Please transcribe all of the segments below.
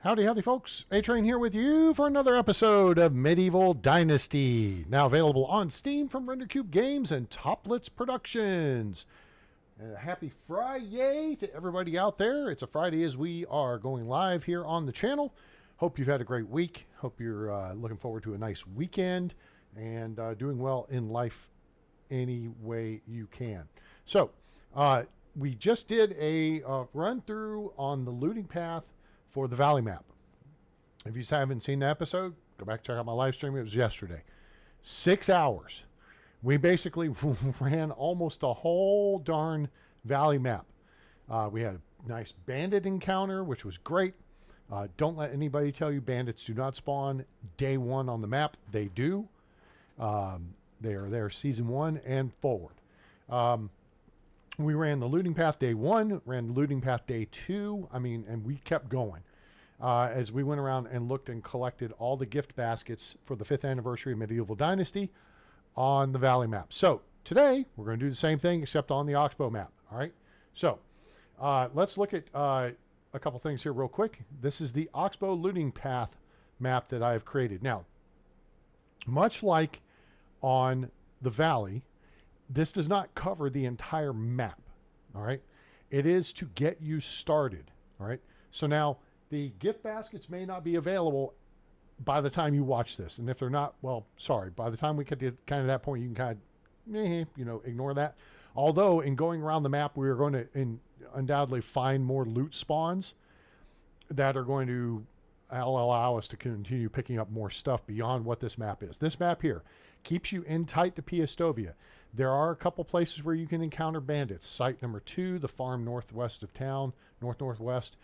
Howdy, howdy, folks. A-Train here with you for another episode of Medieval Dynasty. Now available on Steam from RenderCube Games and Toplitz Productions. Happy Friday to everybody out there. It's a Friday as we are going live here on the channel. Hope you've had a great week. Hope you're looking forward to a nice weekend and doing well in life any way you can. So, we just did a run through on the looting path for the Valley map. If you haven't seen the episode, go back and check out my live stream. It was yesterday. 6 hours. We basically ran almost a whole darn Valley map. We had a nice bandit encounter, which was great. Don't let anybody tell you bandits do not spawn day one on the map. They do. They are there season 1 and forward. We ran the looting path day 1, ran the looting path day 2. And we kept going as we went around and looked and collected all the gift baskets for the 5th anniversary of Medieval Dynasty on the Valley map. So today we're going to do the same thing except on the Oxbow map. All right. So let's look at a couple things here real quick. This is the Oxbow looting path map that I have created. Now, much like on the Valley, this does not cover the entire map, all right? It is to get you started, all right? So now, the gift baskets may not be available by the time you watch this. And if they're not, well, sorry. By the time we get to kind of that point, you can kind of, ignore that. Although, in going around the map, we are going to undoubtedly find more loot spawns that are going to allow us to continue picking up more stuff beyond what this map is. This map here keeps you in tight to Piastovia. There are a couple places where you can encounter bandits. Site number 2, the farm northwest of town, northwest.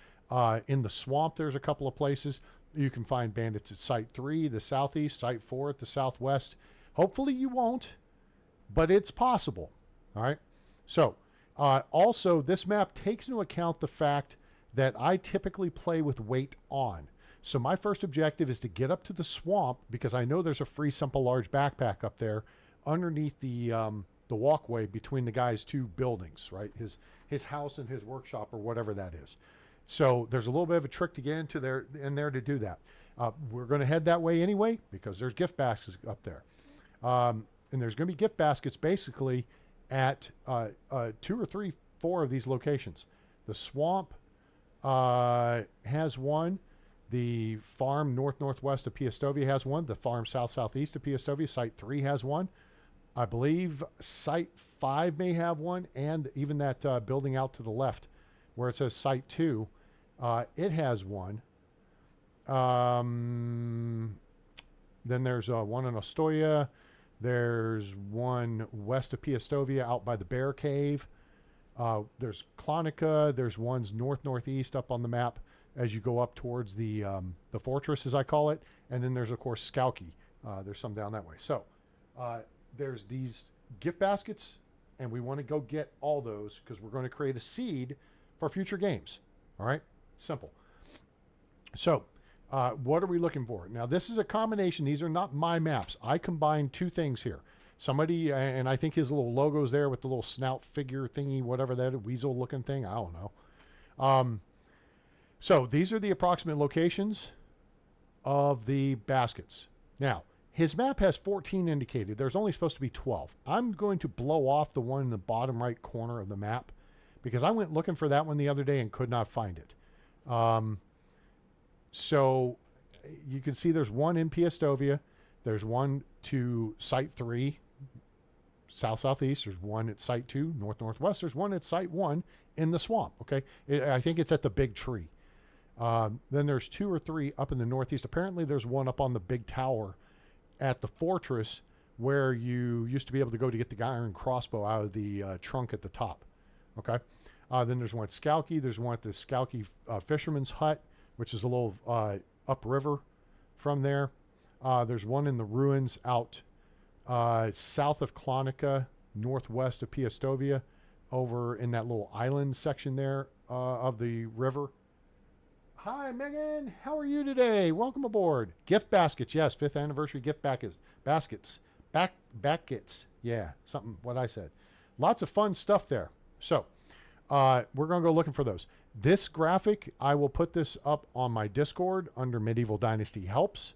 In the swamp, there's a couple of places. You can find bandits at Site 3, the southeast, Site 4 at the southwest. Hopefully you won't, but it's possible. All right. So also, this map takes into account the fact that I typically play with weight on. So my first objective is to get up to the swamp because I know there's a free simple large backpack up there underneath the walkway between the guy's 2 buildings, right? His house and his workshop or whatever that is. So there's a little bit of a trick to get into there to do that. We're going to head that way anyway because there's gift baskets up there. And there's going to be gift baskets basically at 2 or 3, 4 of these locations. The swamp has one. The farm northwest of Piastovia has one. The farm southeast of Piastovia, Site 3 has one. I believe Site 5 may have one, and even that building out to the left where it says Site 2, it has one. Then there's one in Ostoya. There's one west of Piastovia out by the Bear Cave. There's Clonica. There's ones northeast up on the map as you go up towards the fortress, as I call it. And then there's, of course, Skauki. There's some down that way. So there's these gift baskets, and we want to go get all those because we're going to create a seed for future games. All right? Simple. So what are we looking for? Now, this is a combination. These are not my maps. I combined 2 things here. Somebody, and I think his little logo's there with the little snout figure thingy, whatever that weasel looking thing. I don't know. So these are the approximate locations of the baskets. Now, his map has 14 indicated. There's only supposed to be 12. I'm going to blow off the one in the bottom right corner of the map because I went looking for that one the other day and could not find it. So you can see there's one in Piastovia. There's one to Site 3, southeast. There's one at Site 2, northwest. There's one at Site 1 in the swamp. Okay, I think it's at the big tree. Then there's 2 or 3 up in the northeast. Apparently there's one up on the big tower at the fortress where you used to be able to go to get the iron crossbow out of the trunk at the top. Okay. Then there's one at Skauki. There's one at the Skauki fisherman's hut, which is a little upriver from there. There's one in the ruins out south of Clonica, northwest of Piastovia, over in that little island section there of the river. Hi, Megan. How are you today? Welcome aboard. Gift baskets. Yes, 5th anniversary gift baskets. Baskets. Yeah, something what I said. Lots of fun stuff there. So, we're going to go looking for those. This graphic, I will put this up on my Discord under Medieval Dynasty Helps.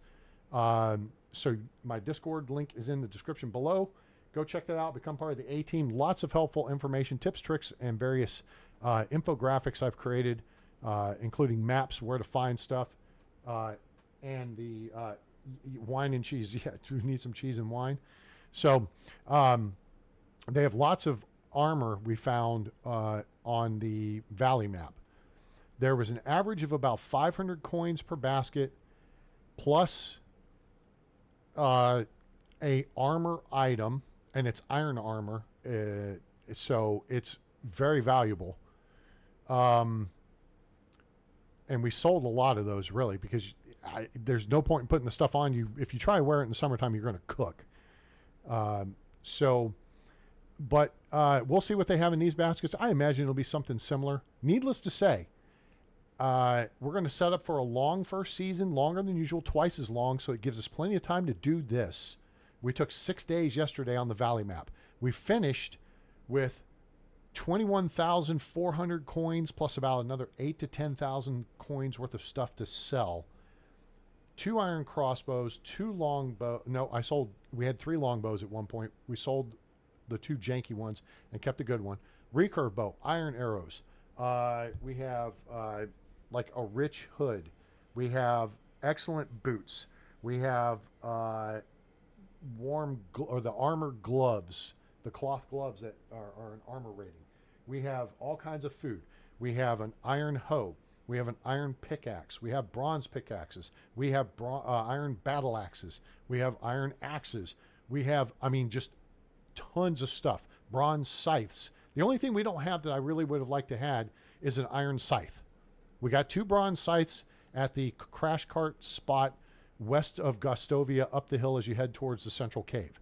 So my Discord link is in the description below. Go check that out. Become part of the A-team. Lots of helpful information, tips, tricks, and various infographics I've created, including maps, where to find stuff, and the wine and cheese. Yeah, we need some cheese and wine. So they have lots of armor we found on the Valley map. There was an average of about 500 coins per basket, plus a armor item, and it's iron armor, so it's very valuable. And we sold a lot of those, really, because there's no point in putting the stuff on you. If you try to wear it in the summertime, you're going to cook. But we'll see what they have in these baskets. I imagine it'll be something similar. Needless to say, we're going to set up for a long first season, longer than usual, twice as long, so it gives us plenty of time to do this. We took 6 days yesterday on the Valley map. We finished with 21,400 coins, plus about another 8 to 10,000 coins worth of stuff to sell. 2 iron crossbows, 2 longbow. No, we had 3 longbows at one point. We sold the 2 janky ones and kept the good one. Recurve bow, iron arrows. We have like a rich hood. We have excellent boots. We have the armor gloves, the cloth gloves that are an armor rating. We have all kinds of food. We have an iron hoe. We have an iron pickaxe. We have bronze pickaxes. We have iron battle axes. We have iron axes. We have, just tons of stuff. Bronze scythes. The only thing we don't have that I really would have liked to had is an iron scythe. We got 2 bronze scythes at the crash cart spot west of Gustovia, up the hill as you head towards the central cave.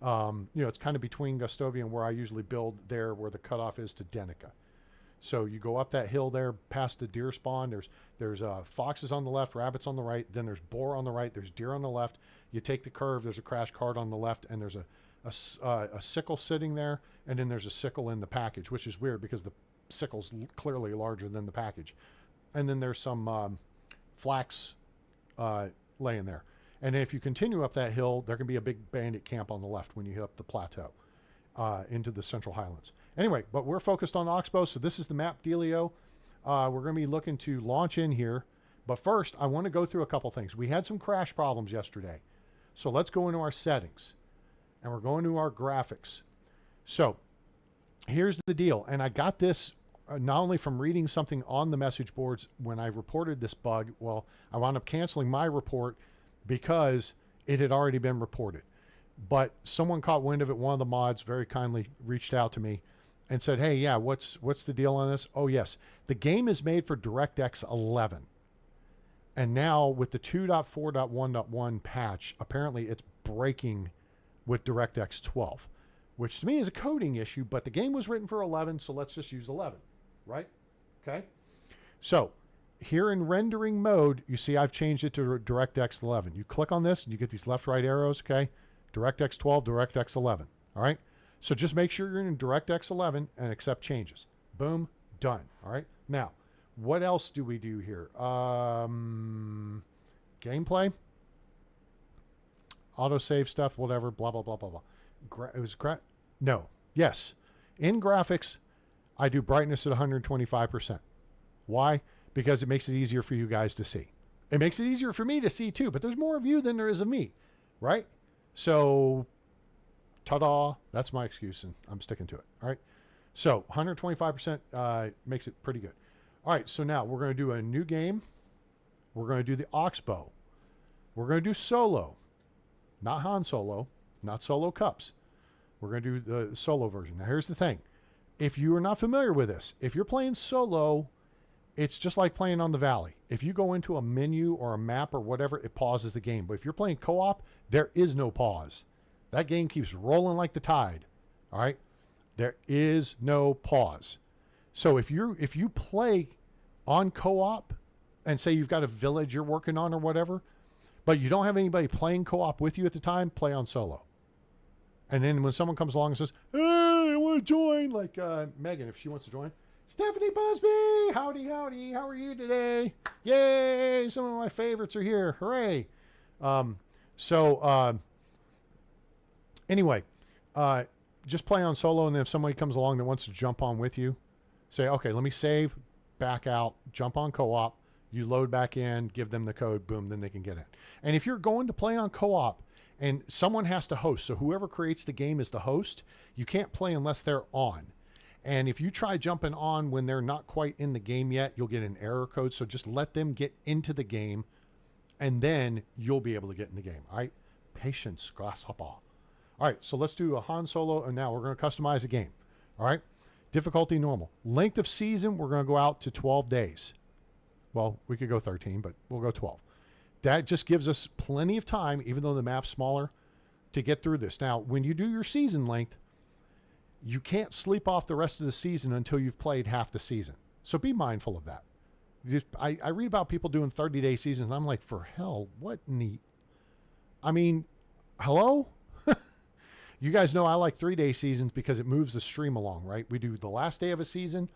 It's kind of between Gustovia and where I usually build there, where the cutoff is to Denica. So you go up that hill there past the deer spawn. There's foxes on the left, rabbits on the right. Then there's boar on the right. There's deer on the left. You take the curve. There's a crash cart on the left, and there's a sickle sitting there, and then there's a sickle in the package, which is weird because the sickle's clearly larger than the package. And then there's some flax laying there. And if you continue up that hill, there can be a big bandit camp on the left when you hit up the plateau into the Central Highlands. Anyway, but we're focused on Oxbow, so this is the map dealio. We're going to be looking to launch in here. But first, I want to go through a couple things. We had some crash problems yesterday. So let's go into our settings. And we're going to our graphics. So here's the deal. And I got this not only from reading something on the message boards when I reported this bug. Well, I wound up canceling my report because it had already been reported. But someone caught wind of it. One of the mods very kindly reached out to me and said, hey, yeah, what's the deal on this? Oh, yes. The game is made for DirectX 11. And now with the 2.4.1.1 patch, apparently it's breaking with DirectX 12, which to me is a coding issue, but the game was written for 11, so let's just use 11, right? Okay. So here in rendering mode, you see I've changed it to DirectX 11. You click on this and you get these left, right arrows, okay? DirectX 12, DirectX 11, all right? So just make sure you're in DirectX 11 and accept changes. Boom, done, all right? Now, what else do we do here? Gameplay, autosave stuff, whatever, blah, blah, blah, blah, blah. No, yes. In graphics, I do brightness at 125%. Why? Because it makes it easier for you guys to see. It makes it easier for me to see too, but there's more of you than there is of me, right? So, ta-da, that's my excuse, and I'm sticking to it, all right? So, 125% makes it pretty good. All right, so now we're going to do a new game. We're going to do the Oxbow. We're going to do solo. Not Han Solo, not solo cups. We're going to do the solo version. Now, here's the thing. If you are not familiar with this, if you're playing solo, it's just like playing on the Valley. If you go into a menu or a map or whatever, it pauses the game. But if you're playing co-op, there is no pause. That game keeps rolling like the tide. All right? There is no pause. So if you play on co-op and say you've got a village you're working on or whatever, but you don't have anybody playing co-op with you at the time, play on solo. And then when someone comes along and says, hey, I want to join, like Megan, if she wants to join, Stephanie Busby, howdy, howdy. How are you today? Yay! Some of my favorites are here. Hooray! Anyway, just play on solo, and then if somebody comes along that wants to jump on with you, say, okay, let me save, back out, jump on co-op. You load back in, give them the code, boom, then they can get it. And if you're going to play on co-op and someone has to host, so whoever creates the game is the host, you can't play unless they're on. And if you try jumping on when they're not quite in the game yet, you'll get an error code. So just let them get into the game and then you'll be able to get in the game. All right. Patience, grasshopper. All right. So let's do a Han Solo. And now we're going to customize the game. All right. Difficulty normal. Length of season, we're going to go out to 12 days. Well, we could go 13, but we'll go 12. That just gives us plenty of time, even though the map's smaller, to get through this. Now, when you do your season length, you can't sleep off the rest of the season until you've played half the season. So be mindful of that. I read about people doing 30-day seasons, and I'm like, for hell, what neat. I mean, hello? You guys know I like 3-day seasons because it moves the stream along, right? We do the last day of a season,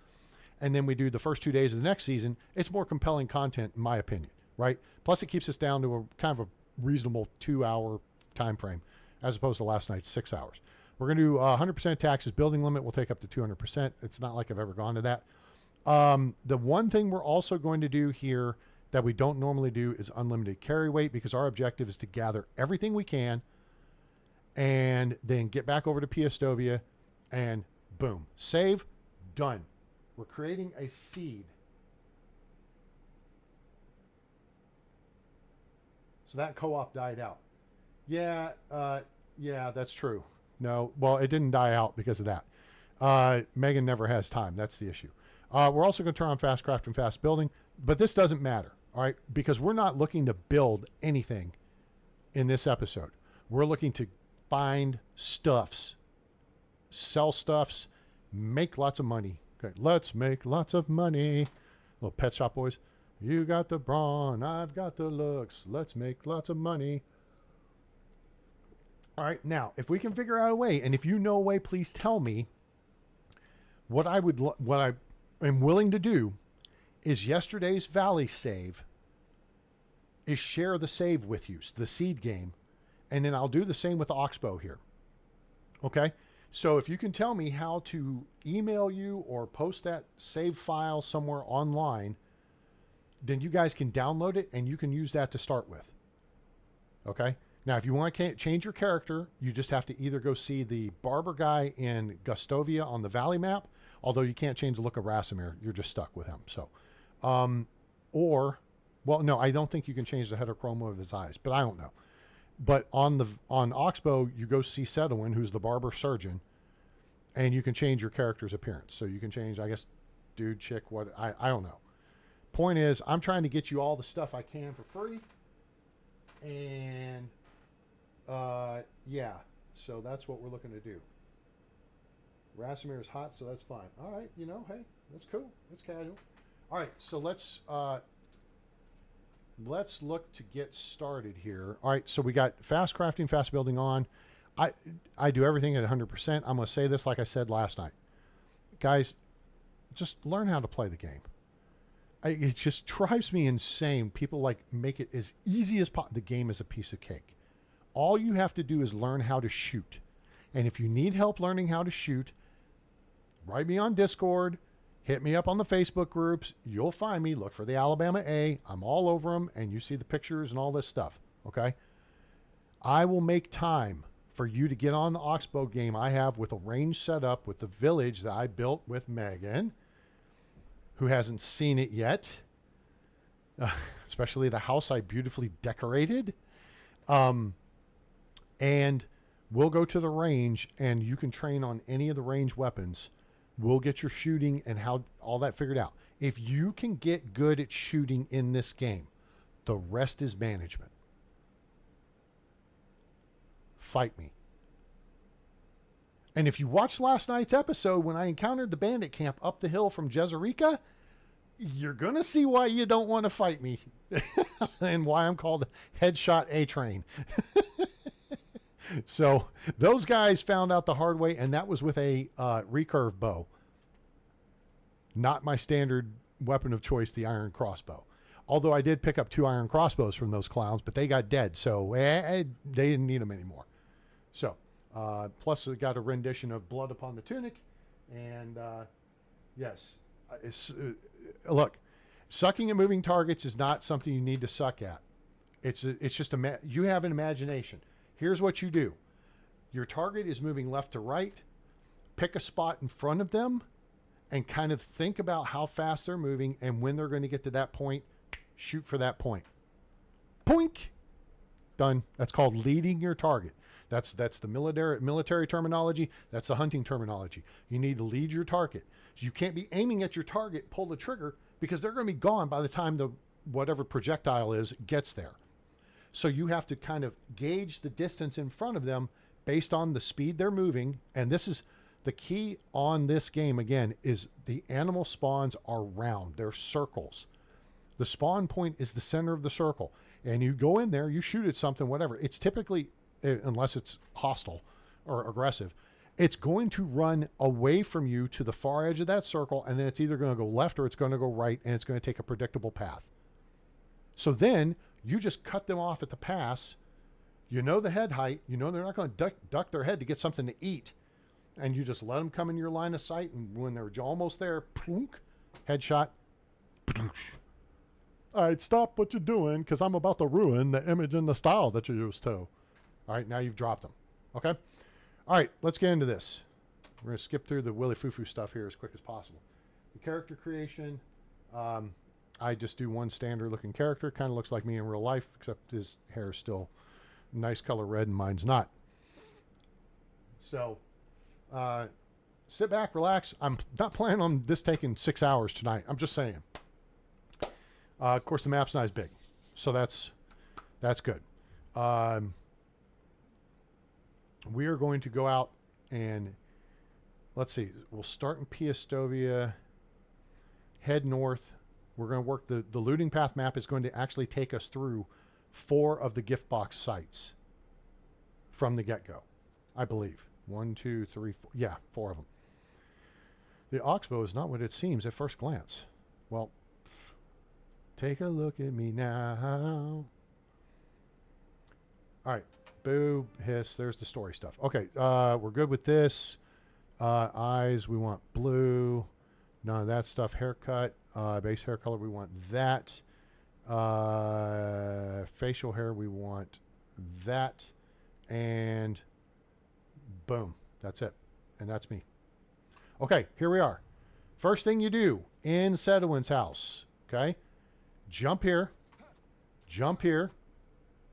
and then we do the first 2 days of the next season. It's more compelling content, in my opinion, right? Plus, it keeps us down to a kind of a reasonable 2-hour time frame, as opposed to last night's 6 hours. We're going to do 100% taxes. Building limit will take up to 200%. It's not like I've ever gone to that. The one thing we're also going to do here that we don't normally do is unlimited carry weight, because our objective is to gather everything we can and then get back over to Piastovia and boom, save, done. We're creating a seed. So that co-op died out. Yeah, that's true. No, well, it didn't die out because of that. Megan never has time. That's the issue. We're also going to turn on fast craft and fast building, but this doesn't matter, all right? Because we're not looking to build anything in this episode. We're looking to find stuffs, sell stuffs, make lots of money. Okay, let's make lots of money. Little Pet Shop Boys. You got the brawn, I've got the looks. Let's make lots of money. All right, now, if we can figure out a way, and if you know a way, please tell me. What I am willing to do is yesterday's Valley save is share the save with you, the seed game, and then I'll do the same with Oxbow here. Okay? So if you can tell me how to email you or post that save file somewhere online, then you guys can download it and you can use that to start with. Okay? Now, if you want to change your character, you just have to either go see the barber guy in Gustovia on the Valley map, although you can't change the look of Rasimir. You're just stuck with him. So, well, no, I don't think you can change the heterochroma of his eyes, but I don't know. But on Oxbow, you go see Sedowin, who's the barber surgeon, and you can change your character's appearance. So you can change, I guess, dude, chick, what, I don't know. Point is, I'm trying to get you all the stuff I can for free. And yeah, so that's what we're looking to do. Rasimir is hot, so that's fine. All right, you know, hey, that's cool. That's casual. All right, so let's look to get started here. All right, so we got fast crafting, fast building on. I do everything at 100%. I'm going to say this like I said last night. Guys, just learn how to play the game. It just drives me insane. People like make it as easy as possible. The game is a piece of cake. All you have to do is learn how to shoot. And if you need help learning how to shoot, write me on Discord, hit me up on the Facebook groups. You'll find me. Look for the Alabama A. I'm all over them, and you see the pictures and all this stuff, okay? I will make time for you to get on the Oxbow game I have with a range set up with the village that I built with Megan, who hasn't seen it yet, especially the house I beautifully decorated. And we'll go to the range, and you can train on any of the range weapons. We'll get your shooting and how all that figured out. If you can get good at shooting in this game, the rest is management. Fight me. And if you watched last night's episode when I encountered the bandit camp up the hill from Jezerica, you're going to see why you don't want to fight me and why I'm called Headshot A-Train. So those guys found out the hard way, and that was with a recurve bow. Not my standard weapon of choice, the iron crossbow. Although I did pick up 2 iron crossbows from those clowns, but they got dead, so they didn't need them anymore. So, plus we got a rendition of Blood Upon the Tunic, and yes, look, sucking at moving targets is not something you need to suck at. It's just you have an imagination. Here's what you do: your target is moving left to right. Pick a spot in front of them, and kind of think about how fast they're moving and when they're going to get to that point. Shoot for that point. Poink. Done. That's called leading your target. That's the military terminology. That's the hunting terminology. You need to lead your target. You can't be aiming at your target, pull the trigger, because they're going to be gone by the time the whatever projectile is gets there. So you have to kind of gauge the distance in front of them based on the speed they're moving. And this is the key on this game, again, is the animal spawns are round. They're circles. The spawn point is the center of the circle. And you go in there, you shoot at something, whatever. It's typically, unless it's hostile or aggressive, it's going to run away from you to the far edge of that circle, and then it's either going to go left or it's going to go right, and it's going to take a predictable path. So then you just cut them off at the pass. You know the head height. You know they're not going to duck their head to get something to eat. And you just let them come in your line of sight, and when they're almost there, plunk, headshot. All right, stop what you're doing, because I'm about to ruin the image and the style that you're used to. All right, now you've dropped them. Okay? All right, let's get into this. We're going to skip through the Willy Foo-Foo stuff here as quick as possible. The character creation, I just do one standard-looking character. Kind of looks like me in real life, except his hair is still nice color red and mine's not. So, sit back, relax. I'm not planning on this taking 6 hours tonight. I'm just saying. Of course, the map's not as big, so that's good. We are going to go out and let's see. We'll start in Piastovia, head north. We're going to work the looting path map is going to actually take us through 4 of the gift box sites from the get-go, I believe. 1, 2, 3, 4. Yeah, 4 of them. The Oxbow is not what it seems at first glance. Well, take a look at me now. All right. Boo, hiss. There's the story stuff. Okay. We're good with this. Eyes, we want blue. None of that stuff. Haircut. Base hair color, we want that. Facial hair, we want that. And boom. That's it. And that's me. Okay. Here we are. First thing you do in Sedwin's house. Okay. Jump here,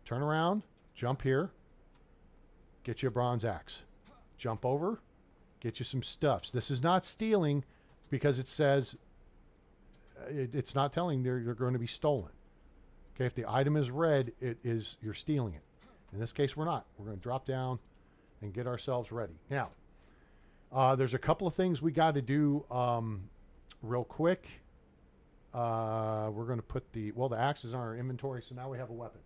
turn around, jump here, get you a bronze axe. Jump over, get you some stuffs. This is not stealing because it says, it's not telling they're going to be stolen. Okay, if the item is red, you're stealing it. In this case, we're not. We're going to drop down and get ourselves ready. Now, there's a couple of things we got to do real quick. We're going to put the axe is on our inventory, so now we have a weapon.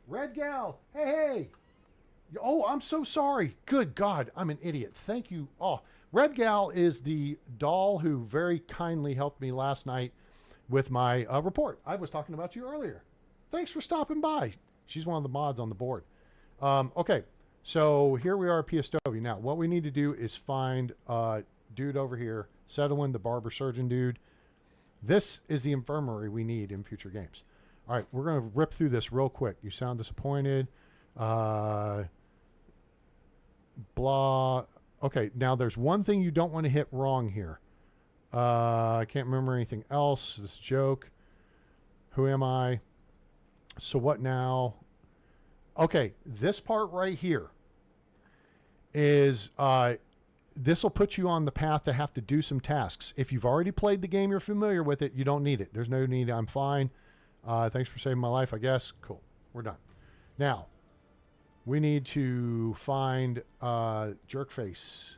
Red Gal, hey! Oh, I'm so sorry. Good God, I'm an idiot. Thank you. Oh, Red Gal is the doll who very kindly helped me last night with my report. I was talking about you earlier. Thanks for stopping by. She's one of the mods on the board. Okay, so here we are, Piastovia. Now, what we need to do is find dude over here, Sedwin, the barber surgeon dude. This is the infirmary we need in future games. All right, we're going to rip through this real quick. You sound disappointed. Blah. Okay, now there's one thing you don't want to hit wrong here. I can't remember anything else. This joke. Who am I? So what now? Okay, this part right here is... this will put you on the path to have to do some tasks. If you've already played the game, you're familiar with it, you don't need it. There's no need. I'm fine. Thanks for saving my life, I guess. Cool. We're done. Now, we need to find Jerkface.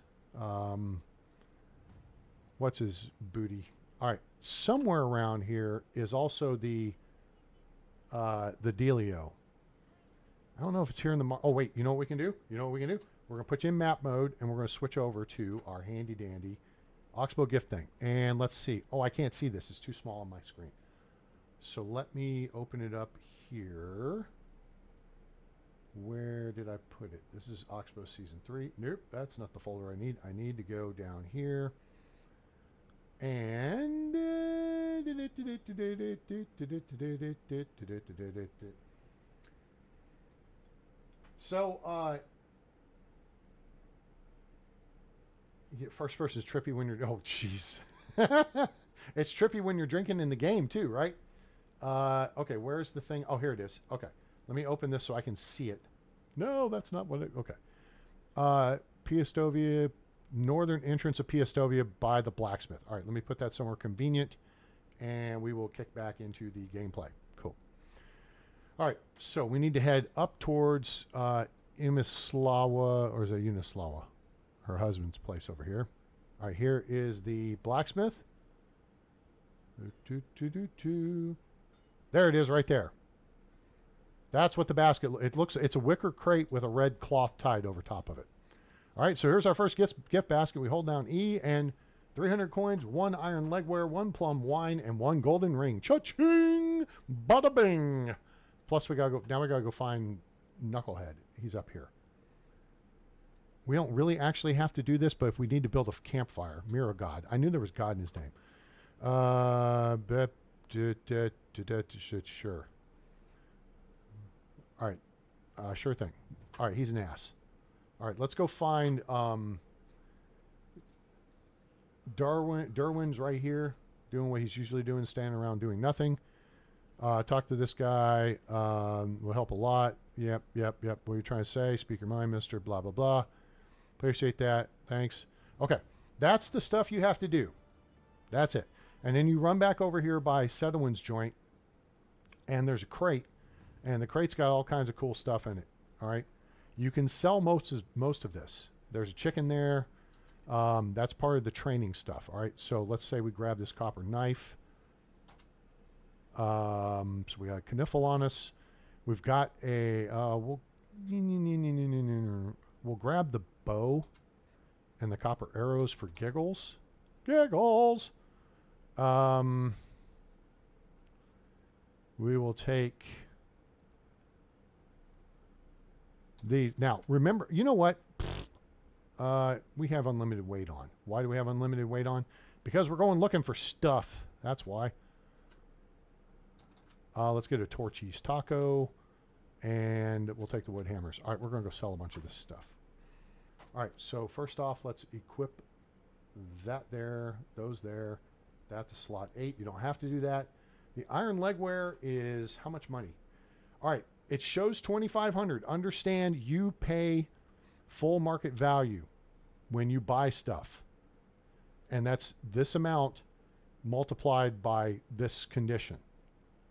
What's his booty? All right. Somewhere around here is also the dealio. I don't know if it's here in the... Oh, wait. You know what we can do? We're going to put you in map mode, and we're going to switch over to our handy-dandy Oxbow gift thing. And let's see. Oh, I can't see this. It's too small on my screen. So let me open it up here. Where did I put it? This is Oxbow Season 3. Nope, that's not the folder I need. I need to go down here. And... So, first person is trippy when you're... Oh, jeez. It's trippy when you're drinking in the game, too, right? Okay, where's the thing? Oh, here it is. Okay. Let me open this so I can see it. No, that's not what it... Okay. Piastovia, northern entrance of Piastovia by the blacksmith. All right, let me put that somewhere convenient, and we will kick back into the gameplay. Cool. All right, so we need to head up towards Imislawa, or is it Unislawa? Her husband's place over here. All right, here is the blacksmith. There it is right there. That's what the basket, it looks, it's a wicker crate with a red cloth tied over top of it. All right, so here's our first gift basket. We hold down E and 300 coins, 1 iron legware, 1 plum wine, and 1 golden ring. Cha-ching! Bada bing! Plus we gotta go, now we gotta go find Knucklehead. He's up here. We don't really actually have to do this, but if we need to build a campfire, Mirror God. I knew there was God in his name. Sure. All right. Sure thing. All right, he's an ass. All right, let's go find Derwin's right here, doing what he's usually doing, standing around doing nothing. Talk to this guy. Will help a lot. Yep. What are you trying to say? Speak your mind, mister. Blah, blah, blah. Appreciate that. Thanks. Okay, that's the stuff you have to do. That's it. And then you run back over here by Sedowin's joint, and there's a crate, and the crate's got all kinds of cool stuff in it. All right, you can sell most of this. There's a chicken there. That's part of the training stuff. All right, so let's say we grab this copper knife. So we got a kniffle on us. We've got a we'll grab the bow and the copper arrows for giggles. Giggles. We will take the, now remember, you know what? We have unlimited weight on. Why do we have unlimited weight on? Because we're going looking for stuff. That's why. Let's get a torchy's taco, and we'll take the wood hammers. All right, we're going to go sell a bunch of this stuff. All right, so first off, let's equip that there, those there. That's a slot 8. You don't have to do that. The iron legware is how much money? All right, it shows 2,500. Understand, you pay full market value when you buy stuff, and that's this amount multiplied by this condition.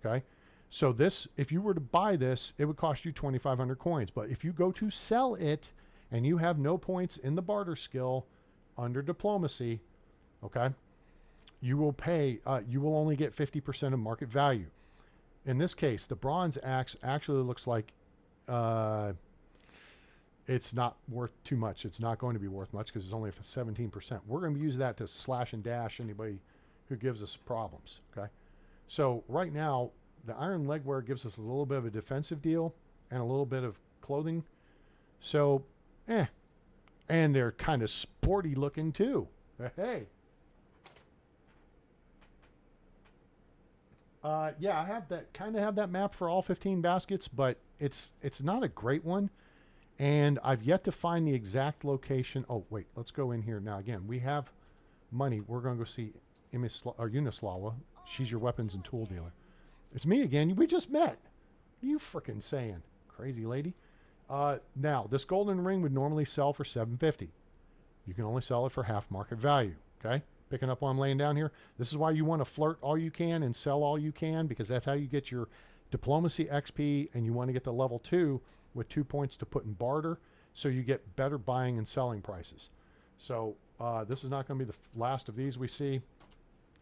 Okay, so this, if you were to buy this, it would cost you 2,500 coins. But if you go to sell it and you have no points in the barter skill under diplomacy, okay, you will pay, you will only get 50% of market value. In this case, the bronze axe actually looks like it's not worth too much. It's not going to be worth much because it's only for 17%. We're going to use that to slash and dash anybody who gives us problems, okay? So right now, the iron legware gives us a little bit of a defensive deal and a little bit of clothing. So, and they're kind of sporty looking too. Hey. Yeah, I have that, kind of have that map for all 15 baskets, but it's not a great one. And I've yet to find the exact location. Oh, wait, let's go in here. Now, again, we have money. We're going to go see Unislawa. She's your weapons and tool dealer. It's me again. We just met. What are you frickin' saying? Crazy lady. Now, this golden ring would normally sell for $750. You can only sell it for half market value. Okay? Picking up what I'm laying down here. This is why you want to flirt all you can and sell all you can, because that's how you get your diplomacy XP, and you want to get to level 2 with 2 points to put in barter, so you get better buying and selling prices. So this is not going to be the last of these we see.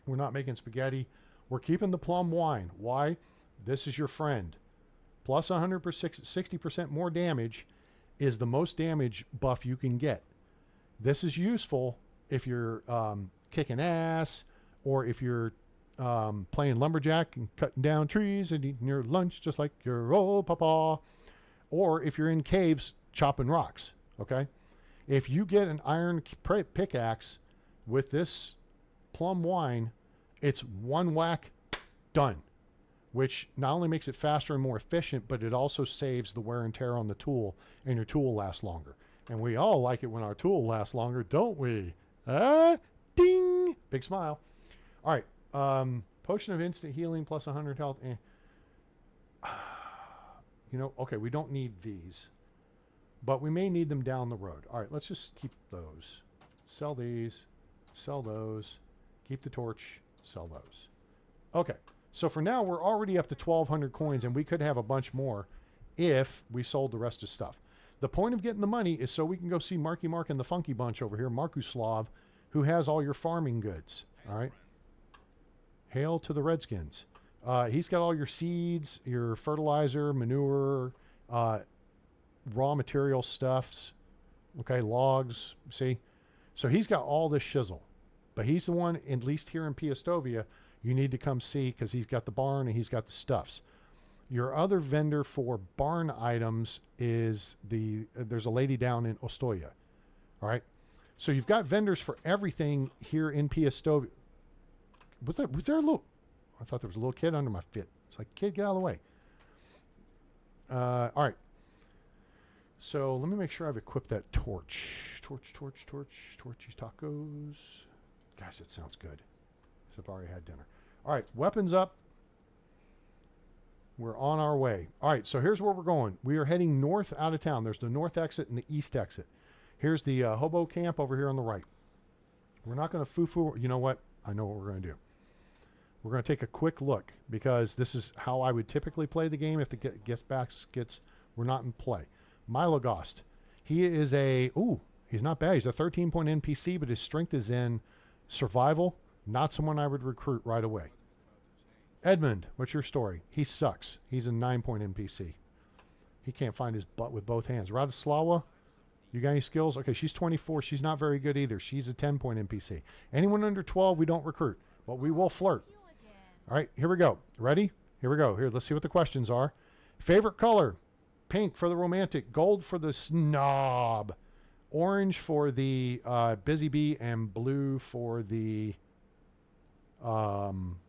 We're not making spaghetti. We're keeping the plum wine. Why? This is your friend. Plus 60% more damage is the most damage buff you can get. This is useful if you're kicking ass, or if you're playing lumberjack and cutting down trees and eating your lunch just like your old papa, or if you're in caves chopping rocks, okay? If you get an iron pickaxe with this plum wine, it's one whack, done, which not only makes it faster and more efficient, but it also saves the wear and tear on the tool, and your tool lasts longer. And we all like it when our tool lasts longer, don't we? Ding! Big smile. All right. Potion of instant healing plus 100 health. You know, okay, we don't need these, but we may need them down the road. All right, let's just keep those. Sell these. Sell those. Keep the torch. Sell those. Okay. So for now, we're already up to 1,200 coins, and we could have a bunch more if we sold the rest of stuff. The point of getting the money is so we can go see Marky Mark and the Funky Bunch over here, Markuslav, who has all your farming goods. All right. Hail to the Redskins. He's got all your seeds, your fertilizer, manure, raw material stuffs, okay, logs, see? So he's got all this shizzle. But he's the one, at least here in Piastovia, you need to come see because he's got the barn and he's got the stuffs. Your other vendor for barn items is there's a lady down in Ostoya. All right. So you've got vendors for everything here in Piastovia. Was there a little, I thought there was a little kid under my feet. It's like, kid, get out of the way. All right. So let me make sure I've equipped that torch. Torchy tacos. Gosh, that sounds good. I've already had dinner. All right, weapons up. We're on our way. All right, so here's where we're going. We are heading north out of town. There's the north exit and the east exit. Here's the hobo camp over here on the right. We're not going to foo-foo. You know what? I know what we're going to do. We're going to take a quick look because this is how I would typically play the game if the guest baskets were not in play. Milo Gost. He is he's not bad. He's a 13-point NPC, but his strength is in survival. Not someone I would recruit right away. Edmund, what's your story? He sucks. He's a 9-point NPC. He can't find his butt with both hands. Radislawa, you got any skills? Okay, she's 24. She's not very good either. She's a 10-point NPC. Anyone under 12, we don't recruit, but we will flirt. All right, here we go. Ready? Here we go. Here, let's see what the questions are. Favorite color? Pink for the romantic. Gold for the snob. Orange for the busy bee. And blue for the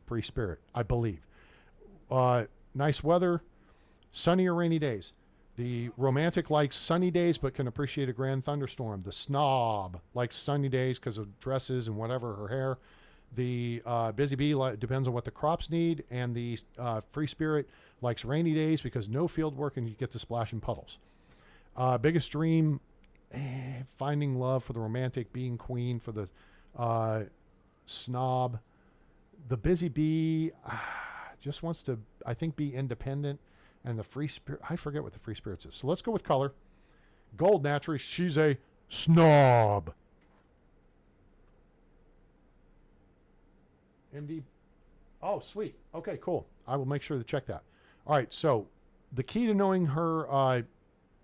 free spirit, I believe. Nice weather. Sunny or rainy days. The romantic likes sunny days but can appreciate a grand thunderstorm. The snob likes sunny days because of dresses and whatever, her hair. The busy bee depends on what the crops need. And the free spirit likes rainy days because no field work and you get to splash in puddles. Biggest dream, finding love for the romantic, being queen for the snob. The busy bee just wants to, I think, be independent. And the free spirit, I forget what the free spirits is. So let's go with color. Gold, naturally, she's a snob. MD. Oh, sweet. Okay, cool. I will make sure to check that. All right, so the key to knowing her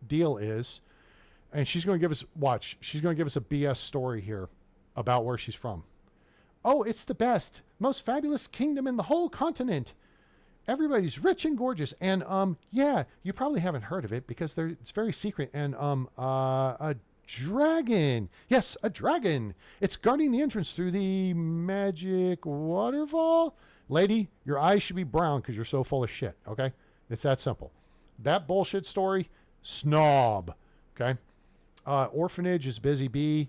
deal is, and she's going to give us, watch, she's going to give us a BS story here about where she's from. Oh, it's the best, most fabulous kingdom in the whole continent. Everybody's rich and gorgeous. And, yeah, you probably haven't heard of it because it's very secret. And, a dragon. Yes, a dragon. It's guarding the entrance through the magic waterfall. Lady, your eyes should be brown because you're so full of shit, okay? It's that simple. That bullshit story, snob, okay? Orphanage is busy bee.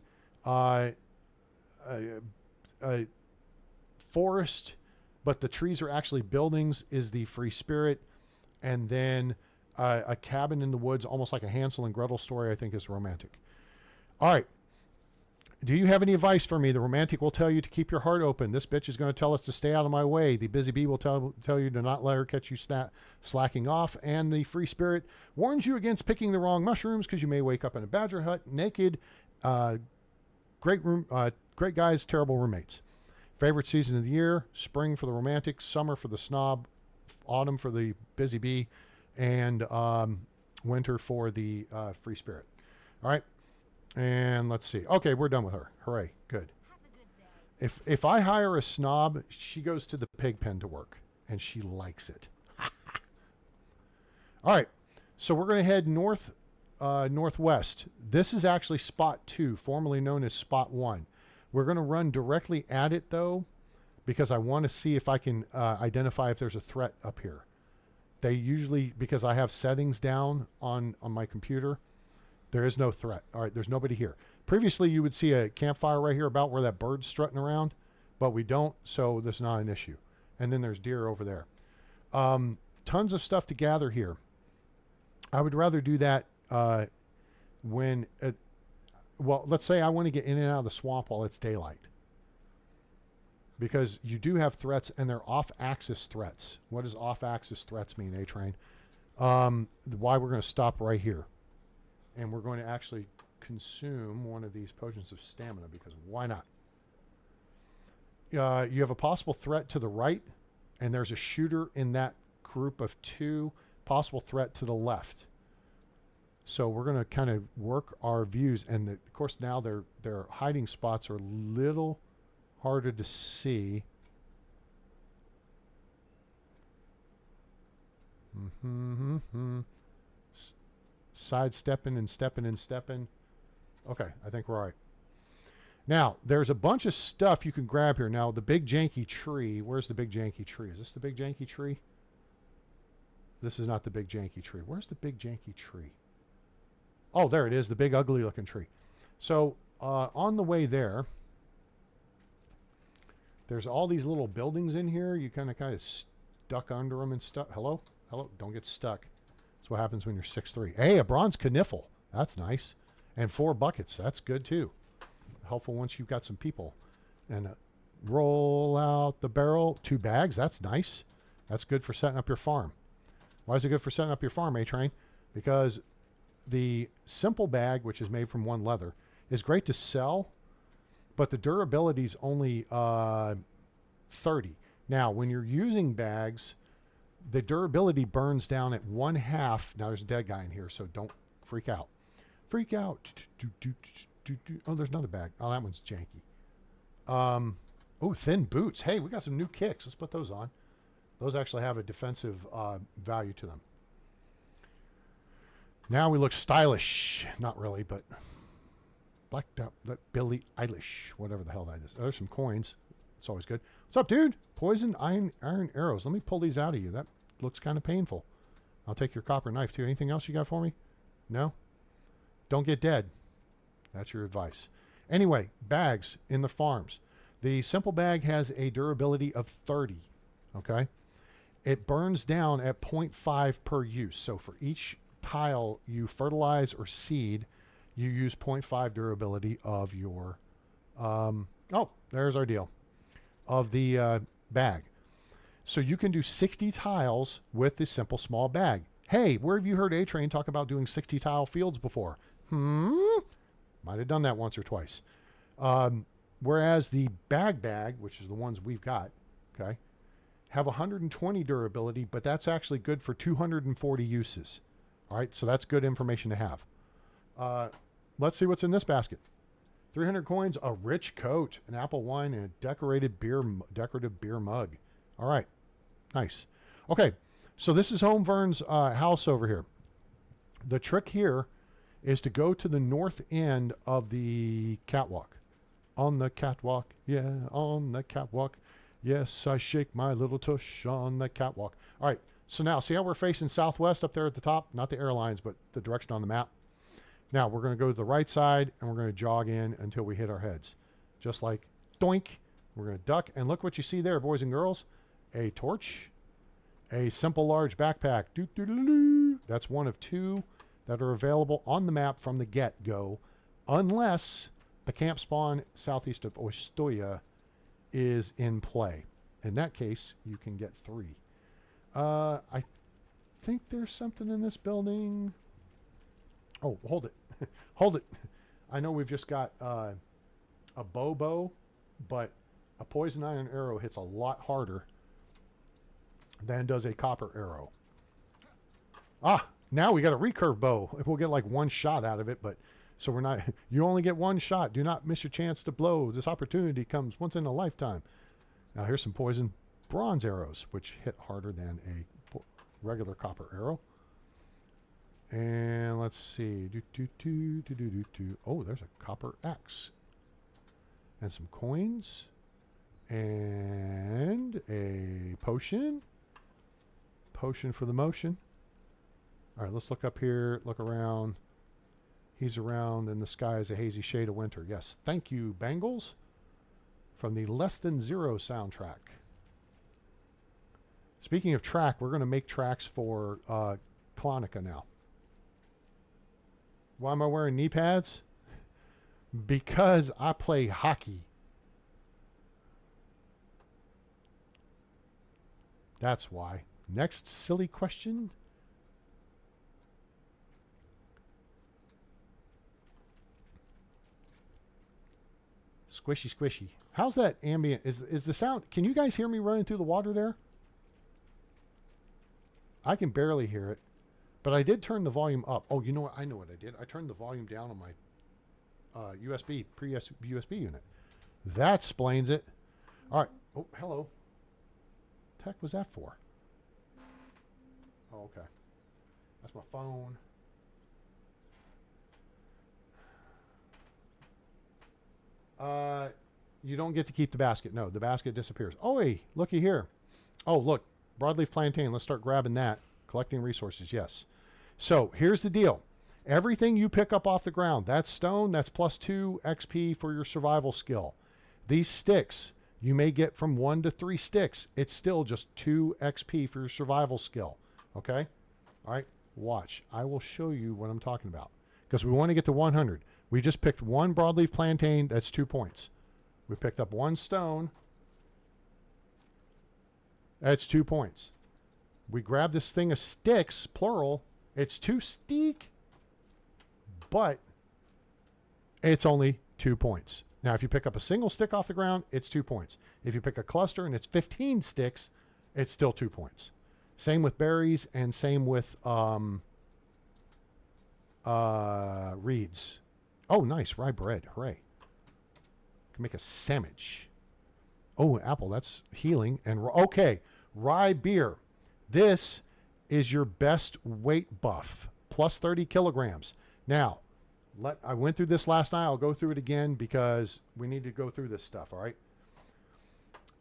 Forest, but the trees are actually buildings, is the free spirit. And then a cabin in the woods, almost like a Hansel and Gretel story, I think is romantic. All right. Do you have any advice for me? The romantic will tell you to keep your heart open. This bitch is going to tell us to stay out of my way. The busy bee will tell you to not let her catch you slacking off. And the free spirit warns you against picking the wrong mushrooms because you may wake up in a badger hut naked. Great guys, terrible roommates. Favorite season of the year: spring for the romantic, summer for the snob, autumn for the busy bee, and winter for the free spirit. All right. And let's see. Okay, we're done with her. Hooray. Good. If I hire a snob, she goes to the pig pen to work, and she likes it. All right, so we're going to head northwest. This is actually spot 2, formerly known as spot 1. We're going to run directly at it, though, because I want to see if I can identify if there's a threat up here. They usually, because I have settings down on my computer, there is no threat. All right, there's nobody here. Previously, you would see a campfire right here about where that bird's strutting around, but we don't, so that's not an issue. And then there's deer over there. Tons of stuff to gather here. I would rather do that when, well, let's say I want to get in and out of the swamp while it's daylight. Because you do have threats, and they're off-axis threats. What does off-axis threats mean, A-Train? Why we're going to stop right here. And we're going to actually consume one of these potions of stamina, because why not? You have a possible threat to the right, and there's a shooter in that group of 2. Possible threat to the left. So we're going to kind of work our views, and of course now their hiding spots are a little harder to see. Sidestepping and stepping and stepping. Okay, I think we're all right. Now, there's a bunch of stuff you can grab here. Now, the big janky tree. Where's the big janky tree? Is this the big janky tree? This is not the big janky tree. Where's the big janky tree? Oh, there it is, the big ugly looking tree. So on the way there, there's all these little buildings in here. You kind of stuck under them and stuff. Hello? Hello? Don't get stuck. That's what happens when you're 6'3". Hey, a bronze kniffle. That's nice. And 4 buckets. That's good too. Helpful once you've got some people. And roll out the barrel. 2 bags. That's nice. That's good for setting up your farm. Why is it good for setting up your farm, A-Train? Because the simple bag, which is made from 1 leather, is great to sell, but the durability is only 30. Now, when you're using bags, the durability burns down at 1/2. Now, there's a dead guy in here, so don't freak out. Freak out. Oh, there's another bag. Oh, that one's janky. Oh, thin boots. Hey, we got some new kicks. Let's put those on. Those actually have a defensive value to them. Now we look stylish. Not really, but blacked out. Billie Eilish. Whatever the hell that is. Oh, there's some coins. It's always good. What's up, dude? Poison iron arrows. Let me pull these out of you. That looks kind of painful. I'll take your copper knife, too. Anything else you got for me? No? Don't get dead. That's your advice. Anyway, bags in the farms. The simple bag has a durability of 30. Okay? It burns down at 0.5 per use. So for each tile you fertilize or seed, you use 0.5 durability of your, oh, there's our deal, of the bag. So you can do 60 tiles with this simple small bag. Hey, where have you heard A-Train talk about doing 60 tile fields before? Might have done that once or twice. Whereas the bag, which is the ones we've got, okay, have 120 durability, but that's actually good for 240 uses. All right, so that's good information to have. Let's see what's in this basket. 300 coins, a rich coat, an apple wine, and a decorative beer mug. All right, nice. Okay, so this is Home Vern's house over here. The trick here is to go to the north end of the catwalk. On the catwalk, yeah, on the catwalk. Yes, I shake my little tush on the catwalk. All right, so now see how we're facing southwest up there at the top? Not the airlines, but the direction on the map. Now we're going to go to the right side, and we're going to jog in until we hit our heads. Just like doink. We're going to duck, and look what you see there, boys and girls. A torch, a simple large backpack. That's one of 2 that are available on the map from the get-go, unless the camp spawn southeast of Ostoya is in play. In that case, you can get 3. I think there's something in this building. Oh, hold it. Hold it. I know we've just got a bow, but a poison iron arrow hits a lot harder than does a copper arrow. Ah, now we got a recurve bow. We'll get like 1 shot out of it, but So we're not, you only get one shot. Do not miss your chance to blow. This opportunity comes once in a lifetime. Now here's some poison bronze arrows, which hit harder than a regular copper arrow. And let's see. Oh, there's a copper axe. And some coins. And a potion. Potion for the motion. All right, let's look up here, look around. He's around and the sky is a hazy shade of winter. Yes, thank you, Bangles, from the Less Than Zero soundtrack. Speaking of track, we're going to make tracks for Clonica now. Why am I wearing knee pads? Because I play hockey. That's why. Next silly question. Squishy, squishy. How's that ambient? Is the sound? Can you guys hear me running through the water there? I can barely hear it, but I did turn the volume up. Oh, you know what? I know what I did. I turned the volume down on my USB unit. That explains it. All right. Oh, hello. What the heck was that for? Oh, okay. That's my phone. You don't get to keep the basket. No, the basket disappears. Oh, hey, looky here. Oh, look, broadleaf plantain. Let's start grabbing that. Collecting resources, yes. So here's the deal. Everything you pick up off the ground, that's stone, that's +2 XP for your survival skill. These sticks, you may get from 1 to 3 sticks. It's still just 2 XP for your survival skill. Okay? All right, watch. I will show you what I'm talking about. Because we want to get to 100. We just picked 1 broadleaf plantain. That's 2 points. We picked up 1 stone. That's 2 points. We grabbed this thing of sticks, plural. It's 2 stick, but it's only 2 points. Now, if you pick up a single stick off the ground, it's 2 points. If you pick a cluster and it's 15 sticks, it's still 2 points. Same with berries and same with reeds. Oh, nice. Rye bread. Hooray. Can make a sandwich. Oh, apple. That's healing. And okay, rye beer. This is your best weight buff. +30 kilograms. Now, I went through this last night. I'll go through it again because we need to go through this stuff, all right?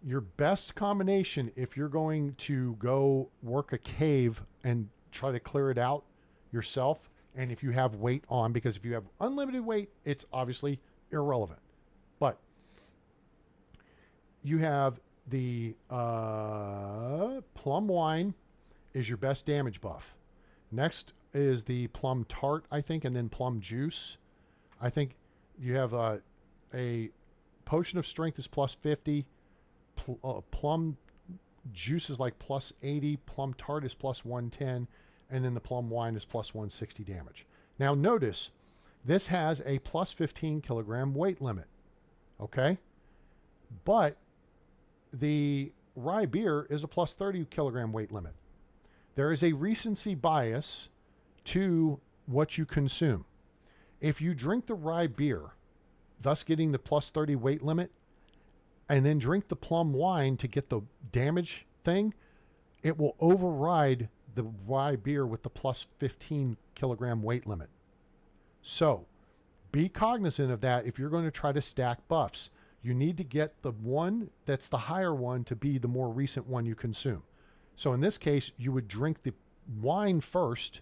Your best combination if you're going to go work a cave and try to clear it out yourself, and if you have weight on, because if you have unlimited weight, it's obviously irrelevant. But you have the plum wine is your best damage buff. Next is the plum tart, I think, and then plum juice. I think you have a potion of strength is +50. Plum juice is like +80. Plum tart is +110. And then the plum wine is +160 damage. Now notice, this has a +15 kilogram weight limit. Okay? But the rye beer is a +30 kilogram weight limit. There is a recency bias to what you consume. If you drink the rye beer, thus getting the +30 weight limit, and then drink the plum wine to get the damage thing, it will override the rye beer with the +15 kilogram weight limit. So be cognizant of that. If you're going to try to stack buffs, you need to get the one that's the higher one to be the more recent one you consume. So in this case, you would drink the wine first,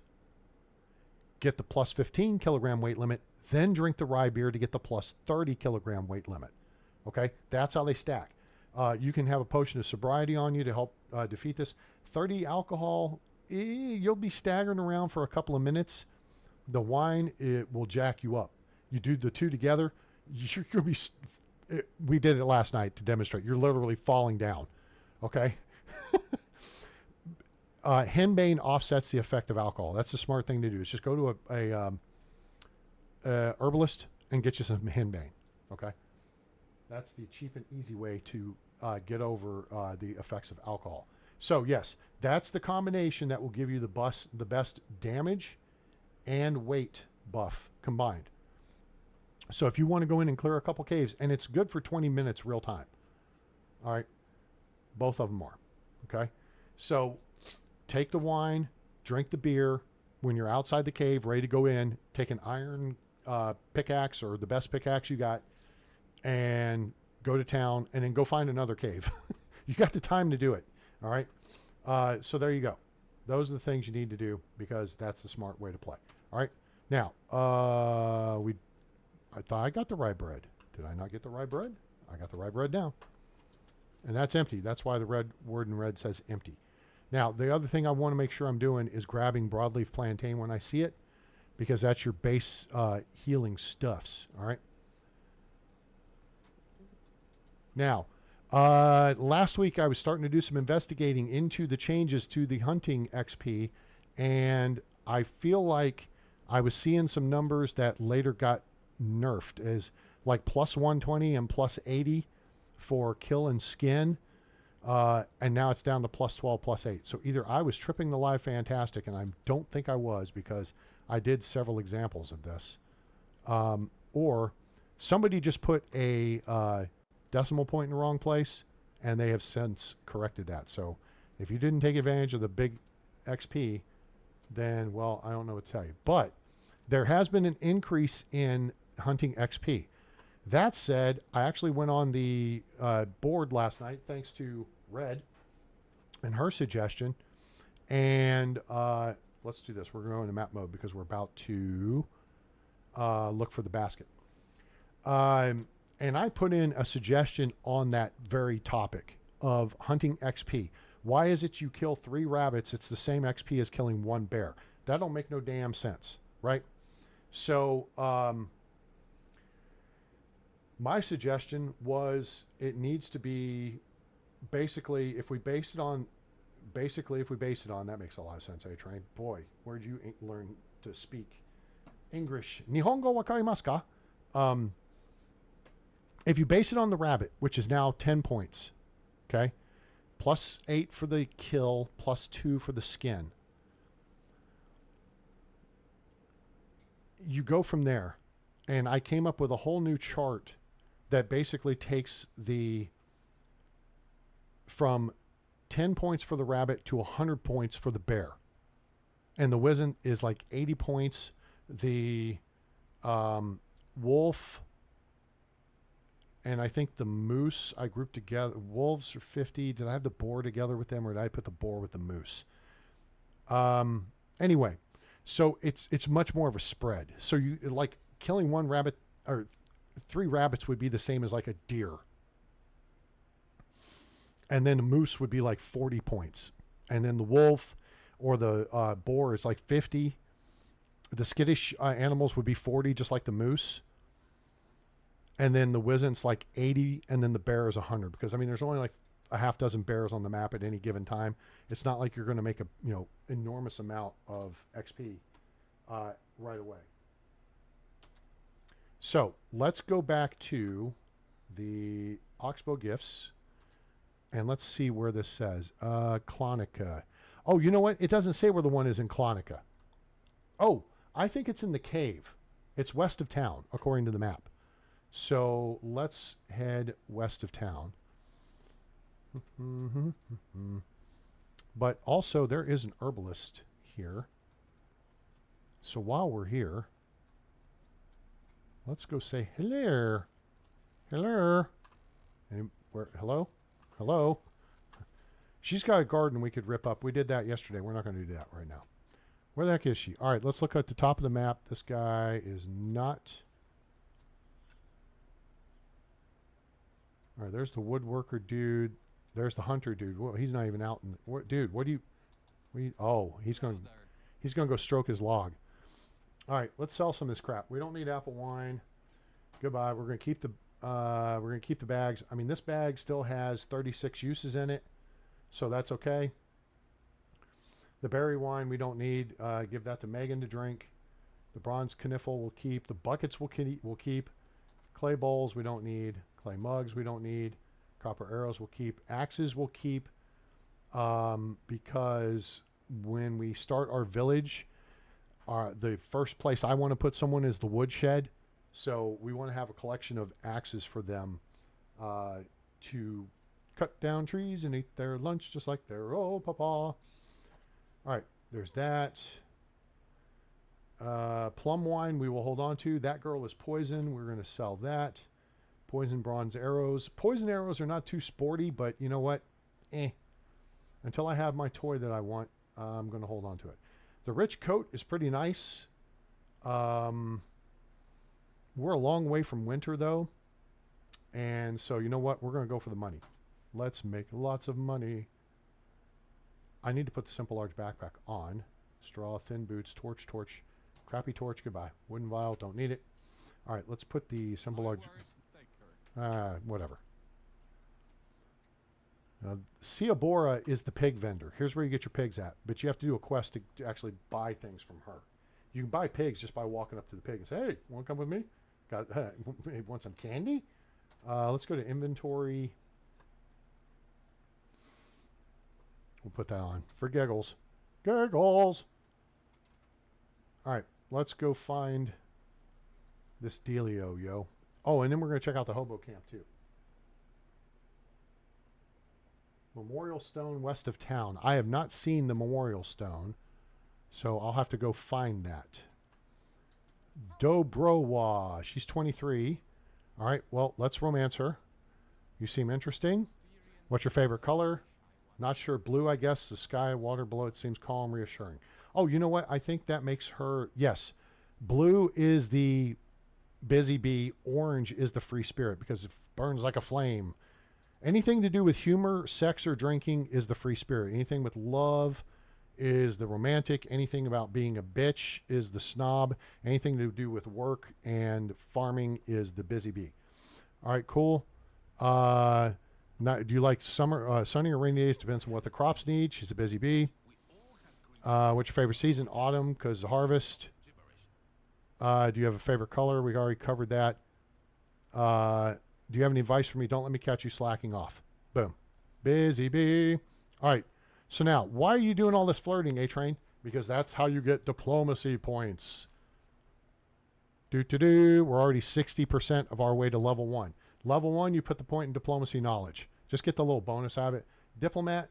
get the +15 kilogram weight limit, then drink the rye beer to get the +30 kilogram weight limit. Okay, that's how they stack. You can have a potion of sobriety on you to help defeat this. 30 alcohol, you'll be staggering around for a couple of minutes. The wine, it will jack you up. You do the two together, you're going to be, we did it last night to demonstrate. You're literally falling down. Okay. Henbane offsets the effect of alcohol. That's the smart thing to do. Is just go to a herbalist and get you some henbane. Okay. That's the cheap and easy way to get over the effects of alcohol. So yes, that's the combination that will give you the best damage and weight buff combined. So if you want to go in and clear a couple caves, and it's good for 20 minutes real time. All right. Both of them are. Okay. So take the wine, drink the beer. When you're outside the cave, ready to go in, take an iron pickaxe or the best pickaxe you got and go to town, and then go find another cave. You got the time to do it. All right. So there you go. Those are the things you need to do, because that's the smart way to play. All right. Now, I thought I got the rye bread. Did I not get the rye bread? I got the rye bread now. And that's empty. That's why the red word in red says empty. Now, the other thing I want to make sure I'm doing is grabbing broadleaf plantain when I see it, because that's your base healing stuffs. All right. Now, last week I was starting to do some investigating into the changes to the hunting XP, and I feel like I was seeing some numbers that later got nerfed, as like plus 120 and plus 80 for kill and skin. And now it's down to plus 12, plus 8. So either I was tripping the live fantastic, and I don't think I was, because I did several examples of this, or somebody just put a decimal point in the wrong place, and they have since corrected that. So if you didn't take advantage of the big XP, then, well, I don't know what to tell you. But there has been an increase in hunting XP. That said, I actually went on the board last night, thanks to Red and her suggestion. And let's do this. We're going to go into map mode, because we're about to look for the basket. And I put in a suggestion on that very topic of hunting XP. Why is it you kill 3 rabbits, it's the same XP as killing 1 bear? That don't make no damn sense, right? So my suggestion was, it needs to be basically, if we base it on, that makes a lot of sense, A-Train. Boy, where'd you learn to speak English? Nihongo wakarimasu ka? If you base it on the rabbit, which is now 10 points, okay, plus 8 for the kill, plus 2 for the skin, you go from there. And I came up with a whole new chart that basically takes the from 10 points for the rabbit to 100 points for the bear. And the Wizen is like 80 points. The wolf and I think the moose I grouped together. Wolves are 50. Did I have the boar together with them, or did I put the boar with the moose? Anyway, so it's much more of a spread. So you like killing 1 rabbit, or 3 rabbits would be the same as like a deer. And then a moose would be like 40 points. And then the wolf or the boar is like 50. The skittish animals would be 40, just like the moose. And then the Wizen's like 80, and then the bear is 100. Because, I mean, there's only like a half dozen bears on the map at any given time. It's not like you're going to make a, enormous amount of XP right away. So let's go back to the Oxbow gifts, and let's see where this says. Clonica. Oh, you know what? It doesn't say where the one is in Clonica. Oh, I think it's in the cave. It's west of town, according to the map. So let's head west of town. But also there is an herbalist here. So while we're here, let's go say hello. Hello. And where, hello? Hello? She's got a garden we could rip up. We did that yesterday. We're not going to do that right now. Where the heck is she? All right, let's look at the top of the map. This guy is not... All right, there's the woodworker dude. There's the hunter dude. Well, he's not even out in... Dude, what do you... Oh, he's going to go stroke his log. All right, let's sell some of this crap. We don't need apple wine. Goodbye. We're going to keep the bags. I mean, this bag still has 36 uses in it, so that's okay. The berry wine we don't need. Give that to Megan to drink. The bronze caniffle we'll keep. The buckets we'll keep. Clay bowls we don't need. Clay mugs we don't need. Copper arrows we'll keep. Axes we'll keep, because when we start our village, the first place I want to put someone is the woodshed. So we want to have a collection of axes for them to cut down trees and eat their lunch just like their old papa. All right, there's that. Plum wine we will hold on to. That girl is poison. We're going to sell that. Poison bronze arrows. Poison arrows are not too sporty, but you know what? Until I have my toy that I want, I'm going to hold on to it. The rich coat is pretty nice. We're a long way from winter, though. And so, you know what? We're going to go for the money. Let's make lots of money. I need to put the simple large backpack on. Straw, thin boots, torch. Crappy torch, goodbye. Wooden vial, don't need it. All right, let's put the simple large... whatever. Ciabora is the pig vendor. Here's where you get your pigs at. But you have to do a quest to actually buy things from her. You can buy pigs just by walking up to the pig and say, hey, want to come with me? Want some candy? Let's go to inventory. We'll put that on for giggles. Giggles! All right, let's go find this dealio, yo. Oh, and then we're going to check out the hobo camp, too. Memorial Stone west of town. I have not seen the Memorial Stone, so I'll have to go find that. Dobrowa. She's 23. All right, well, let's romance her. You seem interesting. What's your favorite color? Not sure. Blue, I guess. The sky, water below it seems calm, reassuring. Oh, you know what? I think that makes her... Yes. Blue is the busy bee. Orange is the free spirit because it burns like a flame. Anything to do with humor, sex, or drinking is the free spirit. Anything with love is the romantic. Anything about being a bitch is the snob. Anything to do with work and farming is the busy bee. All right, cool. Do you like summer, sunny or rainy days? Depends on what the crops need. She's a busy bee. What's your favorite season? Autumn, because the harvest. Do you have a favorite color? We already covered that. Do you have any advice for me? Don't let me catch you slacking off. Boom. Busy bee. All right. So now, why are you doing all this flirting, A-Train? Because that's how you get diplomacy points. We're already 60% of our way to level 1. Level 1, you put the point in diplomacy knowledge. Just get the little bonus out of it. Diplomat,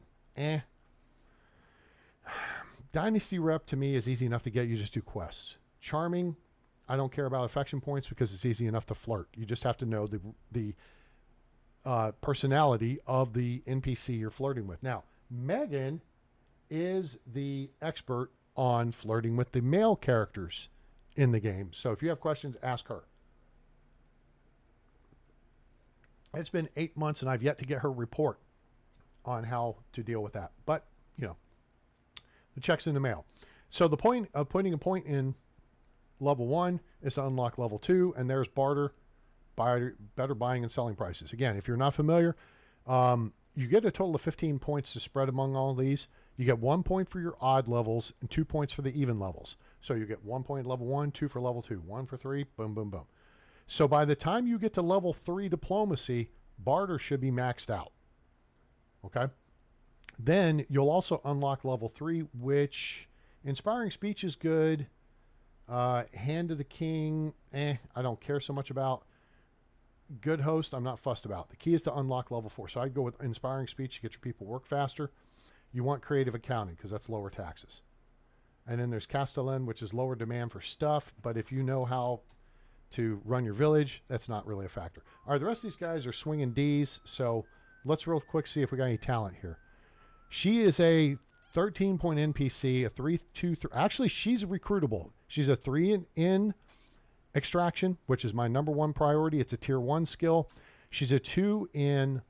Dynasty rep to me is easy enough to get. You just do quests. Charming, I don't care about affection points because it's easy enough to flirt. You just have to know the personality of the NPC you're flirting with. Now, Megan is the expert on flirting with the male characters in the game. So if you have questions, ask her. It's been 8 months and I've yet to get her report on how to deal with that. But, you know, the check's in the mail. So the point of putting a point in level 1 is to unlock level 2, and there's better buying and selling prices. Again, if you're not familiar, you get a total of 15 points to spread among all these. You get 1 point for your odd levels and 2 points for the even levels. So you get 1 point level 1, 2 for level 2, 1 for 3, boom, boom, boom. So by the time you get to level 3 diplomacy, barter should be maxed out. Okay? Then you'll also unlock level 3, which inspiring speech is good. Hand to the king, I don't care so much about. Good host, I'm not fussed about. The key is to unlock level 4. So I'd go with inspiring speech to get your people work faster. You want creative accounting because that's lower taxes. And then there's Castellan, which is lower demand for stuff. But if you know how to run your village, that's not really a factor. All right, the rest of these guys are swinging Ds. So let's real quick see if we got any talent here. She is a 13-point NPC, a 3-2-3. Actually, she's recruitable. She's a 3 in extraction, which is my #1 priority. It's a tier 1 skill. She's a 2 in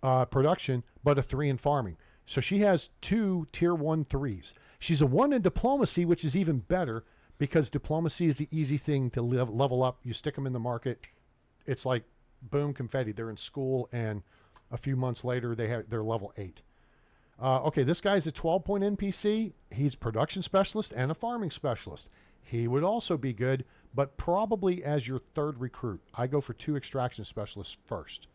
production, but a 3 in farming. So she has 2 tier 1 3s. She's a 1 in diplomacy, which is even better because diplomacy is the easy thing to level up. You stick them in the market. It's like boom, confetti. They're in school, and a few months later, they're level 8. Okay, this guy's a 12-point NPC. He's production specialist and a farming specialist. He would also be good, but probably as your 3rd recruit. I go for 2 extraction specialists first.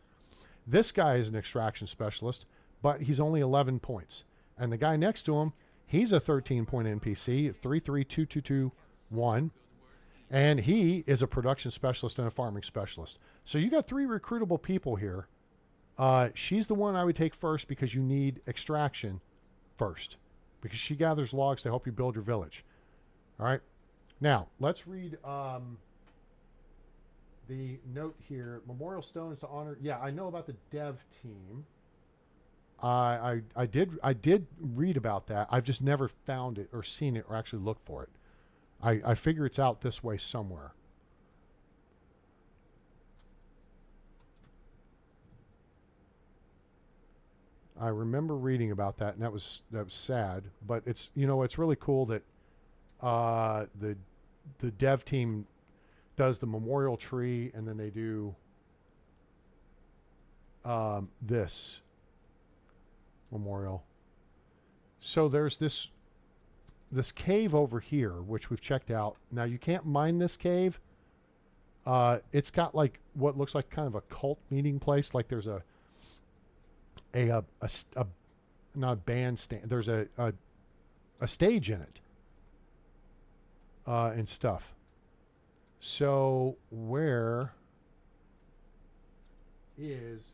This guy is an extraction specialist, but he's only 11 points. And the guy next to him, he's a 13-point NPC, 3-3-2-2-2-1. And he is a production specialist and a farming specialist. So you got 3 recruitable people here. She's the one I would take first because you need extraction first, because she gathers logs to help you build your village. All right. Now, let's read the note here. Memorial stones to honor. Yeah, I know about the dev team. I did read about that. I've just never found it or seen it or actually looked for it. I figure it's out this way somewhere. I remember reading about that, and that was sad. But it's, you know, it's really cool that the dev team does the memorial tree, and then they do this memorial. So there's this cave over here, which we've checked out. Now you can't mine this cave. It's got like what looks like kind of a cult meeting place. Like there's a not a bandstand. There's a stage in it and stuff. So where is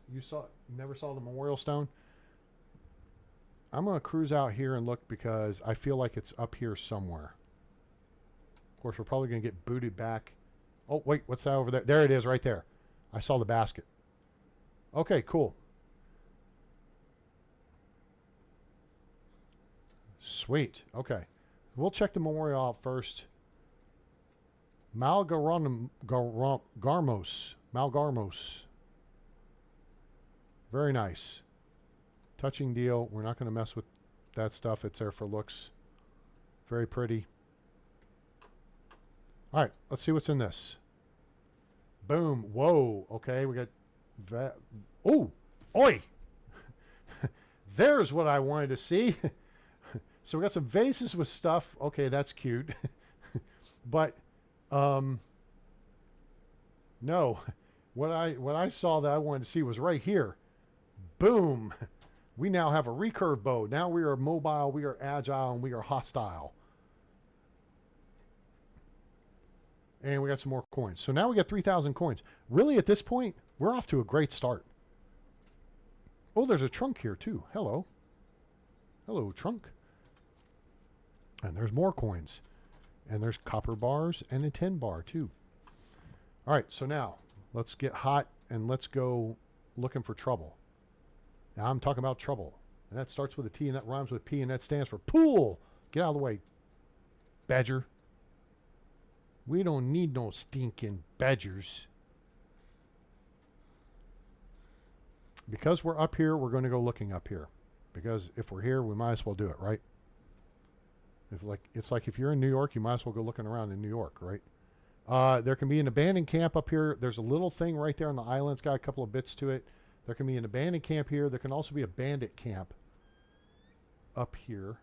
never saw the memorial stone? I'm going to cruise out here and look because I feel like it's up here somewhere. Of course, we're probably going to get booted back. Oh, wait, what's that over there? There it is right there. I saw the basket. Okay, cool. Sweet. Okay. We'll check the memorial out first. Malgarmos. Very nice. Touching deal. We're not going to mess with that stuff. It's there for looks. Very pretty. All right. Let's see what's in this. Boom. Whoa. Okay. We got that. Oh. Oi. There's what I wanted to see. So we got some vases with stuff. Okay. That's cute. But, no. What I saw that I wanted to see was right here. Boom. We now have a recurve bow. Now we are mobile, we are agile, and we are hostile. And we got some more coins. So now we got 3,000 coins. Really, at this point, we're off to a great start. Oh, there's a trunk here, too. Hello. Hello, trunk. And there's more coins. And there's copper bars and a tin bar, too. All right, so now let's get hot and let's go looking for trouble. Now I'm talking about trouble. And that starts with a T and that rhymes with P and that stands for pool. Get out of the way, badger. We don't need no stinking badgers. Because we're up here, we're going to go looking up here. Because if we're here, we might as well do it, right? It's like if you're in New York, you might as well go looking around in New York, right? There can be an abandoned camp up here. There's a little thing right there on the island. It's got a couple of bits to it. There can be an abandoned camp here. There can also be a bandit camp up here.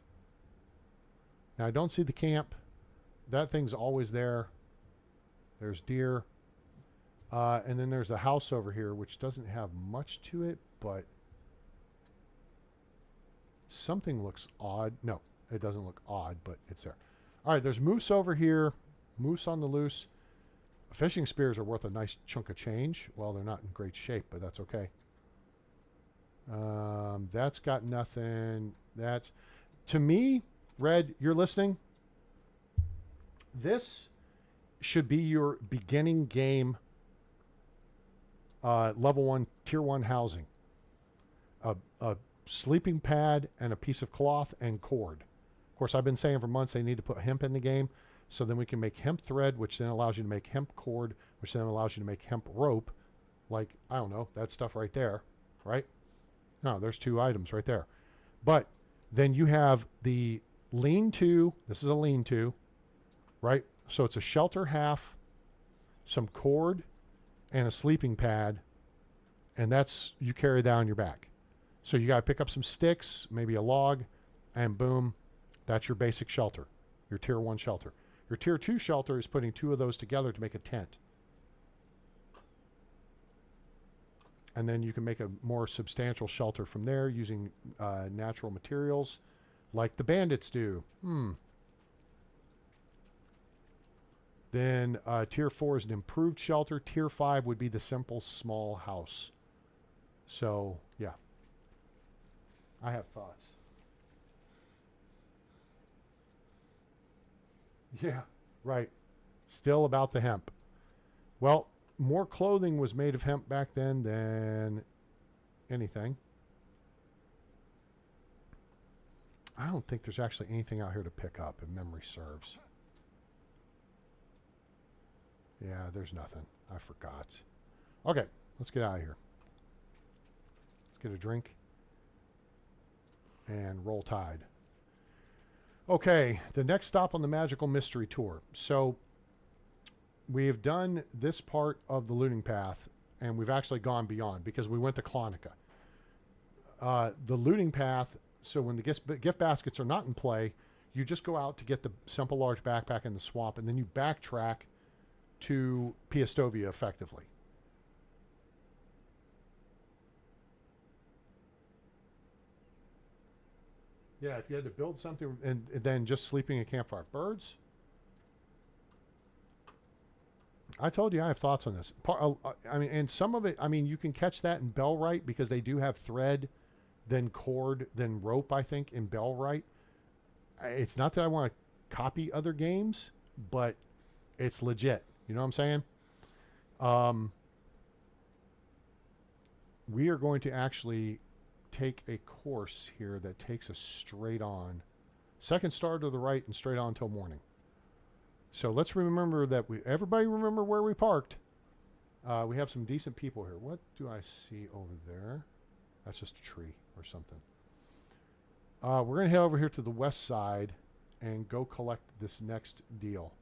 Now, I don't see the camp. That thing's always there. There's deer. And then there's the house over here, which doesn't have much to it, but something looks odd. No, it doesn't look odd, but it's there. All right, there's moose over here. Moose on the loose. Fishing spears are worth a nice chunk of change. Well, they're not in great shape, but that's okay. That's got nothing. That's, to me, Red, you're listening. This should be your beginning game level 1, tier 1 housing. A sleeping pad and a piece of cloth and cord. Of course, I've been saying for months they need to put hemp in the game, so then we can make hemp thread, which then allows you to make hemp cord, which then allows you to make hemp rope. Like, I don't know, that stuff right there, right? No, there's 2 items right there. But then you have the lean-to. This is a lean-to, right? So it's a shelter half, some cord, and a sleeping pad, and that's, you carry that on your back. So you got to pick up some sticks, maybe a log, and boom, that's your basic shelter, your tier 1 shelter. Your tier 2 shelter is putting 2 of those together to make a tent. And then you can make a more substantial shelter from there using natural materials like the bandits do. Then tier 4 is an improved shelter. Tier 5 would be the simple small house. So, yeah. I have thoughts. Yeah, right. Still about the hemp. Well, more clothing was made of hemp back then than anything. I don't think there's actually anything out here to pick up, if memory serves. Yeah, there's nothing. I forgot. Okay, let's get out of here. Let's get a drink and roll tide. Okay, the next stop on the Magical Mystery Tour. So we have done this part of the looting path, and we've actually gone beyond because we went to Clonica. The looting path, so when the gift baskets are not in play, you just go out to get the simple large backpack in the swamp, and then you backtrack to Piastovia effectively. Yeah, if you had to build something and then just sleeping at campfire. Birds? I told you I have thoughts on this. I mean, and some of it, I mean, you can catch that in Bellwright because they do have thread, then cord, then rope, I think, in Bellwright. It's not that I want to copy other games, but it's legit. You know what I'm saying? We are going to actually take a course here that takes us straight on. Second star to the right and straight on until morning. So let's remember that everybody remember where we parked. We have some decent people here. What do I see over there? That's just a tree or something. We're going to head over here to the west side and go collect this next deal.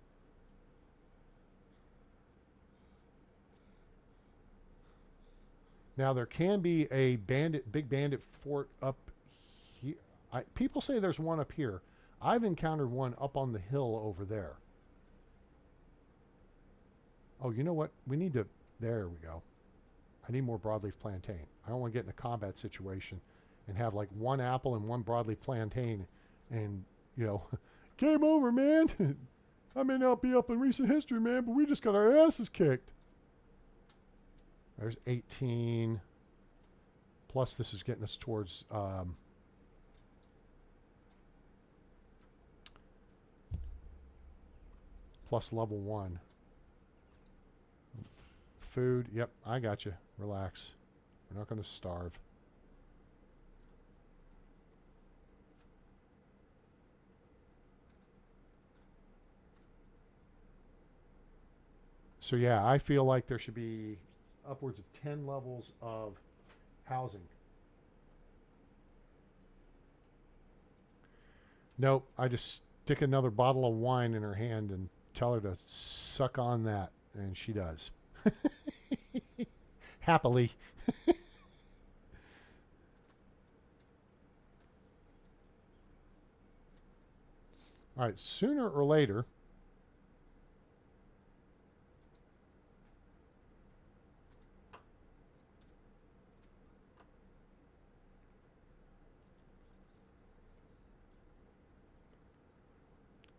Now, there can be a big bandit fort up here. People say there's one up here. I've encountered one up on the hill over there. Oh, you know what? We need to... There we go. I need more broadleaf plantain. I don't want to get in a combat situation and have like one apple and one broadleaf plantain and, you know, game over, man. I may not be up in recent history, man, but we just got our asses kicked. There's 18. Plus, this is getting us towards... plus level 1. Food. Yep, I got you. Relax. We're not going to starve. So yeah, I feel like there should be upwards of 10 levels of housing. Nope, I just stick another bottle of wine in her hand and tell her to suck on that, and she does. Happily. All right, sooner or later,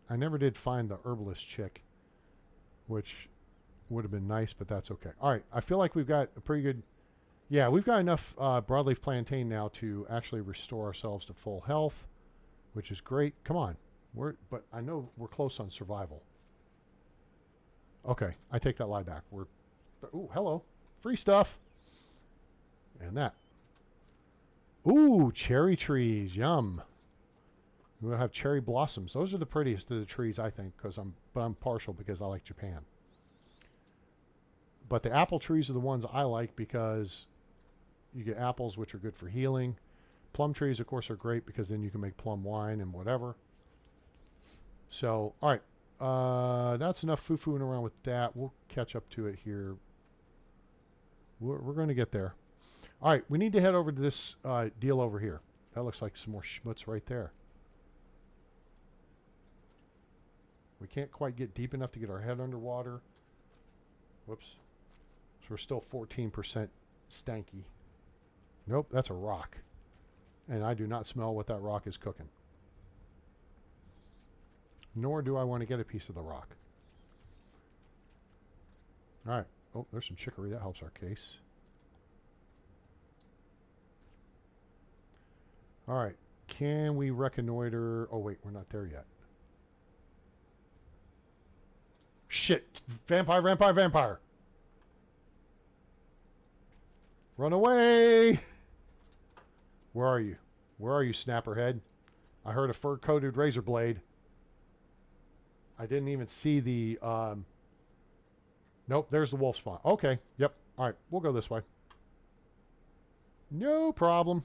I never did find the herbalist chick, which would have been nice, but that's okay. All right, I feel like we've got a pretty good... Yeah, we've got enough broadleaf plantain now to actually restore ourselves to full health, which is great. Come on. But I know we're close on survival. Okay, I take that lie back. Ooh, hello. Free stuff. And that. Ooh, cherry trees. Yum. We'll have cherry blossoms. Those are the prettiest of the trees, I think, but I'm partial because I like Japan. But the apple trees are the ones I like because you get apples, which are good for healing. Plum trees, of course, are great because then you can make plum wine and whatever. So, all right. That's enough foo-fooing around with that. We'll catch up to it here. We're going to get there. All right. We need to head over to this deal over here. That looks like some more schmutz right there. We can't quite get deep enough to get our head underwater. Whoops. So we're still 14% stanky. Nope, that's a rock. And I do not smell what that rock is cooking. Nor do I want to get a piece of the rock. All right. Oh, there's some chicory. That helps our case. All right. Can we reconnoiter? Oh, wait. We're not there yet. Shit. Vampire, vampire, vampire. Run away. Where are you? Where are you, Snapperhead? I heard a fur-coated razor blade. I didn't even see the... Nope, there's the wolf spawn. Okay, yep. All right, we'll go this way. No problem.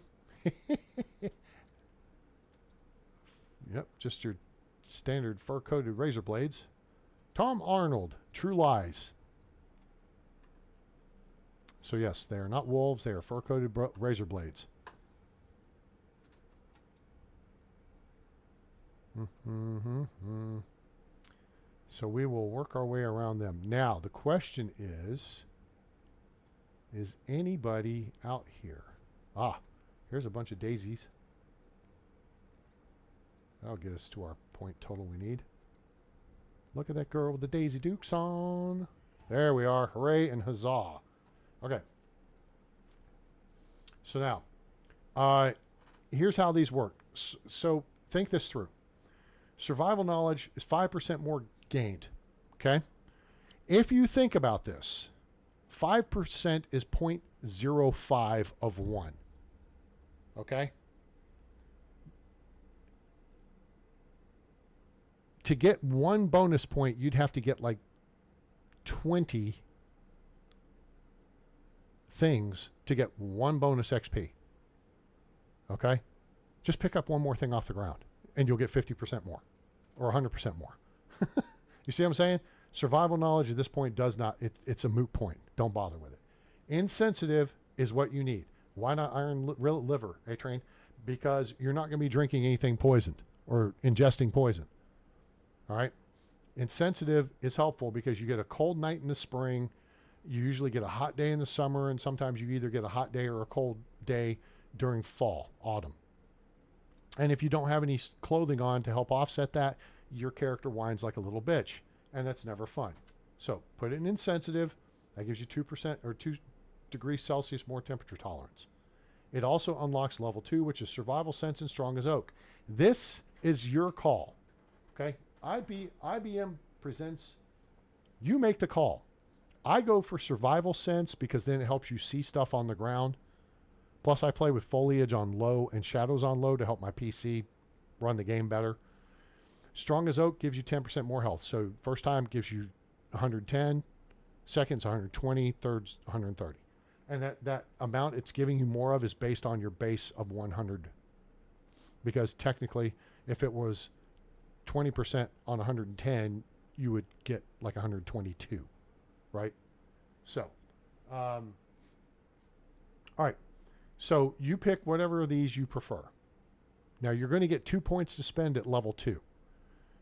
Yep, just your standard fur-coated razor blades. Tom Arnold, True Lies. So yes, they are not wolves. They are fur-coated razor blades. So we will work our way around them. Now, the question is anybody out here? Ah, here's a bunch of daisies. That'll get us to our point total we need. Look at that girl with the Daisy Dukes on. There we are. Hooray and huzzah. Okay. So now, here's how these work. So think this through. Survival knowledge is 5% more gained. Okay? If you think about this, 5% is 0.05 of 1. Okay? To get one bonus point, you'd have to get like 20 things to get one bonus XP. Okay? Just pick up one more thing off the ground and you'll get 50% more or 100% more. You see what I'm saying? Survival knowledge at this point does not, it's a moot point. Don't bother with it. Insensitive is what you need. Why not iron liver, A-Train? Because you're not going to be drinking anything poisoned or ingesting poison. All right? Insensitive is helpful because you get a cold night in the spring. You usually get a hot day in the summer, and sometimes you either get a hot day or a cold day during fall, autumn. And if you don't have any clothing on to help offset that, your character whines like a little bitch, and that's never fun. So put it in insensitive. That gives you 2% or 2 degrees Celsius more temperature tolerance. It also unlocks level 2, which is survival sense and strong as oak. This is your call. Okay? IBM presents, you make the call. I go for survival sense because then it helps you see stuff on the ground. Plus I play with foliage on low and shadows on low to help my PC run the game better. Strong as oak gives you 10% more health. So first time gives you 110, second's 120, third's 130. And that amount it's giving you more of is based on your base of 100. Because technically, if it was 20% on 110, you would get like 122, right? So, all right. So you pick whatever of these you prefer. Now you're going to get 2 points to spend at level 2.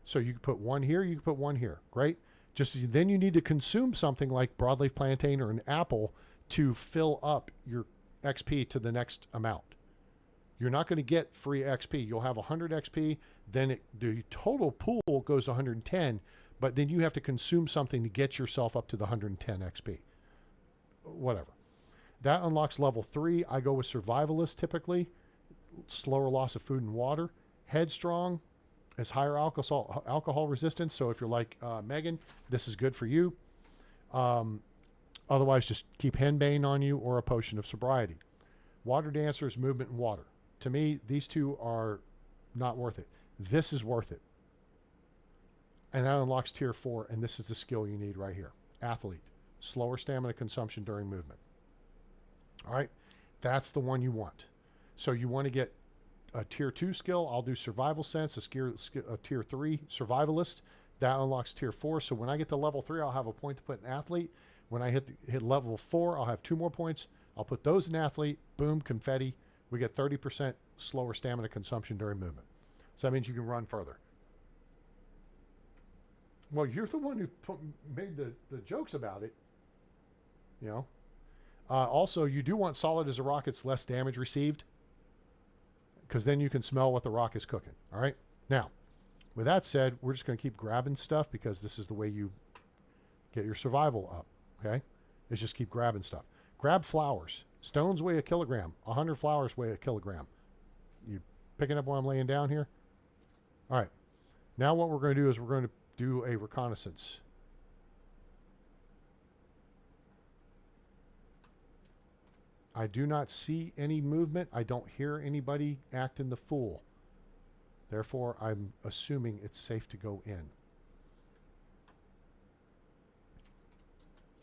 So you can put one here, you can put one here. Great. Just then you need to consume something like broadleaf plantain or an apple to fill up your XP to the next amount. You're not going to get free XP. You'll have 100 XP, then the total pool goes to 110, but then you have to consume something to get yourself up to the 110 XP. Whatever. That unlocks level 3. I go with survivalist typically. Slower loss of food and water. Headstrong is higher alcohol resistance. So if you're like Megan, this is good for you. Otherwise, just keep henbane on you or a potion of sobriety. Water dancer is movement and water. To me, these two are not worth it. This is worth it. And that unlocks tier 4, and this is the skill you need right here. Athlete. Slower stamina consumption during movement. All right? That's the one you want. So you want to get a tier 2 skill. I'll do survival sense, a tier 3 survivalist. That unlocks tier 4. So when I get to level 3, I'll have a point to put in athlete. When I hit level 4, I'll have 2 more points. I'll put those in athlete. Boom, confetti. We get 30% slower stamina consumption during movement. So that means you can run further. Well, you're the one who made the jokes about it. You know. Also, you do want solid as a rocket's less damage received, because then you can smell what the rock is cooking. All right? Now, with that said, we're just going to keep grabbing stuff because this is the way you get your survival up. Okay? Is just keep grabbing stuff. Grab flowers. Stones weigh a kilogram. 100 flowers weigh a kilogram. You picking up what I'm laying down here? All right. Now what we're going to do is we're going to do a reconnaissance. I do not see any movement. I don't hear anybody acting the fool. Therefore, I'm assuming it's safe to go in.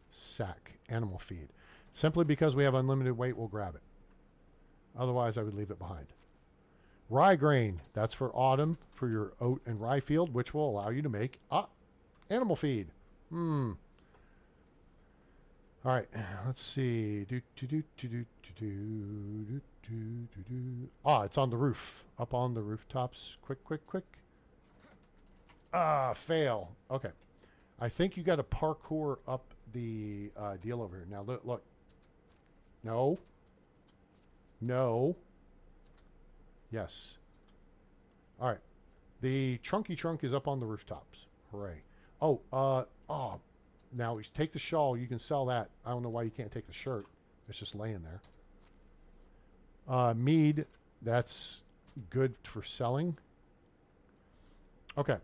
Sack, animal feed. Simply because we have unlimited weight, we'll grab it. Otherwise, I would leave it behind. Rye grain. That's for autumn, for your oat and rye field, which will allow you to make animal feed. All right, let's see. It's on the roof. Up on the rooftops. Quick. Fail. Okay. I think you got to parkour up the deal over here. Now, look. No. Yes. All right. The trunky trunk is up on the rooftops. Hooray. Now, you take the shawl. You can sell that. I don't know why you can't take the shirt. It's just laying there. Mead. That's good for selling. Okay.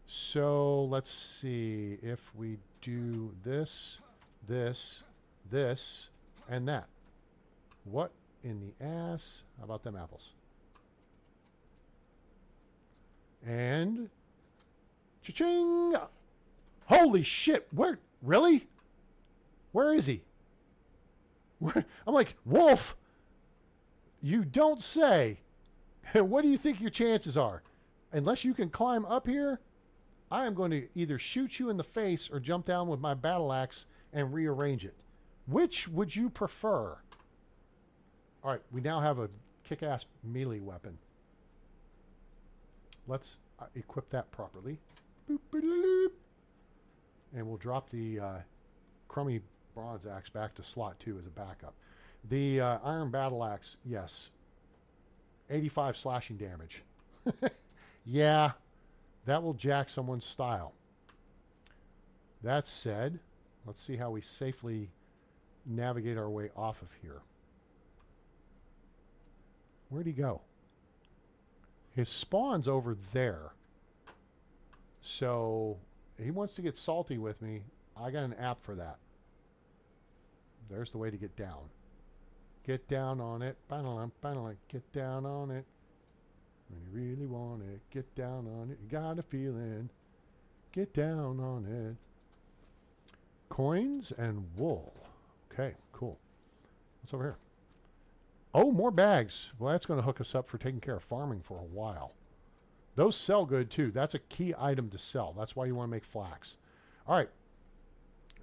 So, let's see if we do this, and that. What in the ass? How about them apples? And cha-ching! Holy shit! Where? Really? Where is he? I'm like, Wolf! You don't say. What do you think your chances are? Unless you can climb up here, I am going to either shoot you in the face or jump down with my battle axe and rearrange it. Which would you prefer? All right, we now have a kick-ass melee weapon. Let's equip that properly. Boop-a-doop. And we'll drop the crummy bronze axe back to slot 2 as a backup. The iron battle axe, yes. 85 slashing damage. Yeah, that will jack someone's style. That said, let's see how we safely navigate our way off of here. Where'd he go? His spawn's over there. So he wants to get salty with me. I got an app for that. There's the way to get down. Get down on it. Get down on it. When you really want it, get down on it. You got a feeling. Get down on it. Coins and wool. Okay, cool. What's over here? Oh, more bags. Well, that's going to hook us up for taking care of farming for a while. Those sell good, too. That's a key item to sell. That's why you want to make flax. All right.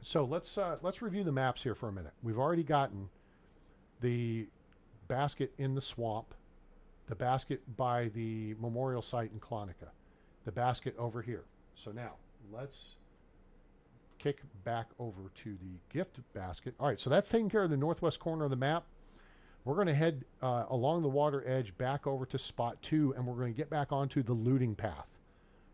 So let's review the maps here for a minute. We've already gotten the basket in the swamp, the basket by the memorial site in Clonica, the basket over here. So now let's kick back over to the gift basket. All right, so that's taking care of the northwest corner of the map. We're going to head along the water edge back over to spot 2, and we're going to get back onto the looting path.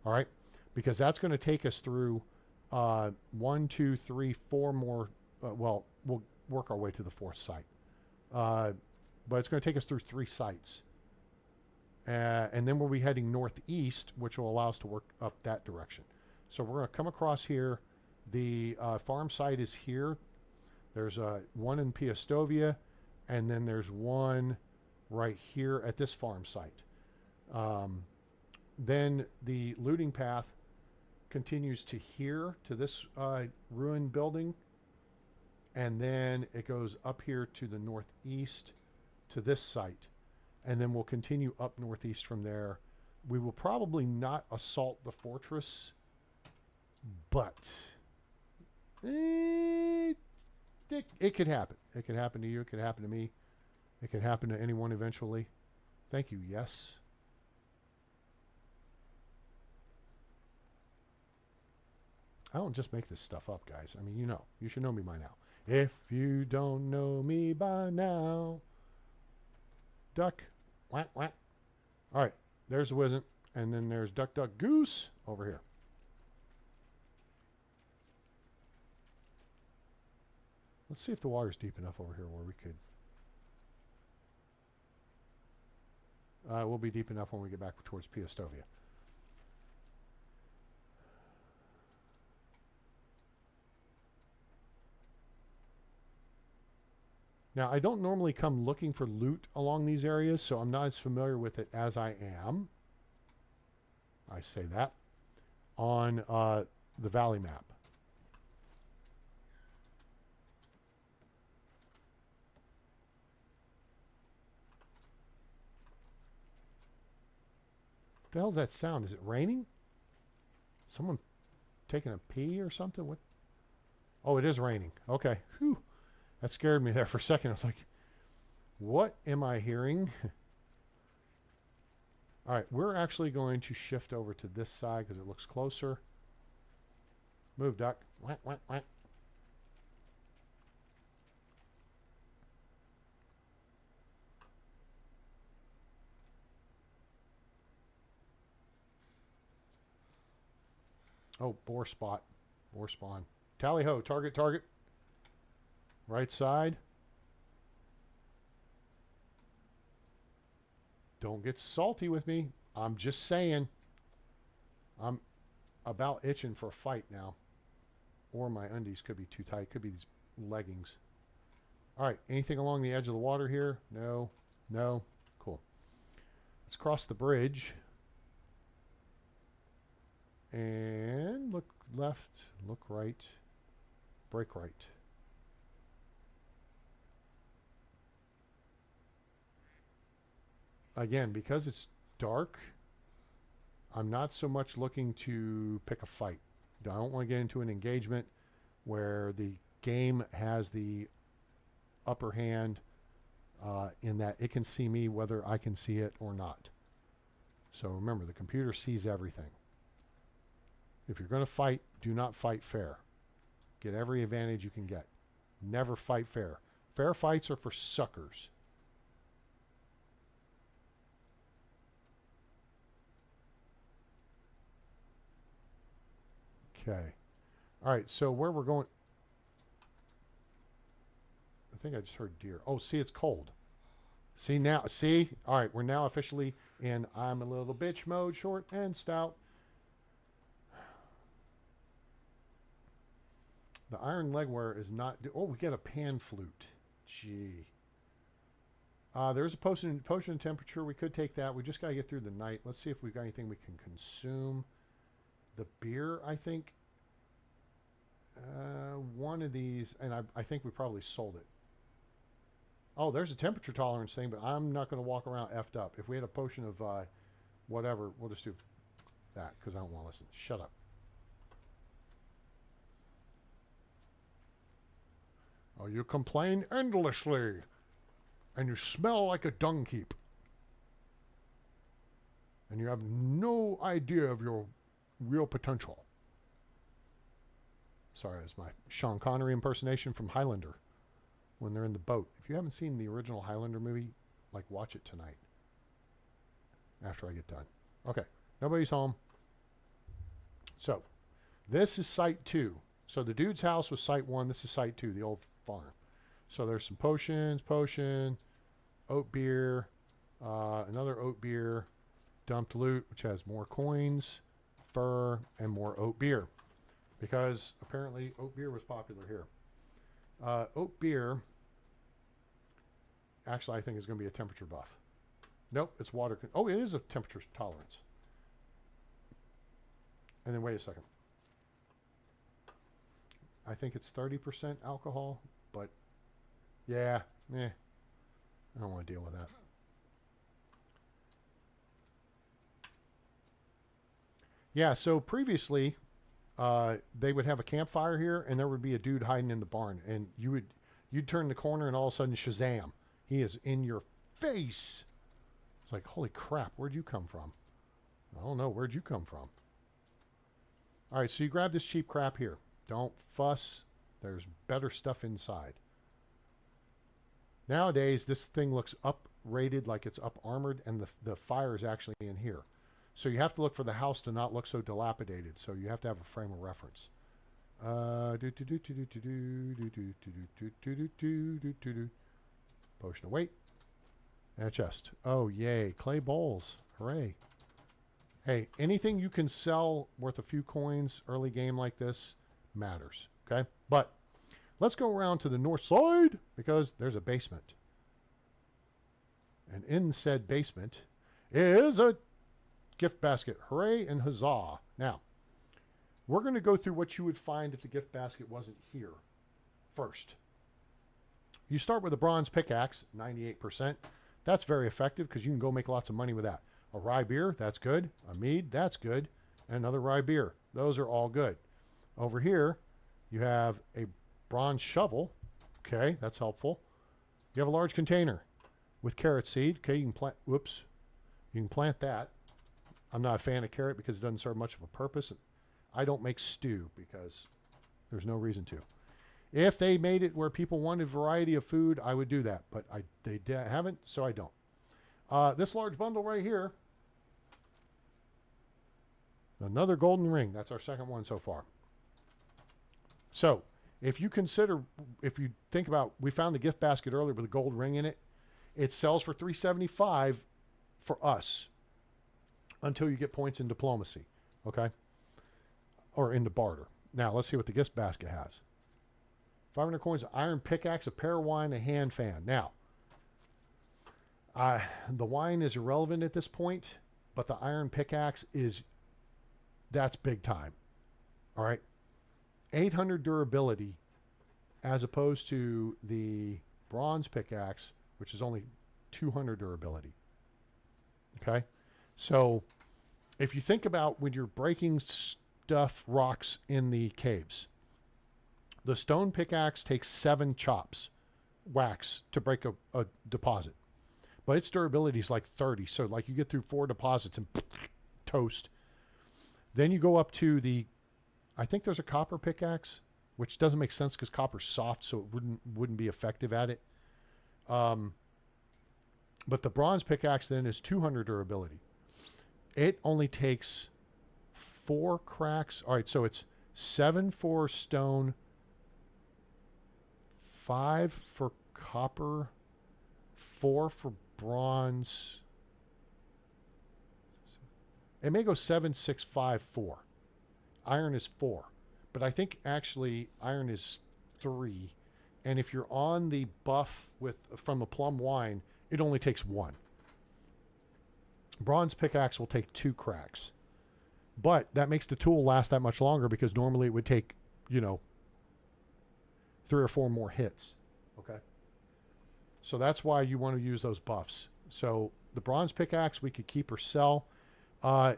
All right, because that's going to take us through 1, 2, 3, 4 more. Well, we'll work our way to the 4th site. But it's going to take us through 3 sites. And then we'll be heading northeast, which will allow us to work up that direction. So we're going to come across here. The farm site is here. There's one in Piastovia, and then there's one right here at this farm site. Then the looting path continues to here, to this ruined building. And then it goes up here to the northeast to this site. And then we'll continue up northeast from there. We will probably not assault the fortress, but it could happen. It could happen to you. It could happen to me. It could happen to anyone eventually. Thank you. Yes. I don't just make this stuff up, guys. I mean, you know. You should know me by now. If you don't know me by now. Duck. Quack, quack. All right. There's the Wizzent. And then there's Duck, Duck, Goose over here. Let's see if the water's deep enough over here where we could. We'll be deep enough when we get back towards Piastovia. Now, I don't normally come looking for loot along these areas, so I'm not as familiar with it as I am. I say that on the valley map. What the hell's that sound? Is it raining? Someone taking a pee or something? What? Oh, it is raining. Okay. Whew. That scared me there for a second. I was like, what am I hearing? All right, we're actually going to shift over to this side because it looks closer. Move, duck. Whack, whack, whack. Oh, boar spot. Boar spawn. Tally ho. Target, target. Right side. Don't get salty with me. I'm just saying. I'm about itching for a fight now. Or my undies could be too tight. Could be these leggings. All right. Anything along the edge of the water here? No. No. Cool. Let's cross the bridge. And look left. Look right. Break right. Again, because it's dark, I'm not so much looking to pick a fight. I don't want to get into an engagement where the game has the upper hand in that it can see me whether I can see it or not. So remember, the computer sees everything. If you're going to fight, do not fight fair. Get every advantage you can get. Never fight fair. Fair fights are for suckers. Okay. All right, so where we're going... I think I just heard deer. Oh, see, it's cold. See now, see? All right, we're now officially in I'm a little bitch mode, short and stout. The iron legwear is not... Oh, we get a pan flute. Gee. There's a potion temperature. We could take that. We just got to get through the night. Let's see if we've got anything we can consume. The beer, I think, one of these, and I think we probably sold it. Oh, there's a temperature tolerance thing, but I'm not going to walk around effed up. If we had a potion of whatever, we'll just do that because I don't want to listen. Shut up. Oh, you complain endlessly, and you smell like a dung heap, and you have no idea of your real potential. Sorry, it's my Sean Connery impersonation from Highlander when they're in the boat. If you haven't seen the original Highlander movie, like, watch it tonight after I get done. Okay, nobody's home. So this is site 2. So the dude's house was site 1. This is site 2, the old farm. So there's some potion, oat beer, another oat beer, dumped loot, which has more coins, fur, and more oat beer, because apparently oat beer was popular here. Oat beer, actually, I think is going to be a temperature buff. Nope, it's water. Oh, it is a temperature tolerance. And then wait a second. I think it's 30% alcohol, but yeah, I don't want to deal with that. Yeah, so previously, they would have a campfire here, and there would be a dude hiding in the barn, and you'd turn the corner, and all of a sudden, Shazam, he is in your face. It's like, holy crap, where'd you come from? I don't know, where'd you come from? All right, so you grab this cheap crap here. Don't fuss. There's better stuff inside. Nowadays, this thing looks up-rated, like it's up-armored, and the fire is actually in here. So you have to look for the house to not look so dilapidated. So you have to have a frame of reference. Potion of weight. And a chest. Oh, yay. Clay bowls. Hooray. Hey, anything you can sell worth a few coins early game like this matters. Okay? But let's go around to the north side because there's a basement. And in said basement is a gift basket. Hooray and huzzah. Now, we're going to go through what you would find if the gift basket wasn't here first. You start with a bronze pickaxe, 98%. That's very effective because you can go make lots of money with that. A rye beer, that's good. A mead, that's good. And another rye beer. Those are all good. Over here, you have a bronze shovel. Okay, that's helpful. You have a large container with carrot seed. Okay, you can plant, whoops. You can plant that. I'm not a fan of carrot because it doesn't serve much of a purpose. I don't make stew because there's no reason to. If they made it where people wanted variety of food, I would do that. But they haven't, so I don't. This large bundle right here, another golden ring. That's our second one so far. So if you think about, we found the gift basket earlier with a gold ring in it. It sells for $375 for us until you get points in diplomacy. Okay? Or into barter. Now, let's see what the gift basket has. 500 coins, iron pickaxe, a pear wine, a hand fan. Now, the wine is irrelevant at this point, but the iron pickaxe that's big time. All right? 800 durability as opposed to the bronze pickaxe, which is only 200 durability. Okay? So, if you think about when you're breaking rocks in the caves, the stone pickaxe takes 7 chops, wax, to break a deposit. But its durability is like 30. So like you get through 4 deposits and toast. Then you go up to I think there's a copper pickaxe, which doesn't make sense because copper's soft, so it wouldn't be effective at it. But the bronze pickaxe then is 200 durability. It only takes 4 cracks. All right, so it's 7 for stone, 5 for copper, 4 for bronze. It may go 7, 6, 5, 4. Iron is 4. But I think actually iron is 3. And if you're on the buff from a plum wine, it only takes 1. Bronze pickaxe will take 2 cracks. But that makes the tool last that much longer because normally it would take, 3 or 4 more hits. Okay? So that's why you want to use those buffs. So the bronze pickaxe we could keep or sell.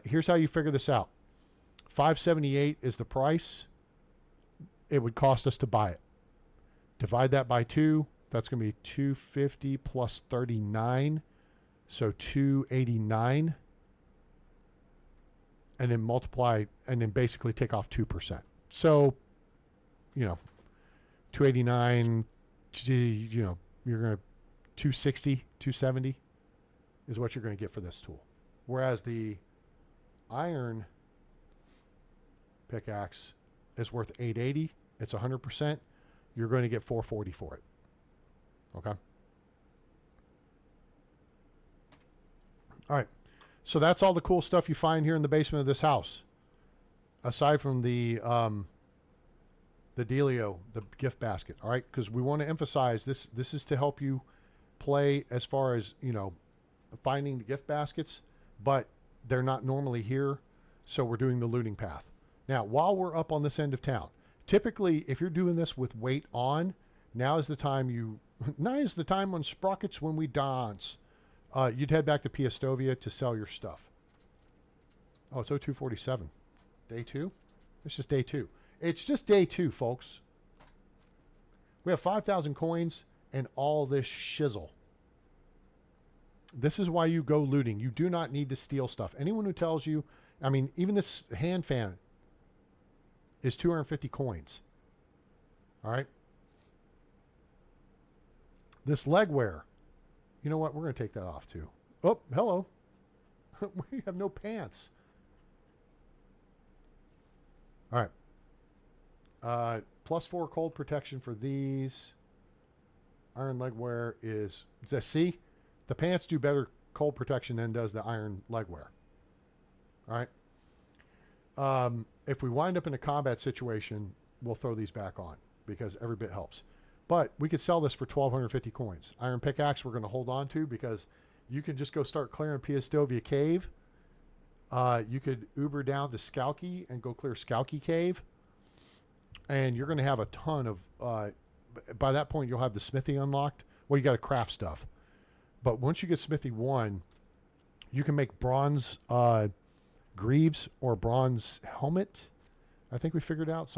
Here's how you figure this out. $578 is the price. It would cost us to buy it. Divide that by 2. That's going to be $250 plus 39. So $289. And then multiply, and then basically take off 2%. So, 289, you're going to 260, 270 is what you're going to get for this tool. Whereas the iron pickaxe is worth 880. It's 100%. You're going to get 440 for it. Okay. All right. So that's all the cool stuff you find here in the basement of this house. Aside from the dealio, the gift basket. All right. Because we want to emphasize this is to help you play as far as, finding the gift baskets, but they're not normally here. So we're doing the looting path. Now, while we're up on this end of town, typically if you're doing this with weight on, now is the time on sprockets when we dance. You'd head back to Piastovia to sell your stuff. Oh, it's 0247. Day 2? It's just day 2. It's just day 2, folks. We have 5,000 coins and all this shizzle. This is why you go looting. You do not need to steal stuff. Anyone who tells you, even this hand fan is 250 coins. All right? This legwear. You know what? We're going to take that off too. Oh, hello. We have no pants. All +4 cold protection for these. Iron leg wear is, see, the pants do better cold protection than does the iron leg wear. All right. If we wind up in a combat situation, we'll throw these back on because every bit helps. But we could sell this for 1,250 coins. Iron pickaxe we're going to hold on to because you can just go start clearing Piastovia Cave. You could Uber down to Skalki and go clear Skalki Cave. And you're going to have a ton of... by that point, you'll have the smithy unlocked. Well, you got to craft stuff. But once you get smithy 1, you can make bronze greaves or bronze helmet. I think we figured out.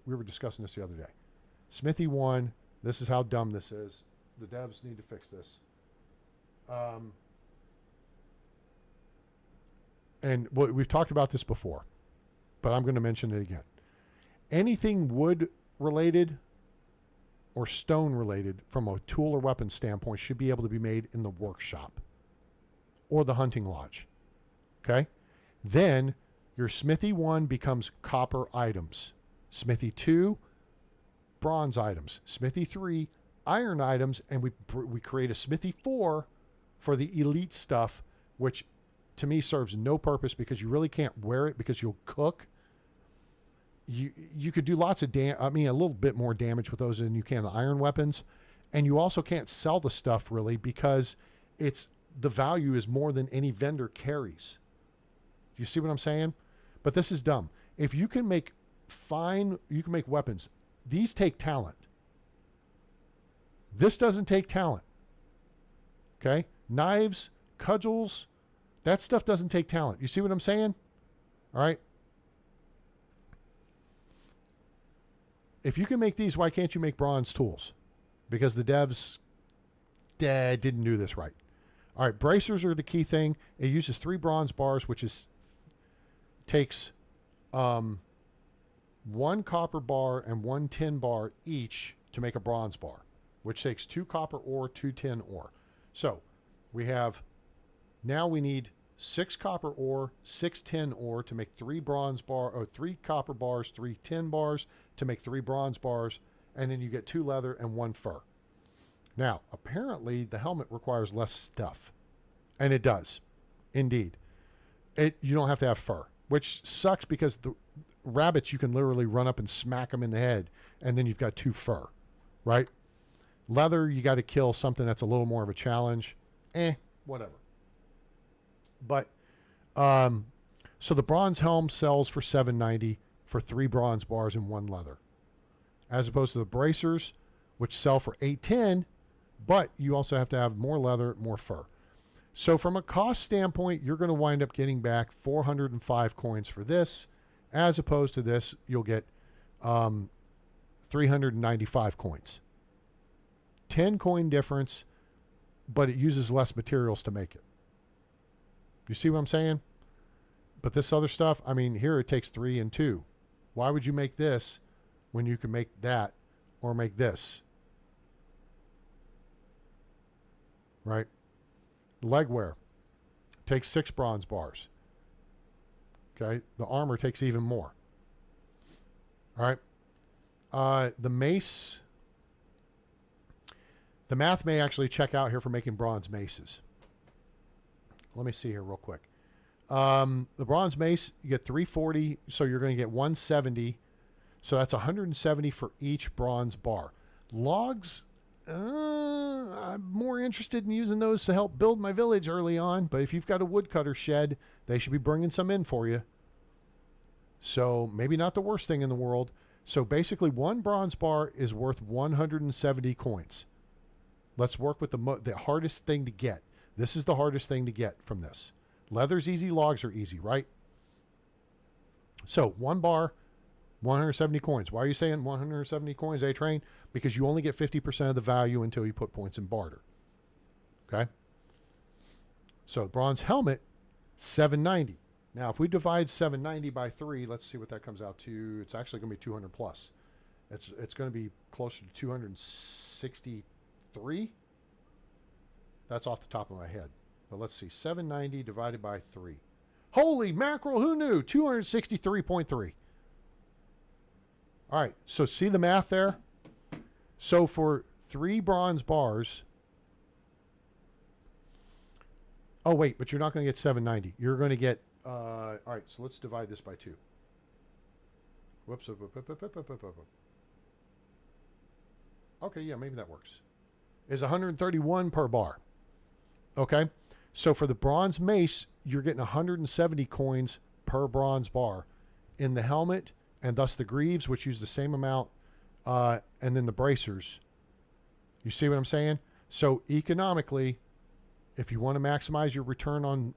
We were discussing this the other day. Smithy 1. This is how dumb this is. The devs need to fix this. And we've talked about this before, but I'm going to mention it again. Anything wood related or stone related from a tool or weapon standpoint should be able to be made in the workshop or the hunting lodge. Okay? Then your smithy 1 becomes copper items. Smithy 2, bronze items. Smithy 3, iron items. And we create a smithy 4 for the elite stuff, which to me serves no purpose because you really can't wear it because you'll cook. You could do lots of a little bit more damage with those than you can the iron weapons. And you also can't sell the stuff really because the value is more than any vendor carries. Do you see what I'm saying? But this is dumb. If you can make weapons. These take talent. This doesn't take talent. Okay? Knives, cudgels, that stuff doesn't take talent. You see what I'm saying? All right? If you can make these, why can't you make bronze tools? Because the devs didn't do this right. All right, bracers are the key thing. It uses 3 bronze bars, which takes 1 copper bar and 1 tin bar each to make a bronze bar, which takes 2 copper ore, 2 tin ore. So now we need 6 copper ore, 6 tin ore to make 3 copper bars, 3 tin bars to make 3 bronze bars, and then you get 2 leather and 1 fur. Now, apparently the helmet requires less stuff, and it does, indeed. You don't have to have fur, which sucks because the rabbits you can literally run up and smack them in the head, and then you've got 2 fur, right? Leather, you got to kill something that's a little more of a challenge. Whatever. But so the bronze helm sells for $7.90 for 3 bronze bars and 1 leather, as opposed to the bracers, which sell for $8.10, but you also have to have more leather, more fur. So from a cost standpoint, you're going to wind up getting back 405 coins for this, as opposed to this, you'll get 395 coins. 10 coin difference, but it uses less materials to make it. You see what I'm saying? But this other stuff, I mean, here it takes 3 and 2. Why would you make this when you can make that or make this? Right? Legwear takes 6 bronze bars. Okay? The armor takes even more. All right? The mace, the math may actually check out here for making bronze maces. Let me see here real quick. The bronze mace, you get 340, so you're going to get 170. So that's 170 for each bronze bar. Logs, I'm more interested in using those to help build my village early on, but if you've got a woodcutter shed, they should be bringing some in for you. So maybe not the worst thing in the world. So basically 1 bronze bar is worth 170 coins. Let's work with the hardest thing to get. This is the hardest thing to get from this. Leather's easy, logs are easy, right? So 1 bar, 170 coins. Why are you saying 170 coins, A-Train? Because you only get 50% of the value until you put points in barter. Okay? So bronze helmet, 790. Now, if we divide 790 by 3, let's see what that comes out to. It's actually going to be 200 plus. It's going to be closer to 263. That's off the top of my head. But let's see. 790 divided by 3. Holy mackerel, who knew? 263.3. All right, so see the math there? So for 3 bronze bars, oh wait, but you're not going to get 790. You're going to get, all right, so let's divide this by 2. Whoops. Okay, yeah, maybe that works. Is 131 per bar. Okay, so for the bronze mace, you're getting 170 coins per bronze bar. In the helmet, and thus the greaves, which use the same amount, and then the bracers. You see what I'm saying? So economically, if you want to maximize your return on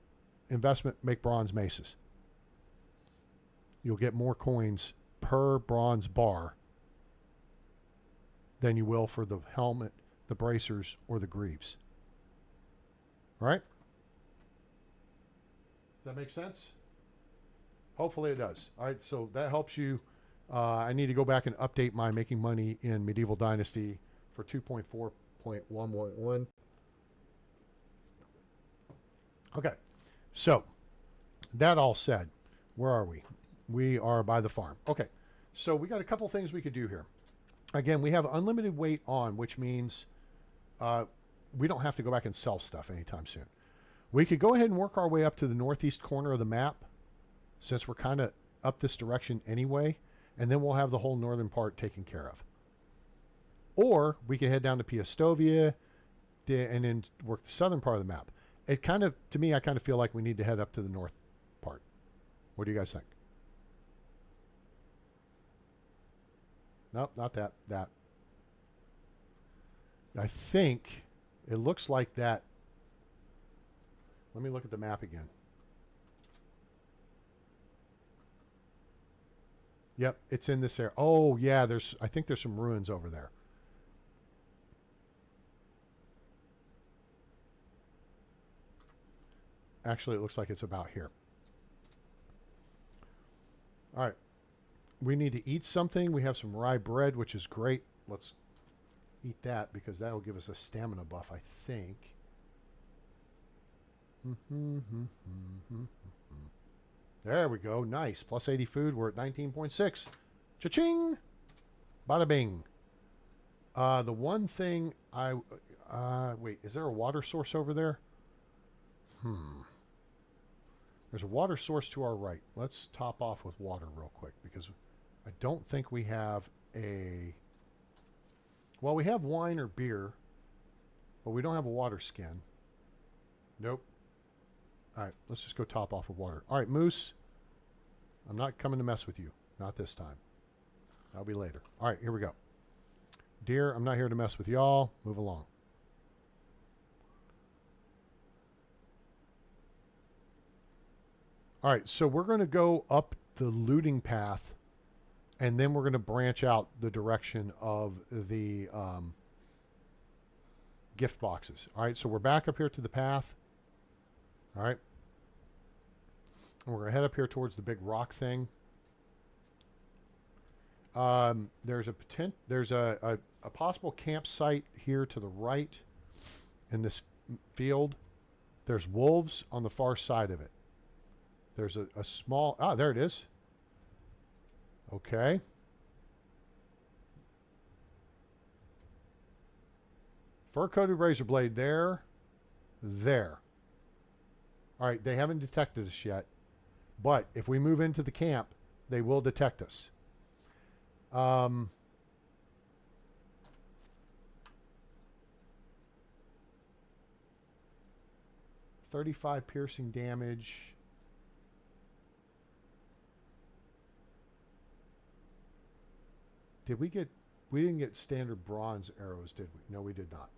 investment, make bronze maces. You'll get more coins per bronze bar than you will for the helmet, the bracers, or the greaves. All right? Does that make sense? Hopefully it does. All right, so that helps you. I need to go back and update my making money in Medieval Dynasty for 2.4.111. Okay, so that all said, where are we? We are by the farm. Okay, so we got a couple things we could do here. Again, we have unlimited weight on, which means we don't have to go back and sell stuff anytime soon. We could go ahead and work our way up to the northeast corner of the map, since we're kind of up this direction anyway, and then we'll have the whole northern part taken care of. Or we can head down to Piastovia and then work the southern part of the map. It kind of, to me, I kind of feel like we need to head up to the north part. What do you guys think? Nope, not that. That. I think it looks like that. Let me look at the map again. Yep, it's in this area. Oh, yeah, I think there's some ruins over there. Actually, it looks like it's about here. All right. We need to eat something. We have some rye bread, which is great. Let's eat that because that will give us a stamina buff, I think. There we go. Nice. Plus 80 food. We're at 19.6. Cha-ching! Bada bing. The one thing wait, is there a water source over there? There's a water source to our right. Let's top off with water real quick because I don't think we have a... Well, we have wine or beer, but we don't have a water skin. Nope. All right, let's just go top off with water. All right, Moose, I'm not coming to mess with you. Not this time. That'll be later. All right, here we go. Deer, I'm not here to mess with y'all. Move along. All right, so we're going to go up the looting path, and then we're going to branch out the direction of the gift boxes. All right, so we're back up here to the path. All right. And we're going to head up here towards the big rock thing. There's a possible campsite here to the right in this field. There's wolves on the far side of it. There's a small... Ah, there it is. Okay. Fur-coated razor blade there. There. All right, they haven't detected us yet. But if we move into the camp, they will detect us. 35 piercing damage. Did we get... We didn't get standard bronze arrows, did we? No, we did not.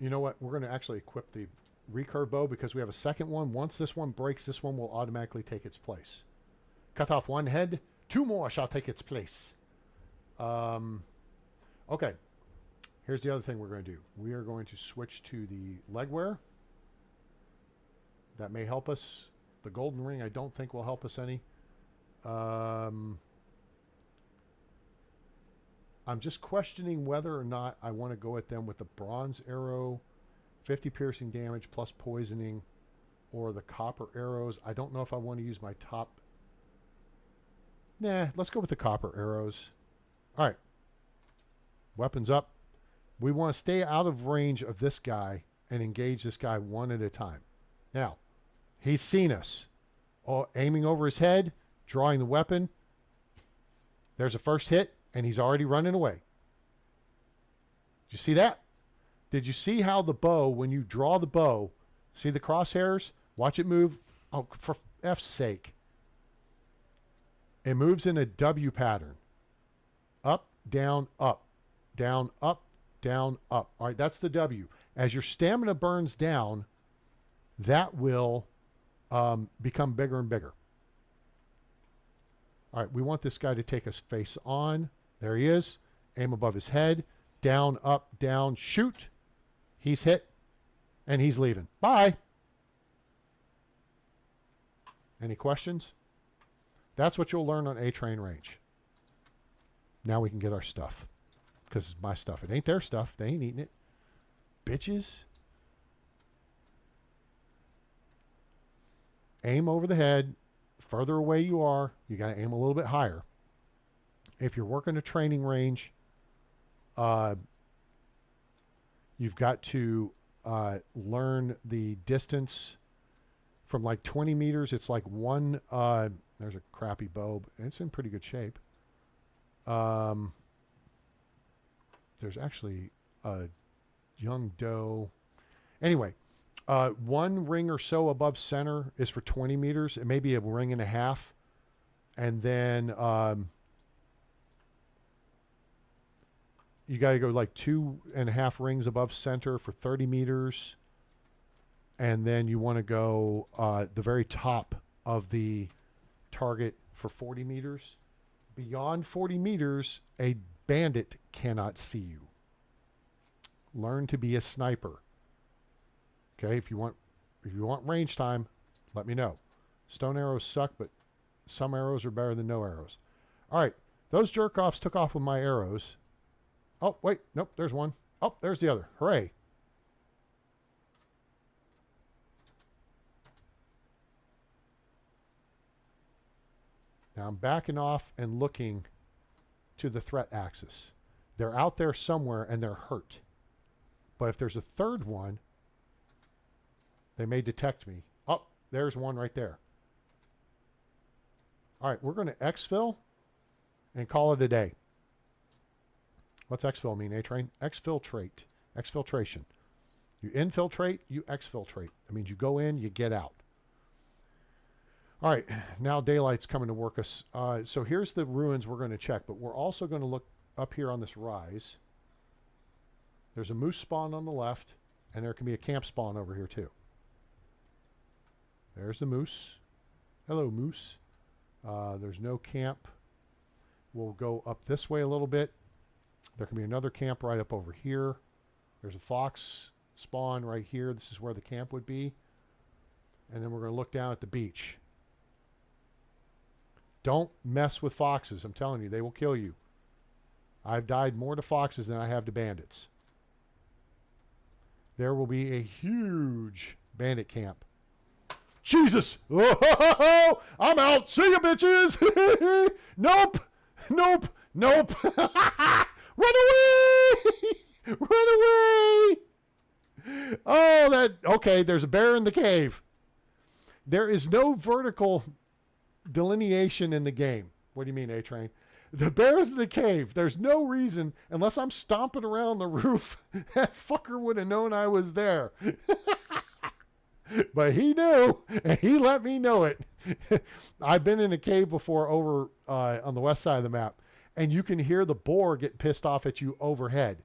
You know what? We're going to actually equip the recurve bow because we have a second one. Once this one breaks, this one will automatically take its place. Cut off one head. 2 more shall take its place. Okay. Here's the other thing we're going to do. We are going to switch to the legwear. That may help us. The golden ring I don't think will help us any. I'm just questioning whether or not I want to go at them with the bronze arrow, 50 piercing damage plus poisoning, or the copper arrows. I don't know if I want to use my top Nah, let's go with the copper arrows. All right. Weapons up. We want to stay out of range of this guy and engage this guy one at a time. Now, he's seen us. Oh, aiming over his head, drawing the weapon. There's a first hit, and he's already running away. Did you see that? Did you see how the bow, when you draw the bow, see the crosshairs? Watch it move. Oh, for F's sake. It moves in a W pattern. Up, down, up. Down, up, down, up. All right, that's the W. As your stamina burns down, that will become bigger and bigger. All right, we want this guy to take us face on. There he is. Aim above his head. Down, up, down, shoot. He's hit, and he's leaving. Bye. Any questions? That's what you'll learn on A-Train range. Now we can get our stuff. Because it's my stuff. It ain't their stuff. They ain't eating it. Bitches. Aim over the head. Further away you are, you got to aim a little bit higher. If you're working a training range, you've got to learn the distance from like 20 meters. It's like one, there's a crappy bow, but it's in pretty good shape. There's actually a young doe. Anyway, one ring or so above center is for 20 meters. It may be a ring and a half. And then you got to go like 2.5 rings above center for 30 meters. And then you want to go the very top of the target for 40 meters. Beyond 40 meters, a bandit cannot see you. Learn to be a sniper. Okay, if you want range time, let me know. Stone arrows suck, but some arrows are better than no arrows. All right, those jerk-offs took off with my arrows. Oh, wait, nope, there's one. Oh, there's the other. Hooray. Now I'm backing off and looking to the threat axis. They're out there somewhere and they're hurt. But if there's a third one, they may detect me. Oh, there's one right there. All right, we're going to exfil and call it a day. What's exfil mean, A-Train? Exfiltrate. Exfiltration. You infiltrate, you exfiltrate. That means you go in, you get out. All right, now daylight's coming to work us. So here's the ruins we're going to check, but we're also going to look up here on this rise. There's a moose spawn on the left, and there can be a camp spawn over here too. There's the moose. Hello, moose. There's no camp. We'll go up this way a little bit. There can be another camp right up over here. There's a fox spawn right here. This is where the camp would be. And then we're going to look down at the beach. Don't mess with foxes. I'm telling you, they will kill you. I've died more to foxes than I have to bandits. There will be a huge bandit camp. Jesus! Oh, I'm out. See you, bitches. Nope. Nope. Nope. Run away! Run away! Oh, okay, there's a bear in the cave. There is no vertical delineation in the game. What do you mean, A-Train? The bear's in the cave. There's no reason, unless I'm stomping around the roof, that fucker would have known I was there. But he knew, and he let me know it. I've been in a cave before over on the west side of the map, and you can hear the boar get pissed off at you overhead,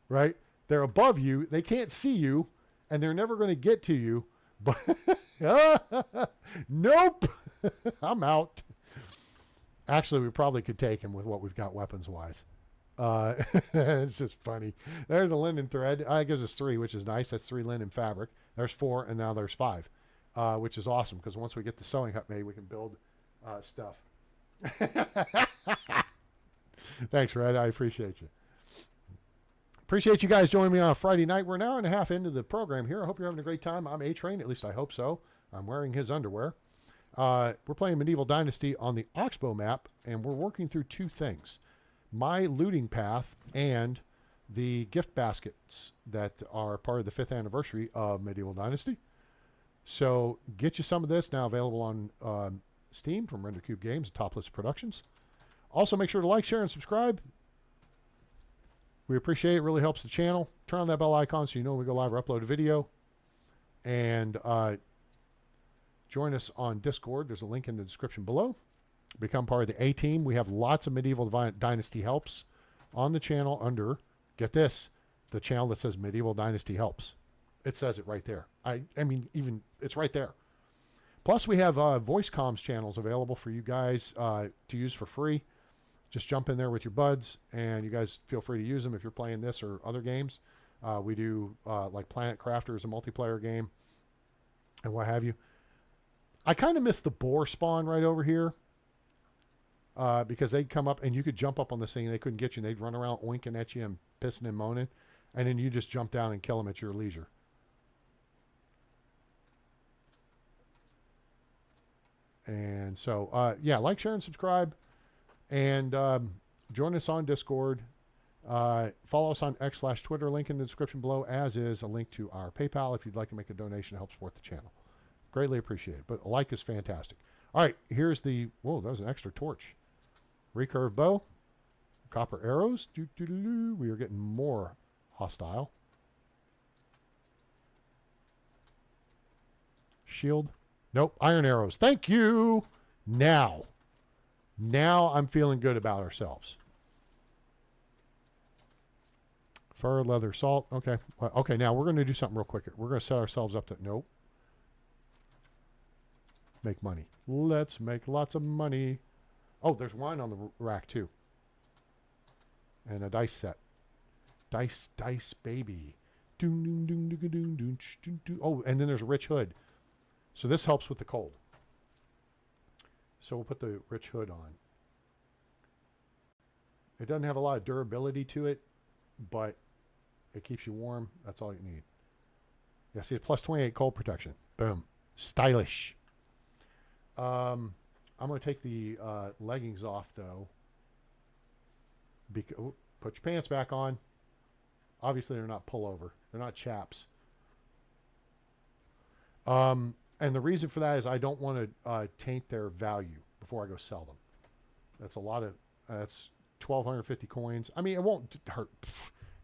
right? They're above you. They can't see you, and they're never going to get to you. But nope. I'm out. Actually, we probably could take him with what we've got weapons-wise. It's just funny. There's a linen thread. I guess it's 3, which is nice. That's 3 linen fabric. There's 4, and now there's 5, which is awesome, because once we get the sewing hut made, we can build stuff. Thanks, Red. I appreciate you. Appreciate you guys joining me on a Friday night. We're an hour and a half into the program here. I hope you're having a great time. I'm A-Train. At least I hope so. I'm wearing his underwear. We're playing Medieval Dynasty on the Oxbow map, and we're working through two things. My looting path and the gift baskets that are part of the 5th anniversary of Medieval Dynasty. So get you some of this, now available on Steam from Render Cube Games and Topless Productions. Also, make sure to like, share, and subscribe. We appreciate it. It really helps the channel. Turn on that bell icon so you know when we go live or upload a video. And join us on Discord. There's a link in the description below. Become part of the A-Team. We have lots of Medieval Dynasty helps on the channel under, get this, the channel that says Medieval Dynasty Helps. It says it right there. I mean, even, it's right there. Plus, we have voice comms channels available for you guys to use for free. Just jump in there with your buds, and you guys feel free to use them if you're playing this or other games. We do, like Planet Crafter is a multiplayer game, and what have you. I kind of miss the boar spawn right over here, because they'd come up, and you could jump up on this thing, and they couldn't get you, and they'd run around oinking at you and pissing and moaning, and then you just jump down and kill them at your leisure. And so, yeah, like, share, and subscribe. And join us on Discord. Follow us on X/Twitter, link in the description below, as is a link to our PayPal if you'd like to make a donation to help support the channel. Greatly appreciate it. But a like is fantastic. All right, here's the, whoa, that was an extra torch. Recurve bow, copper arrows. We are getting more hostile. Shield. Nope, iron arrows. Thank you. Now I'm feeling good about ourselves. Fur, leather, salt. Okay. Okay, now we're going to do something real quick. We're going to set ourselves up to, nope. Make money. Let's make lots of money. Oh, there's wine on the rack too. And a dice set. Dice, baby. Oh, and then there's a rich hood. So this helps with the cold. So we'll put the rich hood on. It doesn't have a lot of durability to it, but it keeps you warm. That's all you need. Yeah, see, it's plus 28 cold protection. Boom. Stylish. I'm going to take the leggings off, though. Put your pants back on. Obviously, they're not pullover. They're not chaps. And the reason for that is I don't want to taint their value before I go sell them. That's a lot of, that's 1,250 coins. I mean, it won't hurt.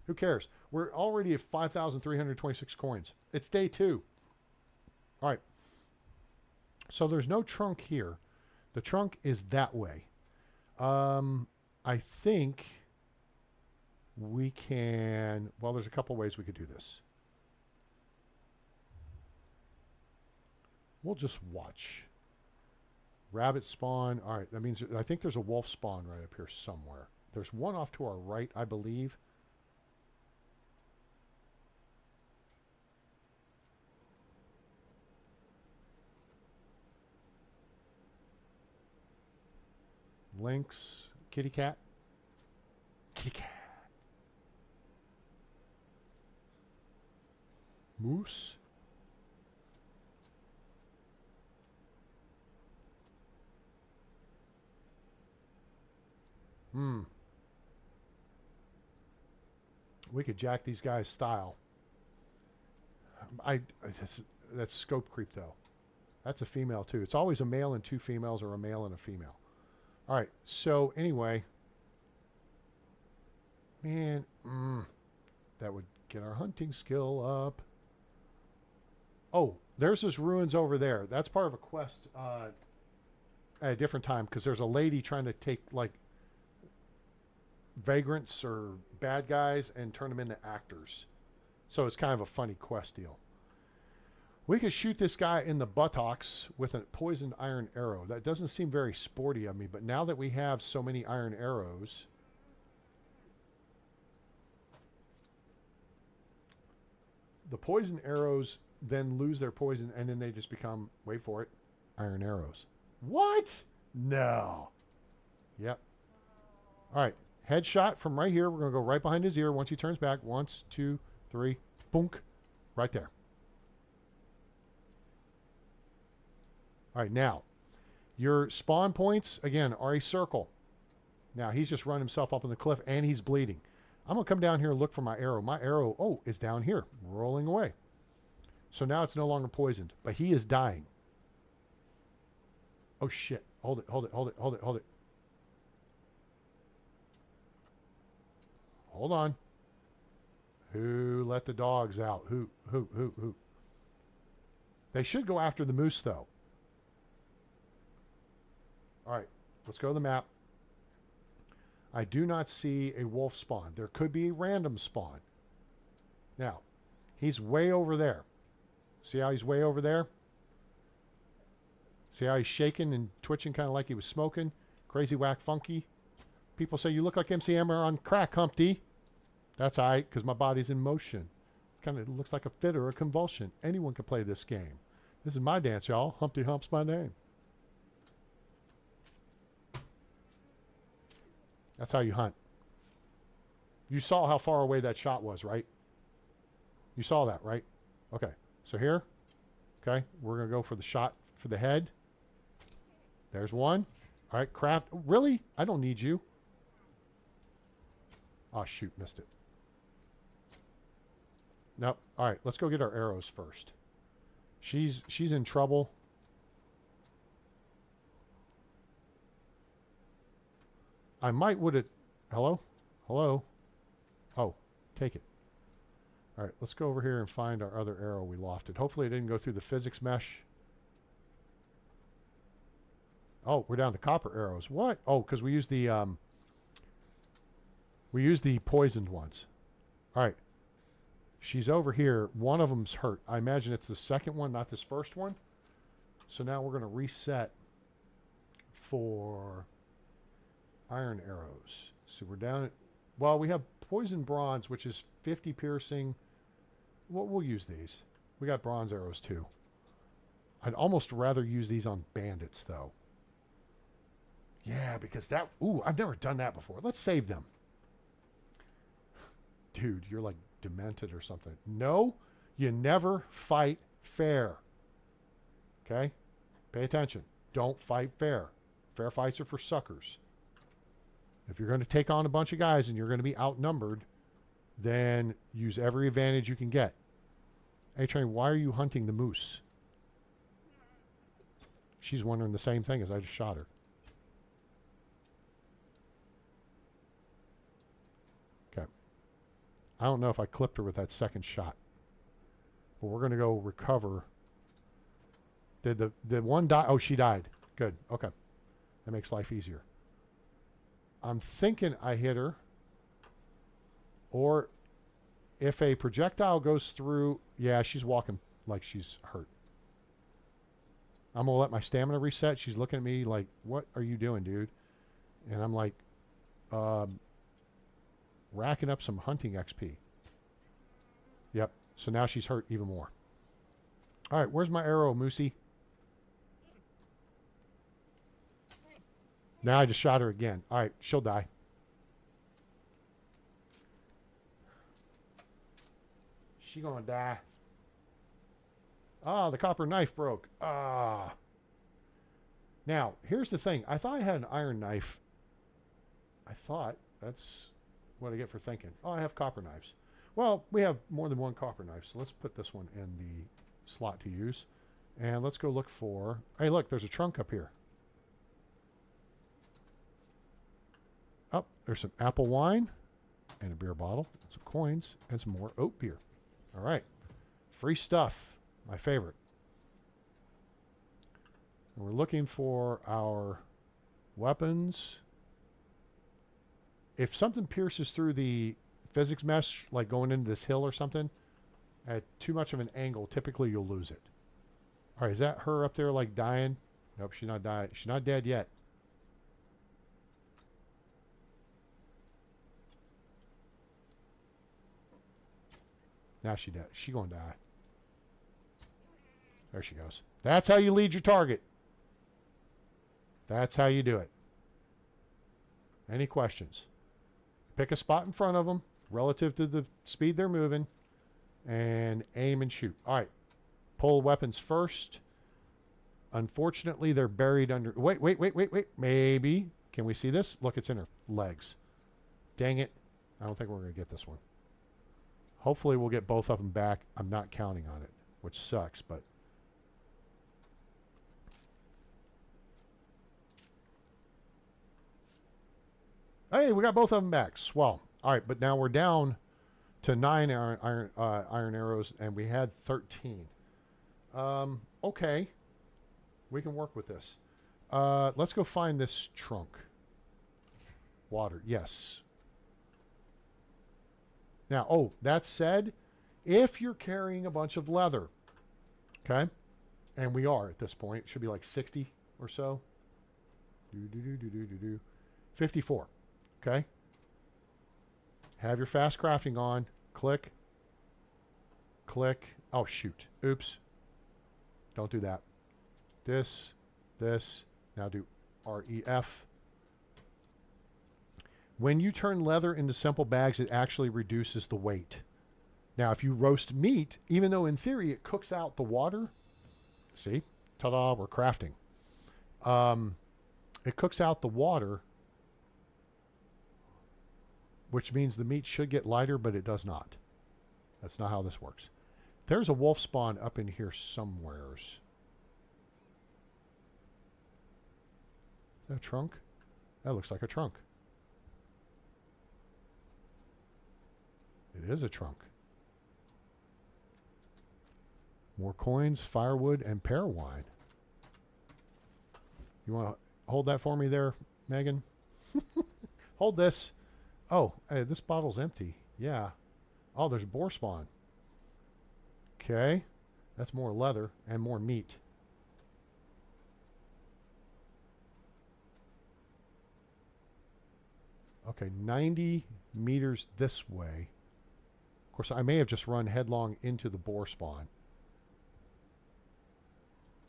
Who cares? We're already at 5,326 coins. It's day 2. All right. So there's no trunk here. The trunk is that way. I think we can, well, there's a couple ways we could do this. We'll just watch. Rabbit spawn. All right, that means I think there's a wolf spawn right up here somewhere. There's one off to our right, I believe. Lynx, kitty cat. Kitty cat. Moose. We could jack these guys' style. That's scope creep, though. That's a female, too. It's always a male and 2 females, or a male and a female. All right, so anyway. Man, that would get our hunting skill up. Oh, there's those ruins over there. That's part of a quest at a different time, because there's a lady trying to take, like, vagrants or bad guys and turn them into actors. So it's kind of a funny quest deal. We could shoot this guy in the buttocks with a poisoned iron arrow. That doesn't seem very sporty of me, but now that we have so many iron arrows, the poison arrows then lose their poison, and then they just become, wait for it, iron arrows. What? No. Yep. All right. Headshot from right here. We're going to go right behind his ear once he turns back. 1, 2, 3. Boonk. Right there. All right, now, Your spawn points, again, are a circle. Now, he's just run himself off on the cliff, and he's bleeding. I'm going to come down here and look for my arrow. My arrow, oh, is down here, rolling away. So now it's no longer poisoned, but he is dying. Oh, shit. Hold it, hold it, hold it, hold it, hold it. Hold on. Who let the dogs out? Who? They should go after the moose, though. All right, let's go to the map. I do not see a wolf spawn. There could be a random spawn. Now, he's way over there. See how he's way over there? See how he's shaking and twitching kind of like he was smoking? Crazy, whack, funky. People say, you look like MC Hammer on crack, Humpty. That's all right, because my body's in motion. It kind of looks like a fit or a convulsion. Anyone can play this game. This is my dance, y'all. Humpty Hump's my name. That's how you hunt. You saw how far away that shot was, right? You saw that, right? Okay. So here, okay, we're going to go for the shot for the head. There's one. All right, craft. Really? I don't need you. Oh, shoot, missed it. Nope. All right, let's go get our arrows first. She's in trouble. I might would it. Hello? Hello? Oh, take it. All right, let's go over here and find our other arrow we lofted. Hopefully it didn't go through the physics mesh. Oh, we're down to copper arrows. What? Oh, because we used the poisoned ones. All right. She's over here. One of them's hurt. I imagine it's the second one, not this first one. So now we're going to reset for iron arrows. So we're down at, well, we have poison bronze, which is 50 piercing. We'll use these. We got bronze arrows too. I'd almost rather use these on bandits though. Yeah, because that, ooh, I've never done that before. Let's save them. Dude, you're like demented or something. No, you never fight fair. Okay? Pay attention. Don't fight fair. Fair fights are for suckers. If you're going to take on a bunch of guys and you're going to be outnumbered, then use every advantage you can get. Hey, Train, why are you hunting the moose? She's wondering the same thing as I just shot her. Okay. I don't know if I clipped her with that second shot. But we're going to go recover. Did one die? Oh, she died. Good. Okay. That makes life easier. I'm thinking I hit her. Or if a projectile goes through, yeah, she's walking like she's hurt. I'm going to let my stamina reset. She's looking at me like, what are you doing, dude? And I'm like, racking up some hunting XP. Yep. So now she's hurt even more. All right, where's my arrow, Moosey? Now I just shot her again. All right, she'll die. She gonna die. Ah, the copper knife broke. Ah. Now, here's the thing. I thought I had an iron knife. I thought. That's what I get for thinking. Oh, I have copper knives. Well, we have more than one copper knife, so let's put this one in the slot to use. And let's go look for... Hey, look, there's a trunk up here. Oh, there's some apple wine and a beer bottle, some coins, and some more oat beer. All right. Free stuff. My favorite. And we're looking for our weapons. If something pierces through the physics mesh, like going into this hill or something, at too much of an angle, typically you'll lose it. All right, is that her up there like dying? Nope, she's not dying. She's not dead yet. Now she dead. She gonna die. There she goes. That's how you lead your target. That's how you do it. Any questions? Pick a spot in front of them relative to the speed they're moving and aim and shoot. All right. Pull weapons first. Unfortunately, they're buried under... Wait. Maybe. Can we see this? Look, it's in her legs. Dang it. I don't think we're going to get this one. Hopefully, we'll get both of them back. I'm not counting on it, which sucks, but... Hey, we got both of them back. Swell. All right, but now we're down to 9 iron arrows, and we had 13. Okay. We can work with this. Let's go find this trunk. Water. Yes. Now, oh, that said, if you're carrying a bunch of leather, okay, and we are at this point, it should be like 60 or so. 54. Okay. Have your fast crafting on. Click. Click. Oh, shoot. Oops. Don't do that. This. Now do REF. When you turn leather into simple bags, it actually reduces the weight. Now, if you roast meat, even though in theory it cooks out the water, see? Ta-da, we're crafting. It cooks out the water, which means the meat should get lighter, but it does not. That's not how this works. There's a wolf spawn up in here somewheres. Is that a trunk? That looks like a trunk. It is a trunk. More coins, firewood, and pear wine. You want to hold that for me there, Megan? Hold this. Oh, hey, this bottle's empty. Yeah. Oh, there's boar spawn. Okay. That's more leather and more meat. Okay, 90 meters this way. Of course, I may have just run headlong into the boar spawn.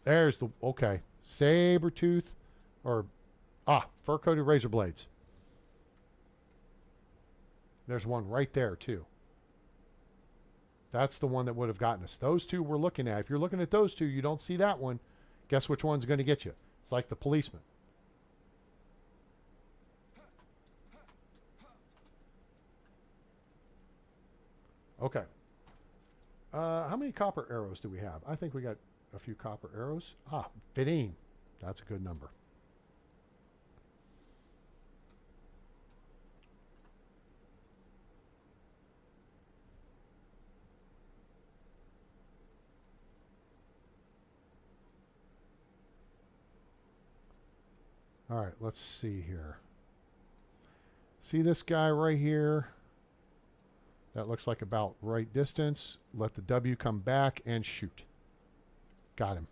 There's the... Okay. Saber-tooth or... fur-coated razor blades. There's one right there, too. That's the one that would have gotten us. Those two we're looking at. If you're looking at those two, you don't see that one. Guess which one's going to get you? It's like the policeman. Okay. How many copper arrows do we have? I think we got a few copper arrows. 15. That's a good number. All right, let's see here. See this guy right here? That looks like about right distance. Let the W come back and shoot. Got him.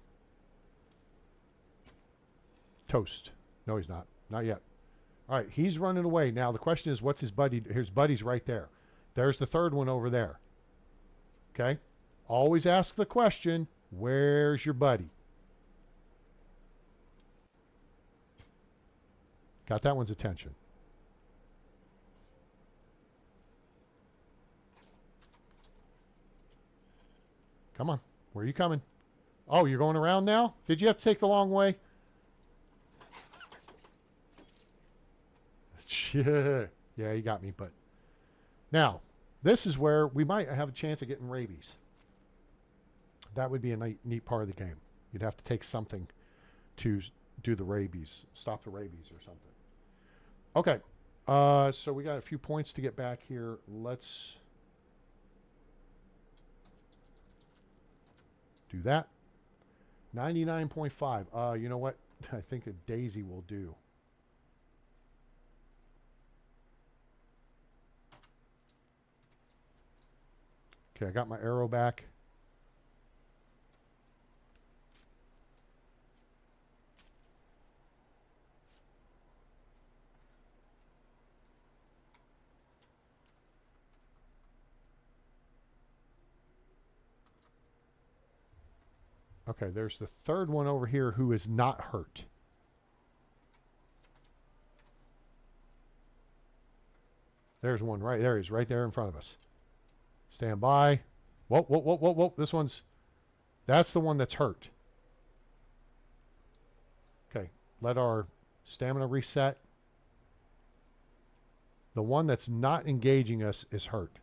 Toast. No, he's not. Not yet. All right, he's running away. Now, the question is, what's his buddy? His buddy's right there. There's the third one over there. Okay? Always ask the question, where's your buddy? Got that one's attention. Come on. Where are you coming? Oh, you're going around now? Did you have to take the long way? Yeah, you got me, but... Now, this is where we might have a chance of getting rabies. That would be a neat part of the game. You'd have to take something to do the rabies. Stop the rabies or something. Okay. So we got a few points to get back here. Let's... do that. 99.5. You know what? I think a daisy will do. Okay, I got my arrow back. Okay, there's the third one over here who is not hurt. There's one right there. He's right there in front of us. Stand by. Whoa. This one's... That's the one that's hurt. let our stamina reset. The one that's not engaging us is hurt.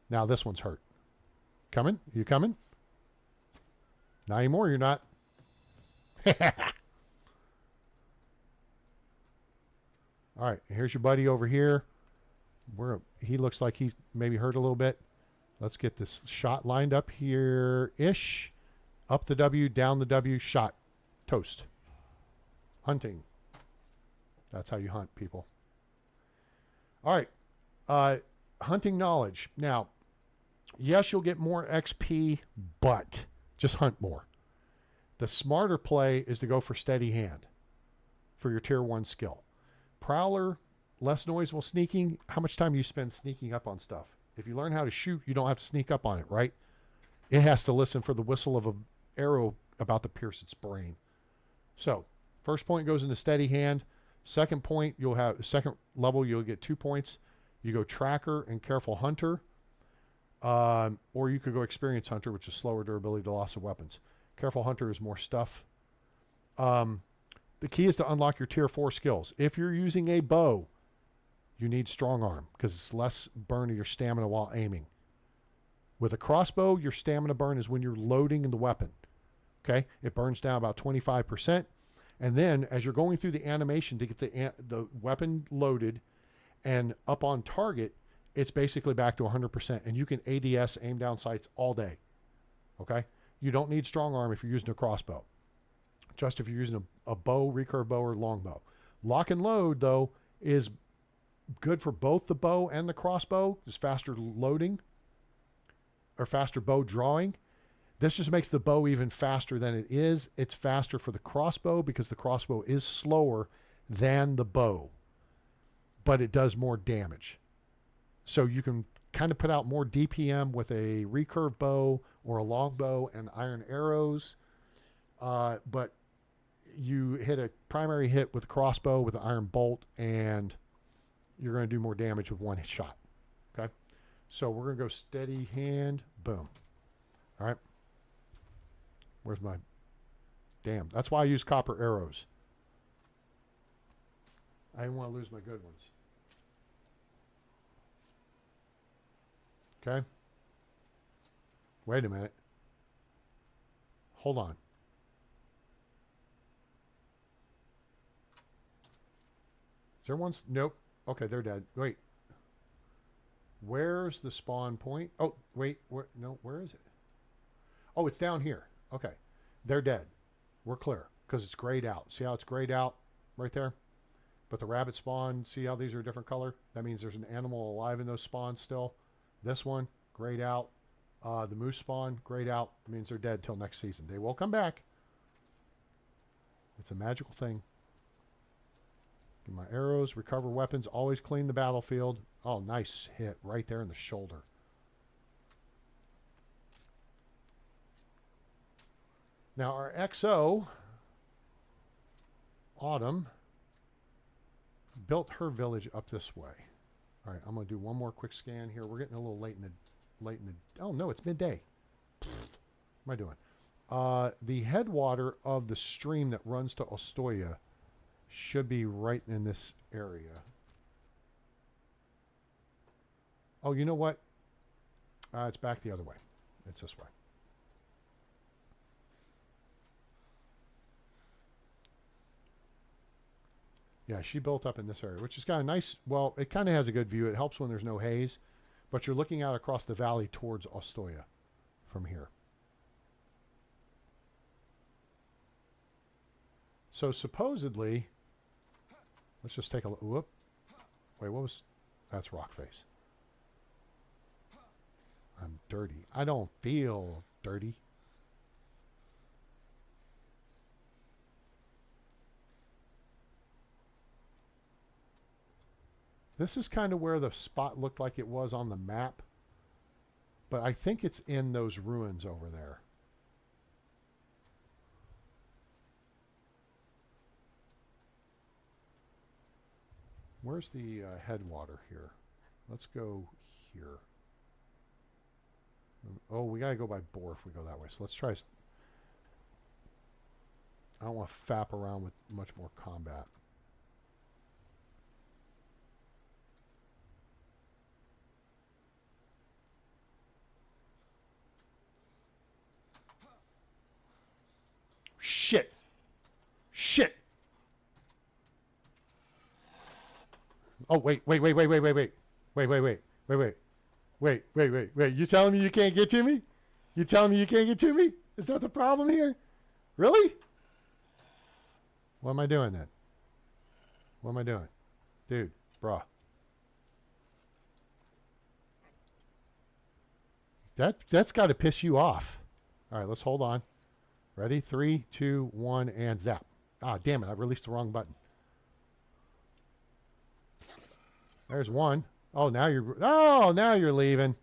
Now this one's hurt. Coming? You coming? Not anymore, you're not. All right, here's your buddy over here. He looks like he maybe hurt a little bit. Let's get this shot lined up here-ish. Up the W, down the W, shot. Toast. Hunting. That's how you hunt, people. All right. Hunting knowledge. Now, yes, you'll get more XP, but just hunt more. The smarter play is to go for steady hand for your tier 1 skill. Prowler, less noise while sneaking. How much time do you spend sneaking up on stuff? If you learn how to shoot, you don't have to sneak up on it, right? It has to listen for the whistle of an arrow about to pierce its brain. So, first point goes into steady hand. Second point, second level, you'll get 2 points. You go tracker and careful hunter. Or you could go experience hunter, which is slower durability to loss of weapons. Careful hunter is more stuff. The key is to unlock your tier 4 skills. If you're using a bow, you need strong arm because it's less burn of your stamina while aiming. With a crossbow, your stamina burn is when you're loading in the weapon. Okay? It burns down about 25%. And then as you're going through the animation to get the weapon loaded and up on target, it's basically back to 100%. And you can ADS, aim down sights, all day. Okay? You don't need strong arm if you're using a crossbow. Just if you're using a bow, recurve bow, or longbow. Lock and load, though, is good for both the bow and the crossbow. It's faster loading or faster bow drawing. This just makes the bow even faster than it is. It's faster for the crossbow because the crossbow is slower than the bow, but it does more damage. So you can kind of put out more DPM with a recurve bow or a longbow and iron arrows, but you hit a primary hit with a crossbow with an iron bolt, and you're going to do more damage with one shot. Okay? So we're going to go steady hand, boom. All right? Where's my... Damn. That's why I use copper arrows. I didn't want to lose my good ones. Okay? Wait a minute. Hold on. Is there one? Nope. Okay, they're dead. Wait. Where's the spawn point? Oh, wait. No, where is it? Oh, it's down here. Okay. They're dead. We're clear because it's grayed out. See how it's grayed out right there? But the rabbit spawn, see how these are a different color? That means there's an animal alive in those spawns still. This one, grayed out. The moose spawn, grayed out. It means they're dead till next season. They will come back. It's a magical thing. Get my arrows, recover weapons, always clean the battlefield. Oh, nice hit right there in the shoulder. Now our XO, Autumn, built her village up this way. All right, I'm going to do one more quick scan here. We're getting a little late in the oh no, it's midday. What am I doing? The headwater of the stream that runs to Ostoya should be right in this area. Oh, you know what? It's back the other way. It's this way. Yeah, she built up in this area, which is kind of nice. Well, it kind of has a good view. It helps when there's no haze, but you're looking out across the valley towards Ostoya from here. So supposedly, let's just take a look. Whoop. Wait, what was... That's Rockface. I'm dirty. I don't feel dirty. This is kind of where the spot looked like it was on the map. But I think it's in those ruins over there. Where's the headwater here? Let's go here. Oh, we got to go by Boar if we go that way. So let's try. I don't want to fap around with much more combat. Shit. Shit. Oh, wait. Wait. You telling me you can't get to me? You telling me you can't get to me? Is that the problem here? Really? What am I doing then? What am I doing? Dude, bruh. That's got to piss you off. All right, let's hold on. Ready? 3, 2, 1, and zap. Ah, damn it. I released the wrong button. There's one. Oh, now you're leaving.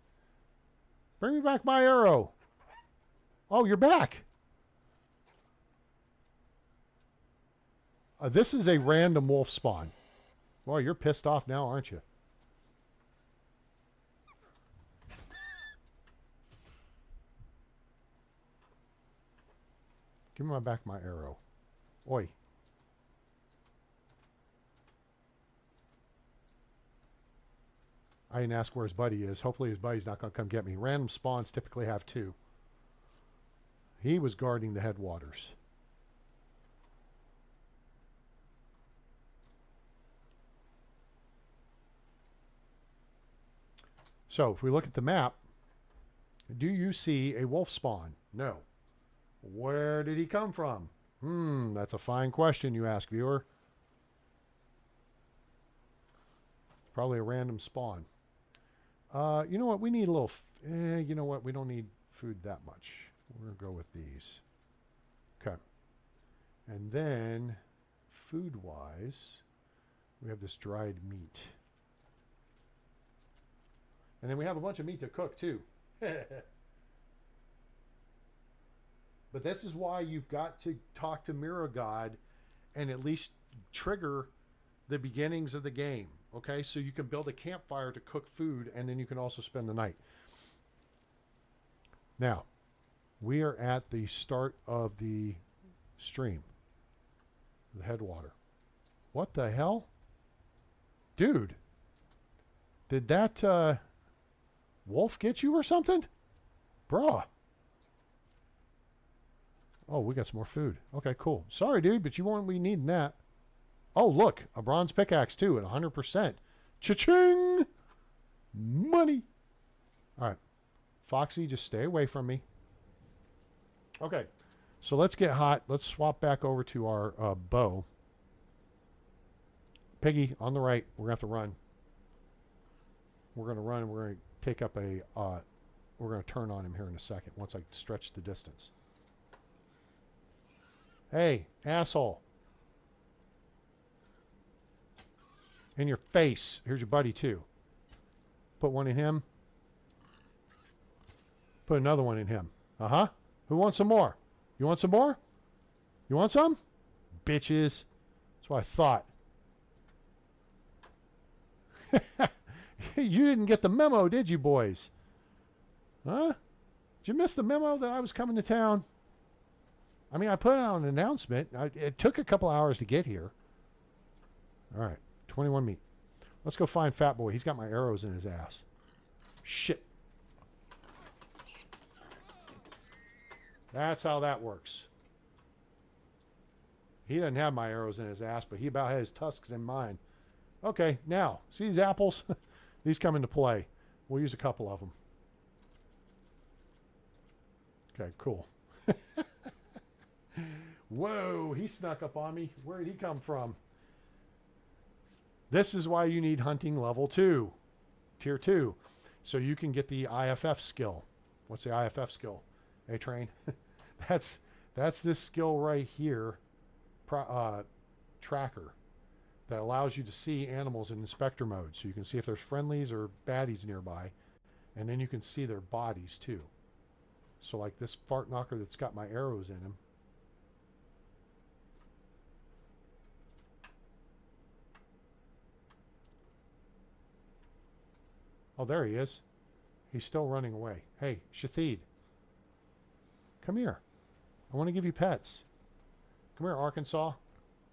Bring me back my arrow. Oh, you're back. This is a random wolf spawn. Boy, you're pissed off now, aren't you? Give me back my arrow. Oi. I didn't ask where his buddy is. Hopefully his buddy's not going to come get me. Random spawns typically have 2. He was guarding the headwaters. So if we look at the map, do you see a wolf spawn? No. Where did he come from? That's a fine question you ask, viewer. Probably a random spawn. You know what? We need a little... you know what? We don't need food that much. We're going to go with these. Okay. And then, food-wise, we have this dried meat. And then we have a bunch of meat to cook, too. But this is why you've got to talk to Mirror God and at least trigger the beginnings of the game. Okay, so you can build a campfire to cook food, and then you can also spend the night. Now, we are at the start of the stream, the headwater. What the hell? Dude, did that wolf get you or something? Bruh. Oh, we got some more food. Okay, cool. Sorry, dude, but you won't be needing that. Oh, look, a bronze pickaxe, too, at 100%. Cha-ching! Money! All right. Foxy, just stay away from me. Okay, so let's get hot. Let's swap back over to our bow. Piggy, on the right. We're going to have to run. We're going to run, and we're going to take up a... we're going to turn on him here in a second once I stretch the distance. Hey, asshole. In your face. Here's your buddy, too. Put one in him. Put another one in him. Uh-huh. Who wants some more? You want some more? You want some? Bitches. That's what I thought. You didn't get the memo, did you, boys? Huh? Did you miss the memo that I was coming to town? I mean, I put out an announcement. It took a couple hours to get here. All right. 21 meat. Let's go find Fat Boy. He's got my arrows in his ass. Shit. That's how that works. He doesn't have my arrows in his ass, but he about had his tusks in mine. Okay, now, see these apples? These come into play. We'll use a couple of them. Okay, cool. Whoa, he snuck up on me. Where did he come from? This is why you need hunting level 2, tier 2, so you can get the IFF skill. What's the IFF skill? A-Train? That's this skill right here, tracker, that allows you to see animals in inspector mode. So you can see if there's friendlies or baddies nearby, and then you can see their bodies too. So like this fart knocker that's got my arrows in him. Oh, there he is. He's still running away. Hey, Shathid. Come here. I want to give you pets. Come here, Arkansas.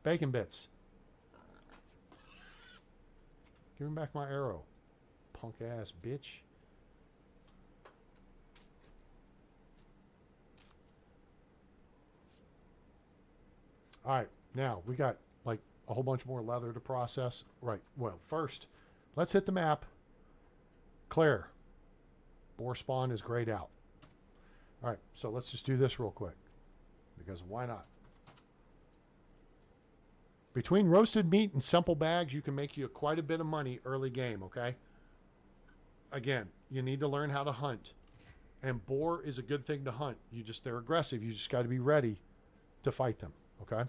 Bacon bits. Give me back my arrow. Punk ass bitch. All right, now we got like a whole bunch more leather to process. Right, well, first, let's hit the map. Clear. Boar spawn is grayed out. All right, so let's just do this real quick, because why not? Between roasted meat and simple bags, you can make you quite a bit of money early game, okay? Again, you need to learn how to hunt. And boar is a good thing to hunt. They're aggressive. You just got to be ready to fight them, okay?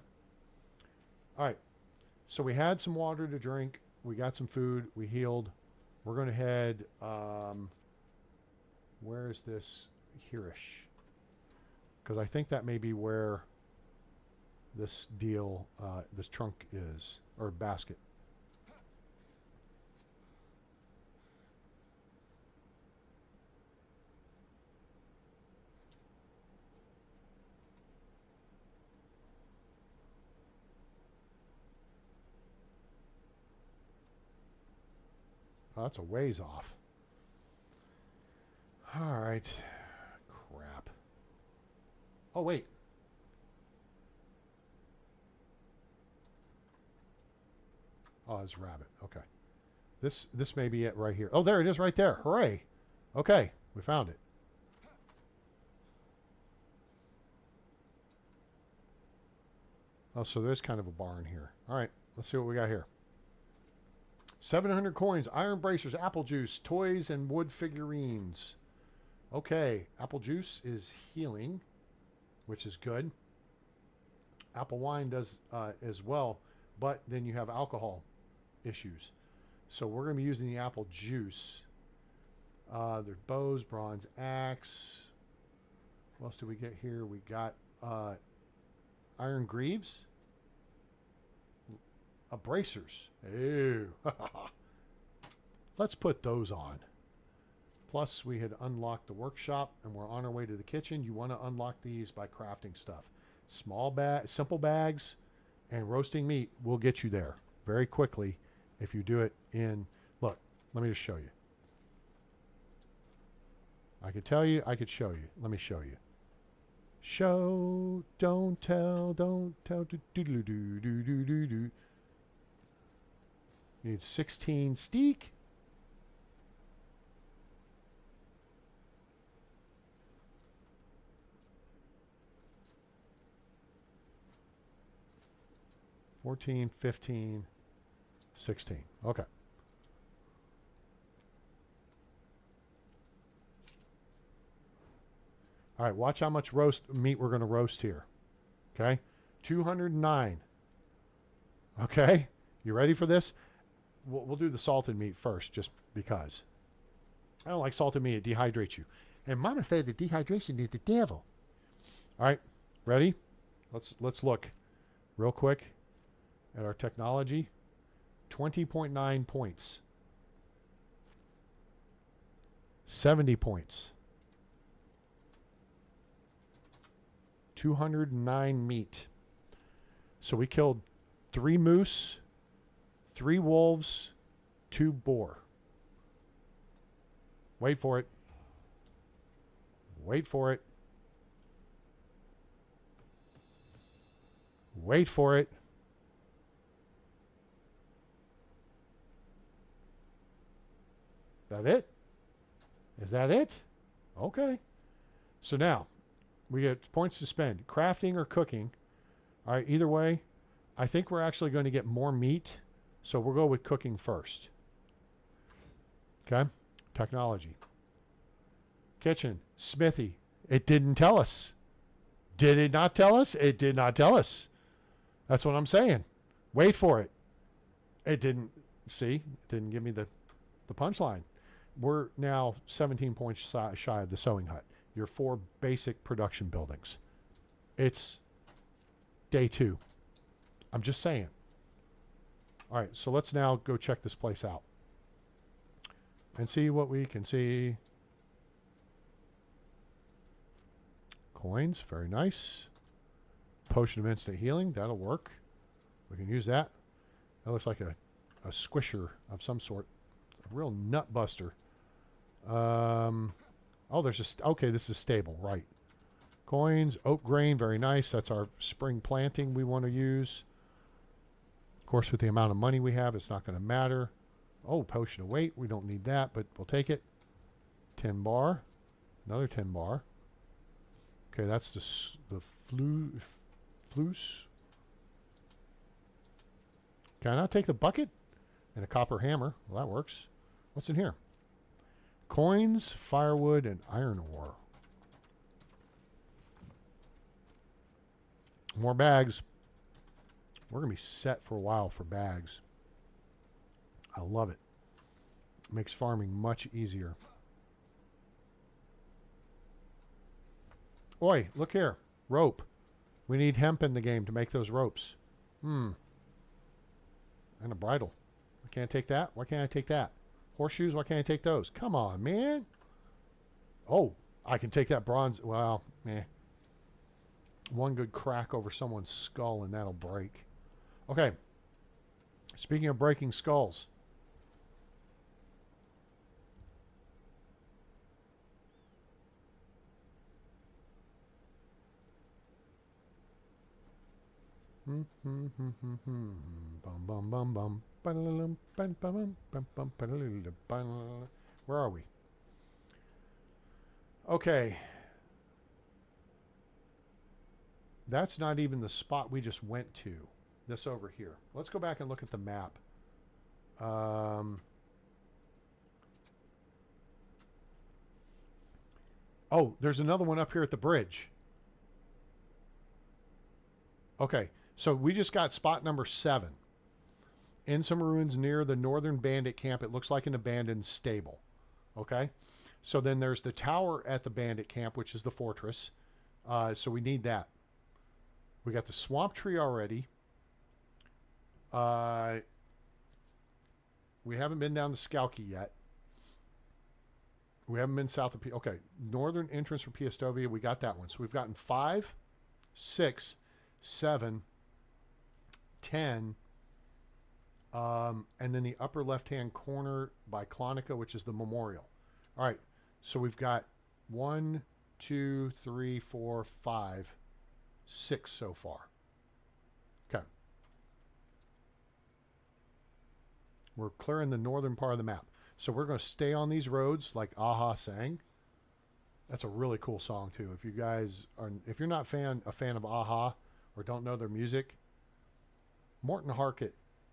All right, so we had some water to drink. We got some food. We healed. We're going to head, where is this? Here-ish. Because I think that may be where this deal, this trunk is, or basket. Oh, that's a ways off. All right. Crap. Oh, wait. Oh, it's rabbit. Okay. This may be it right here. Oh, there it is right there. Hooray. Okay. We found it. Oh, so there's kind of a barn here. All right. Let's see what we got here. 700 coins, iron bracers, apple juice, toys, and wood figurines. Okay, apple juice is healing, which is good. Apple wine does as well, but then you have alcohol issues. So we're going to be using the apple juice. There's bows, bronze axe. What else do we get here? We got iron greaves. Bracers. Ew. Let's put those on. Plus, we had unlocked the workshop, and we're on our way to the kitchen. You want to unlock these by crafting stuff. Simple bags, and roasting meat will get you there very quickly if you do it in... Look, let me just show you. I could tell you, I could show you. Let me show you. Show, don't tell, do do do do do do do do. You need 16 steak. $14, $15, $16. Okay. All right, watch how much roast meat we're going to roast here. Okay? 209. Okay? You ready for this? We'll do the salted meat first, just because. I don't like salted meat. It dehydrates you. And Mama said that dehydration is the devil. All right, ready? Let's look real quick at our technology. 20.9 points. 70 points. 209 meat. So we killed 3 moose, 3 wolves, 2 boar. Wait for it. Wait for it. Wait for it. That it? Is that it? Okay. So now, we get points to spend. Crafting or cooking. All right, either way, I think we're actually going to get more meat. So we'll go with cooking first. Okay? Technology. Kitchen. Smithy. It didn't tell us. Did it not tell us? It did not tell us. That's what I'm saying. Wait for it. It didn't. See? It didn't give me the punchline. We're now 17 points shy of the sewing hut. Your 4 basic production buildings. It's day 2. I'm just saying. All right, so let's now go check this place out and see what we can see. Coins, very nice. Potion of instant healing. That'll work. We can use that. That looks like a squisher of some sort. A real nut buster. Oh, there's just... Okay, this is stable. Right. Coins. Oak grain. Very nice. That's our spring planting we want to use. Of course, with the amount of money we have, it's not going to matter. Oh, potion of weight. We don't need that, but we'll take it. 10 bar. Another 10 bar. Okay, that's the floose. Can I not take the bucket? And a copper hammer. Well, that works. What's in here? Coins, firewood, and iron ore. More bags. We're going to be set for a while for bags. I love it. It makes farming much easier. Oi, look here. Rope. We need hemp in the game to make those ropes. And a bridle. I can't take that. Why can't I take that? Horseshoes, why can't I take those? Come on, man. Oh, I can take that bronze. Well, one good crack over someone's skull and that'll break. Okay. Speaking of breaking skulls. Where are we? Okay. That's not even the spot we just went to. This over here. Let's go back and look at the map. Oh, there's another one up here at the bridge. Okay. So we just got spot number 7. In some ruins near the northern bandit camp. It looks like an abandoned stable. Okay. So then there's the tower at the bandit camp, which is the fortress. So we need that. We got the swamp tree already. We haven't been down the Skalki yet. We haven't been south of... Okay. Northern entrance for Piastovia. We got that one. So we've gotten 5, 6, 7... 10, and then the upper left-hand corner by Clonica, which is the memorial. All right, so we've got 1, 2, 3, 4, 5, 6 so far. Okay. We're clearing the northern part of the map. So we're going to stay on these roads like Aha sang. That's a really cool song, too. If you guys are... If you're not a fan of Aha or don't know their music... Morten Harket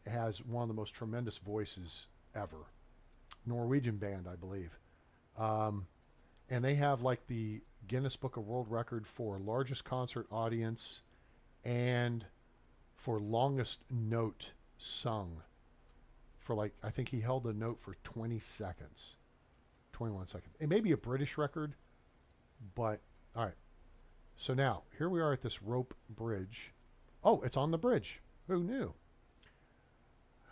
has one of the most tremendous voices ever. Norwegian band, I believe. And they have like the Guinness Book of World Record for largest concert audience and for longest note sung. For like, I think he held the note for 20 seconds. 21 seconds. It may be a British record, but all right. So now, here we are at this rope bridge. Oh, it's on the bridge. Who knew?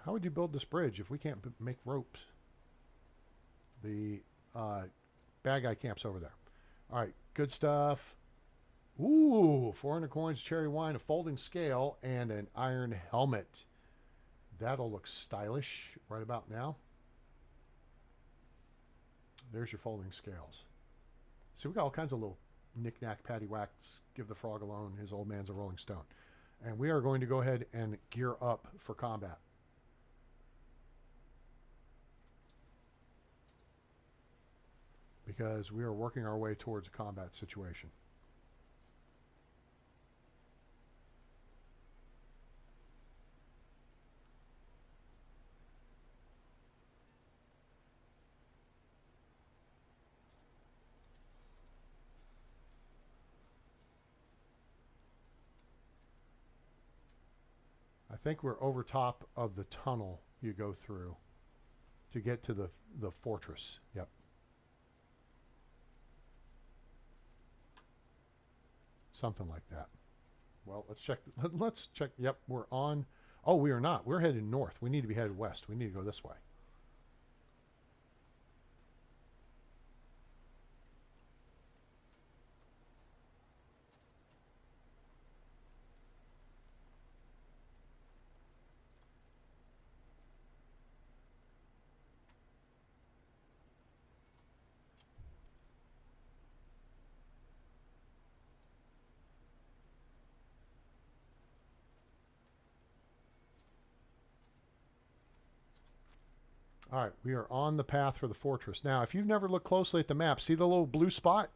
How would you build this bridge if we can't make ropes? The bad guy camp's over there. All right, good stuff. Ooh, 400 coins, cherry wine, a folding scale, and an iron helmet. That'll look stylish right about now. There's your folding scales. See, we got all kinds of little knick-knack, paddywhacks. Give the frog alone. His old man's a rolling stone. And we are going to go ahead and gear up for combat. Because we are working our way towards a combat situation. I think we're over top of the tunnel you go through to get to the fortress. Yep. Something like that. Well, let's check. Let's check. Yep, we're on. Oh, we are not. We're headed north. We need to be headed west. We need to go this way. All right, we are on the path for the fortress. Now, if you've never looked closely at the map, see the little blue spot?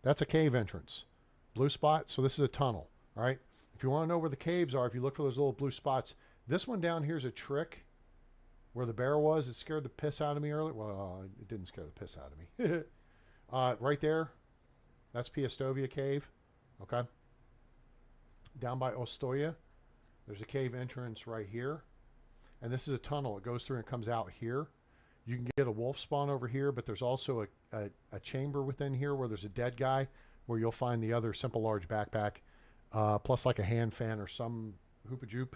That's a cave entrance. Blue spot, so this is a tunnel, all right? If you want to know where the caves are, if you look for those little blue spots, this one down here is a trick. Where the bear was, it scared the piss out of me earlier. Well, it didn't scare the piss out of me. Right there, that's Piastovia Cave, okay? Down by Ostoya, there's a cave entrance right here. And this is a tunnel. It goes through and comes out here. You can get a wolf spawn over here, but there's also a chamber within here where there's a dead guy where you'll find the other simple large backpack, plus like a hand fan or some hoopa-joop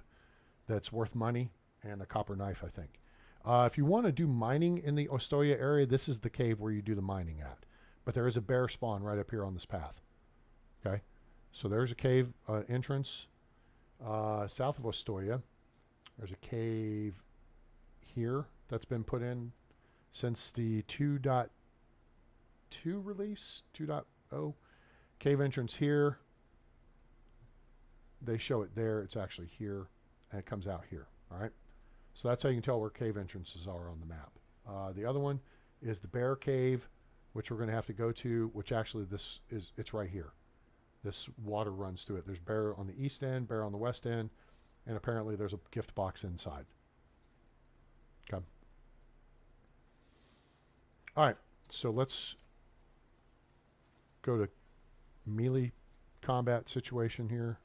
that's worth money, and a copper knife, I think. If you want to do mining in the Ostoya area, this is the cave where you do the mining at. But there is a bear spawn right up here on this path. Okay? So there's a cave entrance south of Ostoya. There's a cave here that's been put in since the 2.2 release, 2.0. Cave entrance here. They show it there. It's actually here, and it comes out here. All right? So that's how you can tell where cave entrances are on the map. The other one is the bear cave, which we're going to have to go to, which actually it's right here. This water runs through it. There's bear on the east end, bear on the west end, and apparently there's a gift box inside. Okay. All right, so let's go to melee combat situation here.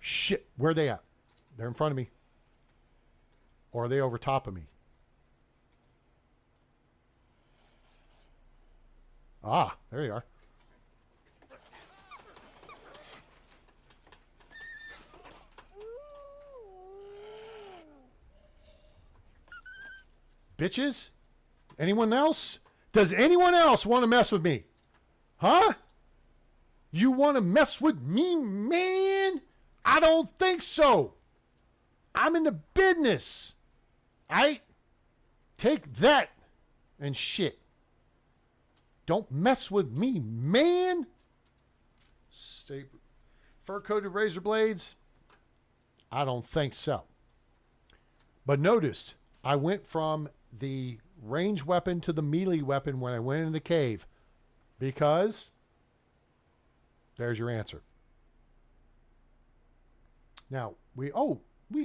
Shit, where are they at? They're in front of me. Or are they over top of me? Ah, there you are. Bitches? Anyone else? Does anyone else want to mess with me? Huh? You want to mess with me, man? I don't think so. I'm in the business. I take that and shit. Don't mess with me, man. Fur-coated razor blades? I don't think so. But noticed, I went from the range weapon to the melee weapon when I went in the cave. Because there's your answer. Now, we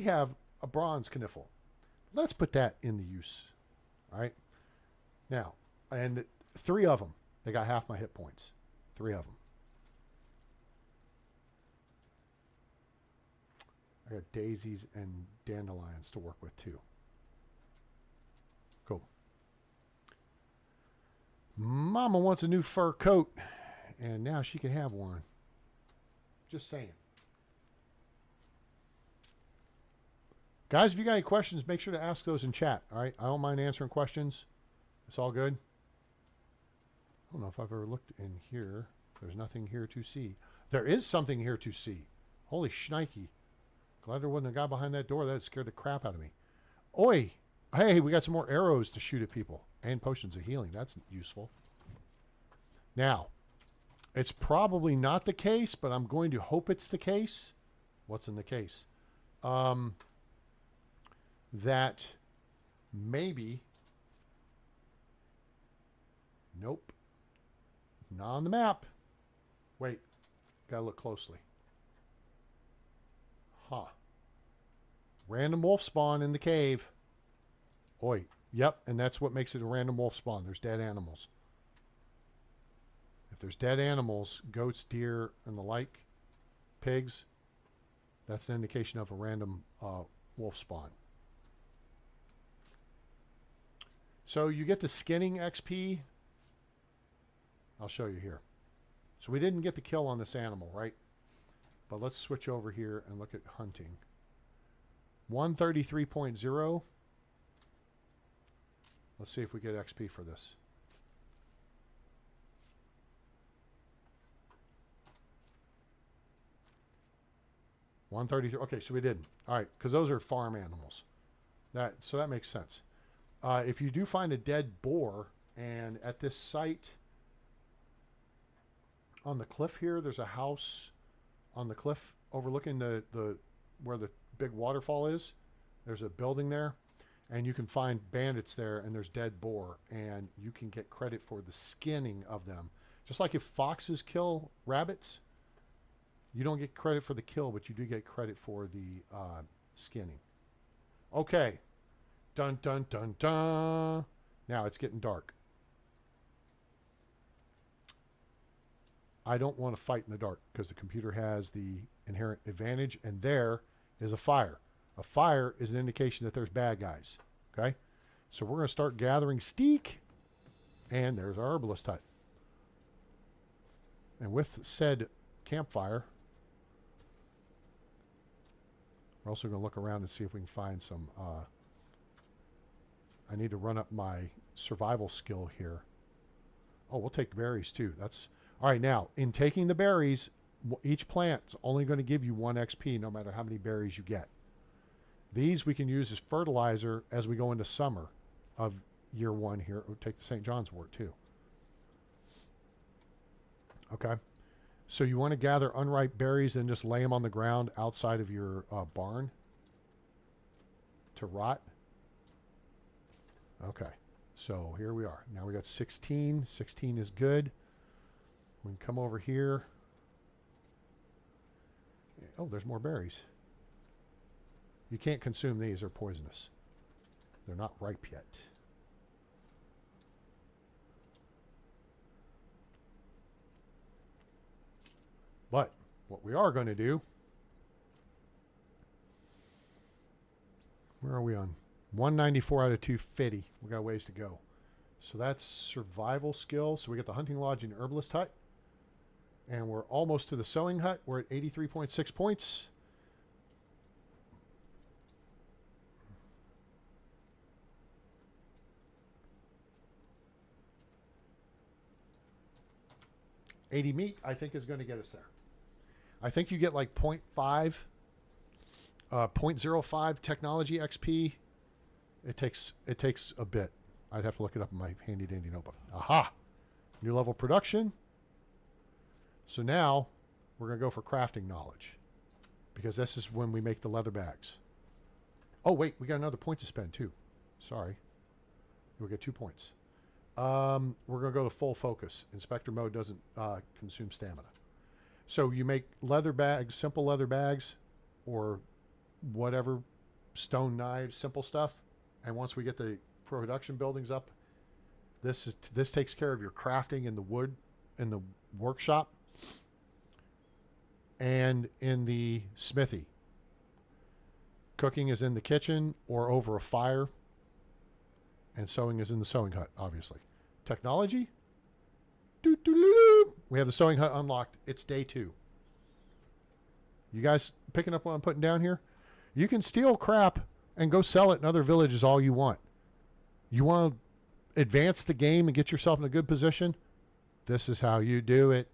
have a bronze kniffle. Let's put that in the use. All right? Now, and 3 of them. They got half my hit points. 3 of them. I got daisies and dandelions to work with too. Cool. Mama wants a new fur coat, and now she can have one. Just saying. Guys, if you got any questions, make sure to ask those in chat. All right? I don't mind answering questions. It's all good. I don't know if I've ever looked in here. There's nothing here to see. There is something here to see. Holy shnikey. Glad there wasn't a guy behind that door. That scared the crap out of me. Oi. Hey, we got some more arrows to shoot at people. And potions of healing. That's useful. Now, it's probably not the case, but I'm going to hope it's the case. What's in the case? That maybe... Nope. Not on the map. Wait. Gotta look closely. Huh. Random wolf spawn in the cave. Oi. Yep, and that's what makes it a random wolf spawn. There's dead animals. If there's dead animals, goats, deer, and the like, pigs, that's an indication of a random wolf spawn. So you get the skinning XP. I'll show you here. So we didn't get the kill on this animal, right? But let's switch over here and look at hunting. 133.0. Let's see if we get XP for this. 133. Okay, so we didn't. All right, because those are farm animals. So that makes sense. If you do find a dead boar, and at this site on the cliff here, there's a house on the cliff overlooking the where the big waterfall is. There's a building there, and you can find bandits there, and there's dead boar, and you can get credit for the skinning of them. Just like if foxes kill rabbits, you don't get credit for the kill, but you do get credit for the skinning. Okay. Dun, dun, dun, dun. Now it's getting dark. I don't want to fight in the dark because the computer has the inherent advantage, and there is a fire. A fire is an indication that there's bad guys. Okay? So we're going to start gathering steak, and there's our herbalist hut. And with said campfire, we're also going to look around and see if we can find some... I need to run up my survival skill here. Oh, we'll take berries too. That's... All right, now, in taking the berries, each plant's only going to give you 1 XP no matter how many berries you get. These we can use as fertilizer as we go into summer of year 1 here. We'll take the St. John's wort too. Okay. So you want to gather unripe berries and just lay them on the ground outside of your barn to rot. Okay. So here we are. Now we got 16. 16 is good. We can come over here. Oh, there's more berries. You can't consume these. They're poisonous. They're not ripe yet. But what we are going to do... Where are we on? 194 out of 250. We got ways to go. So that's survival skill. So we got the hunting lodge and herbalist hut. And we're almost to the sewing hut. We're at 83.6 points. $80 meat, I think, is going to get us there. I think you get like 0.5, 0.05 technology XP. It takes a bit. I'd have to look it up in my handy dandy notebook. Aha! New level production. So now we're going to go for crafting knowledge, because this is when we make the leather bags. Oh, wait, we got another point to spend too. Sorry. We get 2 points. We're going to go to full focus. Inspector mode doesn't consume stamina. So you make leather bags, simple leather bags, or whatever, stone knives, simple stuff. And once we get the production buildings up, this takes care of your crafting in the wood, in the workshop, and in the smithy. Cooking is in the kitchen or over a fire, and sewing is in the sewing hut, obviously. Technology? We have the sewing hut unlocked. It's day 2. You guys picking up what I'm putting down here? You can steal crap and go sell it in other villages all you want. You want to advance the game and get yourself in a good position? This is how you do it.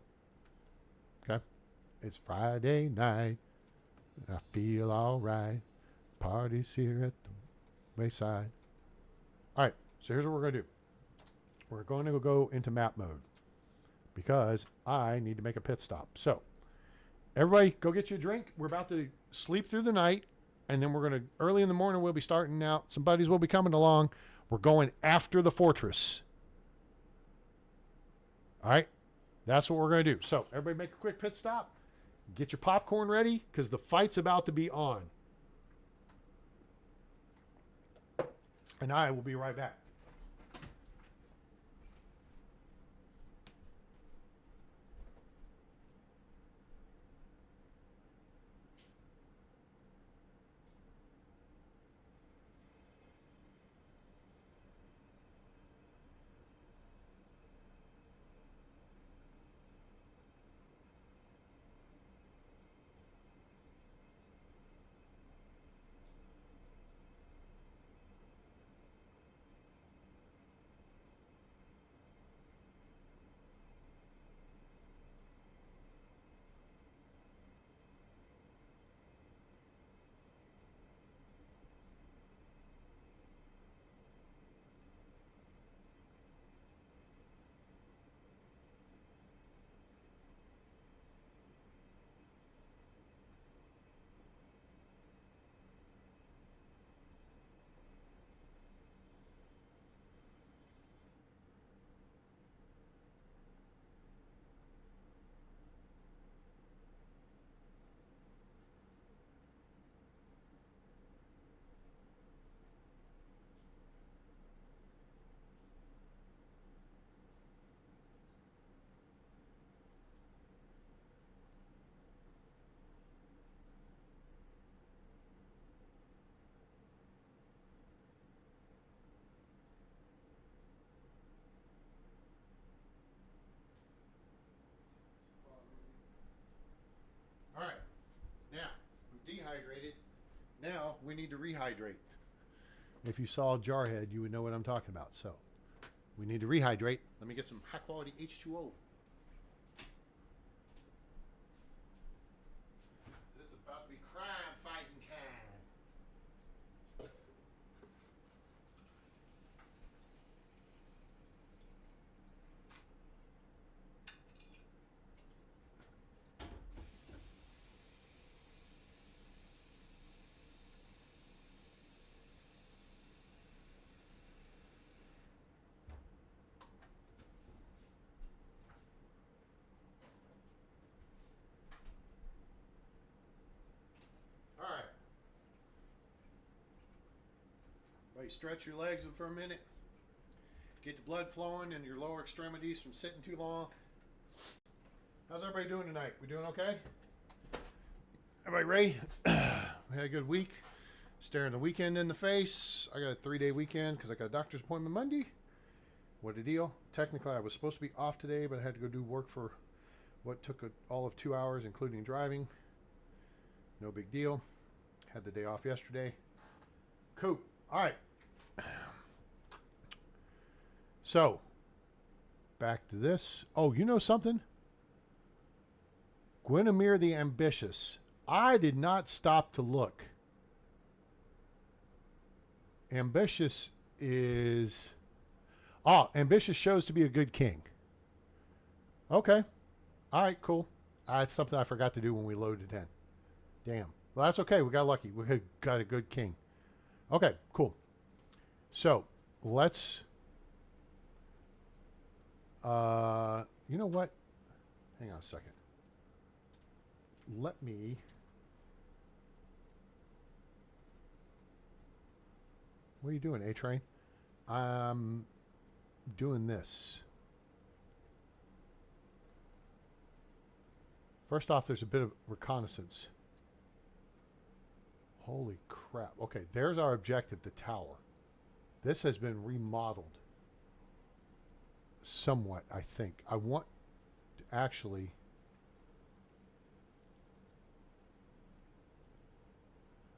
Okay? It's Friday night. I feel all right. Party's here at the wayside. All right, so here's what we're going to do. We're going to go into map mode because I need to make a pit stop. So, everybody go get you a drink. We're about to sleep through the night, and then we're going to, early in the morning, we'll be starting out. Some buddies will be coming along. We're going after the fortress. All right, that's what we're going to do. So, everybody make a quick pit stop. Get your popcorn ready because the fight's about to be on. And I will be right back. Now we need to rehydrate. If you saw Jarhead, you would know what I'm talking about. So we need to rehydrate. Let me get some high quality H2O. This is about to be crime fighting time. All right. Everybody stretch your legs for a minute. Get the blood flowing in your lower extremities from sitting too long. How's everybody doing tonight? We doing okay? Everybody ready? We had a good week. Staring the weekend in the face. I got a 3-day weekend because I got a doctor's appointment Monday. What a deal. Technically, I was supposed to be off today, but I had to go do work for what took all of 2 hours, including driving. No big deal. Had the day off yesterday. Cool. All right. So, back to this. Oh, you know something? Guinevere the Ambitious. I did not stop to look. Ambitious is... Ambitious shows to be a good king. Okay. All right, cool. That's something I forgot to do when we loaded in. Damn. Well, that's okay. We got lucky. We got a good king. Okay, cool. So, let's... you know what? Hang on a second. Let me... What are you doing, A-Train? I'm doing this. First off, there's a bit of reconnaissance. Holy crap. Okay, there's our objective, the tower. This has been remodeled somewhat, I think. I want to actually...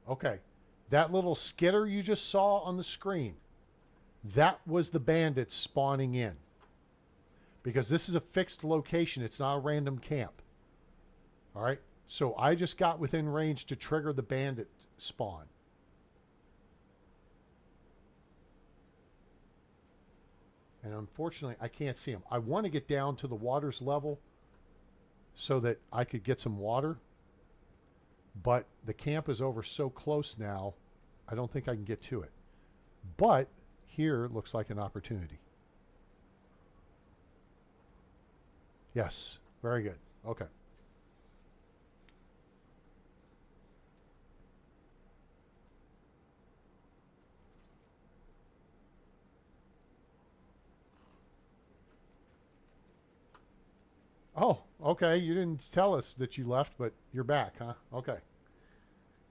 Okay, that little skitter you just saw on the screen, that was the bandits spawning in. Because this is a fixed location. It's not a random camp. All right? So I just got within range to trigger the bandit spawn. And unfortunately, I can't see them. I want to get down to the water's level so that I could get some water. But the camp is over so close now, I don't think I can get to it. But here looks like an opportunity. Yes, very good. Okay. Oh, okay. You didn't tell us that you left, but you're back, huh? Okay.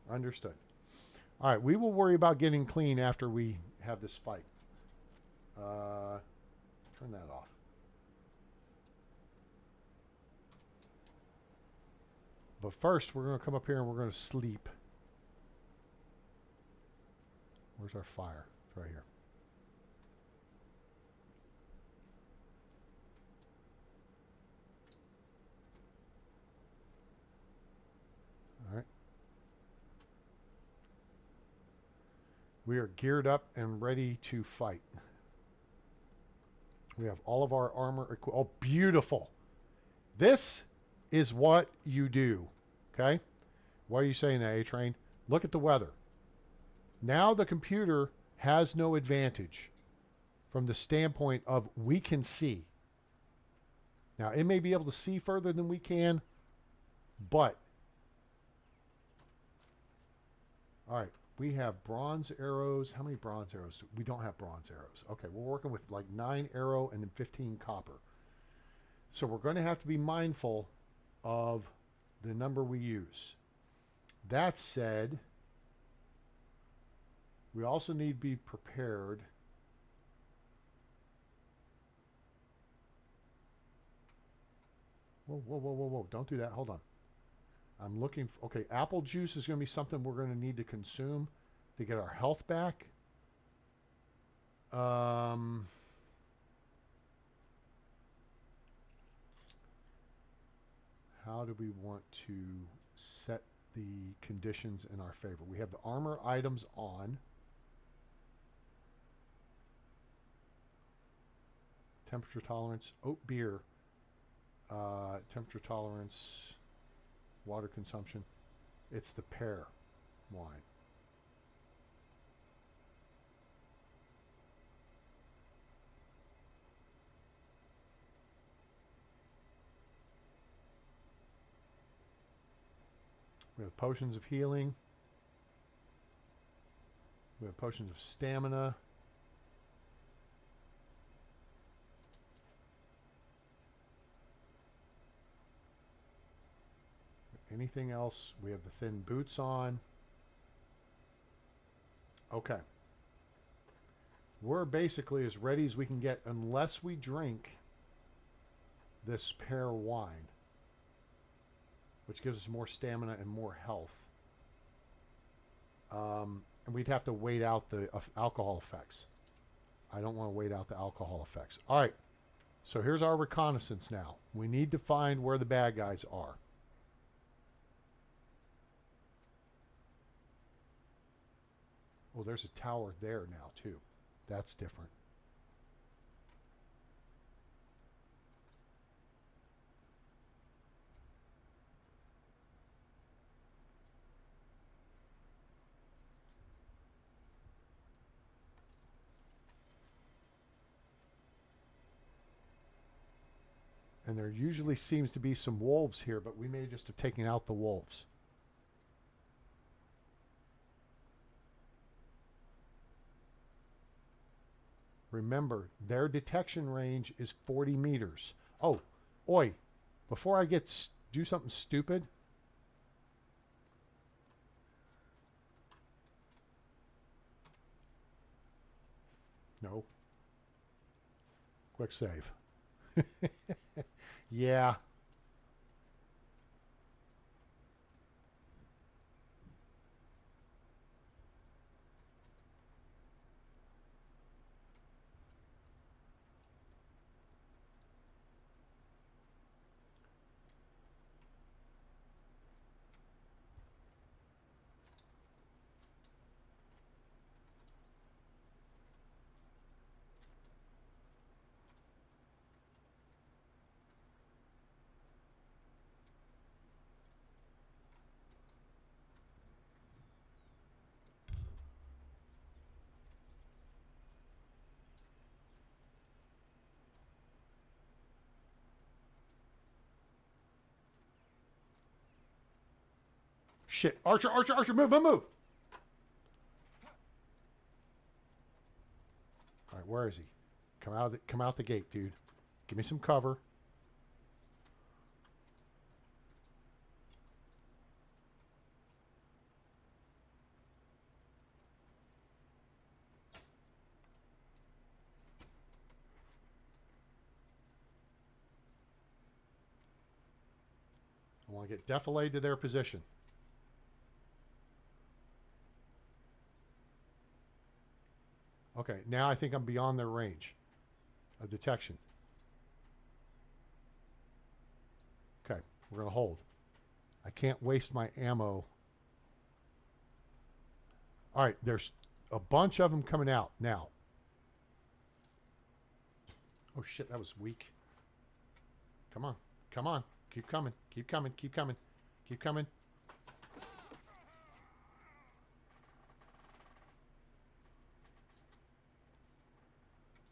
Understood. All right. We will worry about getting clean after we have this fight. Turn that off. But first, we're going to come up here and we're going to sleep. Where's our fire? It's right here. All right. We are geared up and ready to fight. We have all of our armor. Oh, beautiful. This is what you do. Okay? Why are you saying that, A-Train? Look at the weather. Now the computer has no advantage from the standpoint of we can see. Now, it may be able to see further than we can, but... All right. We have bronze arrows. How many bronze arrows? We don't have bronze arrows. Okay, we're working with like 9 arrow and then 15 copper. So we're going to have to be mindful of the number we use. That said, we also need to be prepared. Whoa, whoa, whoa, whoa, whoa. Don't do that. Hold on. I'm looking for, okay, apple juice is going to be something we're going to need to consume to get our health back. How do we want to set the conditions in our favor? We have the armor items on. Temperature tolerance, oat beer, temperature tolerance, water consumption. It's the pear wine. We have potions of healing. We have potions of stamina. Anything else? We have the thin boots on. Okay. We're basically as ready as we can get unless we drink this pear wine, which gives us more stamina and more health. And we'd have to wait out the alcohol effects. I don't want to wait out the alcohol effects. All right. So here's our reconnaissance now. We need to find where the bad guys are. Oh, there's a tower there now, too. That's different. And there usually seems to be some wolves here, but we may just have taken out the wolves. Remember, their detection range is 40 meters. Oh, oi, before I do something stupid. No. Quick save. Yeah. Shit. Archer, Archer, Archer, move, move, move. All right, where is he? Come out the gate, dude. Give me some cover. I want to get defilated to their position. Okay, now I think I'm beyond their range of detection. Okay, we're going to hold. I can't waste my ammo. All right, there's a bunch of them coming out now. Oh, shit, that was weak. Come on, come on. Keep coming, keep coming, keep coming, keep coming.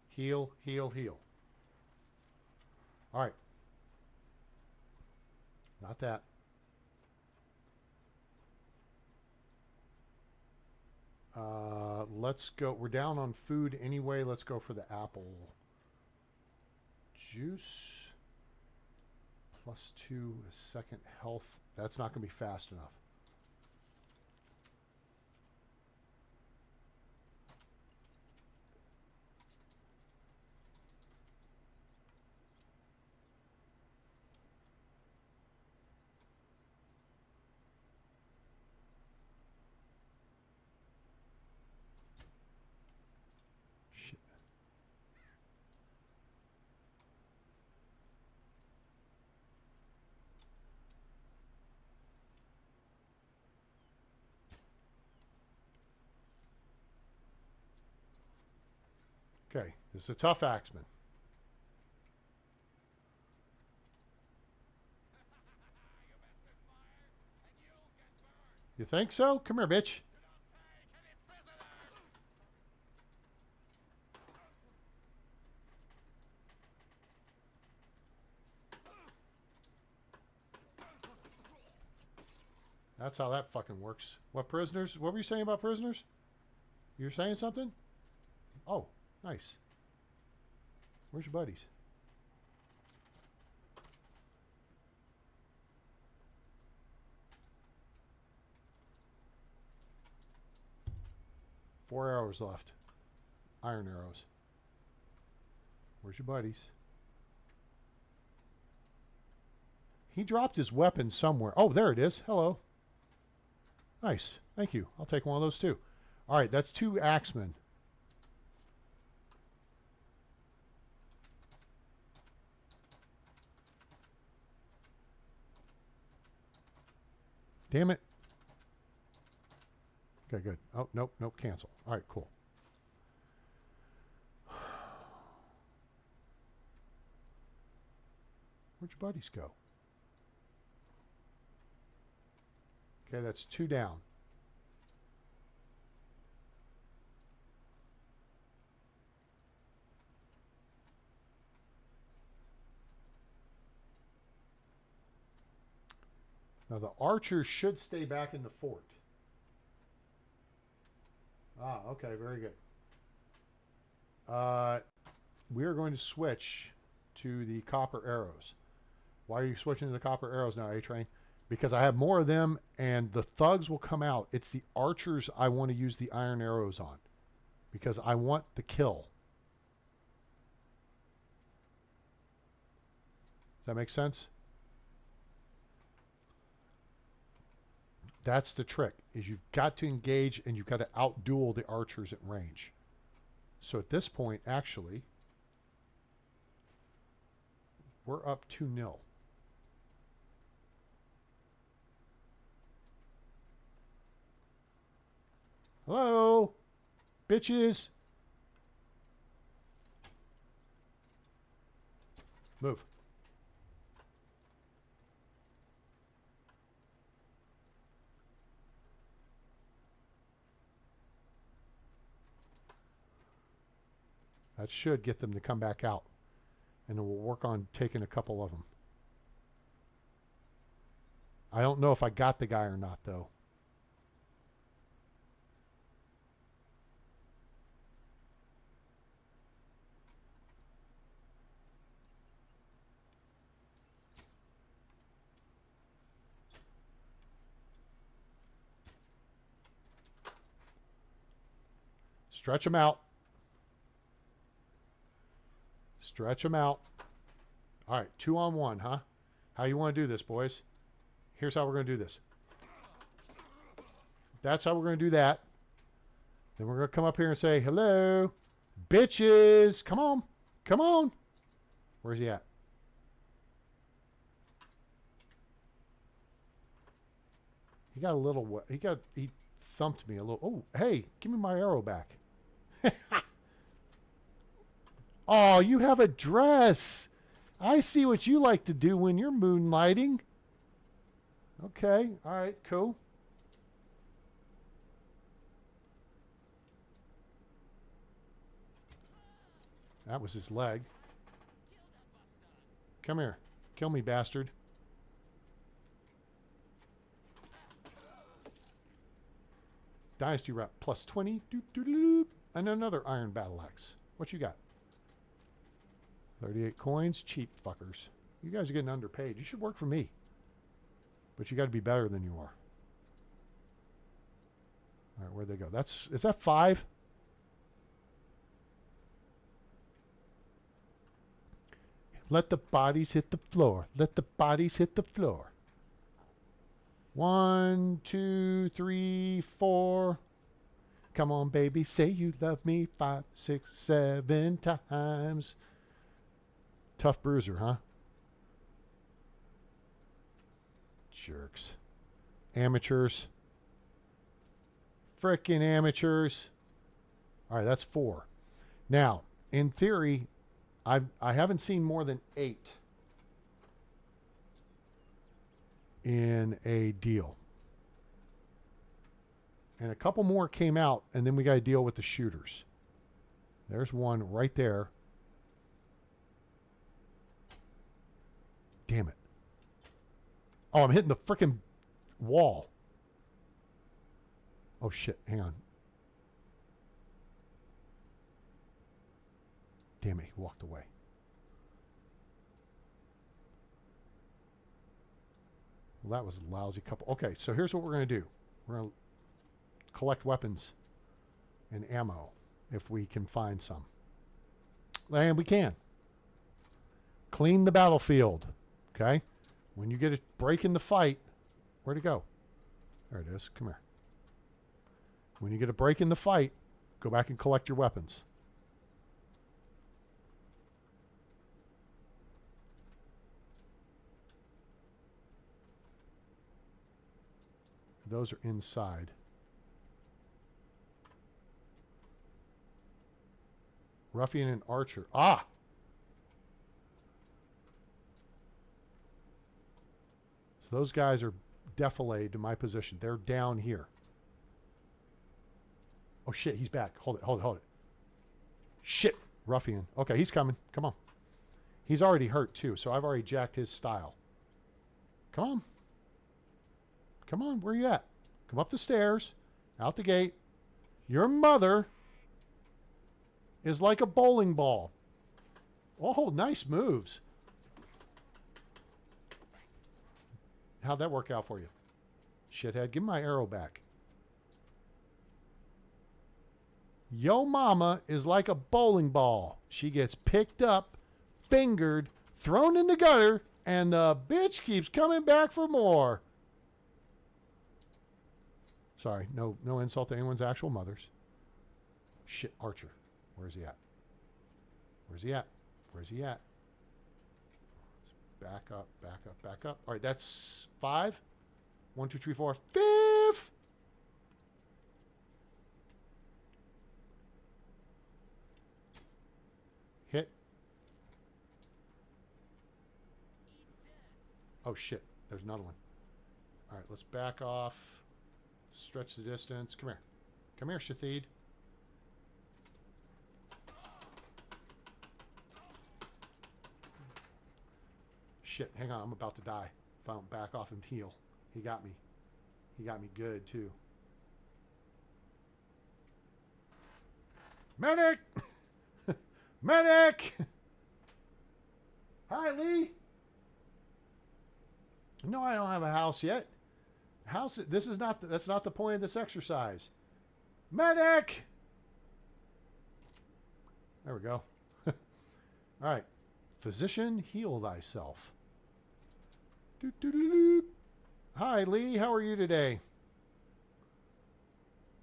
Heal, heal, heal. All right. Not that. Let's go. We're down on food anyway. Let's go for the apple juice. +2 a second health. That's not going to be fast enough. Okay, this is a tough axeman. You think so? Come here, bitch. That's how that fucking works. What prisoners? What were you saying about prisoners? You were saying something? Oh, nice. Where's your buddies? Four arrows left. Iron arrows. Where's your buddies? He dropped his weapon somewhere. Oh, there it is. Hello. Nice. Thank you. I'll take one of those too. All right, that's 2 axemen. Damn it. Okay, good. Oh, nope, nope, cancel. All right, cool. Where'd your buddies go? Okay, that's 2 down. Now the archers should stay back in the fort. Ah, okay, very good. We are going to switch to the copper arrows. Why are you switching to the copper arrows now, A-Train? Because I have more of them, and the thugs will come out. It's the archers I want to use the iron arrows on. Because I want the kill. Does that make sense? That's the trick, is you've got to engage and you've got to outduel the archers at range. So at this point, actually, we're up 2-0. Hello? Bitches? Move. That should get them to come back out. And then we'll work on taking a couple of them. I don't know if I got the guy or not, though. Stretch them out. Stretch them out. All right, 2-on-1, huh? How you want to do this, boys? Here's how we're going to do this. That's how we're going to do that. Then we're going to come up here and say, hello, bitches. Come on. Come on. Where's he at? He got a little, he thumped me a little. Oh, hey, give me my arrow back. Oh, you have a dress. I see what you like to do when you're moonlighting. Okay. All right. Cool. That was his leg. Come here. Kill me, bastard. Dynasty rep plus 20. And another iron battle axe. What you got? 38 coins. Cheap fuckers. You guys are getting underpaid. You should work for me. But you got to be better than you are. All right, where'd they go? Is that 5? Let the bodies hit the floor. Let the bodies hit the floor. 1, 2, 3, 4. Come on, baby. Say you love me 5, 6, 7 times. Tough bruiser, huh? Jerks. Amateurs. Frickin' amateurs. All right, that's 4. Now, in theory, I haven't seen more than 8 in a deal. And a couple more came out, and then we got to deal with the shooters. There's one right there. Damn it. Oh, I'm hitting the frickin' wall. Oh, shit. Hang on. Damn it. He walked away. Well, that was a lousy couple. Okay, so here's what we're going to do. We're going to collect weapons and ammo if we can find some. And we can. Clean the battlefield. Okay? When you get a break in the fight, where'd it go? There it is. Come here. When you get a break in the fight, go back and collect your weapons. Those are inside. Ruffian and Archer. Ah! So those guys are defilade to my position. They're down here. Oh, shit. He's back. Hold it. Hold it. Hold it. Shit. Ruffian. Okay, he's coming. Come on. He's already hurt, too, so I've already jacked his style. Come on. Come on. Where you at? Come up the stairs. Out the gate. Your mother is like a bowling ball. Oh, nice moves. How'd that work out for you? Shithead, give me my arrow back. Yo mama is like a bowling ball. She gets picked up, fingered, thrown in the gutter, and the bitch keeps coming back for more. Sorry, no insult to anyone's actual mothers. Shit, Archer. Where's he at? Where's he at? Where's he at? Back up, back up, back up. All right, that's 5. 1, 2, 3, 4, 5. Hit. Oh, shit. There's another one. All right, let's back off. Stretch the distance. Come here. Come here, Shathid. Shit, hang on. I'm about to die. If I don't back off and heal. He got me. He got me good, too. Medic! Medic! Hi, Lee. No, I don't have a house yet. House. This is not. That's not the point of this exercise. Medic. There we go. All right. Physician, heal thyself. Doo, doo, doo, doo. Hi, Lee. How are you today?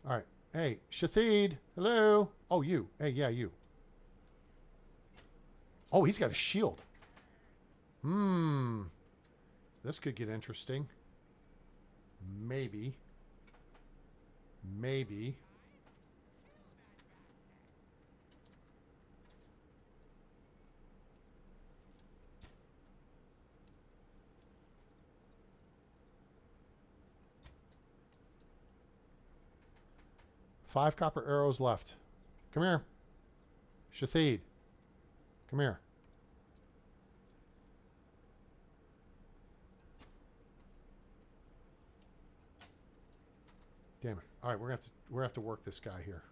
All right. Hey, Shathid. Hello. Oh, you. Hey, yeah, you. Oh, he's got a shield. This could get interesting. Maybe. Maybe. Five copper arrows left. Come here. Shathid. Come here. Damn it. All right, we're gonna have to work this guy here.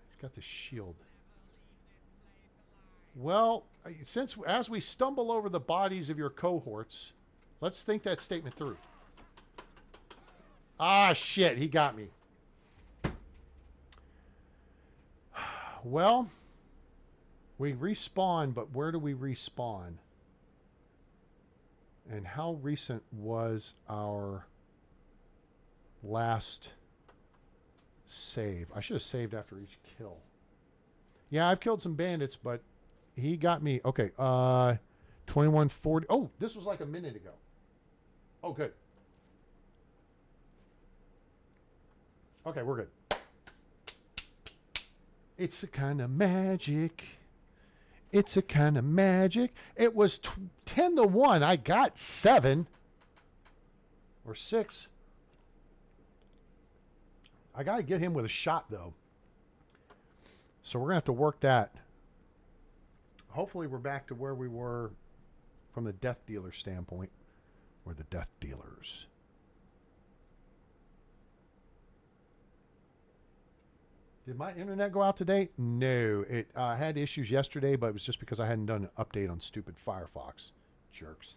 He's got the shield. Well, as we stumble over the bodies of your cohorts, let's think that statement through. Ah, shit, he got me. Well, we respawn, but where do we respawn? And how recent was our last save? I should have saved after each kill. Yeah, I've killed some bandits, but he got me. Okay, 2140. Oh, this was like a minute ago. Oh, good. Okay, we're good. It's a kind of magic. It's a kind of magic. It was 10-1. I got 7 or 6. I got to get him with a shot, though. So we're going to have to work that. Hopefully we're back to where we were from the death dealer standpoint. We're the death dealers. Did my internet go out today? No. It had issues yesterday, but it was just because I hadn't done an update on stupid Firefox. Jerks.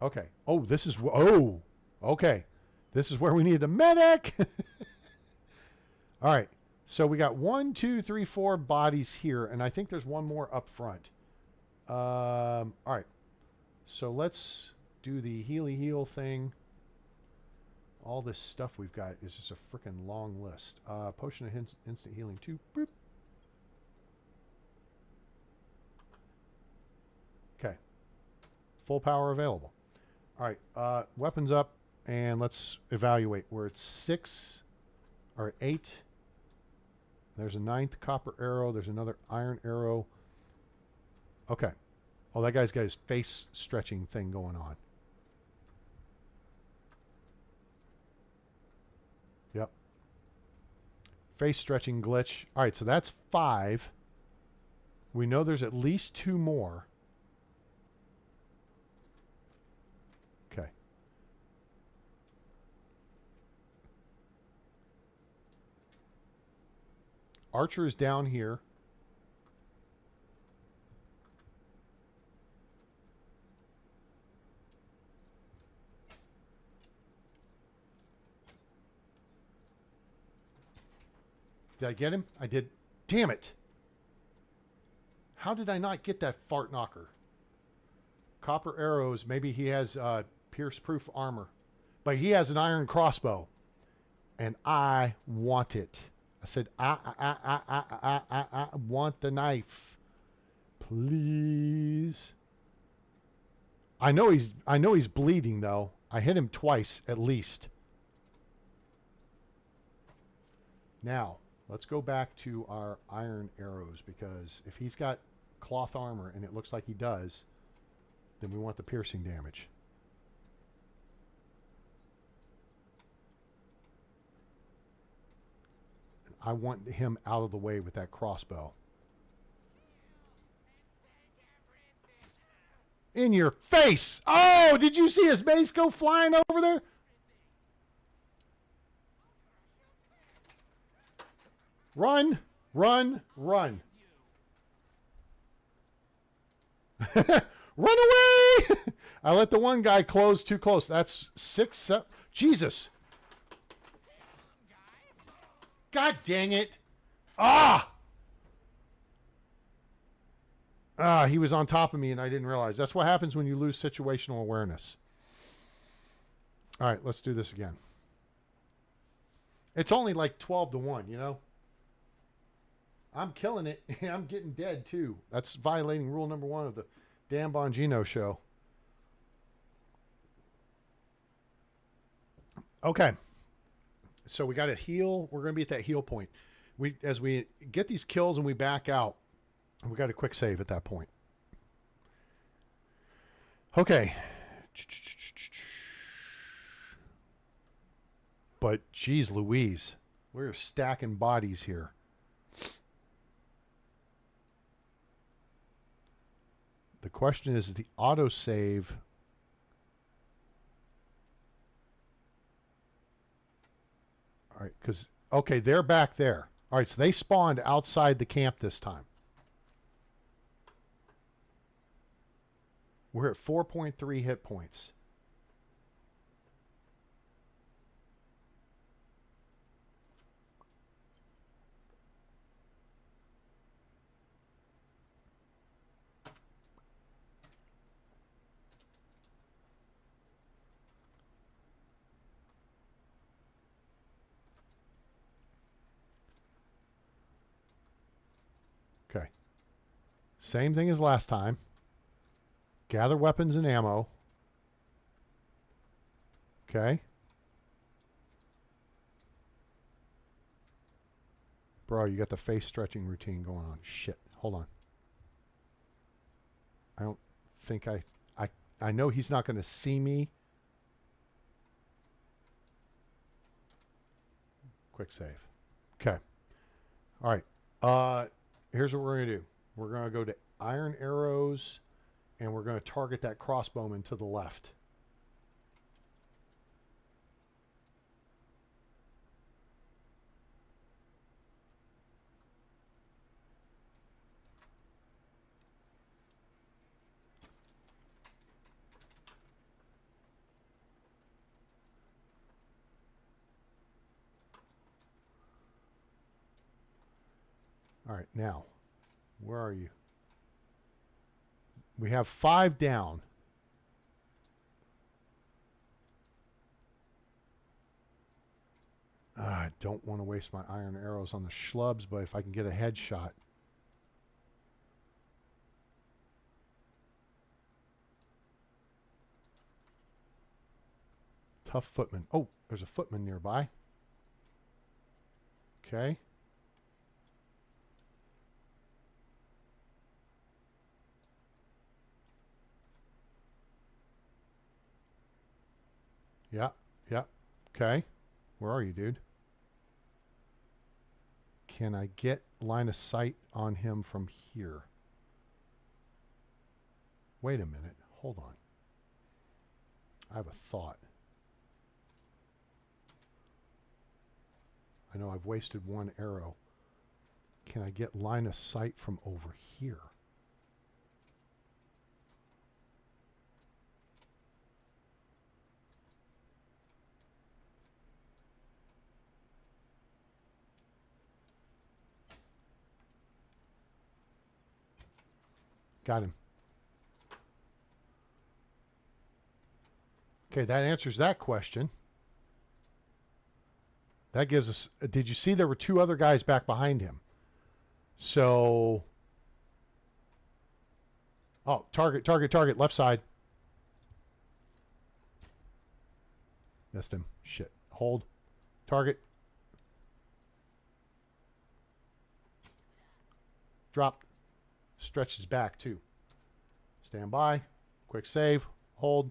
Okay. Oh, this is... Oh! Okay. This is where we need the medic! All right. So we got 1, 2, 3, 4 bodies here, and I think there's one more up front. All right. So let's do the heal thing. All this stuff we've got is just a freaking long list. Potion of instant healing 2. Boop. Okay. Full power available. All right. Weapons up, and let's evaluate. We're at 6 or 8. There's a 9th copper arrow. There's another iron arrow. Okay. Oh, that guy's got his face stretching thing going on. Yep. Face stretching glitch. All right, so that's 5. We know there's at least 2 more. Okay. Archer is down here. Did I get him? I did. Damn it. How did I not get that fart knocker? Copper arrows. Maybe he has pierce-proof armor. But he has an iron crossbow. And I want it. I said, I want the knife. Please. I know he's bleeding, though. I hit him twice, at least. Now... let's go back to our iron arrows, because if he's got cloth armor, and it looks like he does, then we want the piercing damage. And I want him out of the way with that crossbow. In your face! Oh, did you see his mace go flying over there? Run, run, run. Run away! I let the one guy close too close. That's 6, 7. Jesus. God dang it. Ah! He was on top of me and I didn't realize. That's what happens when you lose situational awareness. All right, let's do this again. It's only like 12-1, you know? I'm killing it. I'm getting dead, too. That's violating rule number 1 of the Dan Bongino show. Okay. So we got to heal. We're going to be at that heal point. As we get these kills and we back out, we got a quick save at that point. Okay. But, geez Louise, we're stacking bodies here. The question is the autosave. All right, because, okay, they're back there. All right, so they spawned outside the camp this time. We're at 4.3 hit points. Okay. Same thing as last time. Gather weapons and ammo. Okay. Bro, you got the face stretching routine going on. Shit. Hold on. I don't think I know he's not going to see me. Quick save. Okay. All right. Here's what we're going to do. We're going to go to iron arrows, and we're going to target that crossbowman to the left. All right, now, where are you? We have 5 down. I don't want to waste my iron arrows on the schlubs, but if I can get a headshot. Tough footman. Oh, there's a footman nearby. Okay. Yeah, yeah. Okay. Where are you, dude? Can I get line of sight on him from here? Wait a minute. Hold on. I have a thought. I know I've wasted 1 arrow. Can I get line of sight from over here? Got him. Okay, that answers that question. That gives us... Did you see there were 2 other guys back behind him? So... Oh, target, left side. Missed him. Shit. Hold. Target. Drop. Stretch his back, too. Stand by. Quick save. Hold.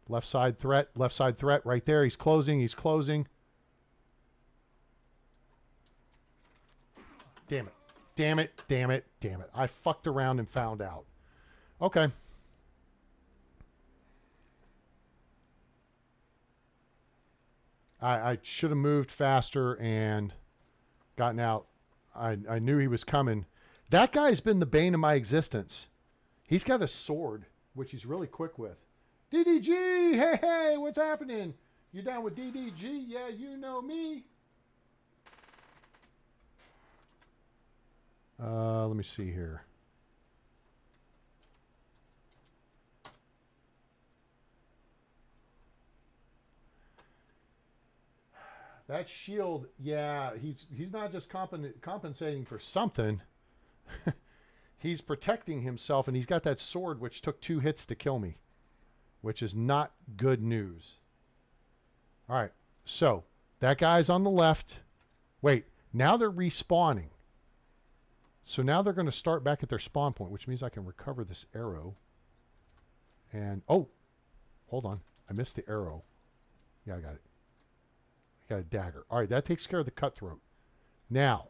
Left side threat. Left side threat right there. He's closing. He's closing. Damn it. Damn it. Damn it. Damn it. I fucked around and found out. Okay. I should have moved faster and gotten out. I knew he was coming. That guy's been the bane of my existence. He's got a sword, which he's really quick with. DDG! Hey, what's happening? You down with DDG? Yeah, you know me. Let me see here. That shield, yeah, he's not just compensating for something. He's protecting himself, and he's got that sword which took 2 hits to kill me, which is not good news. All right, so that guy's on the left. Wait, now they're respawning. So now they're going to start back at their spawn point, which means I can recover this arrow. And, oh, hold on. I missed the arrow. Yeah, I got it. I got a dagger. All right, that takes care of the cutthroat. Now,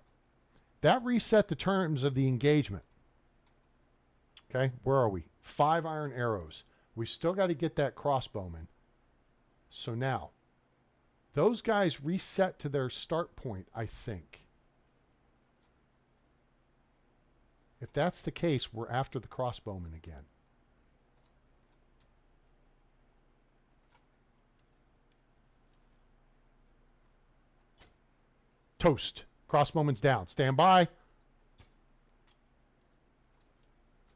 that reset the terms of the engagement. Okay, where are we? 5 iron arrows. We still got to get that crossbowman. So now, those guys reset to their start point, I think. If that's the case, we're after the crossbowman again. Toast. Crossbowman's down. Stand by.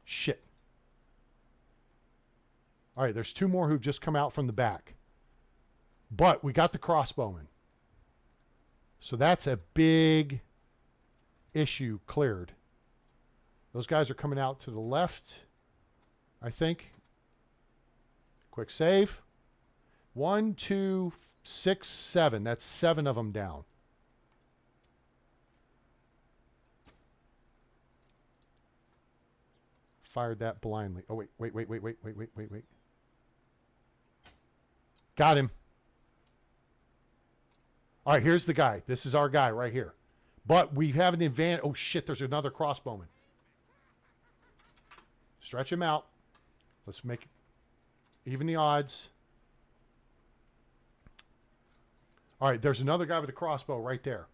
Shit. All right, there's 2 more who've just come out from the back. But we got the crossbowman. So that's a big issue cleared. Those guys are coming out to the left, I think. Quick save. 1, 2, 6, 7. That's 7 of them down. fired that blindly. Oh, wait. Got him. All right, here's the guy. This is our guy right here. But we have an advantage. Oh, shit, there's another crossbowman. Stretch him out. Let's make even the odds. All right, there's another guy with a crossbow right there.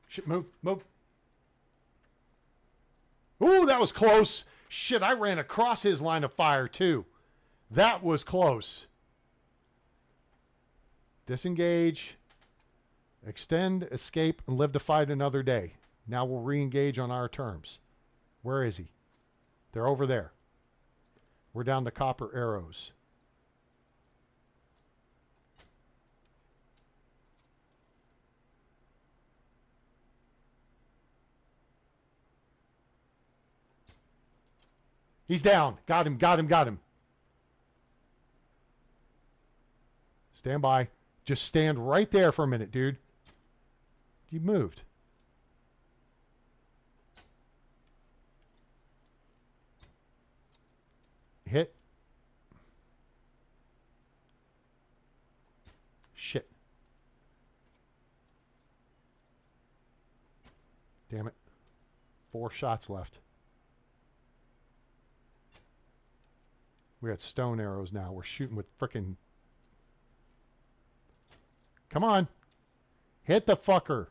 Shit, move. Ooh, that was close. Shit, I ran across his line of fire, too. That was close. Disengage. Extend, escape, and live to fight another day. Now we'll re-engage on our terms. Where is he? They're over there. We're down to copper arrows. He's down. Got him. Stand by. Just stand right there for a minute, dude. You moved. Hit. Shit. Damn it. 4 shots left. We got stone arrows now. We're shooting with frickin'... Come on. Hit the fucker.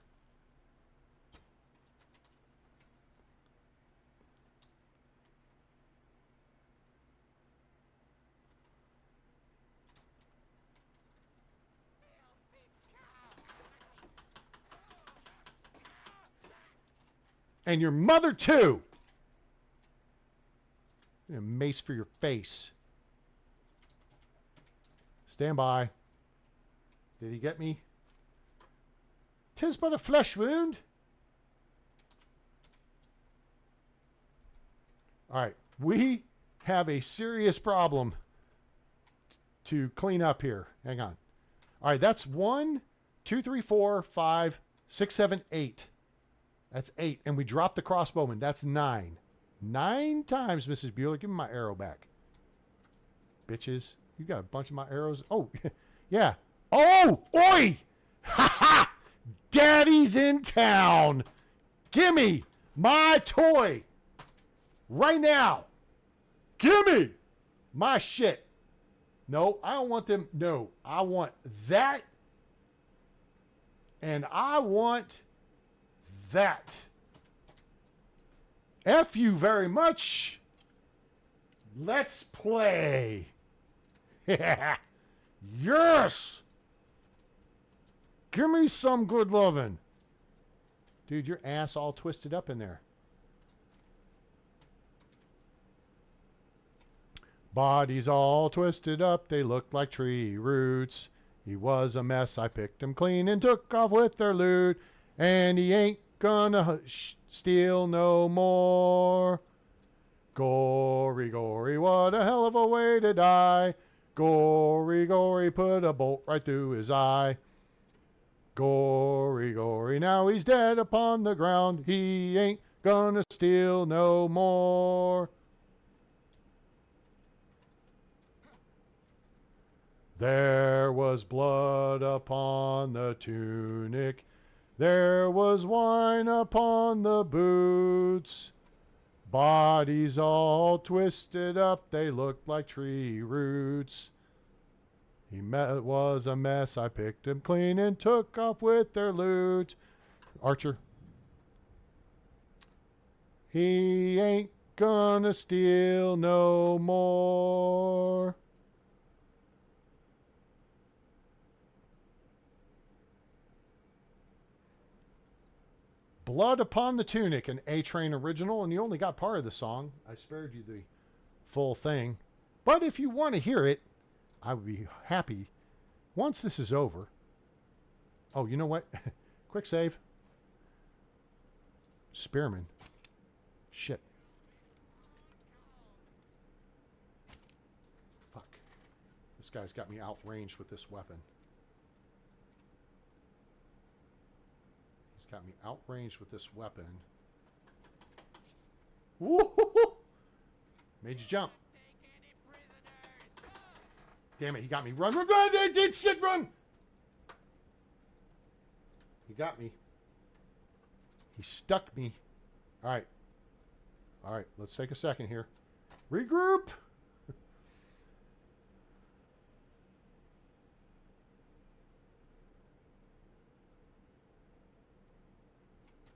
And your mother, too. A mace for your face. Stand by. Did he get me? 'Tis but a flesh wound. All right. We have a serious problem to clean up here. Hang on. All right. That's 1, 2, 3, 4, 5, 6, 7, 8. That's 8. And we dropped the crossbowman. That's 9. 9 times, Mrs. Bueller. Give me my arrow back. Bitches. You got a bunch of my arrows. Oh, yeah. Oh, oi! Ha ha! Daddy's in town. Gimme my toy. Right now. Gimme my shit. No, I don't want them. No, I want that. And I want that. F you very much. Let's play. Yes. Give me some good lovin'. Dude, your ass all twisted up in there. Bodies all twisted up. They looked like tree roots. He was a mess. I picked him clean and took off with their loot. And he ain't gonna steal no more. Gory, gory, what a hell of a way to die. Gory, gory, put a bolt right through his eye. Gory, gory, now he's dead upon the ground. He ain't gonna steal no more. There was blood upon the tunic. There was wine upon the boots. Bodies all twisted up, they looked like tree roots. He was a mess, I picked him clean and took off with their loot. Archer. He ain't gonna steal no more. Blood Upon the Tunic, an A-Train original, and you only got part of the song. I spared you the full thing. But if you want to hear it, I would be happy once this is over. Oh, you know what? Quick save. Spearman. Shit. Fuck. This guy's got me outranged with this weapon. He's got me outranged with this weapon. Woo-hoo-hoo! Made you jump. Damn it, he got me. Run, run, run! Shit, run! He got me. He stuck me. All right. All right, let's take a second here. Regroup!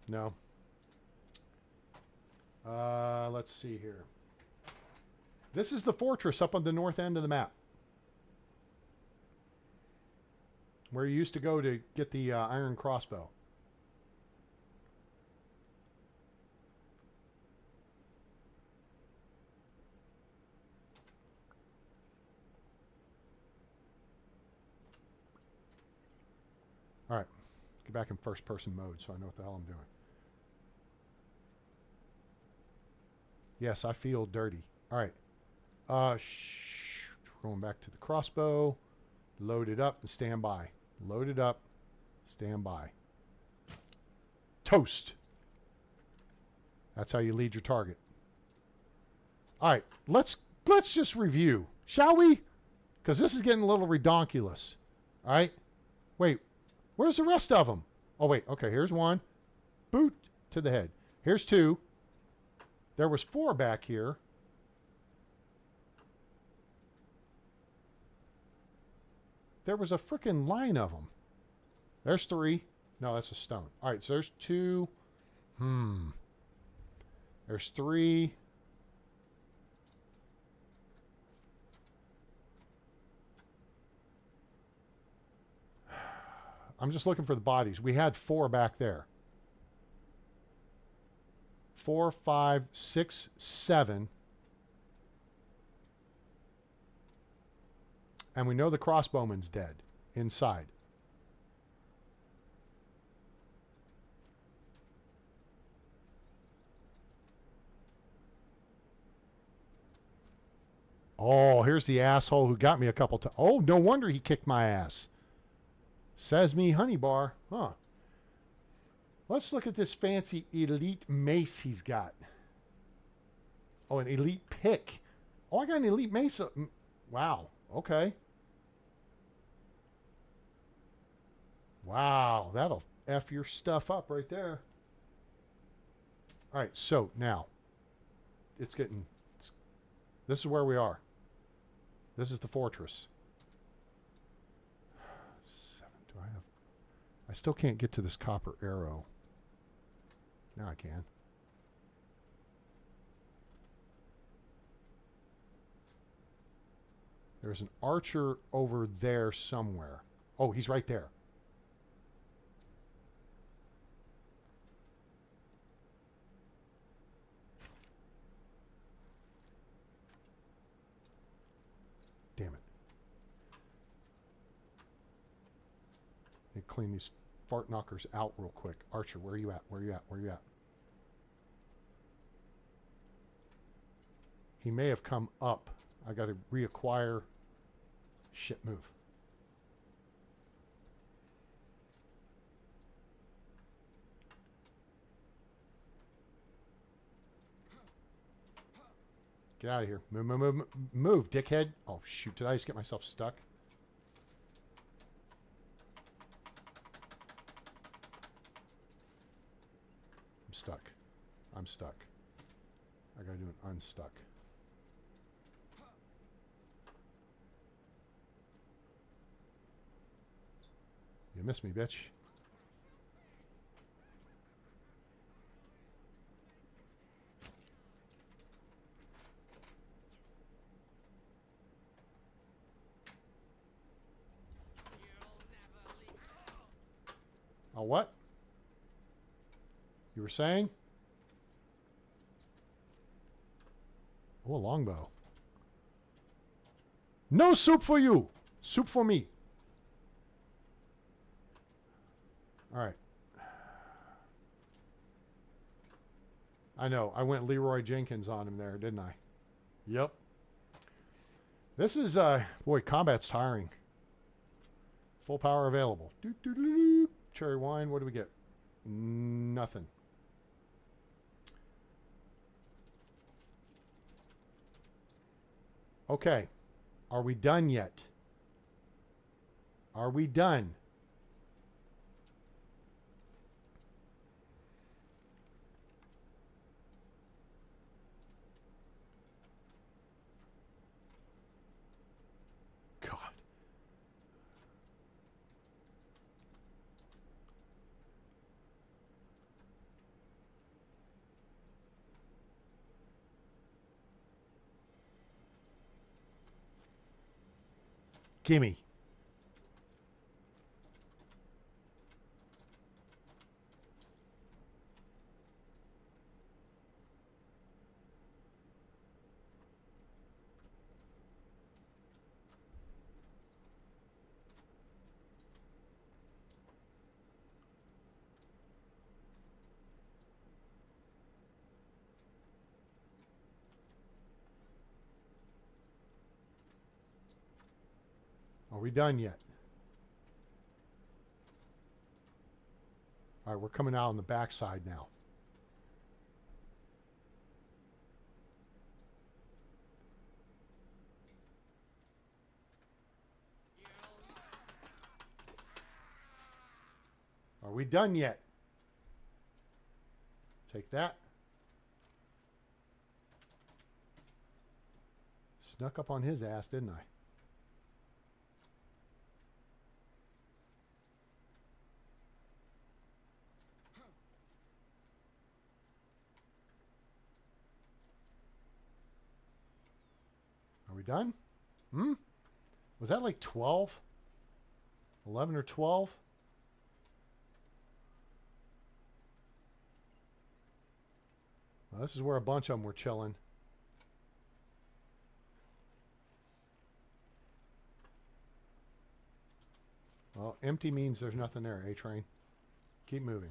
No. Let's see here. This is the fortress up on the north end of the map. Where you used to go to get the iron crossbow. All right. Get back in first person mode so I know what the hell I'm doing. Yes, I feel dirty. All right. Going back to the crossbow. Load it up and stand by. Load it up. Stand by. Toast. That's how you lead your target. All right. Let's just review, shall we? Because this is getting a little redonkulous. All right. Wait. Where's the rest of them? Oh, wait. Okay, here's one. Boot to the head. Here's two. There was 4 back here. There was a freaking line of them. There's 3. No, that's a stone. All right, so there's 2. There's 3. I'm just looking for the bodies. We had 4 back there. 4, 5, 6, 7. And we know the crossbowman's dead inside. Oh, here's the asshole who got me a couple times. Oh, no wonder he kicked my ass. Says me honey bar. Huh. Let's look at this fancy elite mace he's got. Oh, an elite pick. Oh, I got an elite mace. Wow. Okay. Wow. That'll F your stuff up right there. All right. So now this is where we are. This is the fortress. 7. Do I have? I still can't get to this copper arrow. Now I can. There's an archer over there somewhere. Oh, he's right there. Damn it. Let me clean these fart knockers out real quick. Archer, where are you at? Where are you at? Where are you at? He may have come up. I got to reacquire. Shit, move. Get out of here. Move, move, move, move, dickhead. Oh, shoot. Did I just get myself stuck? I'm stuck. I'm stuck. I gotta do an unstuck. You missed me, bitch. Oh, what? You were saying? Oh, a longbow. No soup for you. Soup for me. All right. I know. I went Leroy Jenkins on him there, didn't I? Yep. This is, boy, combat's tiring. Full power available. Doot, doot, doot, doot. Cherry wine, what do we get? Nothing. Okay. Are we done yet? Are we done? God. Gimme. Are we done yet? All right, we're coming out on the backside now. Are we done yet? Take that. Snuck up on his ass, didn't I? Are we done? Was that like 12? 11 or 12? Well, this is where a bunch of them were chilling. Well, empty means there's nothing there, A-Train. Keep moving.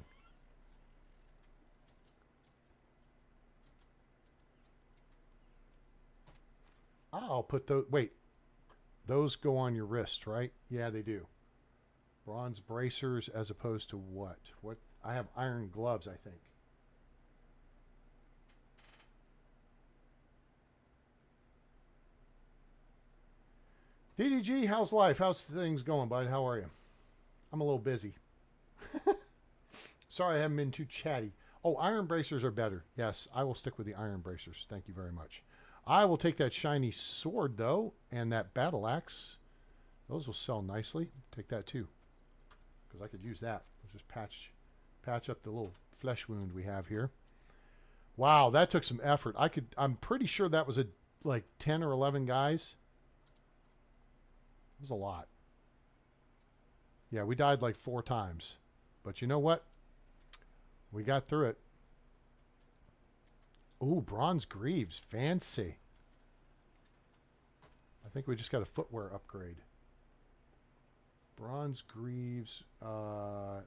I'll put those... Wait. Those go on your wrist, right? Yeah, they do. Bronze bracers as opposed to what? What? I have iron gloves, I think. DDG, how's life? How's things going, bud? How are you? I'm a little busy. Sorry I haven't been too chatty. Oh, iron bracers are better. Yes, I will stick with the iron bracers. Thank you very much. I will take that shiny sword, though, and that battle axe. Those will sell nicely. Take that, too, because I could use that. Let's just patch up the little flesh wound we have here. Wow, that took some effort. I'm pretty sure that was like 10 or 11 guys. It was a lot. Yeah, we died like 4 times. But you know what? We got through it. Ooh, bronze greaves. Fancy. I think we just got a footwear upgrade. Bronze greaves. 4,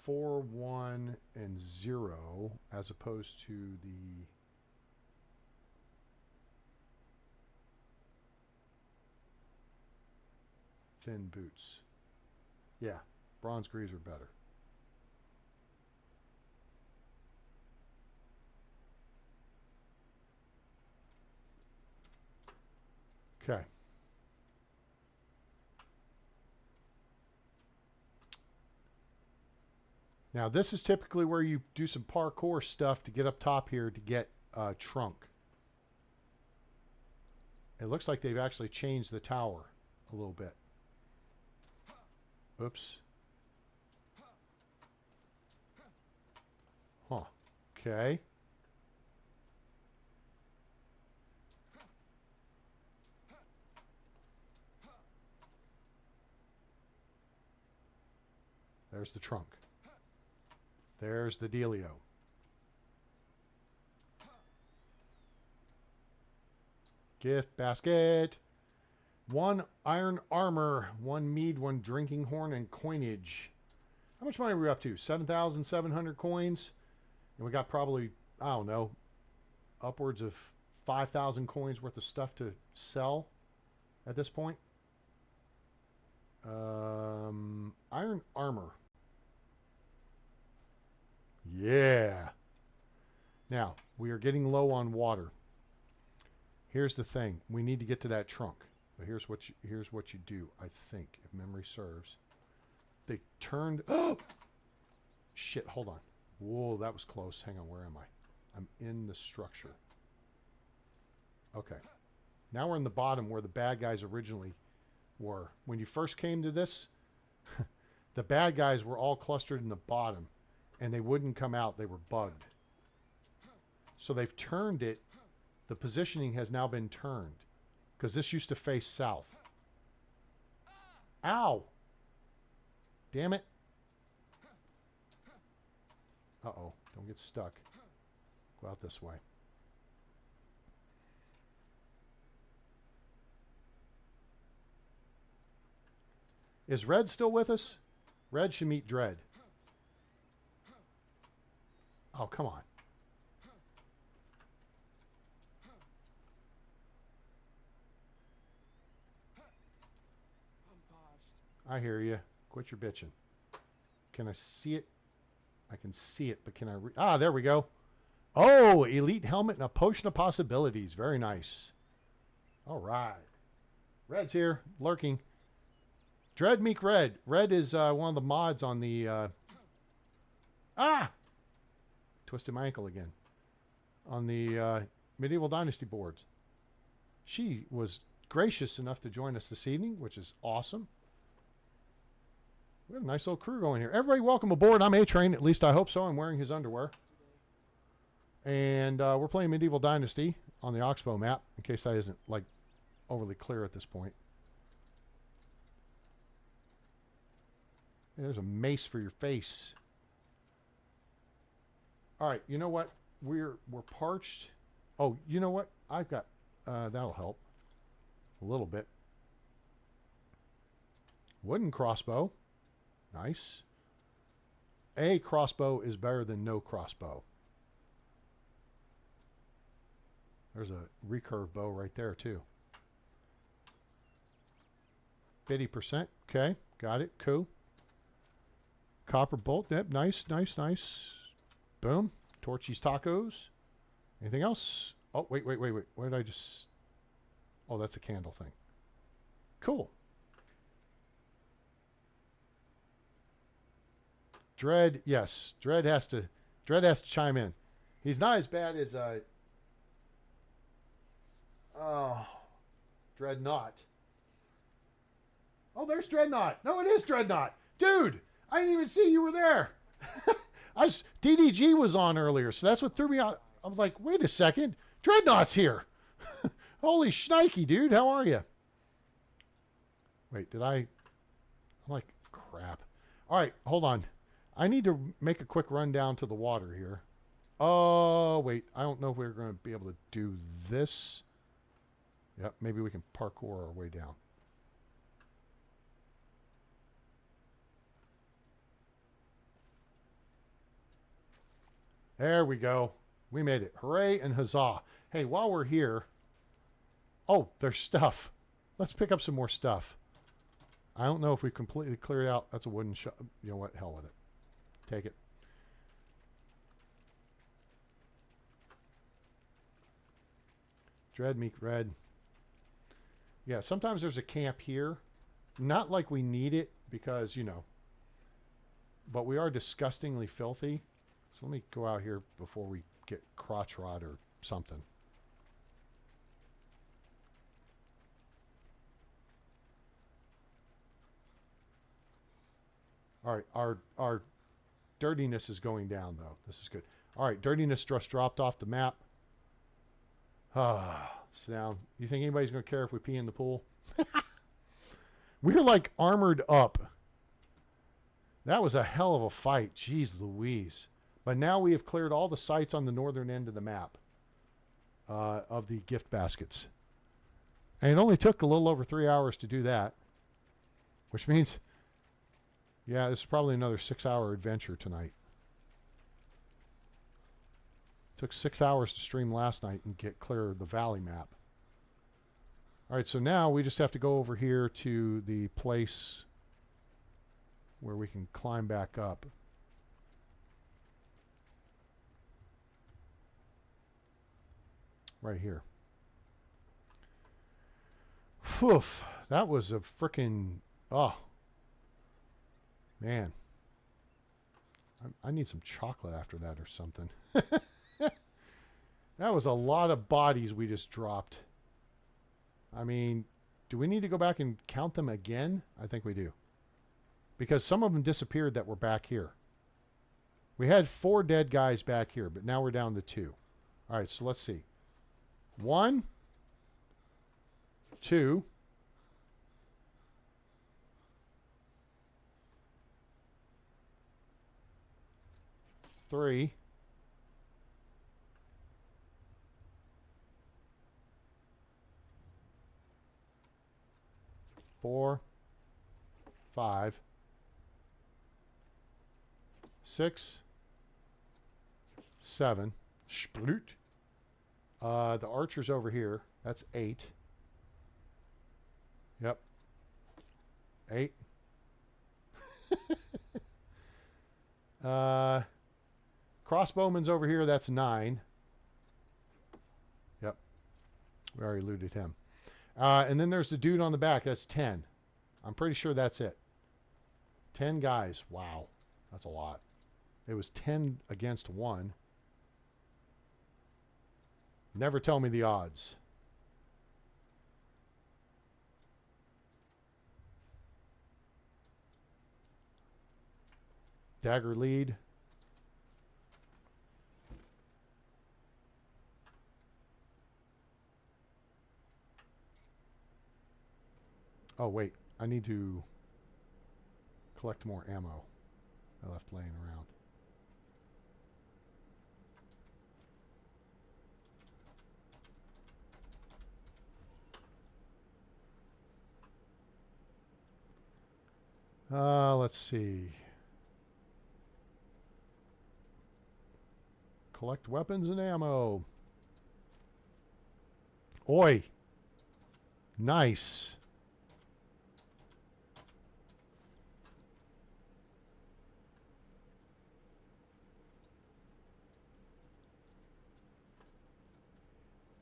1, and 0 as opposed to the... thin boots. Yeah, bronze greaves are better. Okay. Now this is typically where you do some parkour stuff to get up top here to get a trunk. It looks like they've actually changed the tower a little bit. Oops. Huh. Okay. There's the trunk. There's the dealio. Gift basket. 1 iron armor, 1 mead, 1 drinking horn, and coinage. How much money are we up to? 7,700 coins. And we got probably, I don't know, upwards of 5,000 coins worth of stuff to sell at this point. Iron armor. Yeah. Now, we are getting low on water. Here's the thing. We need to get to that trunk. But here's what you do, I think, if memory serves. They turned... Oh! Shit, hold on. Whoa, that was close. Hang on, where am I? I'm in the structure. Okay. Now we're in the bottom where the bad guys originally were. When you first came to this, the bad guys were all clustered in the bottom, and they wouldn't come out. They were bugged. So they've turned it. The positioning has now been turned, because this used to face south. Ow! Damn it. Uh-oh. Don't get stuck. Go out this way. Is Red still with us? Red should meet Dread. Oh, come on. I hear you. Quit your bitching. Can I see it? I can see it, but can I... there we go. Oh, elite helmet and a potion of possibilities. Very nice. All right. Red's here, lurking. Dread Meek Red. Red is one of the mods on the... Twisted my ankle again. On the Medieval Dynasty boards. She was gracious enough to join us this evening, which is awesome. We have a nice little crew going here. Everybody, welcome aboard. I'm A-Train. At least I hope so. I'm wearing his underwear. And we're playing Medieval Dynasty on the Oxbow map, in case that isn't, like, overly clear at this point. Hey, there's a mace for your face. All right, you know what? We're parched. Oh, you know what? I've got... that'll help. A little bit. Wooden crossbow. Nice. A crossbow is better than no crossbow. There's a recurve bow right there, too. 50%. Okay, got it. Cool. Copper bolt. Yep, nice, nice, nice. Boom. Torchy's tacos. Anything else? Oh, wait. What did I just... Oh, that's a candle thing. Cool. Dread, yes. Dread has to chime in. He's not as bad as Dreadnought. Oh, there's Dreadnought. No, it is Dreadnought. Dude, I didn't even see you were there. DDG was on earlier, so that's what threw me out. I was like, wait a second. Dreadnought's here. Holy shnikey, dude. How are you? Wait, I'm like, crap. All right, hold on. I need to make a quick run down to the water here. Oh, wait. I don't know if we're going to be able to do this. Yep, maybe we can parkour our way down. There we go. We made it. Hooray and huzzah. Hey, while we're here... Oh, there's stuff. Let's pick up some more stuff. I don't know if we completely cleared out. That's a wooden shot. You know what? Hell with it. Take it. Dread Meek Red. Yeah, sometimes there's a camp here. Not like we need it because, you know. But we are disgustingly filthy. So let me go out here before we get crotch rot or something. All right, our dirtiness is going down, though. This is good. All right, dirtiness just dropped off the map. It's down. You think anybody's going to care if we pee in the pool? We're like armored up. That was a hell of a fight. Jeez Louise. But now we have cleared all the sites on the northern end of the map of the gift baskets. And it only took a little over 3 hours to do that. Which means... Yeah, this is probably another 6-hour adventure tonight. Took 6 hours to stream last night and get clear of the valley map. All right, so now we just have to go over here to the place where we can climb back up. Right here. Phew, that was a frickin', oh, man. I need some chocolate after that or something. That was a lot of bodies we just dropped. I mean, do we need to go back and count them again? I think we do. Because some of them disappeared that were back here. We had 4 dead guys back here, but now we're down to 2. All right, so let's see. 1, 2, 3, 4, 5, 6, 7. Sploot. The archer's over here. That's 8. Yep. 8. Crossbowman's over here. That's 9. Yep. We already looted him. And then there's the dude on the back. That's 10. I'm pretty sure that's it. 10 guys. Wow. That's a lot. It was 10 against 1. Never tell me the odds. Dagger lead. Oh, wait. I need to collect more ammo I left laying around. Let's see. Collect weapons and ammo. Oi. Nice.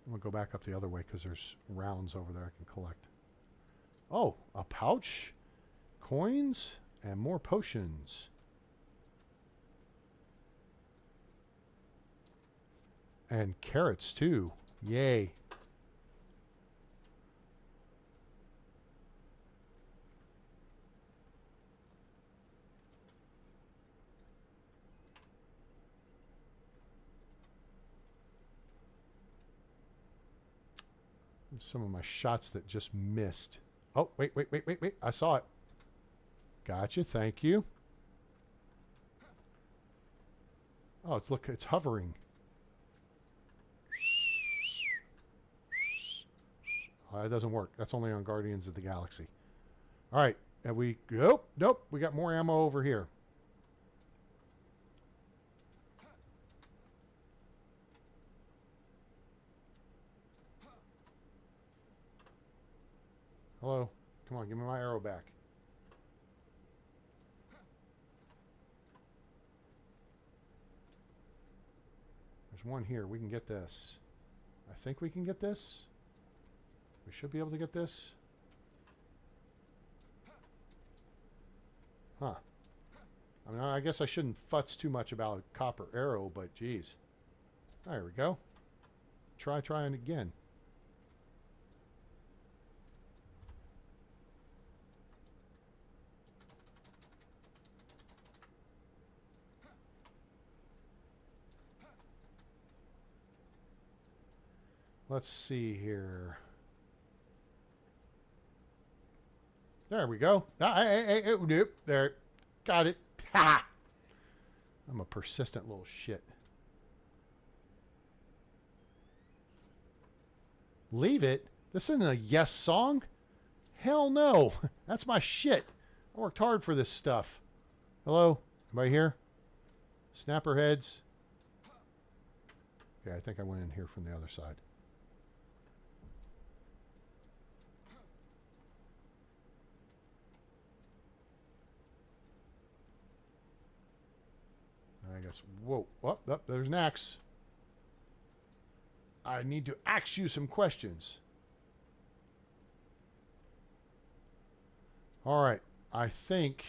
I'm going to go back up the other way because there's rounds over there I can collect. Oh, a pouch? Coins and more potions. And carrots too. Yay. Some of my shots that just missed. Oh, wait. I saw it. Gotcha, thank you. Oh, look, it's hovering. Oh, that doesn't work. That's only on Guardians of the Galaxy. All right, and we... Nope. We got more ammo over here. Hello. Come on, give me my arrow back. There's one here. We can get this. I think we can get this. We should be able to get this. Huh. I mean, I guess I shouldn't futz too much about a copper arrow, but geez. There we go. Trying again. Let's see here. There we go. Nope. There. Got it. Ha! I'm a persistent little shit. Leave it? This isn't a yes song? Hell no. That's my shit. I worked hard for this stuff. Hello? Anybody here? Snapper heads. Okay, I think I went in here from the other side. I guess, whoa, oh, there's an axe. I need to ask you some questions. All right, I think,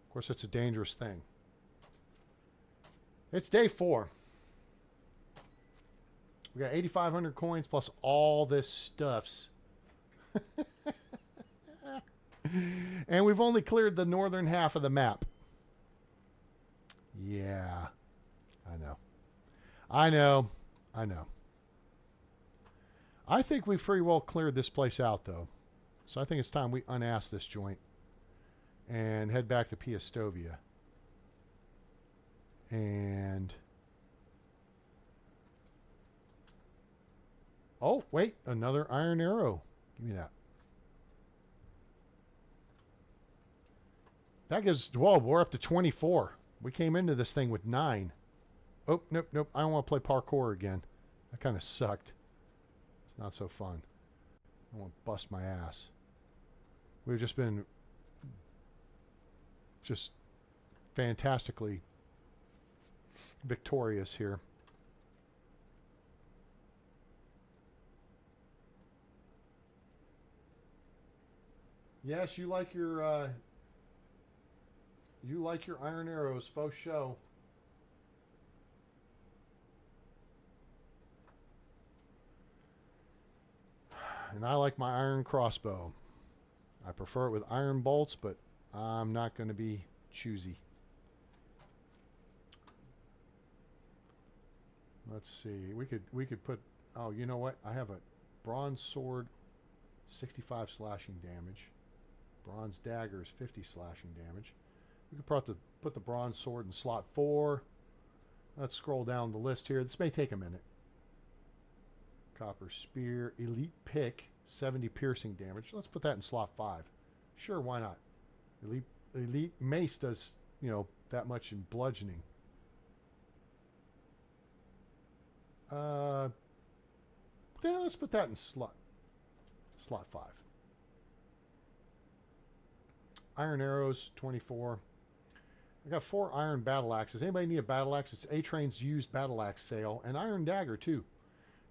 of course, it's a dangerous thing. It's day 4. We got 8,500 coins plus all this stuffs. And we've only cleared the northern half of the map. Yeah, I know. I know. I know. I think we've pretty well cleared this place out, though. So I think it's time we unass this joint and head back to Piastovia. And... oh, wait. Another iron arrow. Give me that. That gives... whoa, we're up to 24. We came into this thing with 9. Oh, nope, nope. I don't want to play parkour again. That kind of sucked. It's not so fun. I want to bust my ass. We've just been just fantastically victorious here. Yes, you like your iron arrows, faux show. And I like my iron crossbow. I prefer it with iron bolts, but I'm not going to be choosy. Let's see. We could put... oh, you know what? I have a bronze sword, 65 slashing damage. Bronze daggers, 50 slashing damage. We could put the bronze sword in slot 4. Let's scroll down the list here. This may take a minute. Copper spear, elite pick, 70 piercing damage. Let's put that in slot 5. Sure, why not? Elite mace does, you know, that much in bludgeoning. Yeah, let's put that in slot 5. Iron arrows, 24. I got 4 iron battle axes. Anybody need a battle axe? It's A-Train's used battle axe sale. And iron dagger, too.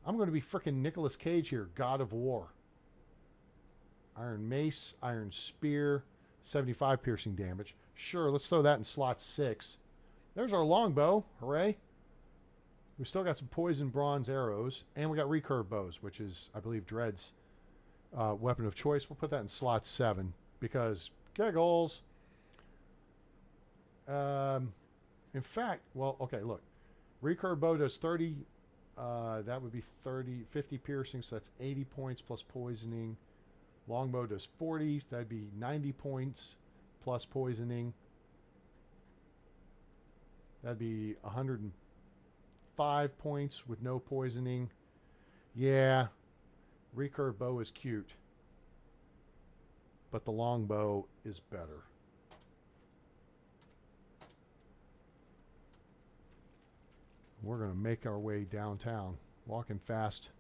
I'm going to be frickin' Nicolas Cage here, God of War. Iron mace, iron spear, 75 piercing damage. Sure, let's throw that in slot 6. There's our longbow. Hooray. We still got some poison bronze arrows. And we got recurve bows, which is, I believe, Dread's weapon of choice. We'll put that in slot 7 because giggles. In fact, well, okay, look. Recurve bow does 30... that would be 50 piercing, so that's 80 points plus poisoning. Longbow does 40, that'd be 90 points plus poisoning. That'd be 105 points with no poisoning. Yeah, recurve bow is cute, but the longbow is better. We're going to make our way downtown, walking fast.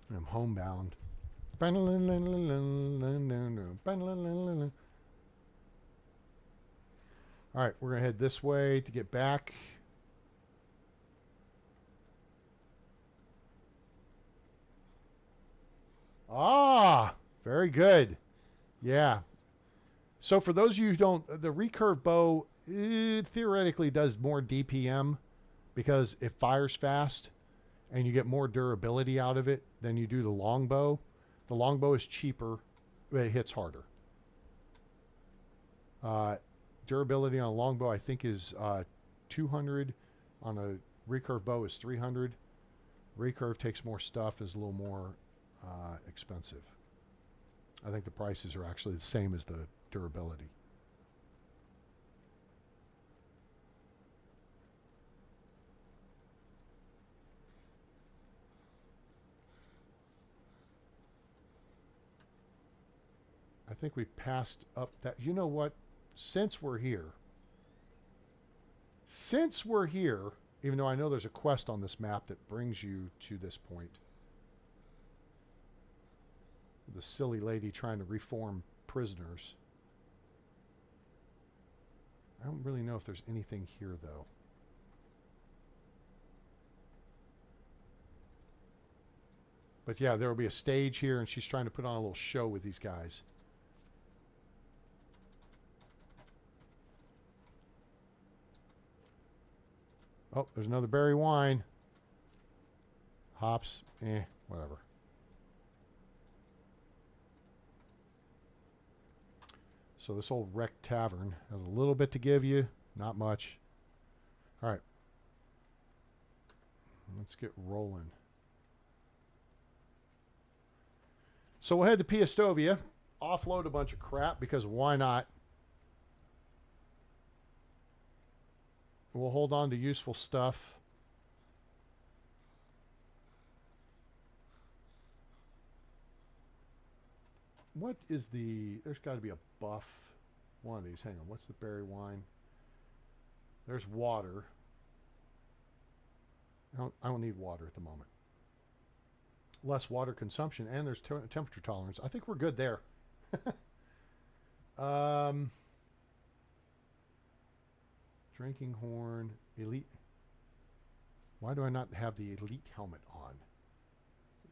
I'm homebound. All right, we're going to head this way to get back. Ah, very good. Yeah. So for those of you who don't, the recurve bow, it theoretically does more DPM because it fires fast and you get more durability out of it than you do the longbow. The longbow is cheaper, but it hits harder. Durability on a longbow, I think, is 200. On a recurve bow is 300. Recurve takes more stuff, is a little more expensive. I think the prices are actually the same as the durability. I think we passed up that. You know what? Since we're here, since we're here, even though I know there's a quest on this map that brings you to this point. The silly lady trying to reform prisoners. I don't really know if there's anything here, though. But yeah, there will be a stage here, and she's trying to put on a little show with these guys. Oh, there's another berry wine. Hops, whatever. So this old wreck tavern has a little bit to give you, not much. All right. Let's get rolling. So we'll head to Piastovia, offload a bunch of crap, because why not? We'll hold on to useful stuff. What is the... There's got to be a buff. One of these. Hang on. What's the berry wine? There's water. I don't need water at the moment. Less water consumption, and there's temperature tolerance. I think we're good there. Drinking horn. Elite. Why do I not have the elite helmet on?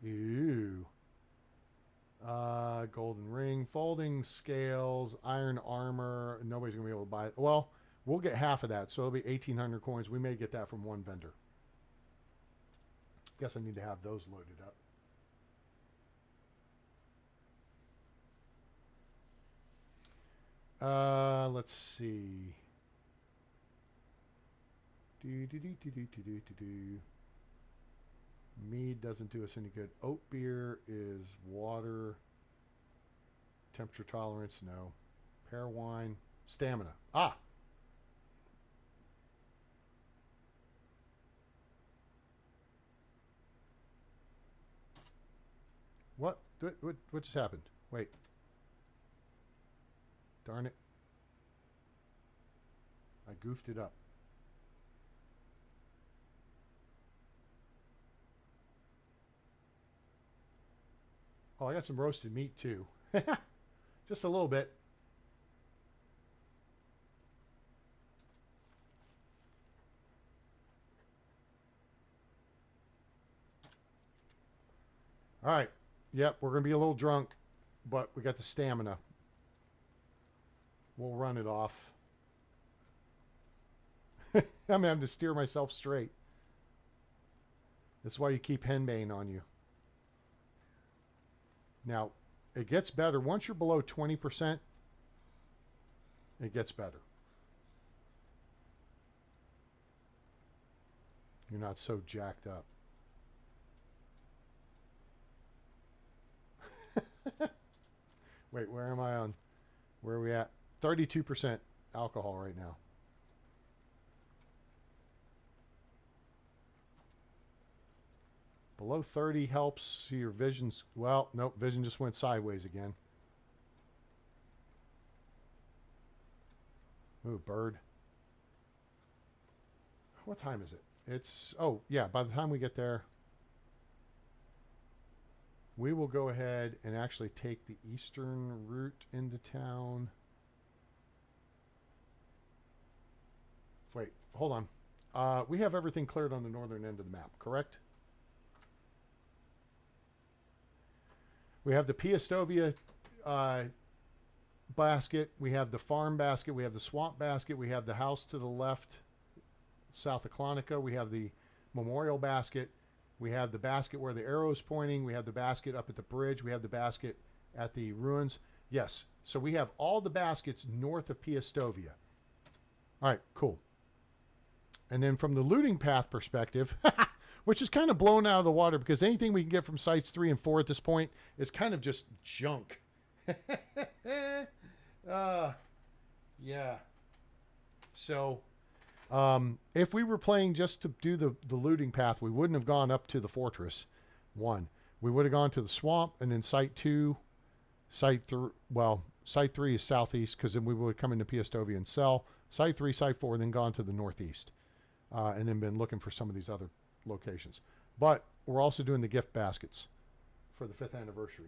Ew. Golden ring, folding scales, iron armor. Nobody's going to be able to buy it. Well, we'll get half of that, so it'll be 1,800 coins. We may get that from one vendor. Guess I need to have those loaded up. Let's see. Mead doesn't do us any good. Oat beer is water. Temperature tolerance, no. Pear wine. Stamina. Ah! What just happened? Wait. Darn it. I goofed it up. Oh, I got some roasted meat too. Just a little bit. All right. Yep, we're going to be a little drunk, but we got the stamina. We'll run it off. I'm having to steer myself straight. That's why you keep henbane on you. Now, it gets better. Once you're below 20%, it gets better. You're not so jacked up. Wait, where am I on? Where are we at? 32% alcohol right now. Below 30 helps your vision's... Well, nope, vision just went sideways again. Ooh, bird. What time is it? It's... Oh, yeah, by the time we get there, we will go ahead and actually take the eastern route into town. Wait, hold on. We have everything cleared on the northern end of the map, correct? We have the Piastovia basket. We have the farm basket. We have the swamp basket. We have the house to the left, south of Clonica. We have the memorial basket. We have the basket where the arrow is pointing. We have the basket up at the bridge. We have the basket at the ruins. Yes. So we have all the baskets north of Piastovia. All right, cool. And then from the looting path perspective, which is kind of blown out of the water because anything we can get from sites 3 and 4 at this point is kind of just junk. Yeah. So if we were playing just to do the looting path, we wouldn't have gone up to the fortress 1. We would have gone to the swamp, and then site 2, site 3, well, site 3 is southeast because then we would come into Piastovia and sell. Site 3, site 4, then gone to the northeast. and then been looking for some of these other locations. But we're also doing the gift baskets for the 5th anniversary.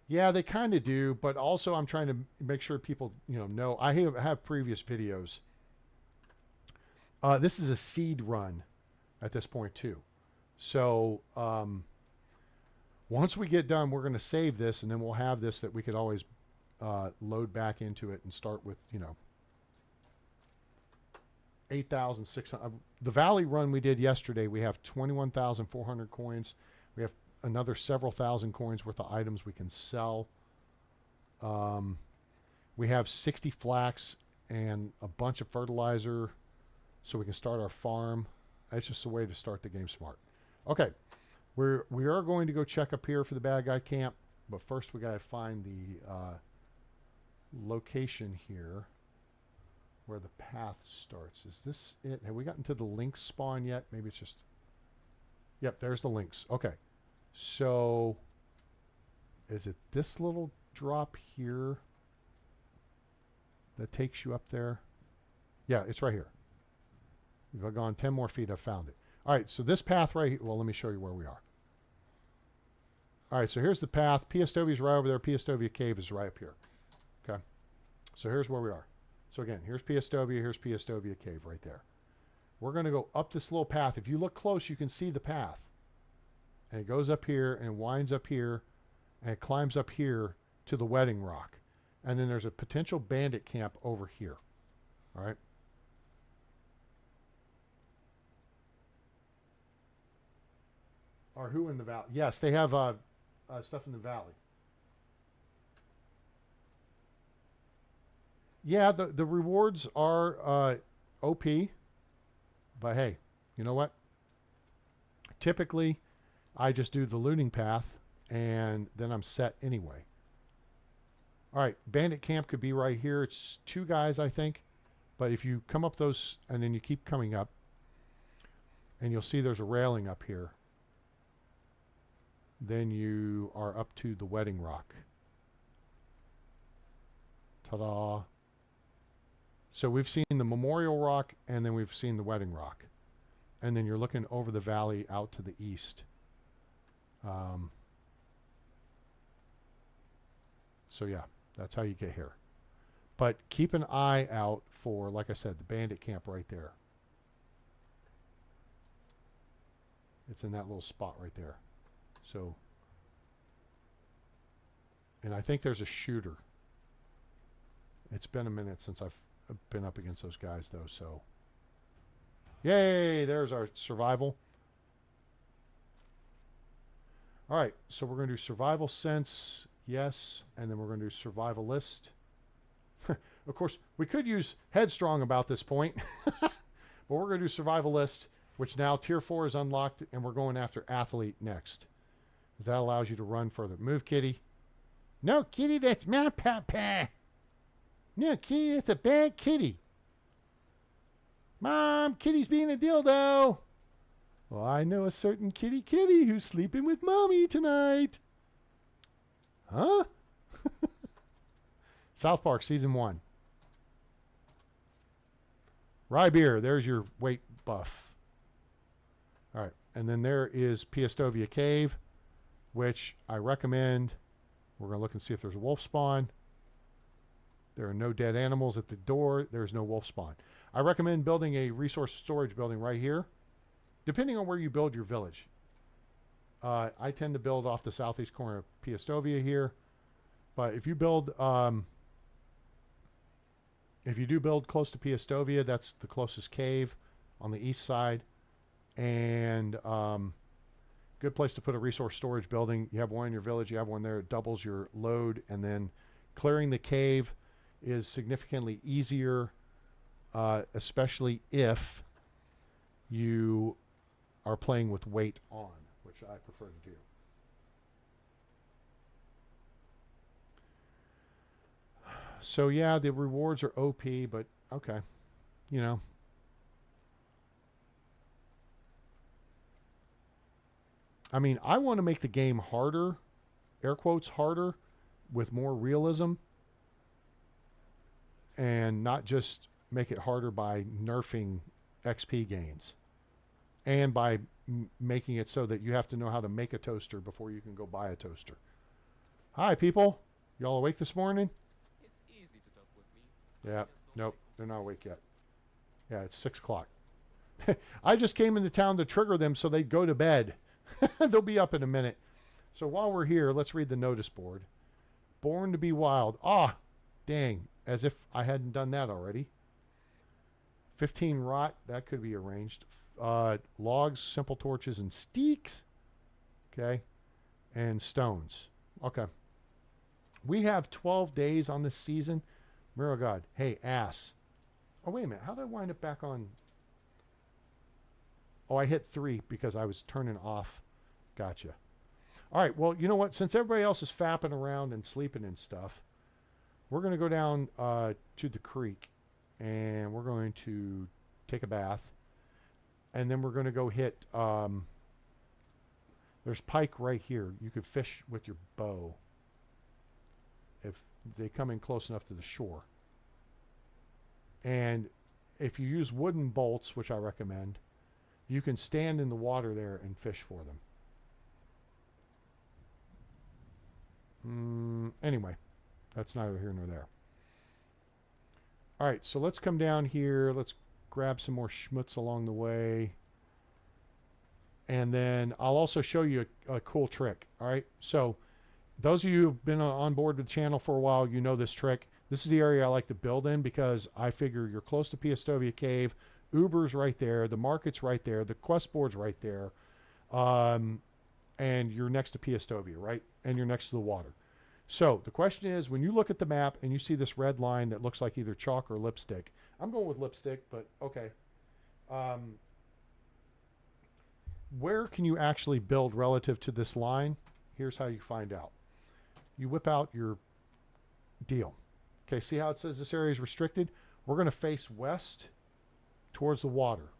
Yeah, they kind of do, but also I'm trying to make sure people, know. I have previous videos. This is a seed run at this point too. So once we get done, we're going to save this, and then we'll have this that we could always load back into it and start with, 8,600. The Valley run we did yesterday, we have 21,400 coins. We have another several thousand coins worth of items we can sell. We have 60 flax and a bunch of fertilizer so we can start our farm. That's just a way to start the game smart. Okay, we are going to go check up here for the bad guy camp, but first we got to find the location here where the path starts. Is this it? Have we gotten to the lynx spawn yet? Maybe it's just... Yep, there's the lynx. Okay. So, is it this little drop here that takes you up there? Yeah, it's right here. If I've gone 10 more feet, I've found it. All right, so this path right here... Well, let me show you where we are. All right, so here's the path. Piastovia's right over there. Piastovia Cave is right up here. Okay. So here's where we are. So again, here's Piastovia, here's Piastovia Cave right there. We're going to go up this little path. If you look close, you can see the path. And it goes up here and winds up here and it climbs up here to the wedding rock. And then there's a potential bandit camp over here. All right. Or who in the valley? Yes, they have stuff in the valley. Yeah, the rewards are OP, but hey, you know what? Typically, I just do the looting path, and then I'm set anyway. All right, bandit camp could be right here. It's 2 guys, I think. But if you come up those, and then you keep coming up, and you'll see there's a railing up here. Then you are up to the wedding rock. Ta-da. So we've seen the memorial rock, and then we've seen the wedding rock. And then you're looking over the valley out to the east. So yeah, that's how you get here. But keep an eye out for, like I said, the bandit camp right there. It's in that little spot right there. So, and I think there's a shooter. It's been a minute since I've been up against those guys, though, so. Yay, there's our survival. All right, so we're going to do survival sense, yes, and then we're going to do survivalist. Of course, we could use headstrong about this point, but we're going to do survivalist, which now tier 4 is unlocked, and we're going after athlete next. That allows you to run further. Move, kitty. No, kitty, that's my papa. No, kitty, that's a bad kitty. Mom, kitty's being a dildo. Well, I know a certain kitty who's sleeping with mommy tonight. Huh? South Park Season 1. Rye beer, there's your weight buff. All right, and then there is Piastovia Cave, which I recommend. We're going to look and see if there's a wolf spawn. There are no dead animals at the door. There's no wolf spawn. I recommend building a resource storage building right here, depending on where you build your village. I tend to build off the southeast corner of Piastovia here, but if you build, if you do build close to Piastovia, that's the closest cave on the east side, and good place to put a resource storage building. You have one in your village, you have one there, it doubles your load, and then clearing the cave is significantly easier, especially if you are playing with weight on, which I prefer to do. So yeah, the rewards are OP, but okay, you know. I mean, I want to make the game harder, air quotes harder, with more realism, and not just make it harder by nerfing XP gains and by making it so that you have to know how to make a toaster before you can go buy a toaster. Hi, people. Y'all awake this morning? It's easy to talk with me. Yeah. Nope. They're not awake yet. Yeah, it's 6 o'clock. I just came into town to trigger them so they'd go to bed. They'll be up in a minute. So while we're here, let's read the notice board. Born to be wild. Ah, dang. As if I hadn't done that already. 15 rot. That could be arranged. Logs, simple torches, and steaks. Okay. And stones. Okay. We have 12 days on this season. Mirror God. Hey, ass. Oh, wait a minute. How did I wind up back on? Oh, I hit 3 because I was turning off. Gotcha. All right. Well, you know what? Since everybody else is fapping around and sleeping and stuff, we're going to go down to the creek and we're going to take a bath. And then we're going to go hit, there's pike right here. You could fish with your bow if they come in close enough to the shore. And if you use wooden bolts, which I recommend, you can stand in the water there and fish for them. Anyway, that's neither here nor there. All right, so let's come down here. Let's grab some more schmutz along the way. And then I'll also show you a cool trick. All right, so those of you who've been on board with the channel for a while, you know this trick. This is the area I like to build in because I figure you're close to Piastovia Cave. Uber's right there. The market's right there. The quest board's right there. And you're next to Piastovia, right? And you're next to the water. So the question is, when you look at the map and you see this red line that looks like either chalk or lipstick, I'm going with lipstick, but okay. Where can you actually build relative to this line? Here's how you find out. You whip out your deal. Okay, see how it says this area is restricted? We're going to face west towards the water.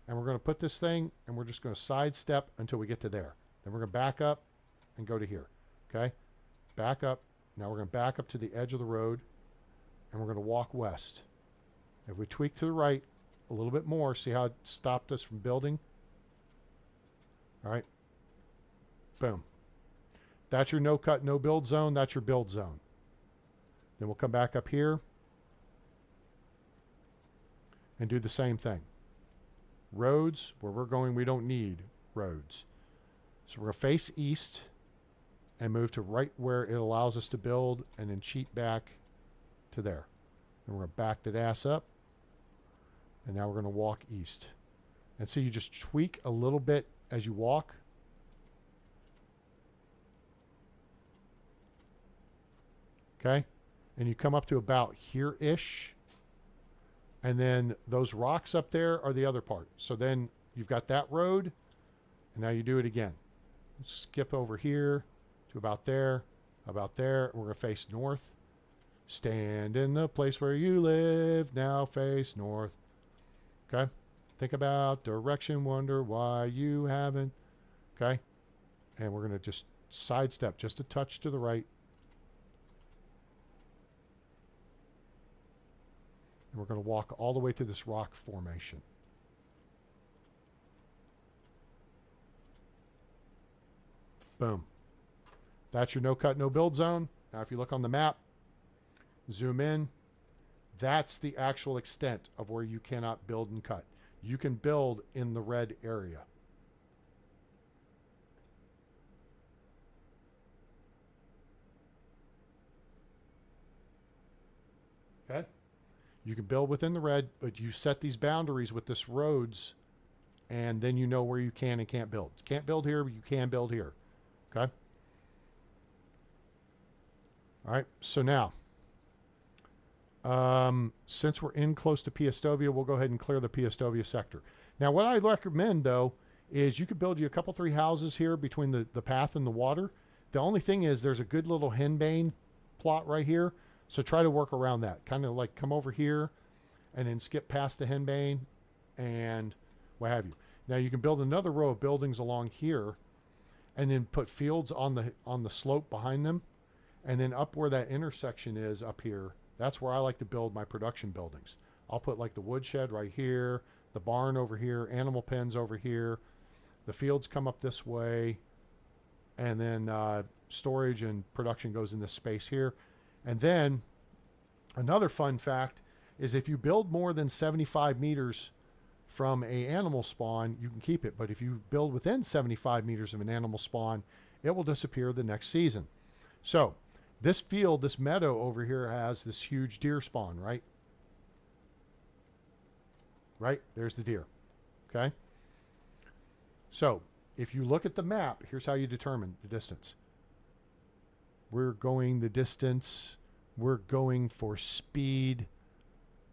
And we're going to put this thing, and we're just going to sidestep until we get to there. Then we're going to back up and go to here. Okay? Back up. Now we're going to back up to the edge of the road, and we're going to walk west. If we tweak to the right a little bit more, see how it stopped us from building? All right. Boom. That's your no cut, no build zone. That's your build zone. Then we'll come back up here and do the same thing. Roads, where we're going, we don't need roads. So we're going to face east and move to right where it allows us to build and then cheat back to there. And we're going to back that ass up. And now we're going to walk east. And so you just tweak a little bit as you walk. Okay? And you come up to about here-ish. And then those rocks up there are the other part. So then you've got that road. And now you do it again. Skip over here to about there. And we're going to face north. Stand in the place where you live. Now face north. Okay? Think about direction. Wonder why you haven't. Okay? And we're going to just sidestep just a touch to the right. And we're going to walk all the way to this rock formation. Boom. That's your no cut, no build zone. Now, if you look on the map, zoom in, that's the actual extent of where you cannot build and cut. You can build in the red area. Okay? You can build within the red, but you set these boundaries with this roads, and then you know where you can and can't build. You can't build here, but you can build here. Okay? All right, so now, since we're in close to Piastovia, we'll go ahead and clear the Piastovia sector. Now, what I recommend, though, is you could build you a couple, 3 houses here between the path and the water. The only thing is there's a good little henbane plot right here. So try to work around that. Kind of like come over here and then skip past the henbane and what have you. Now you can build another row of buildings along here and then put fields on the slope behind them. And then up where that intersection is up here, that's where I like to build my production buildings. I'll put like the woodshed right here, the barn over here, animal pens over here. The fields come up this way, and then storage and production goes in this space here. And then another fun fact is if you build more than 75 meters from a animal spawn, you can keep it. But if you build within 75 meters of an animal spawn, it will disappear the next season. So this field, this meadow over here has this huge deer spawn, right? Right? There's the deer. Okay? So if you look at the map, here's how you determine the distance. We're going the distance. We're going for speed.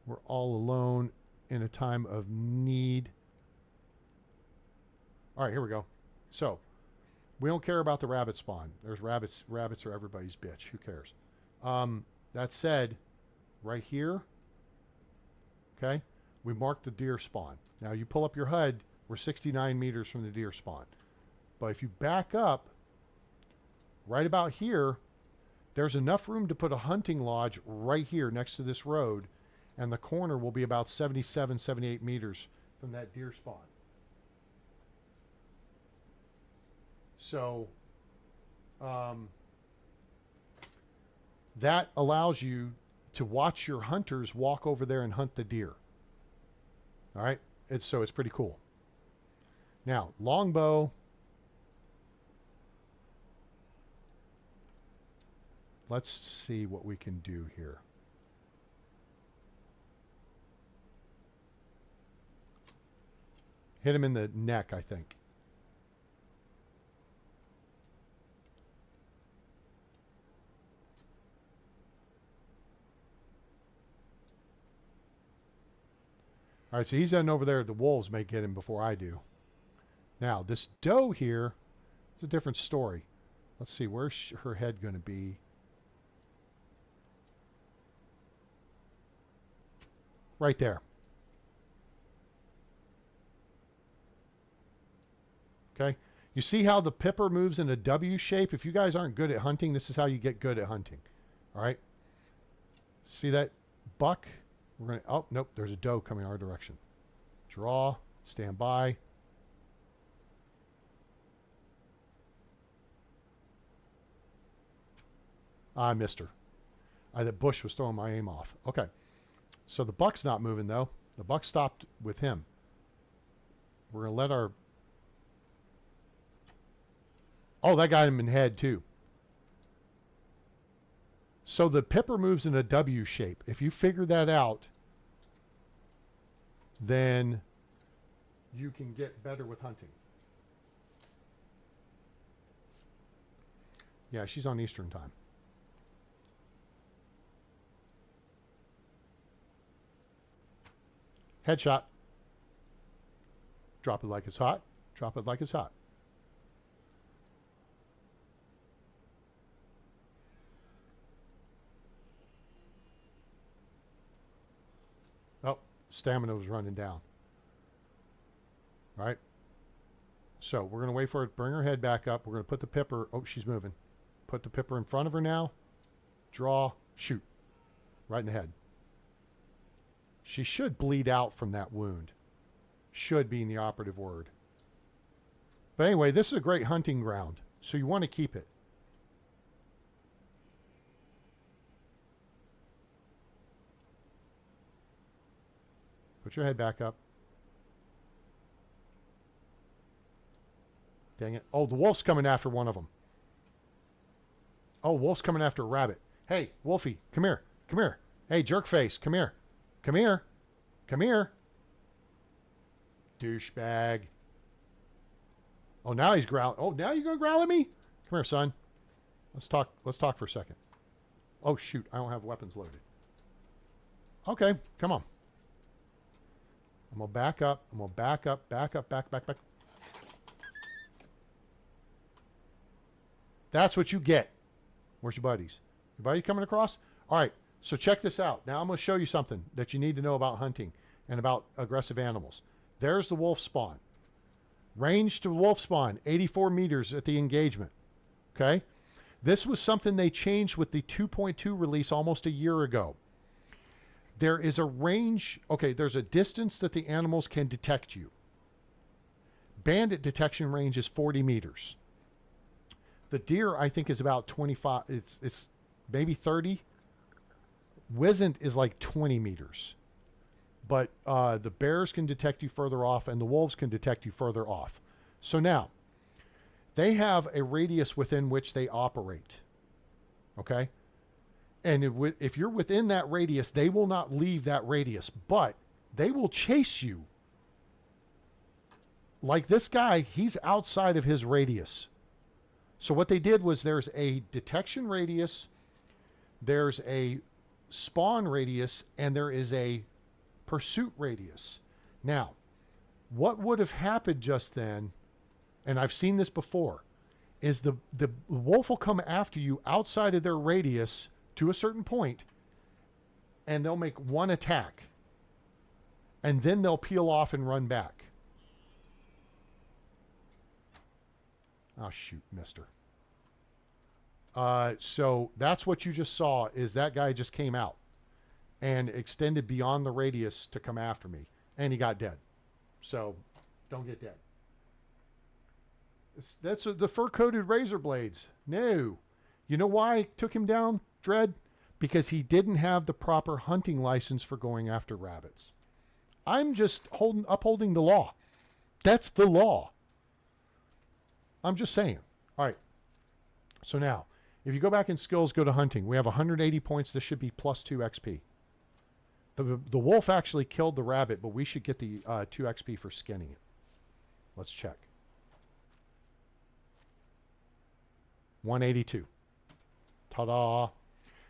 We're all alone in a time of need. All right, here we go. So we don't care about the rabbit spawn. There's rabbits. Rabbits are everybody's bitch. Who cares? That said, right here, okay, we marked the deer spawn. Now you pull up your HUD, we're 69 meters from the deer spawn. But if you back up, right about here, there's enough room to put a hunting lodge right here next to this road, and the corner will be about 77, 78 meters from that deer spawn. So that allows you to watch your hunters walk over there and hunt the deer. All right, it's pretty cool. Now, longbow. Let's see what we can do here. Hit him in the neck, I think. All right, so he's heading over there. The wolves may get him before I do. Now, this doe here, it's a different story. Let's see, where's her head going to be? Right there. Okay. You see how the pipper moves in a W shape? If you guys aren't good at hunting, this is how you get good at hunting. All right. See that buck? We're going to, oh, nope, there's a doe coming our direction. Draw, stand by. I missed her. The bush was throwing my aim off. Okay. So the buck's not moving, though. The buck stopped with him. We're going to let our... Oh, that got him in the head, too. So the pipper moves in a W shape. If you figure that out, then you can get better with hunting. Yeah, she's on Eastern time. Headshot. Drop it like it's hot. Drop it like it's hot. Oh, stamina was running down. All right. So we're going to wait for her to bring her head back up. We're going to put the pipper. Oh, she's moving. Put the pipper in front of her now. Draw. Shoot. Right in the head. She should bleed out from that wound. Should being the operative word. But anyway, this is a great hunting ground, so you want to keep it. Put your head back up. Dang it. Oh, the wolf's coming after one of them. Oh, wolf's coming after a rabbit. Hey, Wolfie, come here. Come here. Hey, jerkface, come here. Come here. Come here. Douchebag. Oh, now he's growling. Oh, now you're going to growl at me? Come here, son. Let's talk for a second. Oh, shoot. I don't have weapons loaded. Okay, come on. I'm going to back up. I'm going to back up, back. That's what you get. Where's your buddies? Your buddy coming across? All right. So check this out. Now I'm going to show you something that you need to know about hunting and about aggressive animals. There's the wolf spawn. Range to wolf spawn, 84 meters at the engagement. Okay? This was something they changed with the 2.2 release almost a year ago. There is a range. Okay, there's a distance that the animals can detect you. Bandit detection range is 40 meters. The deer, I think, is about 25. It's maybe 30. Wisent is like 20 meters. But the bears can detect you further off, and the wolves can detect you further off. So now, they have a radius within which they operate. Okay? And if you're within that radius, they will not leave that radius, but they will chase you. Like this guy, he's outside of his radius. So what they did was there's a detection radius, there's a spawn radius, and there is a pursuit radius. Now, what would have happened just then, and I've seen this before, is the wolf will come after you outside of their radius to a certain point, and they'll make one attack, and then they'll peel off and run back. Oh, shoot, mister. So that's what you just saw, is that guy just came out and extended beyond the radius to come after me, and he got dead. So don't get dead. That's the fur-coated razor blades. No. You know why I took him down, Dread? Because he didn't have the proper hunting license for going after rabbits. I'm just upholding the law. That's the law. I'm just saying. All right. So now, if you go back in skills, go to hunting. We have 180 points. This should be plus 2 XP. The wolf actually killed the rabbit, but we should get the 2 XP for skinning it. Let's check. 182. Ta-da.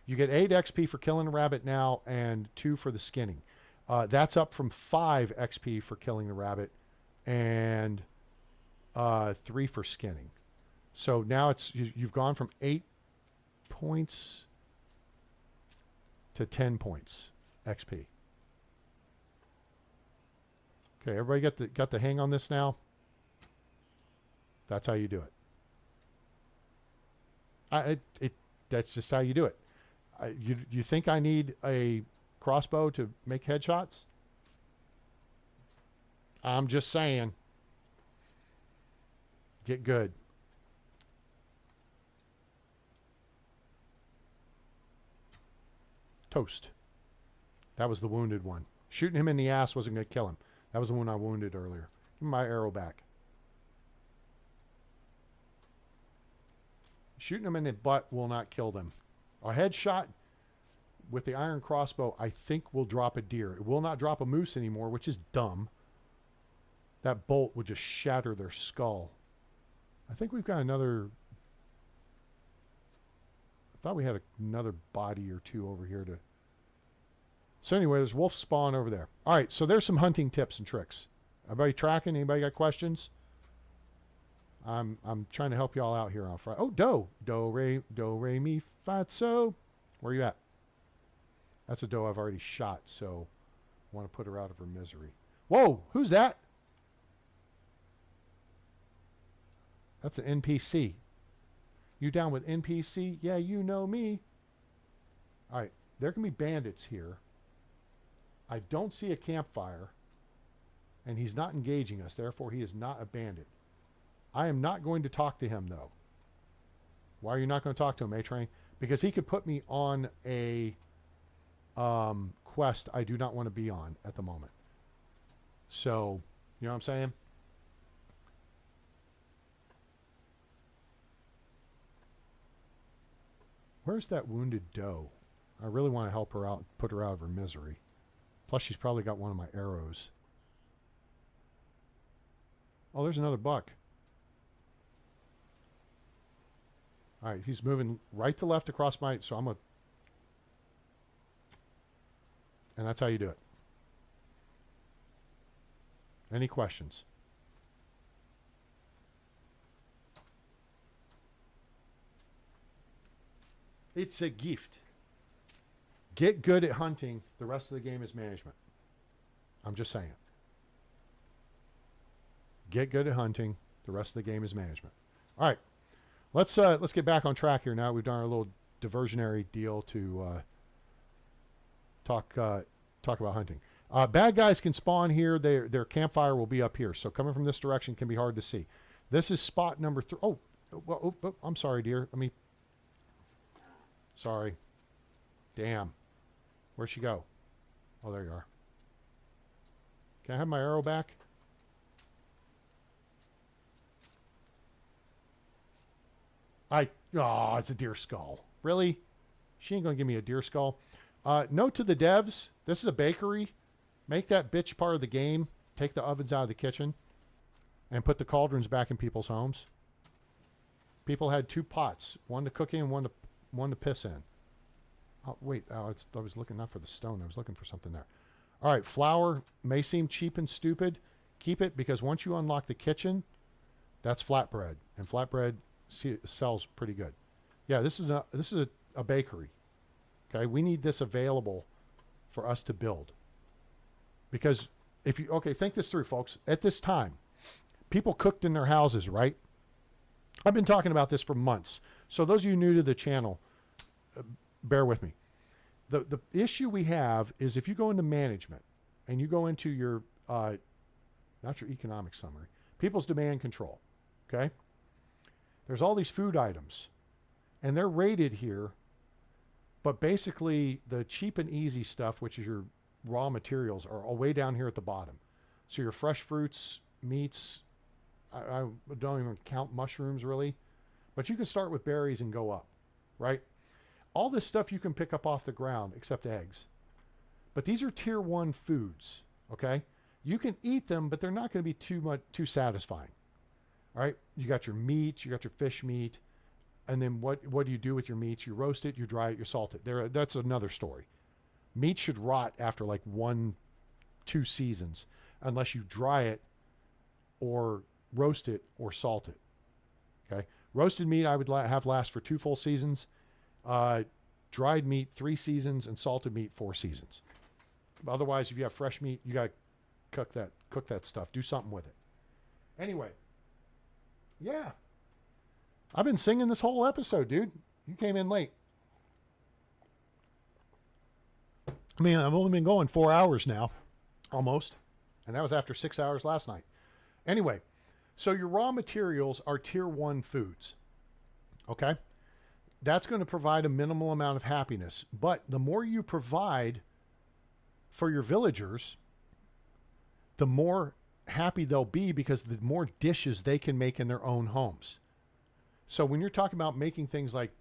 You get 8 XP for killing a rabbit now and 2 for the skinning. That's up from 5 XP for killing the rabbit and 3 for skinning. So now you've gone from 8 points to 10 points XP. Okay, everybody got the hang on this now? That's how you do it. That's just how you do it. You think I need a crossbow to make headshots? I'm just saying. Get good. Toast. That was the wounded one. Shooting him in the ass wasn't going to kill him. That was the one I wounded earlier. Give me my arrow back. Shooting them in the butt will not kill them. A headshot with the iron crossbow, I think, will drop a deer. It will not drop a moose anymore, which is dumb. That bolt would just shatter their skull. I think we've got another... I thought we had another body or two over here to... So anyway, there's wolf spawn over there. All right, so there's some hunting tips and tricks. Everybody tracking? Anybody got questions? I'm trying to help y'all out here on Friday. Oh, doe. Do, re, mi, fa, so. Where you at? That's a doe I've already shot, so I want to put her out of her misery. Whoa, who's that? That's an NPC. You down with NPC? Yeah, you know me. All right, there can be bandits here. I don't see a campfire, and he's not engaging us. Therefore, he is not a bandit. I am not going to talk to him, though. Why are you not going to talk to him, A-Train? Because he could put me on a quest I do not want to be on at the moment. So, you know what I'm saying? Where's that wounded doe? I really want to help her out, put her out of her misery. Plus, she's probably got one of my arrows. Oh, there's another buck. All right, he's moving right to left across my... So I'm going to... And that's how you do it. Any questions? It's a gift. Get good at hunting. The rest of the game is management. I'm just saying. Get good at hunting. The rest of the game is management. All right. Let's get back on track here now. We've done our little diversionary deal to talk talk about hunting. Bad guys can spawn here. Their campfire will be up here. So coming from this direction can be hard to see. This is spot number 3. Oh, well, I'm sorry, dear. Sorry. Damn. Where'd she go? Oh, there you are. Can I have my arrow back? Oh, it's a deer skull. Really? She ain't going to give me a deer skull. Note to the devs, this is a bakery. Make that bitch part of the game. Take the ovens out of the kitchen. And put the cauldrons back in people's homes. People had 2 pots. One to cook in, one to piss in. Oh, wait. I was looking not for the stone. I was looking for something there. All right. Flour may seem cheap and stupid. Keep it, because once you unlock the kitchen, that's flatbread. And flatbread sells pretty good. Yeah, this is a bakery. Okay, we need this available for us to build. Because think this through, folks. At this time, people cooked in their houses, right? I've been talking about this for months. So those of you new to the channel, bear with me. The issue we have is if you go into management and you go into your, not your economic summary, people's demand control, okay? There's all these food items, and they're rated here, but basically the cheap and easy stuff, which is your raw materials, are all way down here at the bottom. So your fresh fruits, meats, I don't even count mushrooms really, but you can start with berries and go up, right? All this stuff you can pick up off the ground except eggs. But these are tier 1 foods, okay? You can eat them, but they're not going to be too satisfying. All right, you got your meat, you got your fish meat, and then what do you do with your meat? You roast it, you dry it, you salt it. That's another story. Meat should rot after like 1-2 seasons unless you dry it or roast it or salt it. Okay, roasted meat I would have last for 2 full seasons. Dried meat 3 seasons, and salted meat 4 seasons. Otherwise, if you have fresh meat, you got to cook that stuff. Do something with it. Anyway. Yeah. I've been singing this whole episode, dude. You came in late. I've only been going 4 hours now. Almost. And that was after 6 hours last night. Anyway, so your raw materials are tier 1 foods. Okay? That's going to provide a minimal amount of happiness. But the more you provide for your villagers, the more happy they'll be, because the more dishes they can make in their own homes. So when you're talking about making things like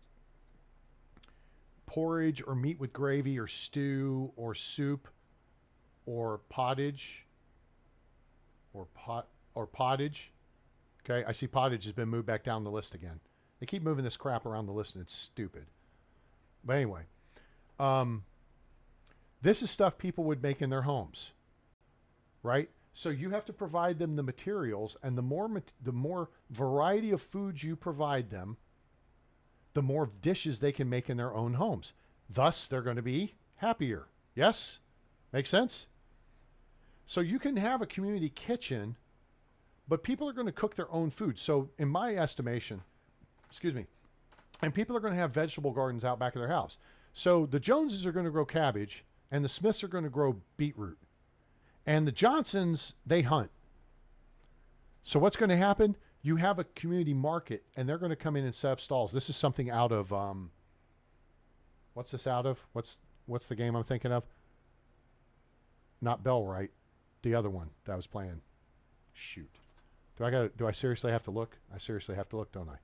porridge or meat with gravy or stew or soup or pottage or pottage. Okay, I see pottage has been moved back down the list again. They keep moving this crap around the list and it's stupid. But anyway, this is stuff people would make in their homes, right? So you have to provide them the materials, and the more variety of foods you provide them, the more dishes they can make in their own homes. Thus, they're going to be happier. Yes? Make sense? So you can have a community kitchen, but people are going to cook their own food. So in my estimation, and people are going to have vegetable gardens out back of their house. So the Joneses are going to grow cabbage, and the Smiths are going to grow beetroot. And the Johnsons, they hunt. So what's going to happen? You have a community market, and they're going to come in and set up stalls. This is something out of, what's this out of? What's the game I'm thinking of? Not Bellwright, the other one that I was playing. Shoot. Do I seriously have to look? I seriously have to look, don't I?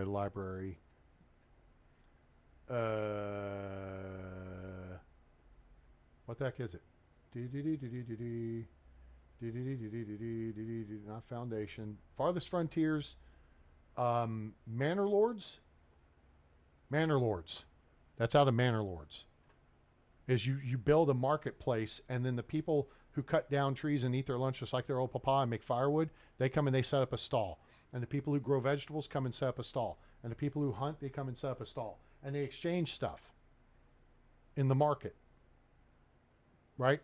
Library. What the heck is it? Not Foundation. Farthest Frontiers. Manor Lords. Manor Lords. That's out of Manor Lords. Is you build a marketplace, and then the people who cut down trees and eat their lunch just like their old papa and make firewood, they come and they set up a stall. And the people who grow vegetables come and set up a stall. And the people who hunt, they come and set up a stall. And they exchange stuff in the market. Right?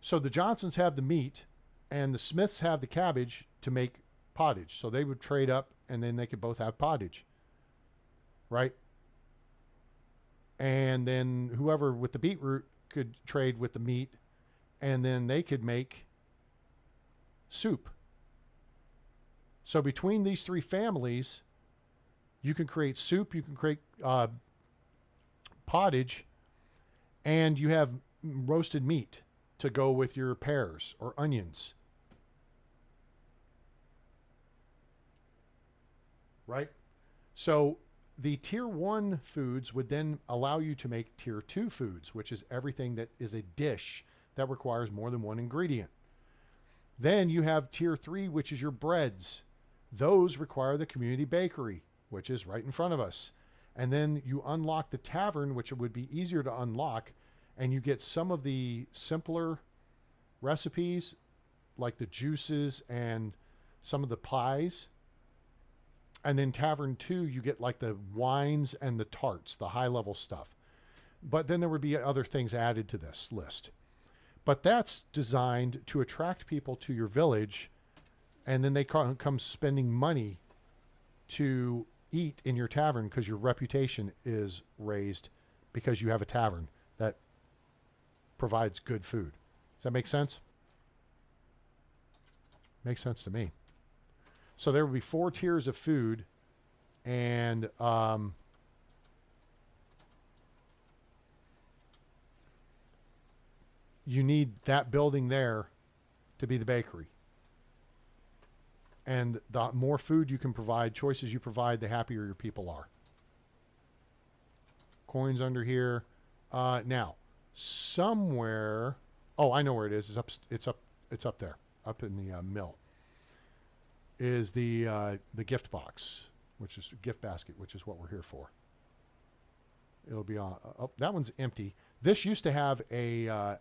So the Johnsons have the meat, and the Smiths have the cabbage to make pottage. So they would trade up, and then they could both have pottage. Right? And then whoever with the beetroot could trade with the meat, and then they could make soup. So between these three families, you can create soup, you can create pottage, and you have roasted meat to go with your pears or onions. Right? So the tier 1 foods would then allow you to make tier 2 foods, which is everything that is a dish that requires more than one ingredient. Then you have tier 3, which is your breads. Those require the community bakery, which is right in front of us. And then you unlock the tavern, which would be easier to unlock, and you get some of the simpler recipes like the juices and some of the pies. And then tavern 2, you get like the wines and the tarts, the high level stuff. But then there would be other things added to this list. But that's designed to attract people to your village, and then they come spending money to eat in your tavern because your reputation is raised because you have a tavern that provides good food. Does that make sense? Makes sense to me. So there would be 4 tiers of food, and you need that building there to be the bakery. And the more food you can provide, choices you provide, the happier your people are. Coins under here. Now, somewhere, oh, I know where it is. It's up there, up in the mill. Is the gift box, which is gift basket, which is what we're here for. It'll be on. Oh, that one's empty. This used to have a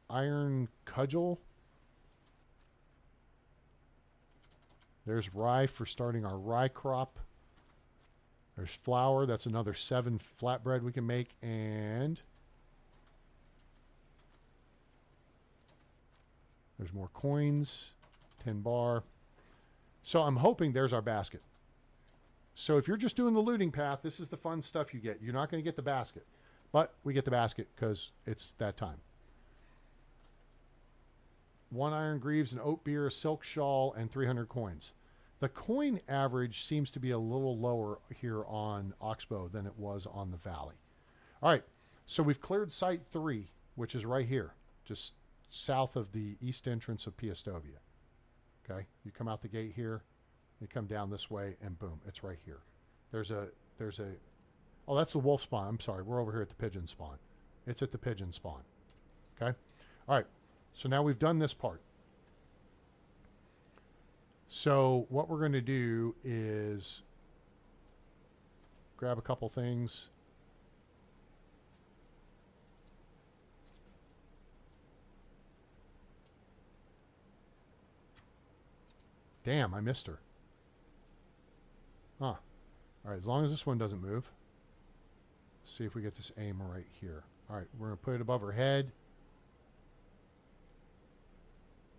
iron cudgel. There's rye for starting our rye crop. There's flour. That's another 7 flatbread we can make, and there's more coins. 10 bar. So I'm hoping there's our basket. So if you're just doing the looting path, this is the fun stuff you get. You're not going to get the basket, but we get the basket because it's that time. 1 iron greaves, an oat beer, a silk shawl, and 300 coins. The coin average seems to be a little lower here on Oxbow than it was on the Valley. All right, so we've cleared Site 3, which is right here, just south of the east entrance of Piastovia. Okay, you come out the gate here, you come down this way, and boom, it's right here. There's a, oh, that's the wolf spawn. I'm sorry, we're over here at the pigeon spawn. It's at the pigeon spawn. Okay, all right, so now we've done this part. So what we're going to do is grab a couple things. Damn, I missed her. Huh. All right, as long as this one doesn't move. Let's see if we get this aim right here. All right, we're going to put it above her head.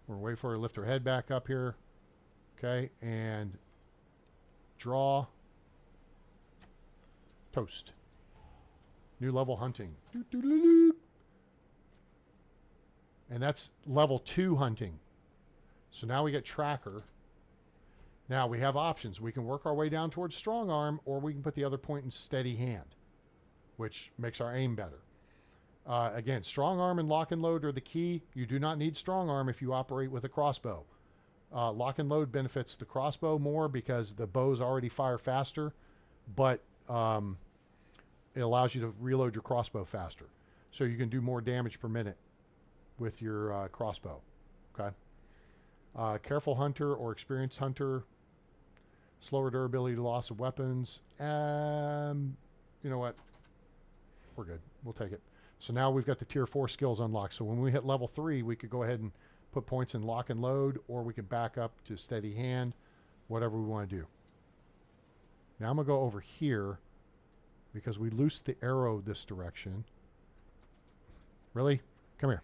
We're going to wait for her to lift her head back up here. Okay, and draw. Toast. New level hunting. And that's level 2 hunting. So now we get tracker. Now we have options. We can work our way down towards strong arm, or we can put the other point in steady hand, which makes our aim better. Again, strong arm and lock and load are the key. You do not need strong arm if you operate with a crossbow. Lock and load benefits the crossbow more because the bows already fire faster, but it allows you to reload your crossbow faster. So you can do more damage per minute with your crossbow. Okay. Careful hunter or experienced hunter. Slower durability to loss of weapons. You know what? We're good. We'll take it. So now we've got the tier 4 skills unlocked. So when we hit level 3, we could go ahead and put points in lock and load, or we could back up to steady hand, whatever we want to do. Now I'm going to go over here because we loosed the arrow this direction. Really? Come here.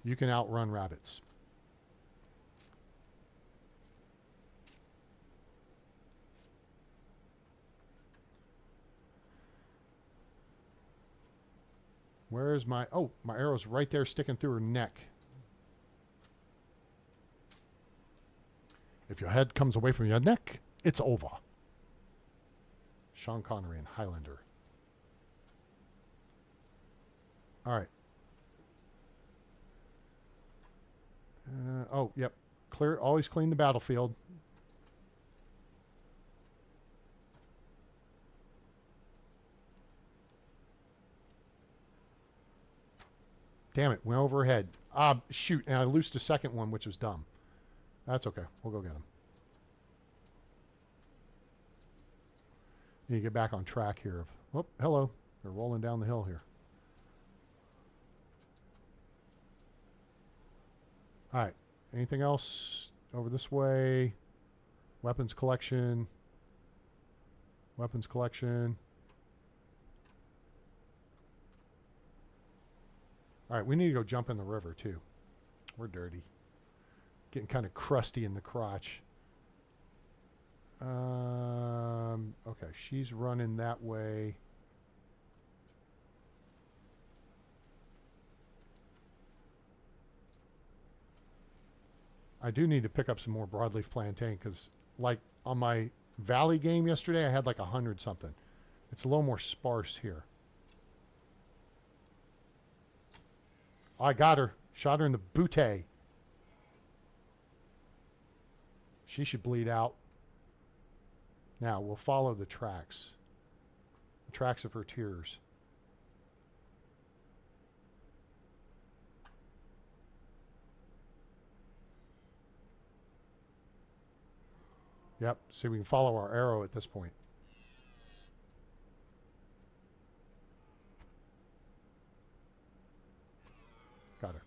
You can outrun rabbits. Where's my... Oh, my arrow's right there sticking through her neck. If your head comes away from your neck, it's over. Sean Connery in Highlander. All right. Oh, yep. Clear. Always clean the battlefield. Damn it. Went over her head. Shoot. And I loosed a second one, which was dumb. That's okay. We'll go get him. Need to get back on track here. Oh, hello. They're rolling down the hill here. All right. Anything else over this way? Weapons collection. Weapons collection. All right. We need to go jump in the river, too. We're dirty. Getting kind of crusty in the crotch. Okay. She's running that way. I do need to pick up some more broadleaf plantain because, like, on my valley game yesterday, I had like 100 something. It's a little more sparse here. I got her. Shot her in the bootay. She should bleed out. Now, we'll follow the tracks. The tracks of her tears. Yep. See, we can follow our arrow at this point. Got her.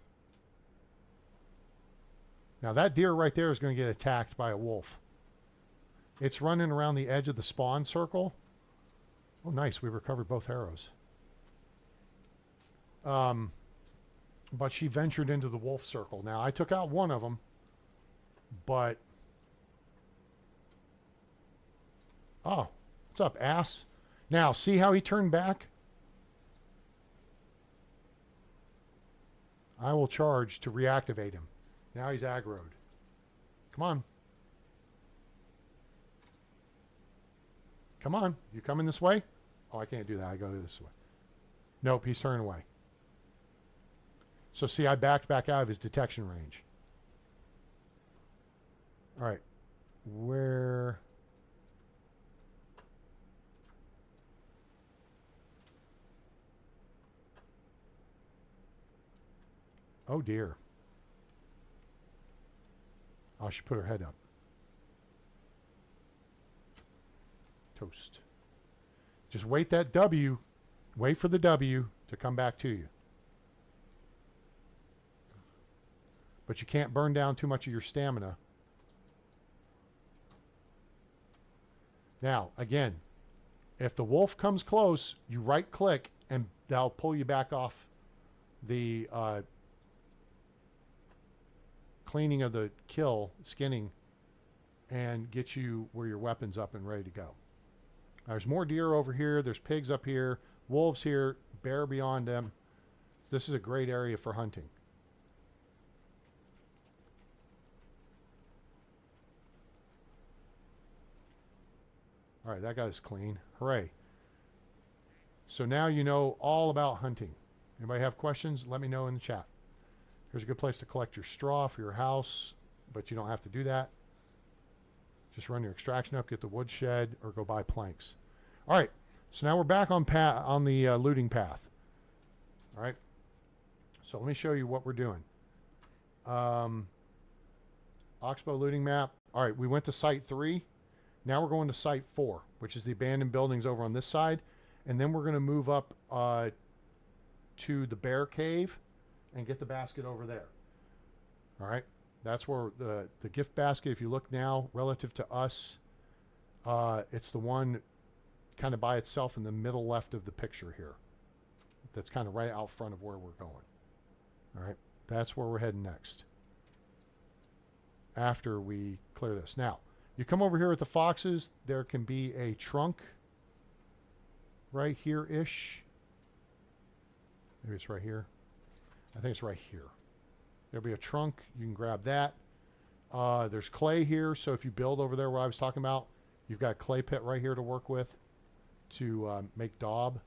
Now, that deer right there is going to get attacked by a wolf. It's running around the edge of the spawn circle. Oh, nice. We recovered both arrows. But she ventured into the wolf circle. Now, I took out one of them, but... Oh, what's up, ass? Now, see how he turned back? I will charge to reactivate him. Now he's aggroed. Come on. Come on. You coming this way? Oh, I can't do that. I go this way. Nope, he's turning away. So see, I backed back out of his detection range. All right. Where... Oh, dear. Oh, she put her head up. Toast. Just wait that W. Wait for the W to come back to you. But you can't burn down too much of your stamina. Now, again, if the wolf comes close, you right-click, and that'll pull you back off the... cleaning of the kill, skinning, and get you where your weapon's up and ready to go. There's more deer over here. There's pigs up here, wolves here, bear beyond them. This is a great area for hunting. All right, that guy's clean. Hooray. So now you know all about hunting. Anybody have questions? Let me know in the chat. Here's a good place to collect your straw for your house, but you don't have to do that. Just run your extraction up, get the wood shed, or go buy planks. All right, so now we're back on the looting path. All right, so let me show you what we're doing. Oxbow looting map. All right, we went to Site 3. Now we're going to Site 4, which is the abandoned buildings over on this side. And then we're going to move up to the bear cave and get the basket over there. All right, that's where the gift basket, if you look now relative to us, it's the one kind of by itself in the middle left of the picture here. That's kind of right out front of where we're going. All right, that's where we're heading next after we clear this. Now, you come over here with the foxes, there can be a trunk right here-ish. Maybe it's right here. I think it's right here. There'll be a trunk. You can grab that. There's clay here, so if you build over there where I was talking about, you've got a clay pit right here to work with to make daub.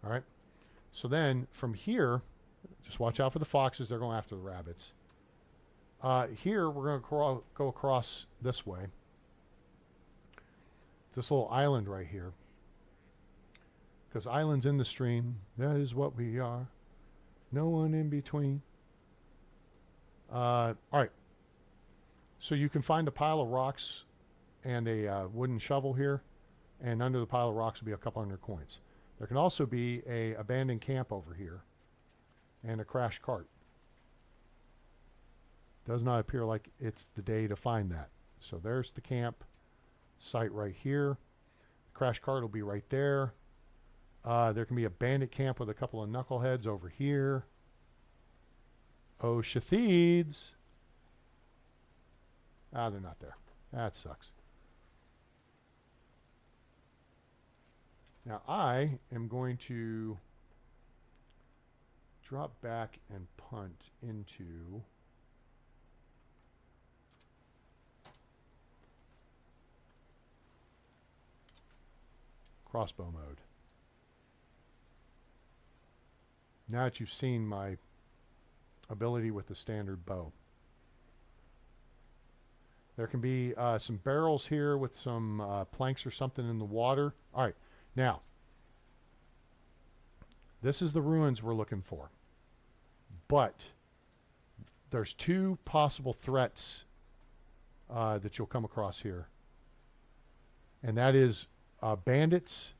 All right. So then from here, just watch out for the foxes. They're going after the rabbits. Here, we're going to go across this way. This little island right here. Because islands in the stream, that is what we are. No one in between. All right. So you can find a pile of rocks and a wooden shovel here. And under the pile of rocks will be a couple hundred coins. There can also be a abandoned camp over here. And a crash cart. Does not appear like it's the day to find that. So there's the camp site right here. The crash cart will be right there. There can be a bandit camp with a couple of knuckleheads over here. Oh, Shatheeds. Ah, they're not there. That sucks. Now I am going to drop back and punt into crossbow mode. Now that you've seen my ability with the standard bow. There can be some barrels here with some planks or something in the water. All right, now this is the ruins we're looking for. But there's two possible threats that you'll come across here. And that is bandits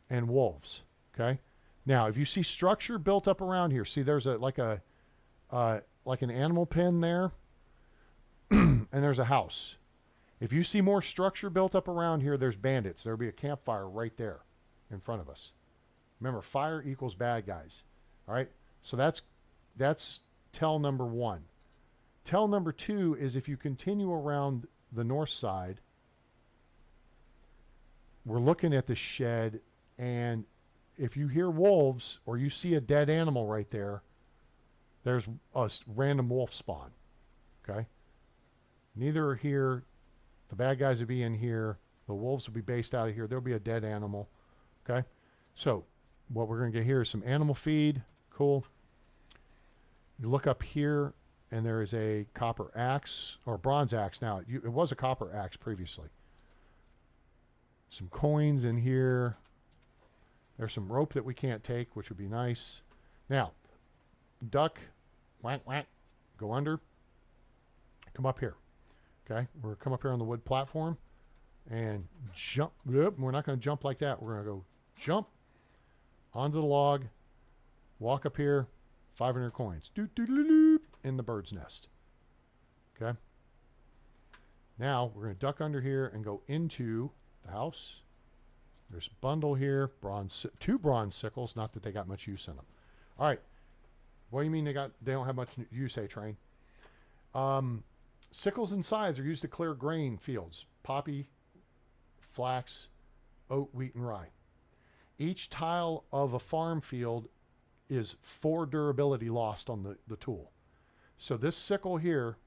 and wolves. Okay? Now, if you see structure built up around here, see there's like an animal pen there, and there's a house. If you see more structure built up around here, there's bandits. There'll be a campfire right there in front of us. Remember, fire equals bad guys. All right? So that's tell number one. Tell number two is if you continue around the north side, we're looking at the shed, and if you hear wolves or you see a dead animal right there, there's a random wolf spawn. Okay? Neither are here. The bad guys will be in here. The wolves will be based out of here. There'll be a dead animal. Okay? So what we're going to get here is some animal feed. Cool. You look up here, and there is a copper axe, or bronze axe now. It was a copper axe previously. Some coins in here. There's some rope that we can't take, which would be nice. Now, duck, whack, whack, go under, come up here. Okay, we're going to come up here on the wood platform and jump. We're not going to jump like that. We're going to go jump onto the log, walk up here, 500 coins. Doot, doot, doot, doot, in the bird's nest. Okay. Now we're going to duck under here and go into the house. There's a bundle here, two bronze sickles. Not that they got much use in them. All right. What do you mean they don't have much use, A-Train? Sickles and scythes are used to clear grain fields. Poppy, flax, oat, wheat, and rye. Each tile of a farm field is 4 durability lost on the tool. So this sickle here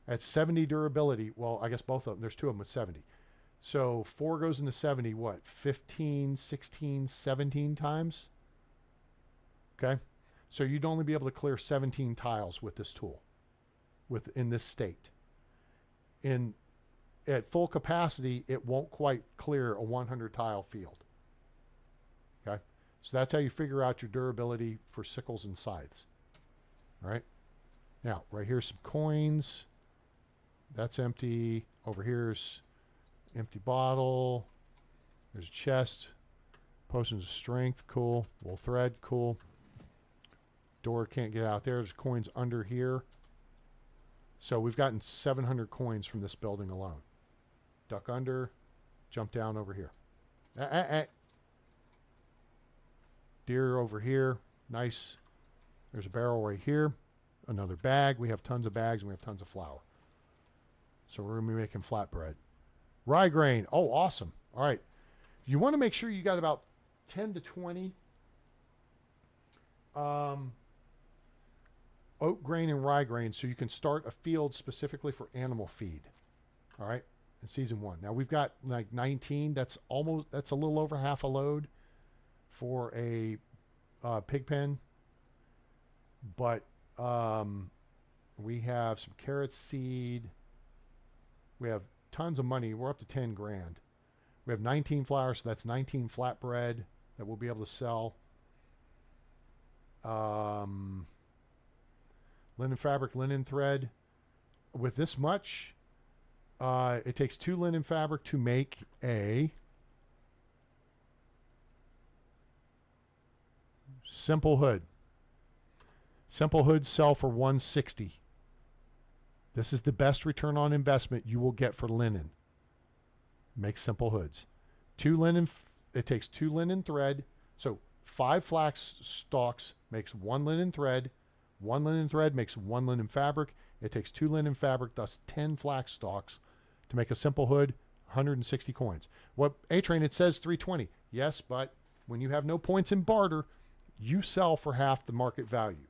at 70 durability, well, I guess both of them, there's 2 of them with 70. So 4 goes into 70, what, 15, 16, 17 times? Okay? So you'd only be able to clear 17 tiles with this tool, in this state. At full capacity, it won't quite clear a 100 tile field. Okay? So that's how you figure out your durability for sickles and scythes. All right? Now, right here's some coins. That's empty. Over here's empty bottle. There's a chest. Potions of strength. Cool. Wool thread. Cool. Door can't get out there. There's coins under here. So we've gotten 700 coins from this building alone. Duck under. Jump down over here. Deer over here. Nice. There's a barrel right here. Another bag. We have tons of bags and we have tons of flour. So we're going to be making flatbread. Rye grain. Oh, awesome. All right. You want to make sure you got about 10 to 20 oat grain and rye grain so you can start a field specifically for animal feed. All right. In season 1. Now we've got like 19. That's a little over half a load for a pig pen. But we have some carrot seed. We have tons of money. We're up to 10 grand. We have 19 flour, so that's 19 flatbread that we'll be able to sell. Linen fabric, linen thread. With this much, it takes 2 linen fabric to make a simple hood. Simple hoods sell for $160. This is the best return on investment you will get for linen. Make simple hoods. 2 linen. It takes 2 linen thread. So 5 flax stalks makes 1 linen thread. 1 linen thread makes 1 linen fabric. It takes 2 linen fabric, thus 10 flax stalks to make a simple hood. 160 coins. What A-Train, it says 320. Yes, but when you have no points in barter, you sell for half the market value.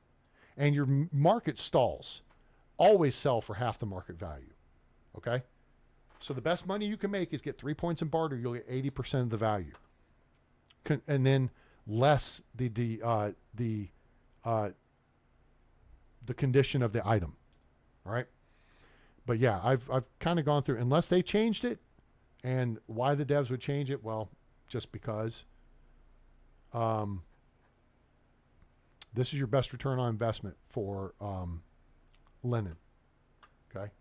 And your market stalls always sell for half the market value. Okay? So the best money you can make is get 3 points in barter. You'll get 80% of the value. And then less the condition of the item. All right? But yeah, I've kind of gone through, unless they changed it, and why the devs would change it, well, just because. This is your best return on investment for linen. Okay.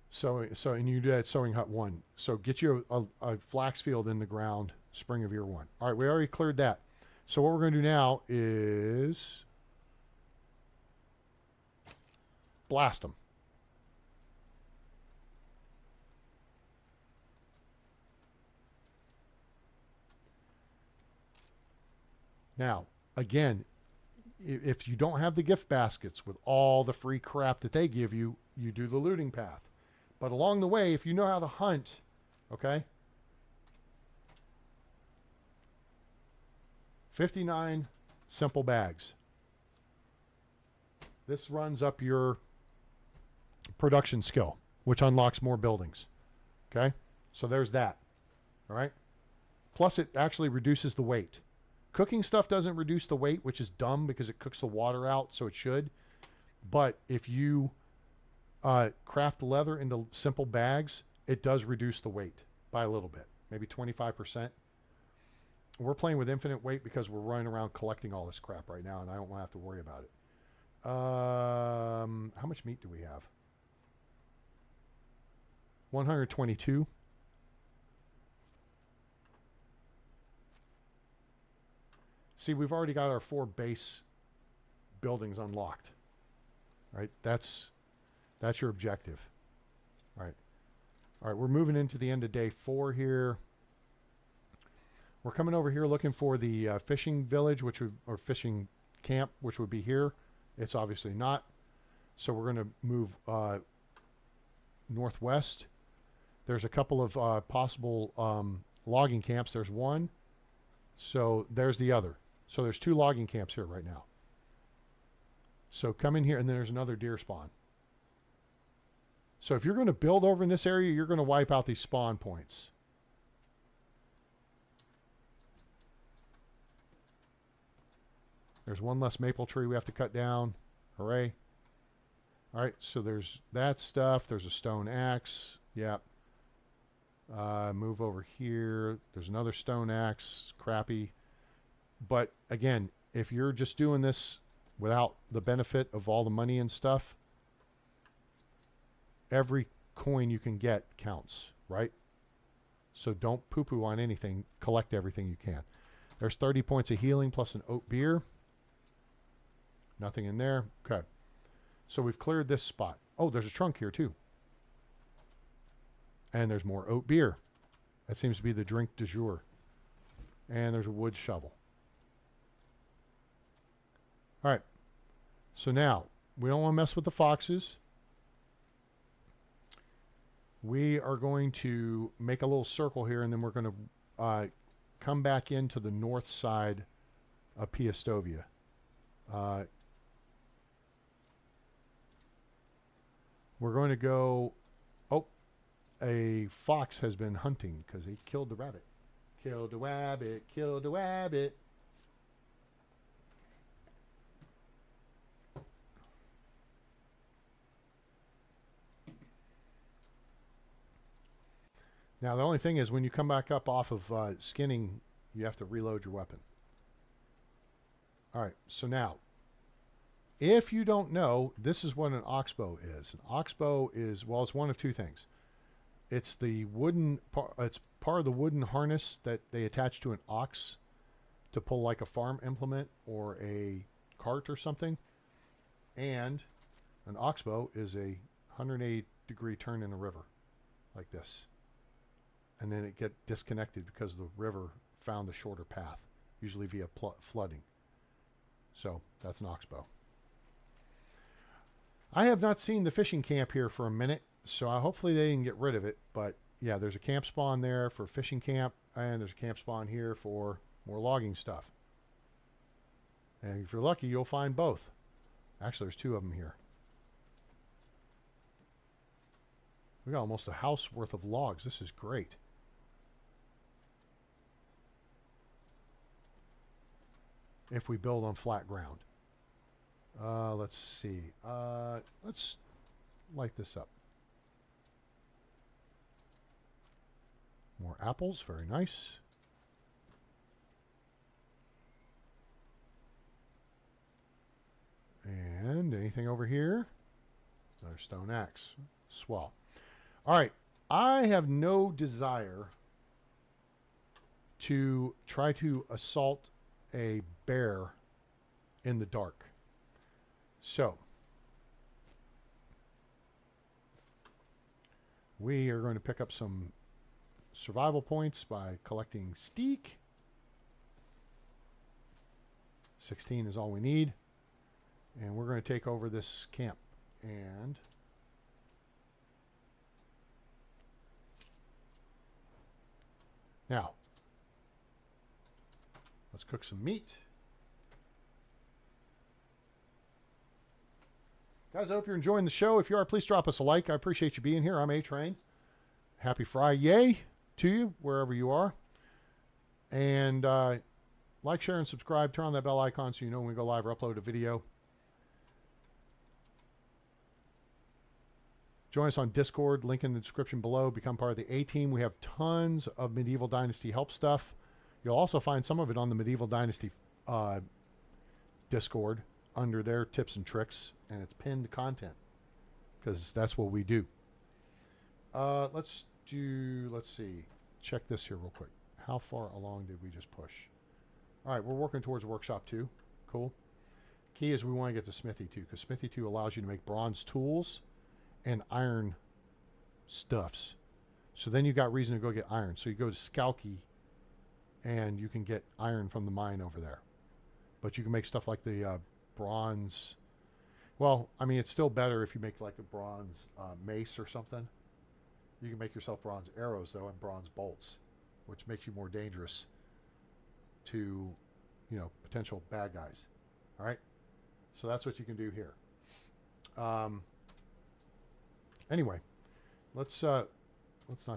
So and you do that sewing hut 1. So get you a flax field in the ground spring of year 1. All right, we already cleared that. So what we're going to do now is blast them. Now, again, if you don't have the gift baskets with all the free crap that they give you, you do the looting path. But along the way, if you know how to hunt, okay, 59 simple bags. This runs up your production skill, which unlocks more buildings. Okay, so there's that. All right. Plus, it actually reduces the weight. Cooking stuff doesn't reduce the weight, which is dumb because it cooks the water out, so it should. But if you craft the leather into simple bags, it does reduce the weight by a little bit, maybe 25%. We're playing with infinite weight because we're running around collecting all this crap right now, and I don't want to have to worry about it. How much meat do we have? 122. See, we've already got our 4 base buildings unlocked. Right? That's your objective. All right. All right, we're moving into the end of day 4 here. We're coming over here looking for the fishing village, or fishing camp, which would be here. It's obviously not. So we're going to move northwest. There's a couple of possible logging camps. There's one. So there's the other. So there's 2 logging camps here right now. So come in here, and then there's another deer spawn. So if you're going to build over in this area, you're going to wipe out these spawn points. There's one less maple tree we have to cut down. Hooray. All right, so there's that stuff. There's a stone axe. Yep. Move over here. There's another stone axe. Crappy. But again, if you're just doing this without the benefit of all the money and stuff, every coin you can get counts, right? So don't poo-poo on anything. Collect everything you can. There's 30 points of healing plus an oat beer. Nothing in there. Okay. So we've cleared this spot. Oh, there's a trunk here too. And there's more oat beer. That seems to be the drink du jour. And there's a wood shovel. All right. So now, we don't want to mess with the foxes. we are going to make a little circle here, and then we're going to come back into the north side of Piastovia. We're going to go... Oh, a fox has been hunting because he killed the rabbit. Killed the rabbit, killed the rabbit. Now, the only thing is when you come back up off of skinning, you have to reload your weapon. All right, so now, if you don't know, this is what an oxbow is. An oxbow is, well, it's one of two things. It's the wooden, it's part of the wooden harness that they attach to an ox to pull like a farm implement or a cart or something. And an oxbow is a 180-degree turn in a river, like this. And then it get disconnected because the river found a shorter path, usually via flooding. So that's an oxbow. I have not seen the fishing camp here for a minute, so hopefully they didn't get rid of it. But yeah, there's a camp spawn there for fishing camp, and there's a camp spawn here for more logging stuff. And if you're lucky, you'll find both. Actually, there's two of them here. We got almost a house worth of logs. This is great. If we build on flat ground. Let's see. Let's light this up. More apples. Very nice. And anything over here? Another stone axe. Swell. All right. I have no desire to try to assault a bear in the dark. So we are going to pick up some survival points by collecting steak. 16 is all we need. And we're going to take over this camp. And now let's cook some meat. Guys, I hope you're enjoying the show. If you are, please drop us a like. I appreciate you being here. I'm A-Train. Happy Friday to you, wherever you are. And like, share, and subscribe. Turn on that bell icon so you know when we go live or upload a video. Join us on Discord. Link in the description below. Become part of the A-Team. We have tons of Medieval Dynasty help stuff. You'll also find some of it on the Medieval Dynasty Discord under their tips and tricks, and it's pinned content because that's what we do. Let's see. Check this here real quick. How far along did we just push? All right, we're working towards Workshop 2. Cool. Key is we want to get to Smithy 2 because Smithy 2 allows you to make bronze tools and iron stuffs. So then you got reason to go get iron. So you go to Skalky and you can get iron from the mine over there. But you can make stuff like the bronze. Well, I mean, it's still better if you make like a bronze mace or something. You can make yourself bronze arrows, though, and bronze bolts, which makes you more dangerous to, you know, potential bad guys. All right? So that's what you can do here. Anyway, let's not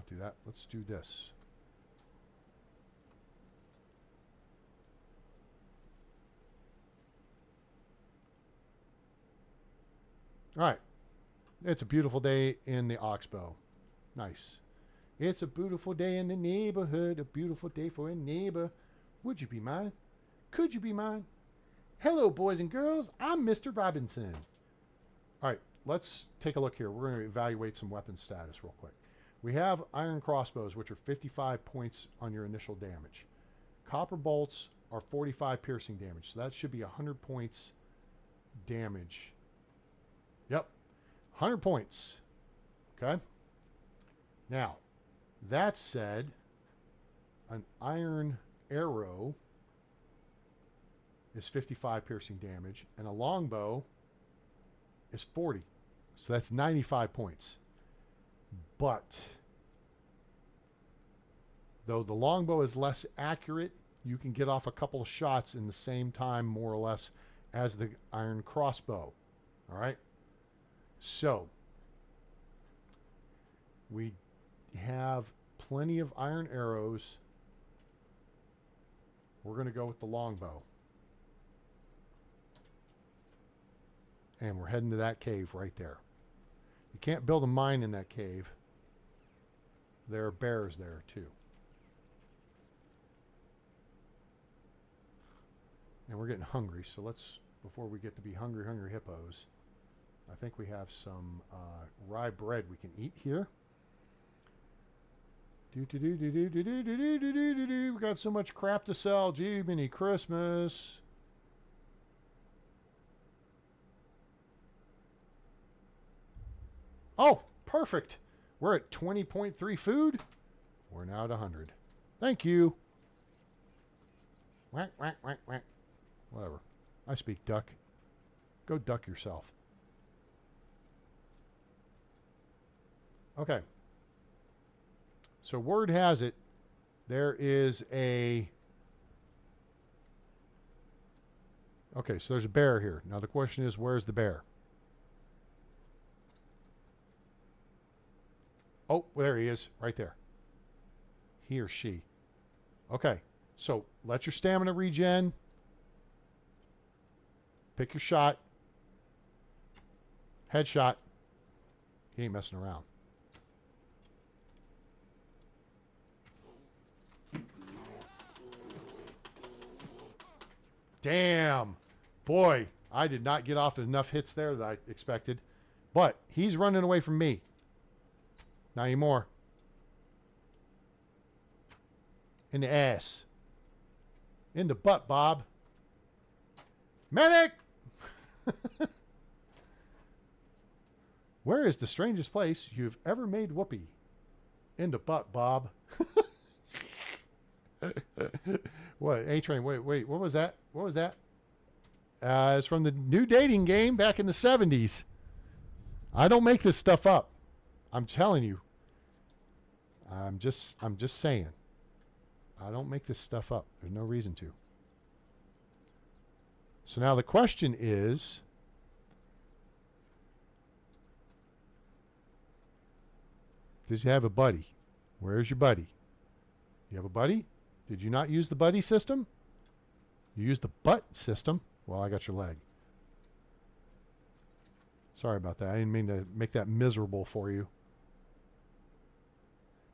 do that. Let's do this. All right. It's a beautiful day in the Oxbow. Nice. It's a beautiful day in the neighborhood. A beautiful day for a neighbor. Would you be mine? Could you be mine? Hello, boys and girls. I'm Mr. Robinson. All right. Let's take a look here. We're going to evaluate some weapon status real quick. We have iron crossbows, which are 55 points on your initial damage. Copper bolts are 45 piercing damage. So that should be 100 points damage. Yep. 100 points. Okay. Now, that said, an iron arrow is 55 piercing damage, and a longbow is 40. So that's 95 points. But though the longbow is less accurate, you can get off a couple of shots in the same time, more or less, as the iron crossbow. All right? So, we have plenty of iron arrows. We're going to go with the longbow. And we're heading to that cave right there. You can't build a mine in that cave. There are bears there, too. And we're getting hungry, so let's, before we get to be hungry hippos, I think we have some rye bread we can eat here. We got so much crap to sell. Gee, mini Christmas. Oh, perfect. We're at 20.3 food. We're now at 100. Thank you. Whack, whack, whack, whack. Whatever. I speak duck. Go duck yourself. Okay. So word has it, there is a... Okay, so there's a bear here. Now the question is, where's the bear? Oh, there he is, right there. He or she. Okay, so let your stamina regen. Pick your shot. Headshot. He ain't messing around. Damn. Boy, I did not get off enough hits there that I expected. But he's running away from me. Not anymore. In the ass. In the butt, Bob. Medic! Where is the strangest place you've ever made whoopee? In the butt, Bob. What? A-Train, wait, what was that? What was that? It's from the new dating game back in the 70s. I don't make this stuff up. I'm telling you. I'm just saying. I don't make this stuff up. There's no reason to. So now the question is, does you have a buddy? Where's your buddy? You have a buddy? Did you not use the buddy system? You used the butt system? Well, I got your leg. Sorry about that. I didn't mean to make that miserable for you.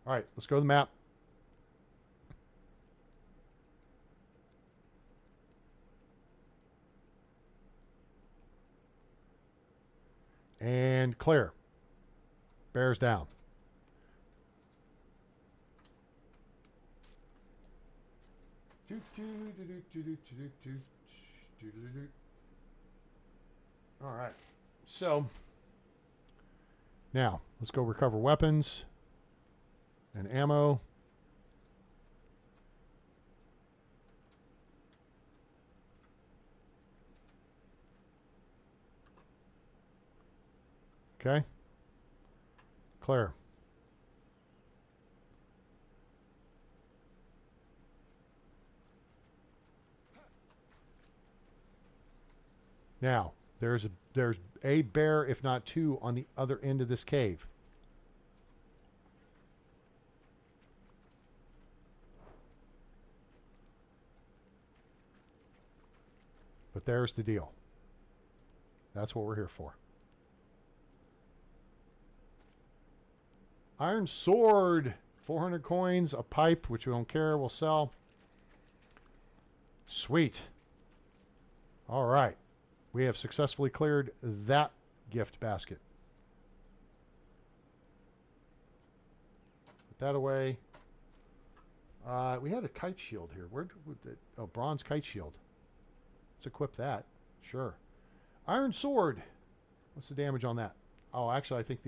All right, let's go to the map. And clear. Bears down. All right. So now let's go recover weapons and ammo. Okay. Clear. Now, there's a bear, if not two, on the other end of this cave. But there's the deal. That's what we're here for. Iron sword, 400 coins, a pipe, which we don't care, we'll sell. Sweet. All right. We have successfully cleared that gift basket. Put that away. We had a kite shield here. Where would it? Oh, bronze kite shield. Let's equip that. Sure. Iron sword. What's the damage on that? Oh, actually, I think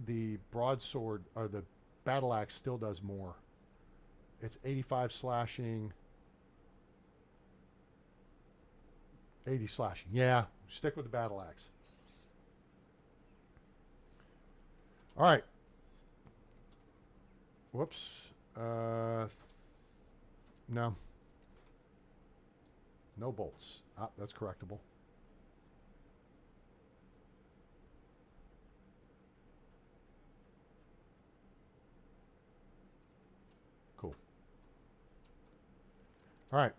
the broadsword or the battle axe still does more. It's 85 slashing. 80 slashing. Yeah, stick with the battle axe. All right. Whoops. No. No bolts. Ah, that's correctable. Cool. All right.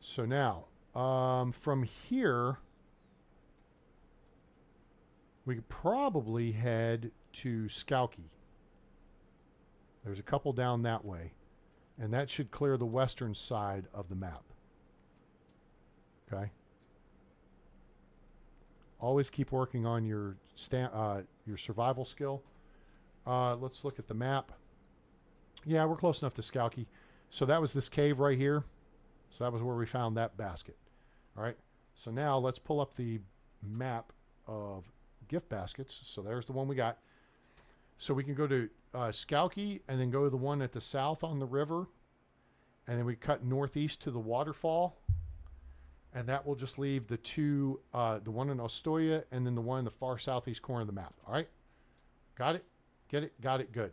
So now, from here, we could probably head to Skowkie. There's a couple down that way, and that should clear the western side of the map. Okay. Always keep working on your survival skill. Let's look at the map. Yeah, we're close enough to Skowkie. So that was this cave right here. So that was where we found that basket. All right. So now let's pull up the map of gift baskets. So there's the one we got. So we can go to Skowkie and then go to the one at the south on the river. And then we cut northeast to the waterfall. And that will just leave the two, the one in Ostoya and then the one in the far southeast corner of the map. All right. Got it? Get it? Got it? Good.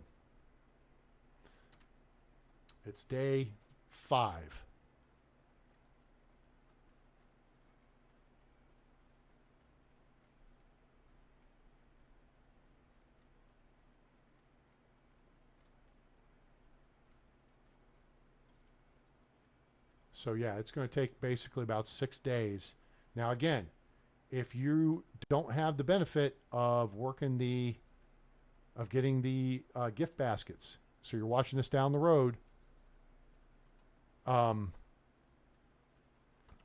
It's day 5. So yeah, it's going to take basically about 6 days. Now again, if you don't have the benefit of getting the gift baskets, so you're watching this down the road,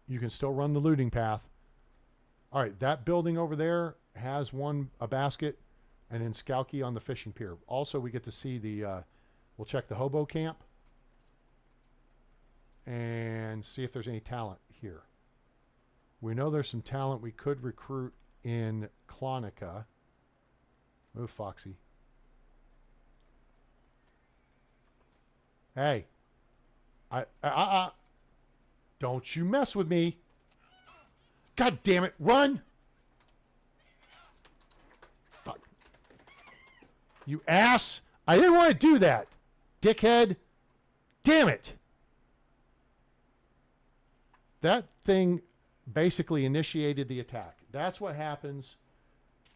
you can still run the looting path. All right, that building over there has a basket, and then Skowkie on the fishing pier. Also, we get to see we'll check the hobo camp and see if there's any talent here. We know there's some talent we could recruit in Clonica. Move, Foxy. Hey. Don't you mess with me. God damn it. Run. Fuck. You ass. I didn't want to do that. Dickhead. Damn it. That thing basically initiated the attack. That's what happens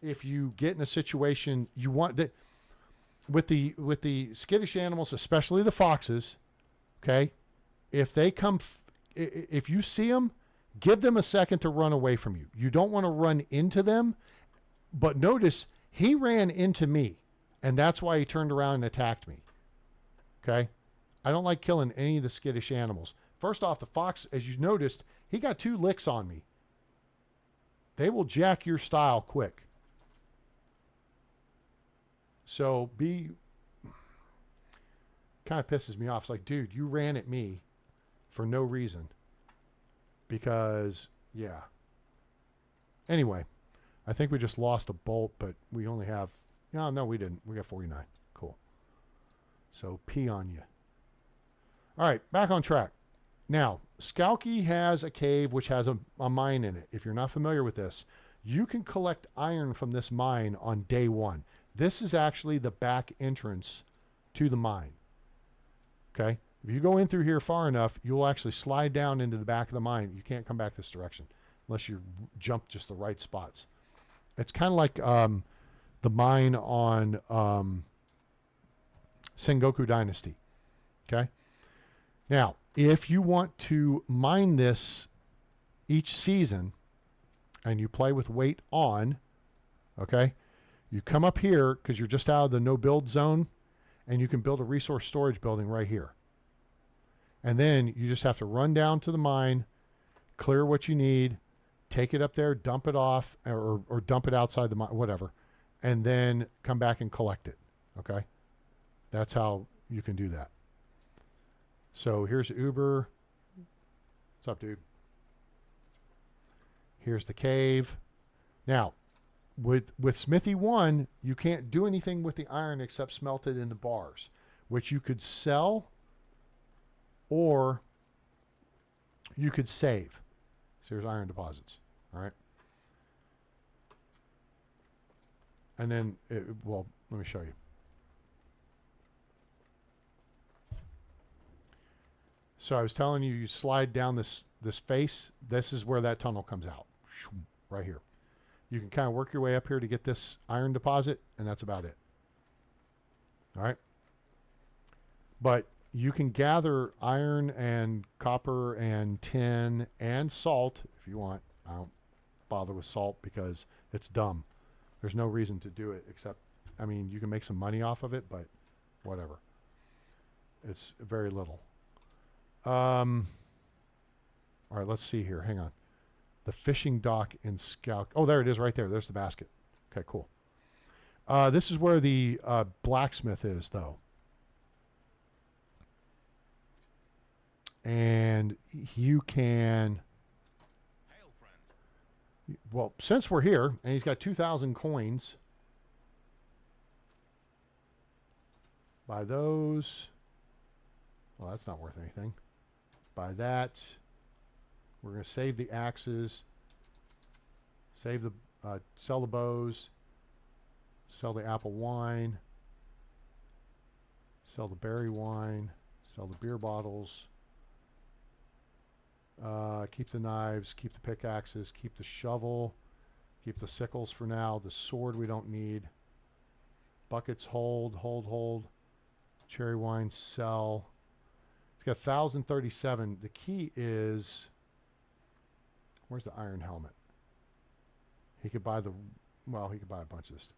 if you get in a situation you want that with the skittish animals, especially the foxes. Okay, if they come, if you see them, give them a second to run away from you. You don't want to run into them, but notice he ran into me, and that's why he turned around and attacked me. Okay, I don't like killing any of the skittish animals. First off, the fox, as you noticed, he got 2 licks on me. They will jack your style quick. So kind of pisses me off. It's like, dude, you ran at me for no reason. Because, yeah. Anyway, I think we just lost a bolt, but we only have, no, we didn't. We got 49. Cool. So, pee on you. All right, back on track. Now, Skowkie has a cave which has a mine in it. If you're not familiar with this, you can collect iron from this mine on day 1. This is actually the back entrance to the mine. Okay? If you go in through here far enough, you'll actually slide down into the back of the mine. You can't come back this direction unless you jump just the right spots. It's kind of like the mine on Sengoku Dynasty. Okay? Now, if you want to mine this each season and you play with weight on, okay, you come up here because you're just out of the no build zone and you can build a resource storage building right here. And then you just have to run down to the mine, clear what you need, take it up there, dump it off or dump it outside the mine, whatever, and then come back and collect it. Okay. That's how you can do that. So here's Uber. What's up, dude? Here's the cave. Now, with Smithy 1, you can't do anything with the iron except smelt it into bars, which you could sell or you could save. So here's iron deposits. All right. And then, well, let me show you. So I was telling you, you slide down this face. This is where that tunnel comes out, right here. You can kind of work your way up here to get this iron deposit, and that's about it. All right. But you can gather iron and copper and tin and salt if you want. I don't bother with salt because it's dumb. There's no reason to do it except, I mean, you can make some money off of it, but whatever. It's very little. All right, let's see here. Hang on. The fishing dock in Scout. Oh, there it is right there. There's the basket. Okay, cool. This is where the blacksmith is, though. And you can... Hail, friend. Well, since we're here, and he's got 2,000 coins. Buy those. Well, that's not worth anything. Buy that. We're going to save the axes. Save the... sell the bows. Sell the apple wine. Sell the berry wine. Sell the beer bottles. Keep the knives. Keep the pickaxes. Keep the shovel. Keep the sickles for now. The sword we don't need. Buckets hold. Hold. Cherry wine sell. It's got 1,037. The key is... Where's the iron helmet? He could buy the... Well, he could buy a bunch of this.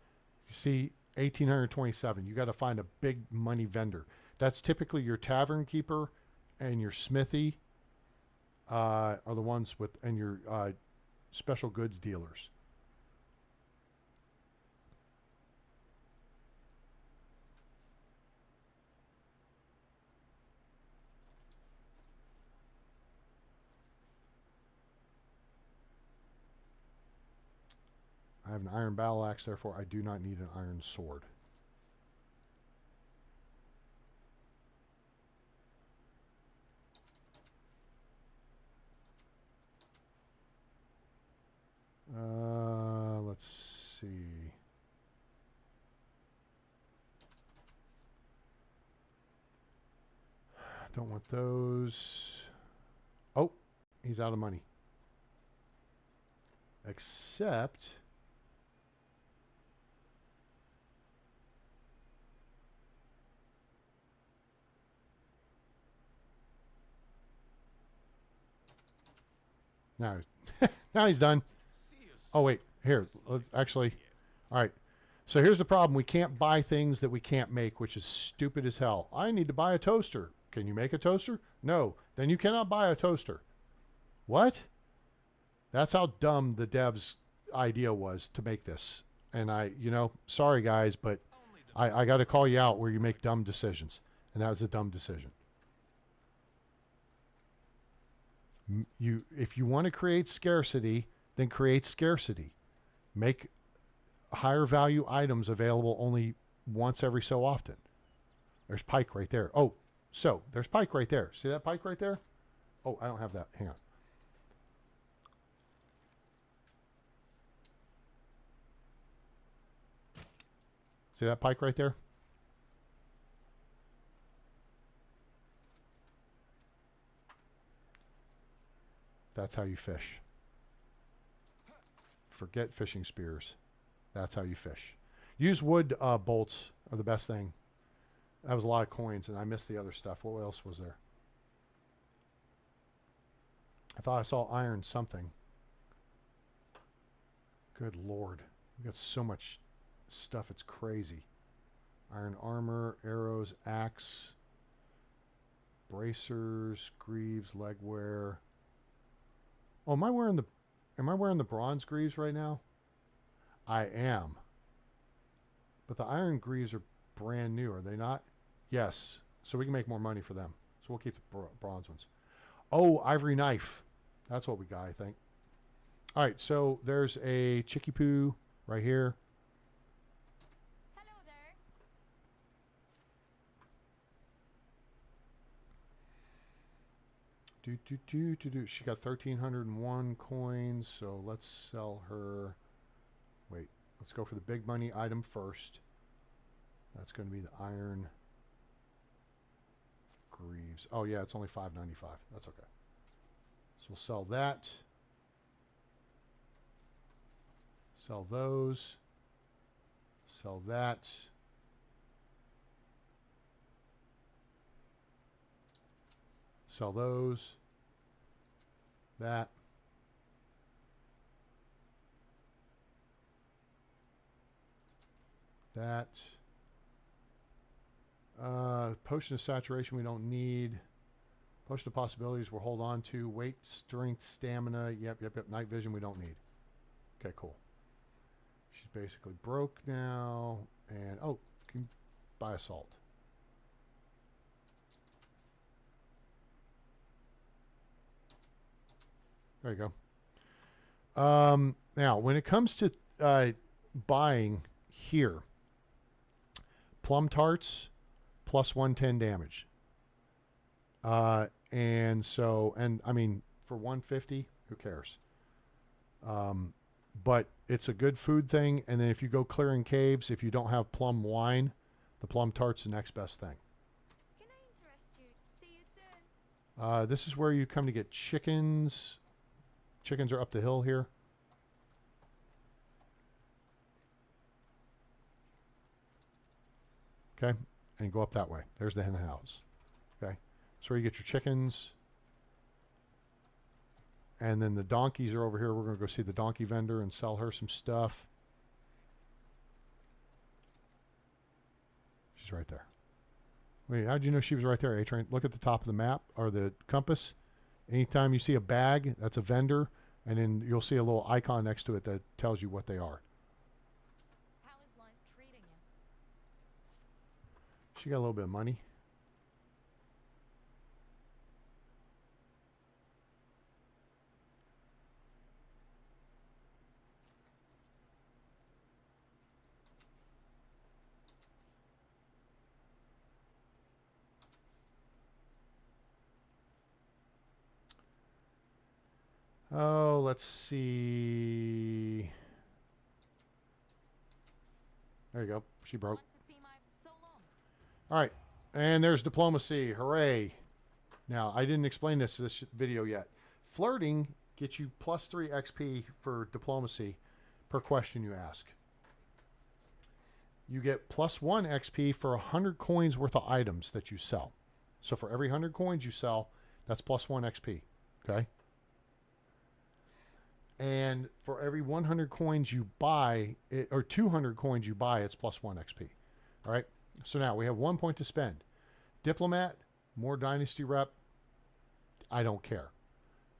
You see, 1,827. You got to find a big money vendor. That's typically your tavern keeper and your smithy are the ones with... And your special goods dealers. I have an iron battle axe, therefore I do not need an iron sword. Let's see. Don't want those. Oh, he's out of money. Except... Now, now he's done. Oh, wait. Here. Let's actually. All right. So here's the problem. We can't buy things that we can't make, which is stupid as hell. I need to buy a toaster. Can you make a toaster? No. Then you cannot buy a toaster. What? That's how dumb the devs' idea was to make this. And sorry guys, but I got to call you out where you make dumb decisions. And that was a dumb decision. If you want to create scarcity, then create scarcity. Make higher value items available only once every so often. There's pike right there. Oh, so there's pike right there. See that pike right there? Oh, I don't have that. Hang on. See that pike right there? That's how you fish. Forget fishing spears. That's how you fish. Use wood bolts are the best thing. That was a lot of coins, and I missed the other stuff. What else was there? I thought I saw iron something. Good Lord. We got so much stuff, it's crazy. Iron armor, arrows, axe, bracers, greaves, legwear. Oh, am I wearing the bronze greaves right now? I am. But the iron greaves are brand new, are they not? Yes. So we can make more money for them. So we'll keep the bronze ones. Oh, ivory knife. That's what we got, I think. All right, so there's a chicky poo right here. Hello there. She got 1,301 coins, so let's sell her. Wait, Let's go for the big money item first. That's going to be the iron greaves. Oh yeah, it's only $5.95. That's okay. So we'll sell that. Sell those. Sell that. Sell those. That. That. Potion of saturation we don't need. Potion of possibilities we'll hold on to. Weight, strength, stamina. Yep. Night vision we don't need. Okay, cool. She's basically broke now. And, oh, can you buy a salt? There you go. Now, when it comes to buying here, plum tarts plus 110 damage. And so, and I mean, for 150, who cares? But it's a good food thing. And then if you go clearing caves, if you don't have plum wine, the plum tart's the next best thing. Can I interest you? See you soon. This is where you come to get chickens. Chickens are up the hill here. Okay, and go up that way. There's the hen house. Okay, that's where you get your chickens. And then the donkeys are over here. We're going to go see the donkey vendor and sell her some stuff. She's right there. Wait, how'd you know she was right there, A-Train? Look at the top of the map or the compass. Anytime you see a bag, that's a vendor. And then you'll see a little icon next to it that tells you what they are. How is life treating you? She got a little bit of money. Oh, let's see. There you go. She broke. Want to see my so long? All right. And there's diplomacy. Hooray. Now, I didn't explain this video yet. Flirting gets you plus 3 XP for diplomacy per question you ask. You get plus 1 XP for 100 coins worth of items that you sell. So for every 100 coins you sell, that's plus 1 XP. Okay? And for every 100 coins you buy, or 200 coins you buy, it's plus 1 XP. All right? So now we have 1 point to spend. Diplomat, more dynasty rep. I don't care.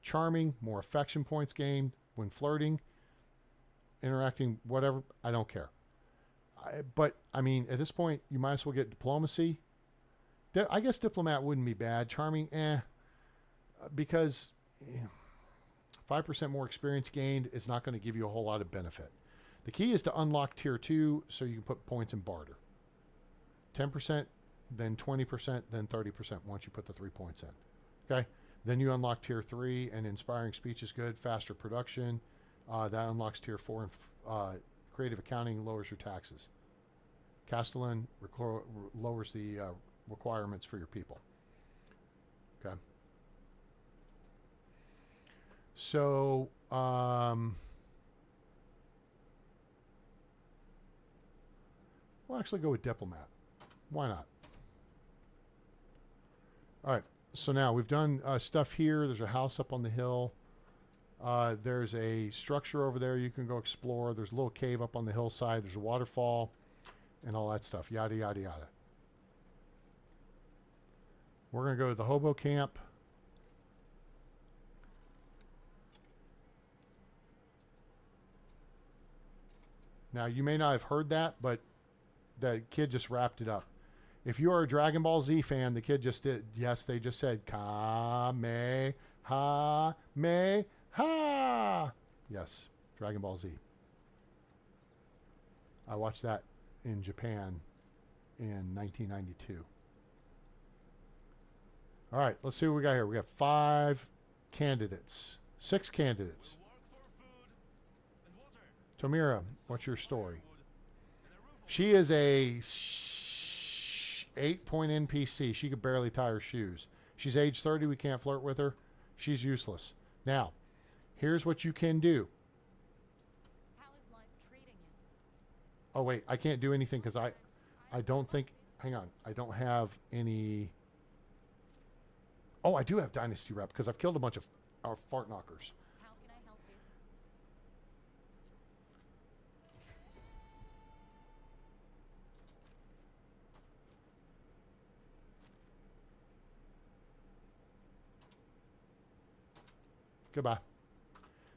Charming, more affection points gained when flirting, interacting, whatever. I don't care. But, I mean, at this point, you might as well get diplomacy. I guess diplomat wouldn't be bad. Charming, because 5% more experience gained is not going to give you a whole lot of benefit. The key is to unlock tier 2 so you can put points in barter. 10%, then 20%, then 30% once you put the 3 points in. Okay? Then you unlock tier 3, and inspiring speech is good. Faster production. That unlocks tier 4, and creative accounting lowers your taxes. Castellan lowers the requirements for your people. Okay? So, we'll actually go with diplomat. Why not? All right. So now we've done stuff here. There's a house up on the hill. There's a structure over there you can go explore. There's a little cave up on the hillside. There's a waterfall and all that stuff. Yada, yada, yada. We're going to go to the hobo camp. Now, you may not have heard that, but the kid just wrapped it up. If you are a Dragon Ball Z fan, the kid just did. Yes, they just said Kamehameha. Yes, Dragon Ball Z. I watched that in Japan in 1992. All right, let's see what we got here. We got 5 candidates. 6 candidates. Tomira, what's your story? She is a 8-point NPC. She could barely tie her shoes. She's age 30. We can't flirt with her. She's useless. Now, here's what you can do. How is life treating you? Oh, wait. I can't do anything because I don't think... Hang on. I don't have any... Oh, I do have Dynasty Rep because I've killed a bunch of our fart knockers. How can I help you? Goodbye.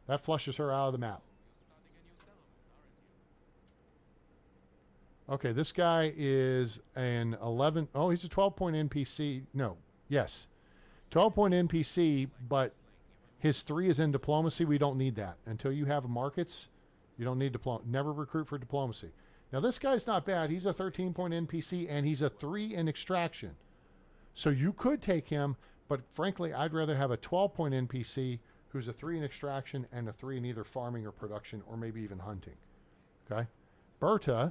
That flushes her out of the map. Okay, this guy is an 11... Oh, he's a 12-point NPC. No. Yes. 12-point NPC, but his 3 is in diplomacy. We don't need that. Until you have markets, you don't need diplomacy. Never recruit for diplomacy. Now, this guy's not bad. He's a 13-point NPC, and he's a 3 in extraction. So you could take him, but frankly, I'd rather have a 12-point NPC who's a 3 in extraction and a 3 in either farming or production or maybe even hunting. Okay? Berta,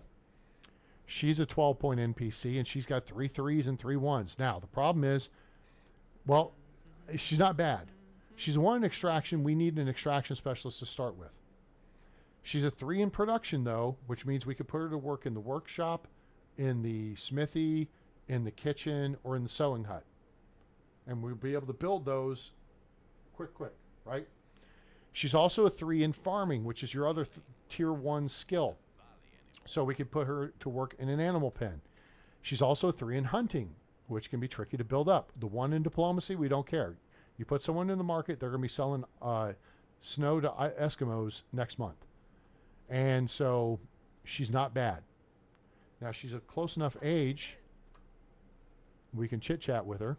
she's a 12-point NPC, and she's got 3 3s and 3 1s. Now, the problem is, well, she's not bad. She's a 1 in extraction. We need an extraction specialist to start with. She's a 3 in production, though, which means we could put her to work in the workshop, in the smithy, in the kitchen, or in the sewing hut. And we'll be able to build those quick, right? She's also a 3 in farming, which is your other tier 1 skill. So we could put her to work in an animal pen. She's also a 3 in hunting, which can be tricky to build up. The 1 in diplomacy, we don't care. You put someone in the market, they're going to be selling snow to Eskimos next month. And so she's not bad. Now, she's a close enough age. We can chit-chat with her.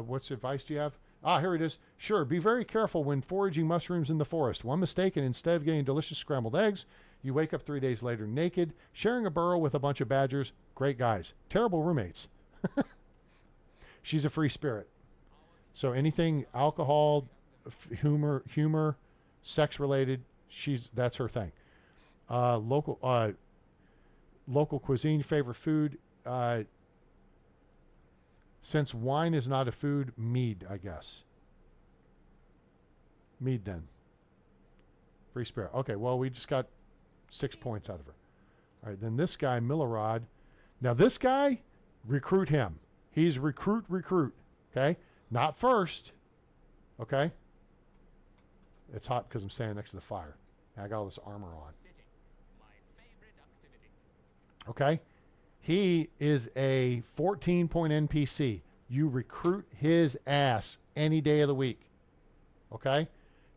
What's advice do you have? Ah, here it is. Sure, be very careful when foraging mushrooms in the forest. One mistake, and instead of getting delicious scrambled eggs, you wake up 3 days later naked, sharing a burrow with a bunch of badgers. Great guys. Terrible roommates. She's a free spirit. So anything alcohol, humor, sex-related, that's her thing. Local cuisine, favorite food. Since wine is not a food, mead, I guess. Mead, then. Free spirit. Okay, well, we just got 6 points out of her. All right, then this guy, Milorad. Now, this guy, recruit him. He's recruit, okay? Not first, okay? It's hot because I'm standing next to the fire. And I got all this armor on. Okay? He is a 14-point NPC. You recruit his ass any day of the week. Okay?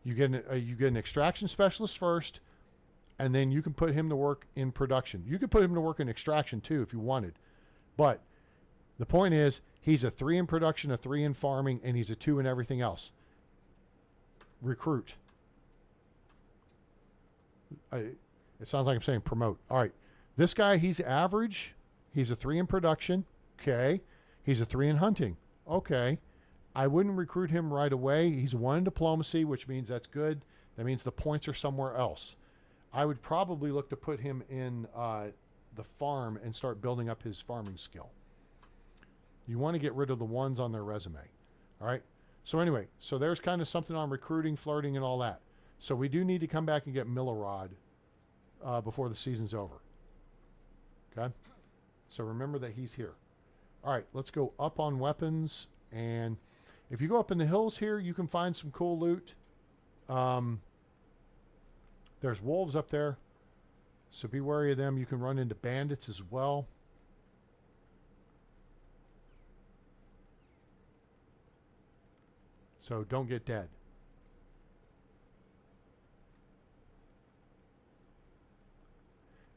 You get an extraction specialist first, and then you can put him to work in production. You could put him to work in extraction too if you wanted. But the point is, he's a 3 in production, a 3 in farming, and he's a 2 in everything else. Recruit. It sounds like I'm saying promote. All right. This guy, he's average. He's a 3 in production. Okay. He's a 3 in hunting. Okay. I wouldn't recruit him right away. He's 1 in diplomacy, which means that's good. That means the points are somewhere else. I would probably look to put him in the farm and start building up his farming skill. You want to get rid of the 1s on their resume. All right. So anyway, so there's kind of something on recruiting, flirting, and all that. So we do need to come back and get Milorad before the season's over. Okay. So remember that he's here. All right. Let's go up on weapons. And if you go up in the hills here, you can find some cool loot. There's wolves up there. So be wary of them. You can run into bandits as well. So don't get dead.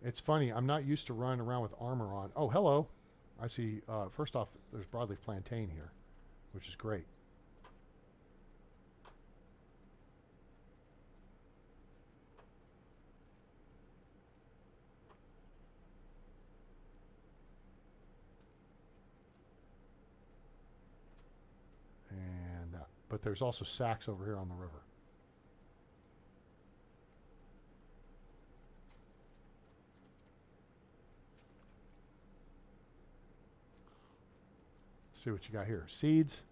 It's funny. I'm not used to running around with armor on. Oh, hello. I see. First off, there's broadleaf plantain here, which is great. And but there's also sacks over here on the river. see what you got here. Seeds.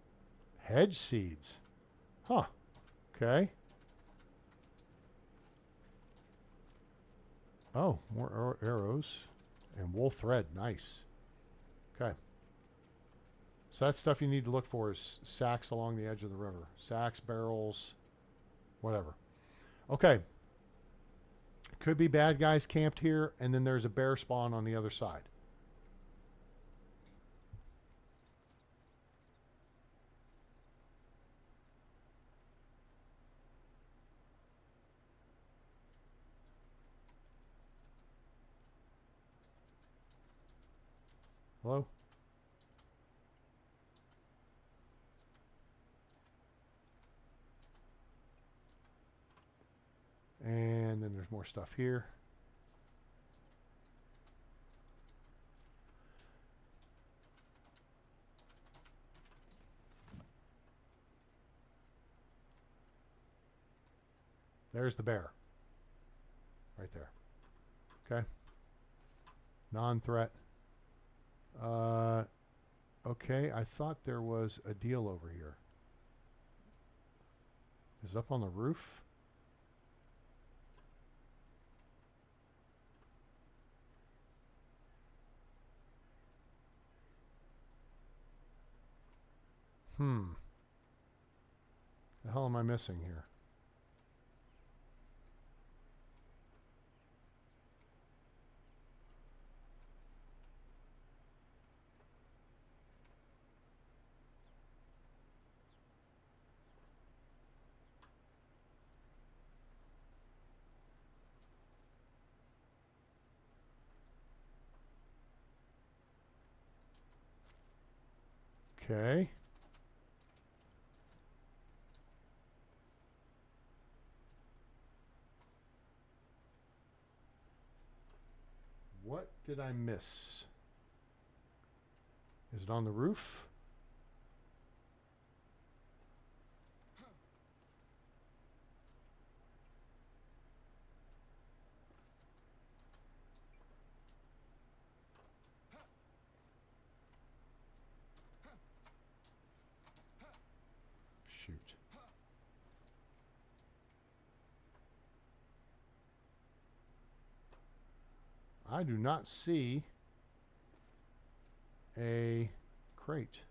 Hedge seeds. Huh. Okay. Oh, more arrows. And wool thread. Nice. Okay. So that stuff you need to look for is sacks along the edge of the river. Sacks, barrels, whatever. Okay. Could be bad guys camped here, and then there's a bear spawn on the other side. Hello? And then there's more stuff here. There's the bear. Right there. Okay. Non-threat. Okay, I thought there was a deal over here. Is it up on the roof? The hell am I missing here? Okay. What did I miss? Is it on the roof? Shoot. I do not see a crate.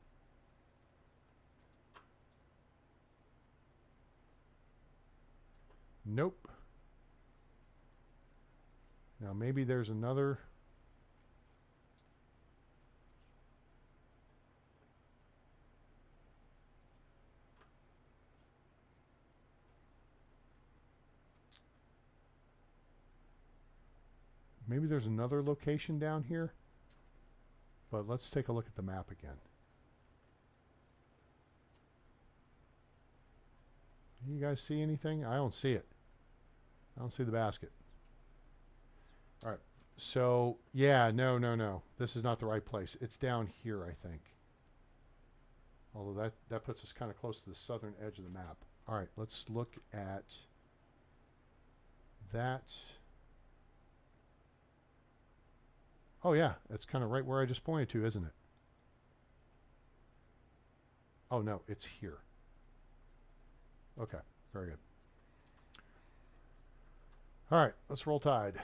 Nope. Now maybe there's another. Maybe there's another location down here. But let's take a look at the map again. You guys see anything? I don't see it. I don't see the basket. All right. So, yeah, no. This is not the right place. It's down here, I think. Although that puts us kind of close to the southern edge of the map. All right, let's look at that. Oh, yeah, it's kind of right where I just pointed to, isn't it? Oh, no, it's here. Okay, very good. All right, let's roll Tide.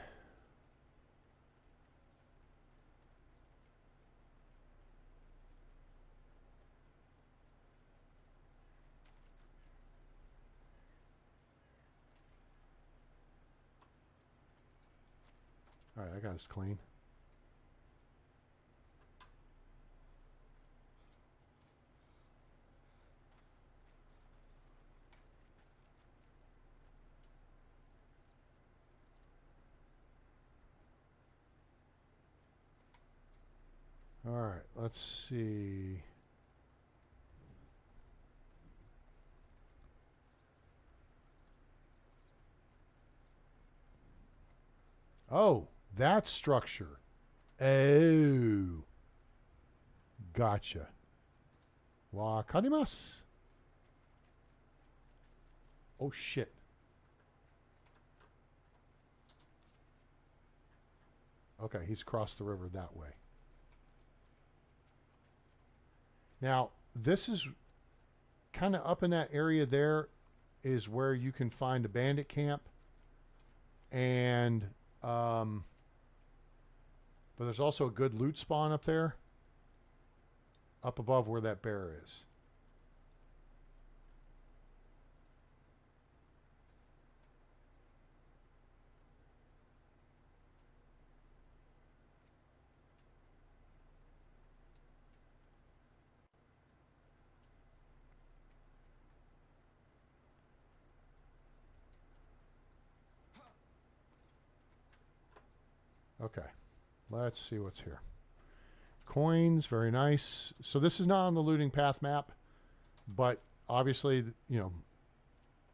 All right, that guy's clean. All right, let's see. Oh, that structure. Oh. Gotcha. Wakarimasu. Oh, shit. Okay, he's crossed the river that way. Now, this is kind of up in that area there is where you can find a bandit camp. And, but there's also a good loot spawn up there, up above where that bear is. Okay, let's see what's here. Coins, very nice. So this is not on the looting path map, but obviously, you know,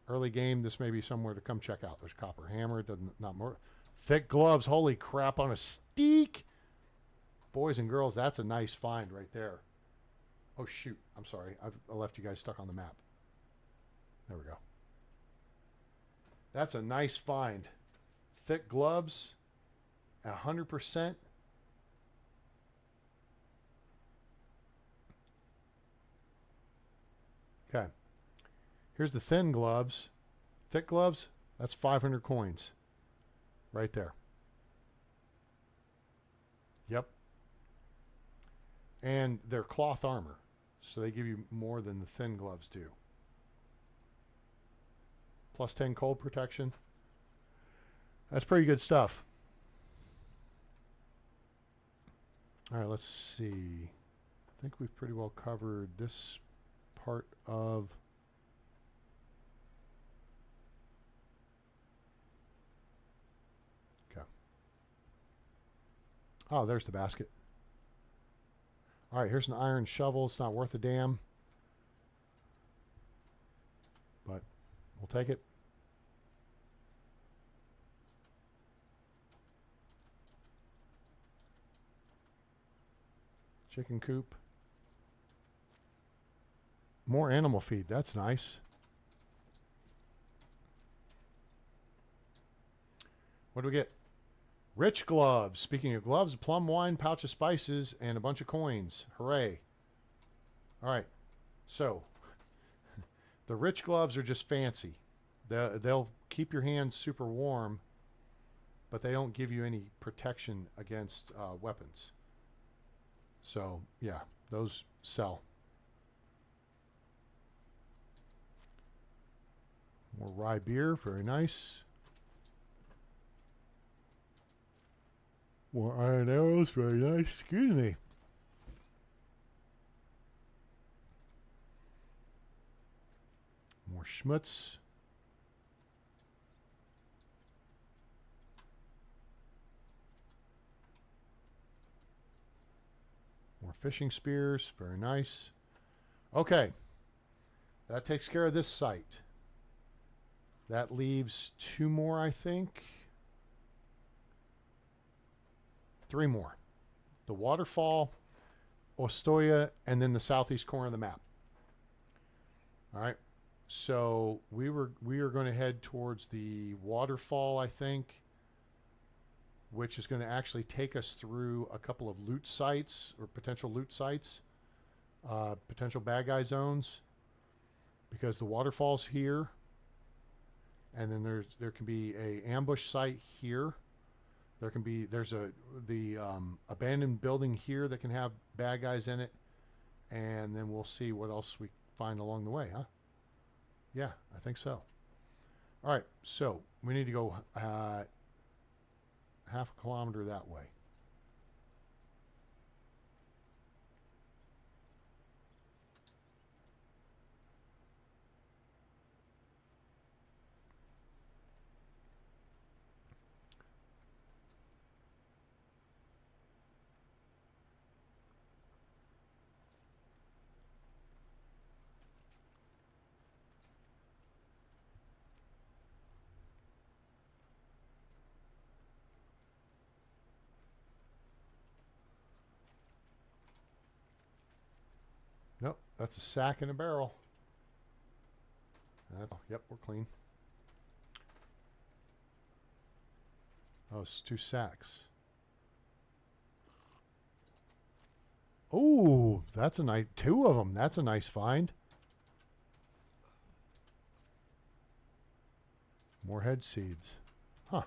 early game, this may be somewhere to come check out. There's copper hammer, doesn't not more. Thick gloves, holy crap, on a steak. Boys and girls, that's a nice find right there. Oh shoot, I'm sorry, I left you guys stuck on the map. There we go. That's a nice find. Thick gloves. 100%. Okay. Here's the thin gloves. Thick gloves, that's 500 coins. Right there. Yep. And they're cloth armor. So they give you more than the thin gloves do. Plus 10 cold protection. That's pretty good stuff. All right, let's see. I think we've pretty well covered this part of... Okay. Oh, there's the basket. All right, here's an iron shovel. It's not worth a damn, but we'll take it. Chicken coop. More animal feed. That's nice. What do we get? Rich gloves. Speaking of gloves, a plum wine, pouch of spices, and a bunch of coins. Hooray. All right. So, the rich gloves are just fancy. They'll keep your hands super warm, but they don't give you any protection against weapons. So, yeah, those sell. More rye beer, very nice. More iron arrows, very nice. Excuse me. More schmutz. More fishing spears, very nice. Okay, that takes care of this site. That leaves 2 more, I think. 3 more. The waterfall, Ostoya, and then the southeast corner of the map. All right. So we are going to head towards the waterfall, I think, which is going to actually take us through a couple of loot sites or potential loot sites, potential bad guy zones, because the waterfall's here, and then there can be a ambush site here. There's the abandoned building here that can have bad guys in it, and then we'll see what else we find along the way, huh? Yeah, I think so. All right, so we need to go half a kilometer that way. Nope, that's a sack and a barrel. Yep, we're clean. Oh, it's 2 sacks. Oh, that's a nice, 2 of them. That's a nice find. More head seeds. Huh.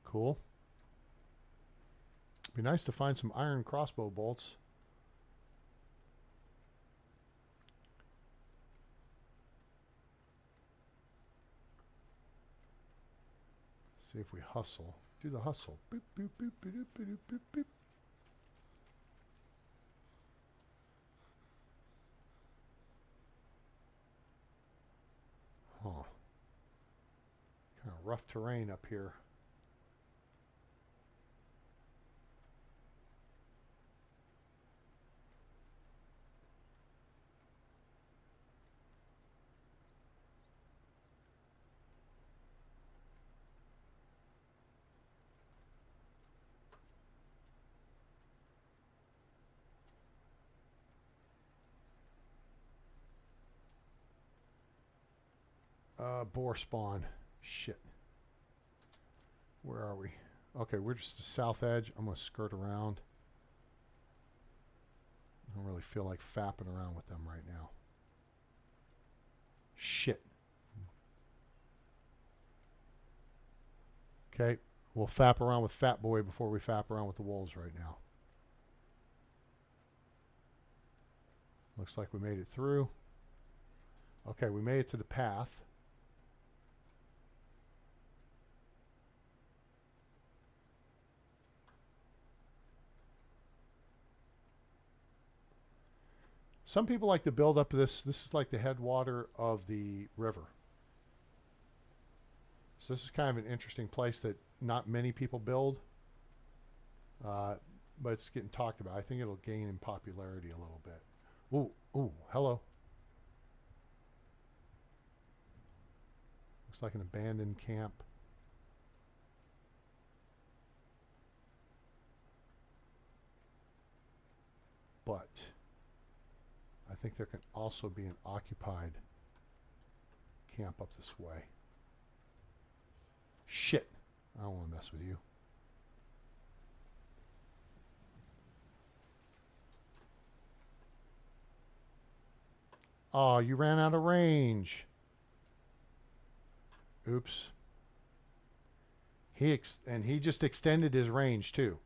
Cool. Be nice to find some iron crossbow bolts. See if we hustle. Do the hustle. Boop, boop, boop, boop, boop, boop, boop, boop. Huh. Kind of rough terrain up here. Boar spawn. Shit. Where are we? Okay, we're just the south edge. I'm going to skirt around. I don't really feel like fapping around with them right now. Shit. Okay, we'll fap around with Fat Boy before we fap around with the wolves right now. Looks like we made it through. Okay, we made it to the path. Some people like to build up this. This is like the headwater of the river. So this is kind of an interesting place that not many people build. But it's getting talked about. I think it'll gain in popularity a little bit. Ooh, ooh, hello. Looks like an abandoned camp. But I think there can also be an occupied camp up this way. Shit. I don't want to mess with you. Oh, you ran out of range. Oops. He just extended his range too.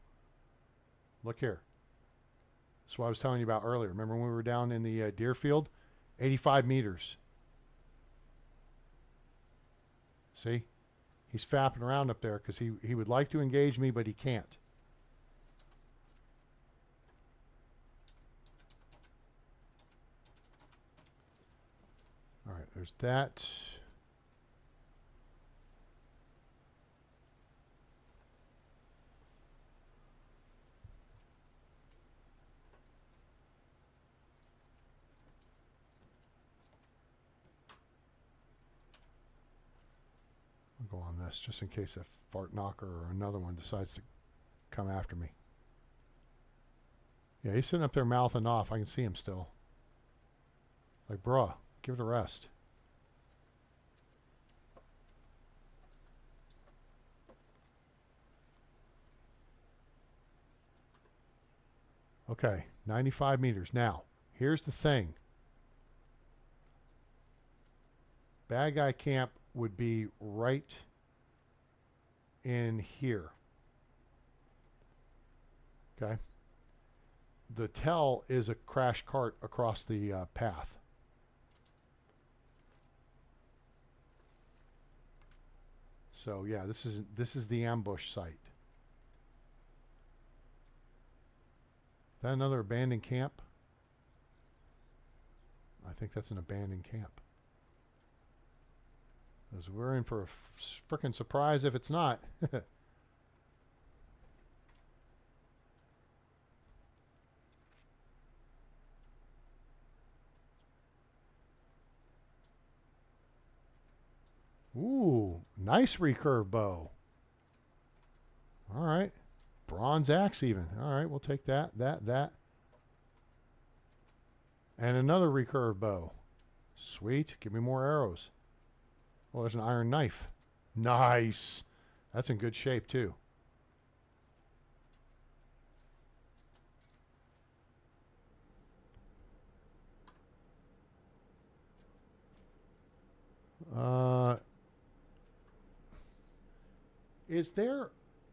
Look here. That's what I was telling you about earlier. Remember when we were down in the deer field? 85 meters. See? He's fapping around up there because he would like to engage me, but he can't. All right, there's that. I'll go on this just in case a fart knocker or another one decides to come after me. Yeah, he's sitting up there mouthing off. I can see him still. Like, bruh, give it a rest. Okay, 95 meters. Now, here's the thing. Bad guy camp would be right in here. Okay. The tell is a crash cart across the path. So yeah, this is the ambush site. Is that another abandoned camp? I think that's an abandoned camp. Because we're in for a frickin' surprise if it's not. Ooh, nice recurve bow. All right. Bronze axe even. All right, we'll take that. And another recurve bow. Sweet. Give me more arrows. Oh, there's an iron knife. Nice. That's in good shape, too.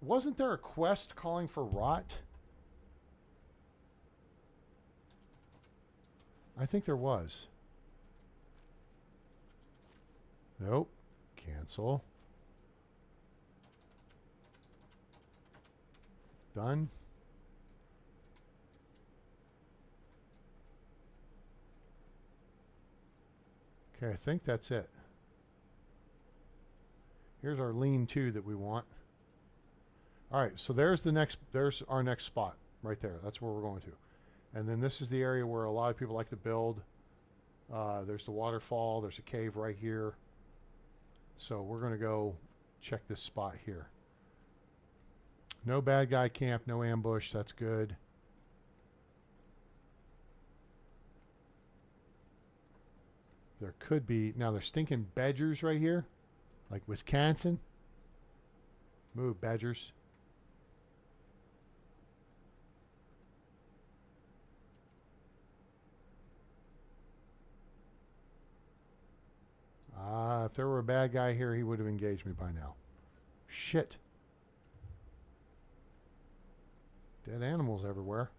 Wasn't there a quest calling for rot? I think there was. Nope. Cancel. Done. Okay, I think that's it. Here's our lean-to that we want. All right, so there's our next spot right there. That's where we're going to. And then this is the area where a lot of people like to build. There's the waterfall. There's a cave right here. So we're going to go check this spot here. No bad guy camp, no ambush. That's good. There could be... Now, there's stinking badgers right here. Like Wisconsin. Move, badgers. If there were a bad guy here, he would have engaged me by now. Shit. Dead animals everywhere.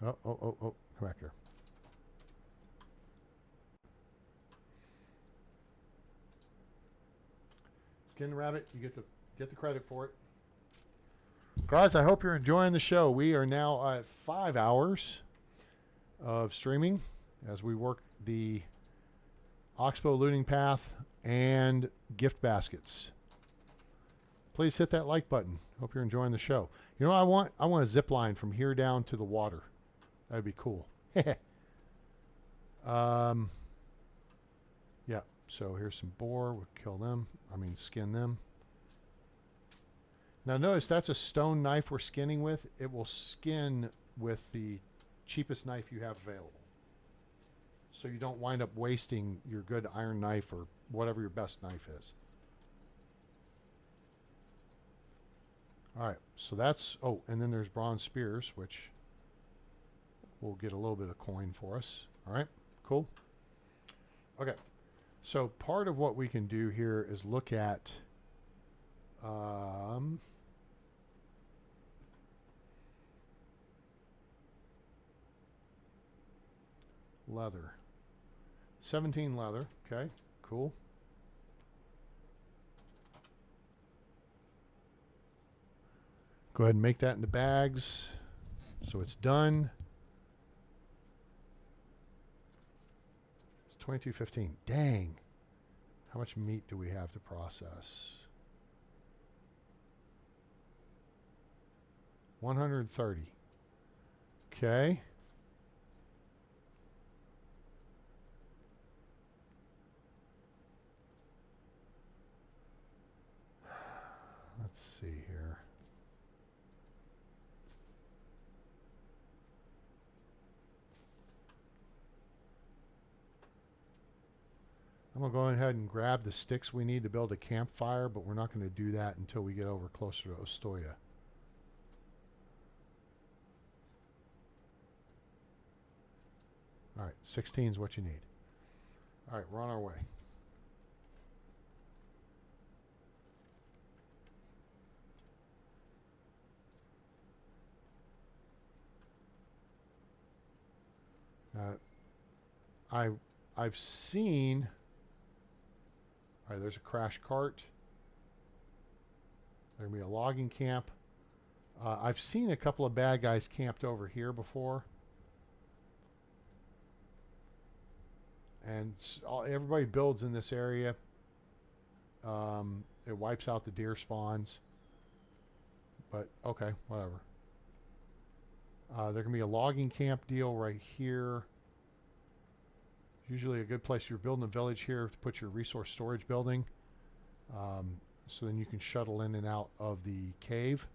Oh. Come back here. Skin rabbit, you get the credit for it. Guys, I hope you're enjoying the show. We are now at 5 hours of streaming as we work the Oxbow looting path and gift baskets. Please hit that like button. Hope you're enjoying the show. You know what I want? I want a zip line from here down to the water. That'd be cool. Yeah, so here's some boar. We'll kill them. Skin them. Now notice that's a stone knife we're skinning with. It will skin with the cheapest knife you have available. So you don't wind up wasting your good iron knife or whatever your best knife is. All right, so that's... Oh, and then there's bronze spears, which will get a little bit of coin for us. All right, cool. Okay, so part of what we can do here is look at... leather. 17 leather. Okay, cool. Go ahead and make that into bags. So it's done. It's 22.15. Dang. How much meat do we have to process? 130. Okay. Let's see here. I'm going to go ahead and grab the sticks we need to build a campfire, but we're not going to do that until we get over closer to Ostoya. All right, 16 is what you need. All right, we're on our way. I've seen... All right, there's a crash cart. There's going to be a logging camp. I've seen a couple of bad guys camped over here before. And everybody builds in this area. It wipes out the deer spawns. But, okay, whatever. There can be a logging camp deal right here. Usually a good place. You're building a village here to put your resource storage building. So then you can shuttle in and out of the cave.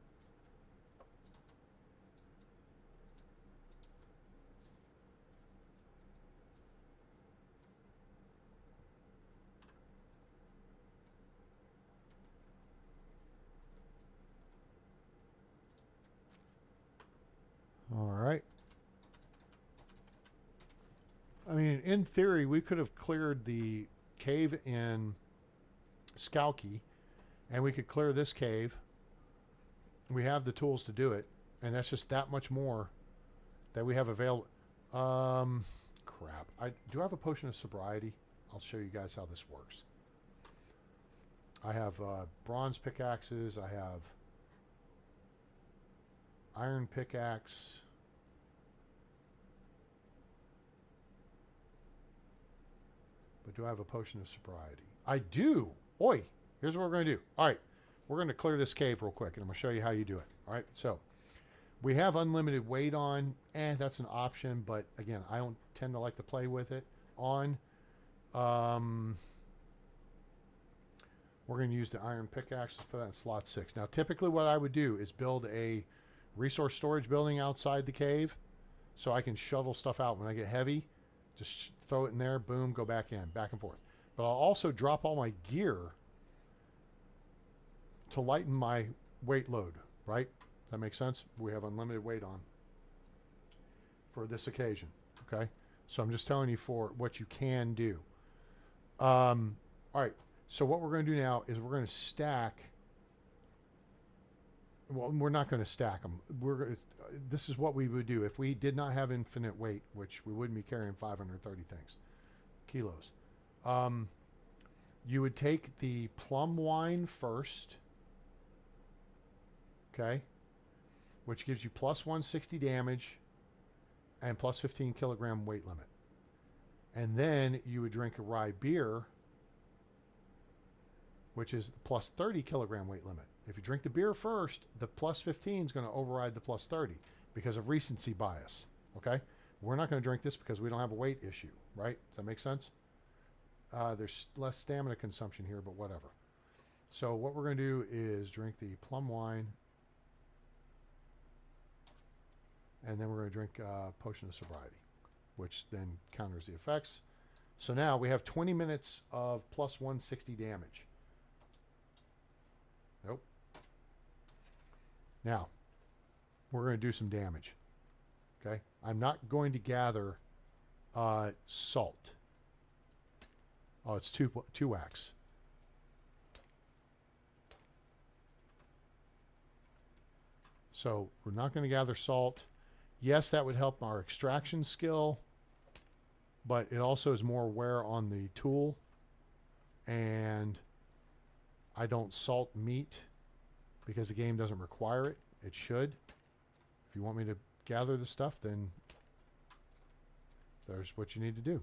All right. in theory, we could have cleared the cave in Skalki, and we could clear this cave. We have the tools to do it, and that's just that much more that we have available. Crap. I do have a potion of sobriety. I'll show you guys how this works. I have bronze pickaxes. I have iron pickaxe. But do I have a potion of sobriety? I do. Oi, here's what we're going to do. All right, we're going to clear this cave real quick, and I'm going to show you how you do it. All right, so we have unlimited weight on. That's an option, but again, I don't tend to like to play with it on. We're going to use the iron pickaxe. Let's put that in slot 6. Now, typically what I would do is build a resource storage building outside the cave so I can shuttle stuff out when I get heavy. Just throw it in there, boom, go back in, back and forth. But I'll also drop all my gear to lighten my weight load, right? That makes sense? We have unlimited weight on for this occasion, okay? So I'm just telling you for what you can do. All right, so what we're going to do now is we're going to stack. Well, we're not going to stack them. This is what we would do if we did not have infinite weight, which we wouldn't be carrying 530 kilos. You would take the plum wine first, okay, which gives you plus 160 damage and plus 15 kilogram weight limit. And then you would drink a rye beer, which is plus 30 kilogram weight limit. If you drink the beer first, the plus 15 is going to override the plus 30 because of recency bias, okay? We're not going to drink this because we don't have a weight issue, right? Does that make sense? There's less stamina consumption here, but whatever. So what we're going to do is drink the plum wine, and then we're going to drink potion of sobriety, which then counters the effects. So now we have 20 minutes of plus 160 damage. Nope. Now, we're going to do some damage. Okay? I'm not going to gather salt. Oh, it's two wax. So we're not going to gather salt. Yes, that would help our extraction skill, but it also is more wear on the tool. And I don't salt meat because the game doesn't require it. It should. If you want me to gather the stuff, then there's what you need to do.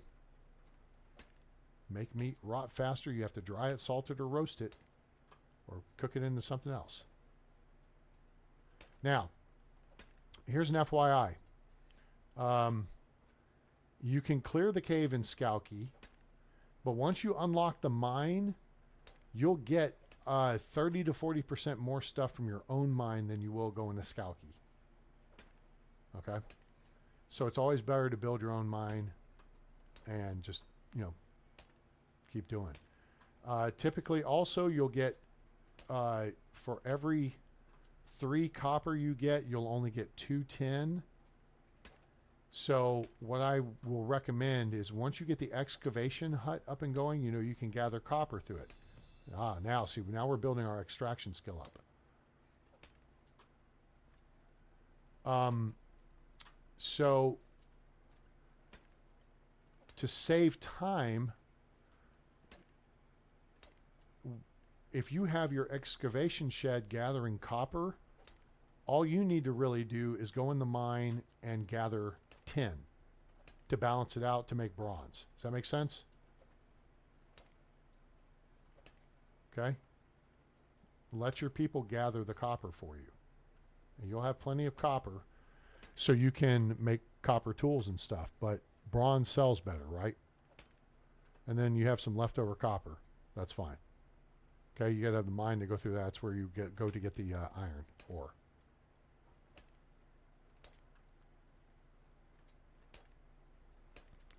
Make meat rot faster. You have to dry it, salt it, or roast it, or cook it into something else. Now, here's an FYI. You can clear the cave in Skalki, but once you unlock the mine, you'll get 30 to 40% more stuff from your own mine than you will go into Skalki. Okay? So it's always better to build your own mine and just, you know, keep doing. Typically, also, you'll get, for every 3 copper you get, you'll only get 2 tin. So what I will recommend is once you get the excavation hut up and going, you know, you can gather copper through it. Now, see, now we're building our extraction skill up. So to save time, if you have your excavation shed gathering copper, all you need to really do is go in the mine and gather tin to balance it out to make bronze. Does that make sense? Okay? Let your people gather the copper for you. And you'll have plenty of copper so you can make copper tools and stuff, but bronze sells better, right? And then you have some leftover copper. That's fine. Okay, you got to have the mine to go through that. That's where you go to get the iron ore.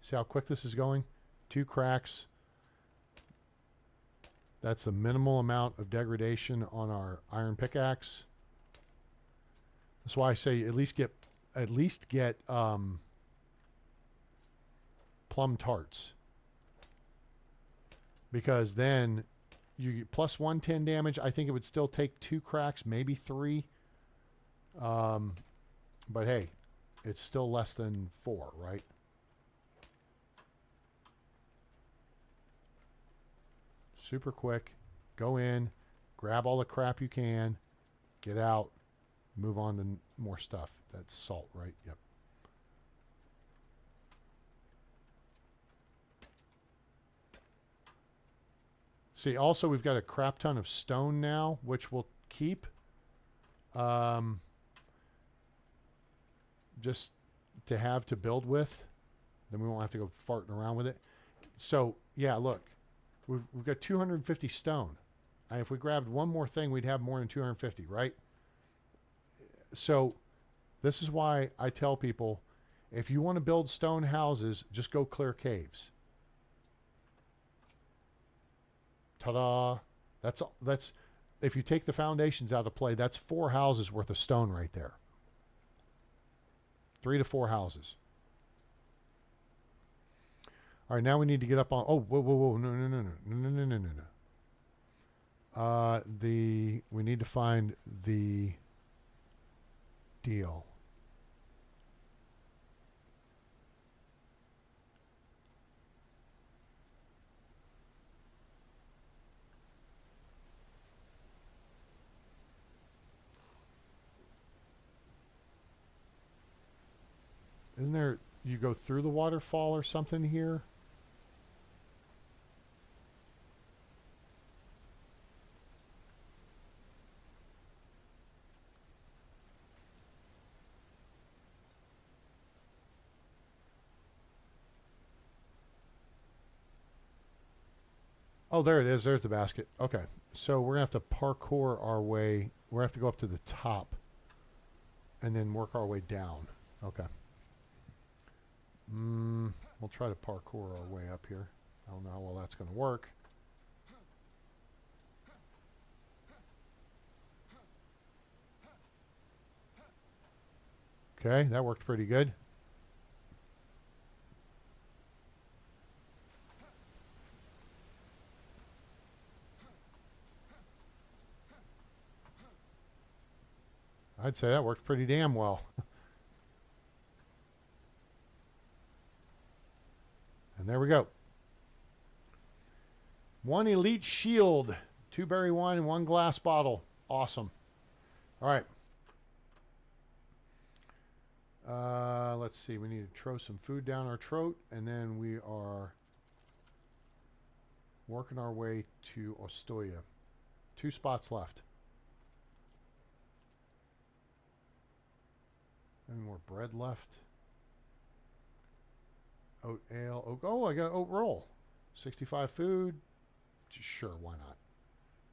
See how quick this is going? 2 cracks. That's the minimal amount of degradation on our iron pickaxe. That's why I say at least get plum tarts. Because then you get plus 110 damage. I think it would still take 2 cracks, maybe 3. But hey, it's still less than 4, right? Super quick. Go in, grab all the crap you can, get out, move on to more stuff. That's salt, right? Yep. See, also we've got a crap ton of stone now, which we'll keep. Just to have to build with. Then we won't have to go farting around with it. So, yeah, look. We've got 250 stone. And if we grabbed one more thing, we'd have more than 250, right? So, this is why I tell people, if you want to build stone houses, just go clear caves. Ta-da! That's if you take the foundations out of play, that's 4 houses worth of stone right there. 3 to 4 houses. All right, now we need to get up on. Oh, whoa, whoa, whoa! No. We need to find the deal. Isn't there, you go through the waterfall or something here? Oh, there it is. There's the basket. Okay. So we're going to have to parkour our way. We're going to have to go up to the top and then work our way down. Okay. We'll try to parkour our way up here. I don't know how well that's going to work. Okay, that worked pretty good. I'd say that worked pretty damn well. And there we go. 1 elite shield, 2 berry wine, and 1 glass bottle. Awesome. All right. Let's see. We need to throw some food down our throat, and then we are working our way to Ostoya. 2 spots left. Any more bread left? Oat ale. Oat, oh, I got oat roll. 65 food. Sure, why not?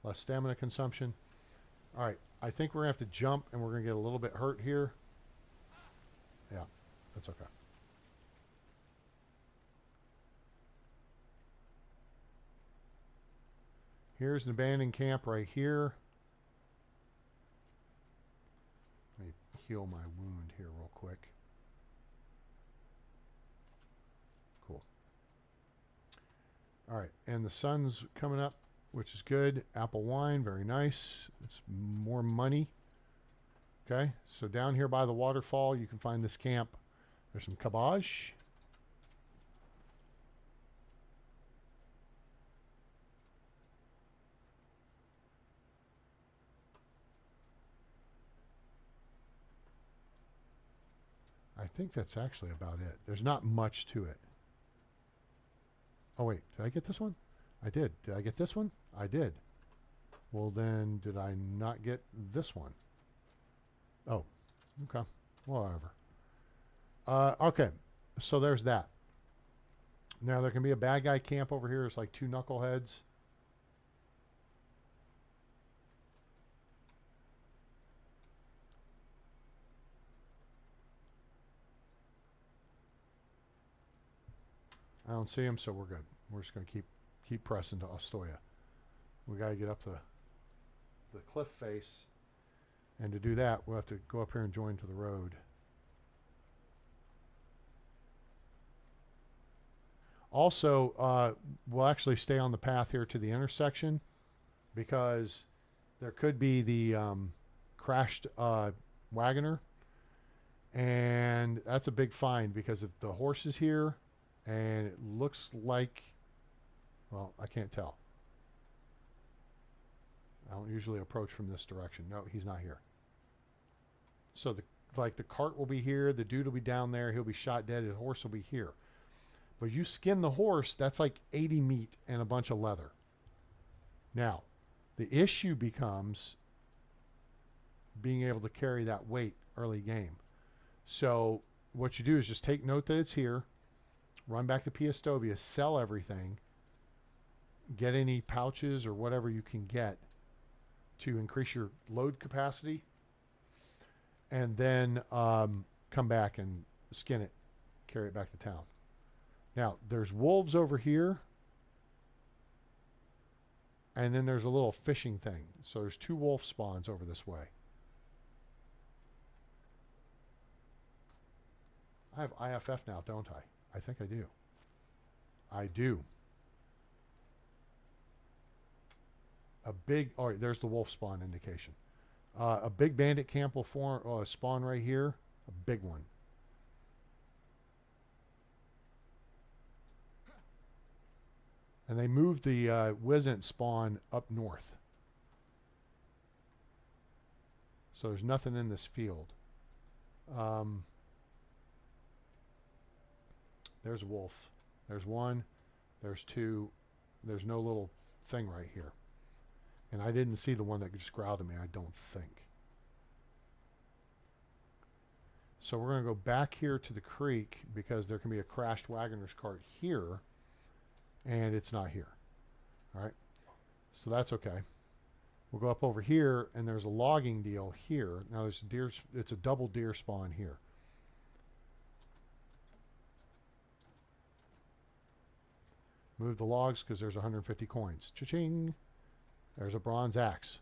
Less stamina consumption. All right. I think we're going to have to jump, and we're going to get a little bit hurt here. Yeah, that's okay. Here's an abandoned camp right here. Let me heal my wound here real quick. Cool. All right, and the sun's coming up, which is good. Apple wine, very nice. It's more money. Okay, so down here by the waterfall, you can find this camp. There's some cabbage. I think that's actually about it. There's not much to it. Oh, wait. Did I get this one? I did. Did I get this one? I did. Well, then, did I not get this one? Oh, okay. Whatever. Okay. So there's that. Now, there can be a bad guy camp over here. It's like 2 knuckleheads. I don't see him, so we're good. We're just going to keep pressing to Ostoya. We got to get up the cliff face, and to do that, we'll have to go up here and join to the road. Also, we'll actually stay on the path here to the intersection because there could be the crashed wagoner. And that's a big find because if the horse is here and it looks like, well, I can't tell. I don't usually approach from this direction. No, he's not here. So the cart will be here. The dude will be down there. He'll be shot dead. His horse will be here. But you skin the horse, that's like 80 meat and a bunch of leather. Now, the issue becomes being able to carry that weight early game. So what you do is just take note that it's here, run back to Piastovia, sell everything, get any pouches or whatever you can get to increase your load capacity, and then come back and skin it, carry it back to town. Now, there's wolves over here, and then there's a little fishing thing. So there's 2 wolf spawns over this way. I have IFF now, don't I? I think I do. I do. A big, all right, there's the wolf spawn indication. A big bandit camp will spawn right here. A big one. And they moved the Wisent spawn up north. So there's nothing in this field. There's a wolf. There's 1. There's 2. There's no little thing right here. And I didn't see the one that just growled at me, I don't think. So we're going to go back here to the creek because there can be a crashed wagoner's cart here. And it's not here. All right. So that's okay. We'll go up over here and there's a logging deal here. Now there's a deer. It's a double deer spawn here. Move the logs because there's 150 coins. Cha-ching. There's a bronze axe.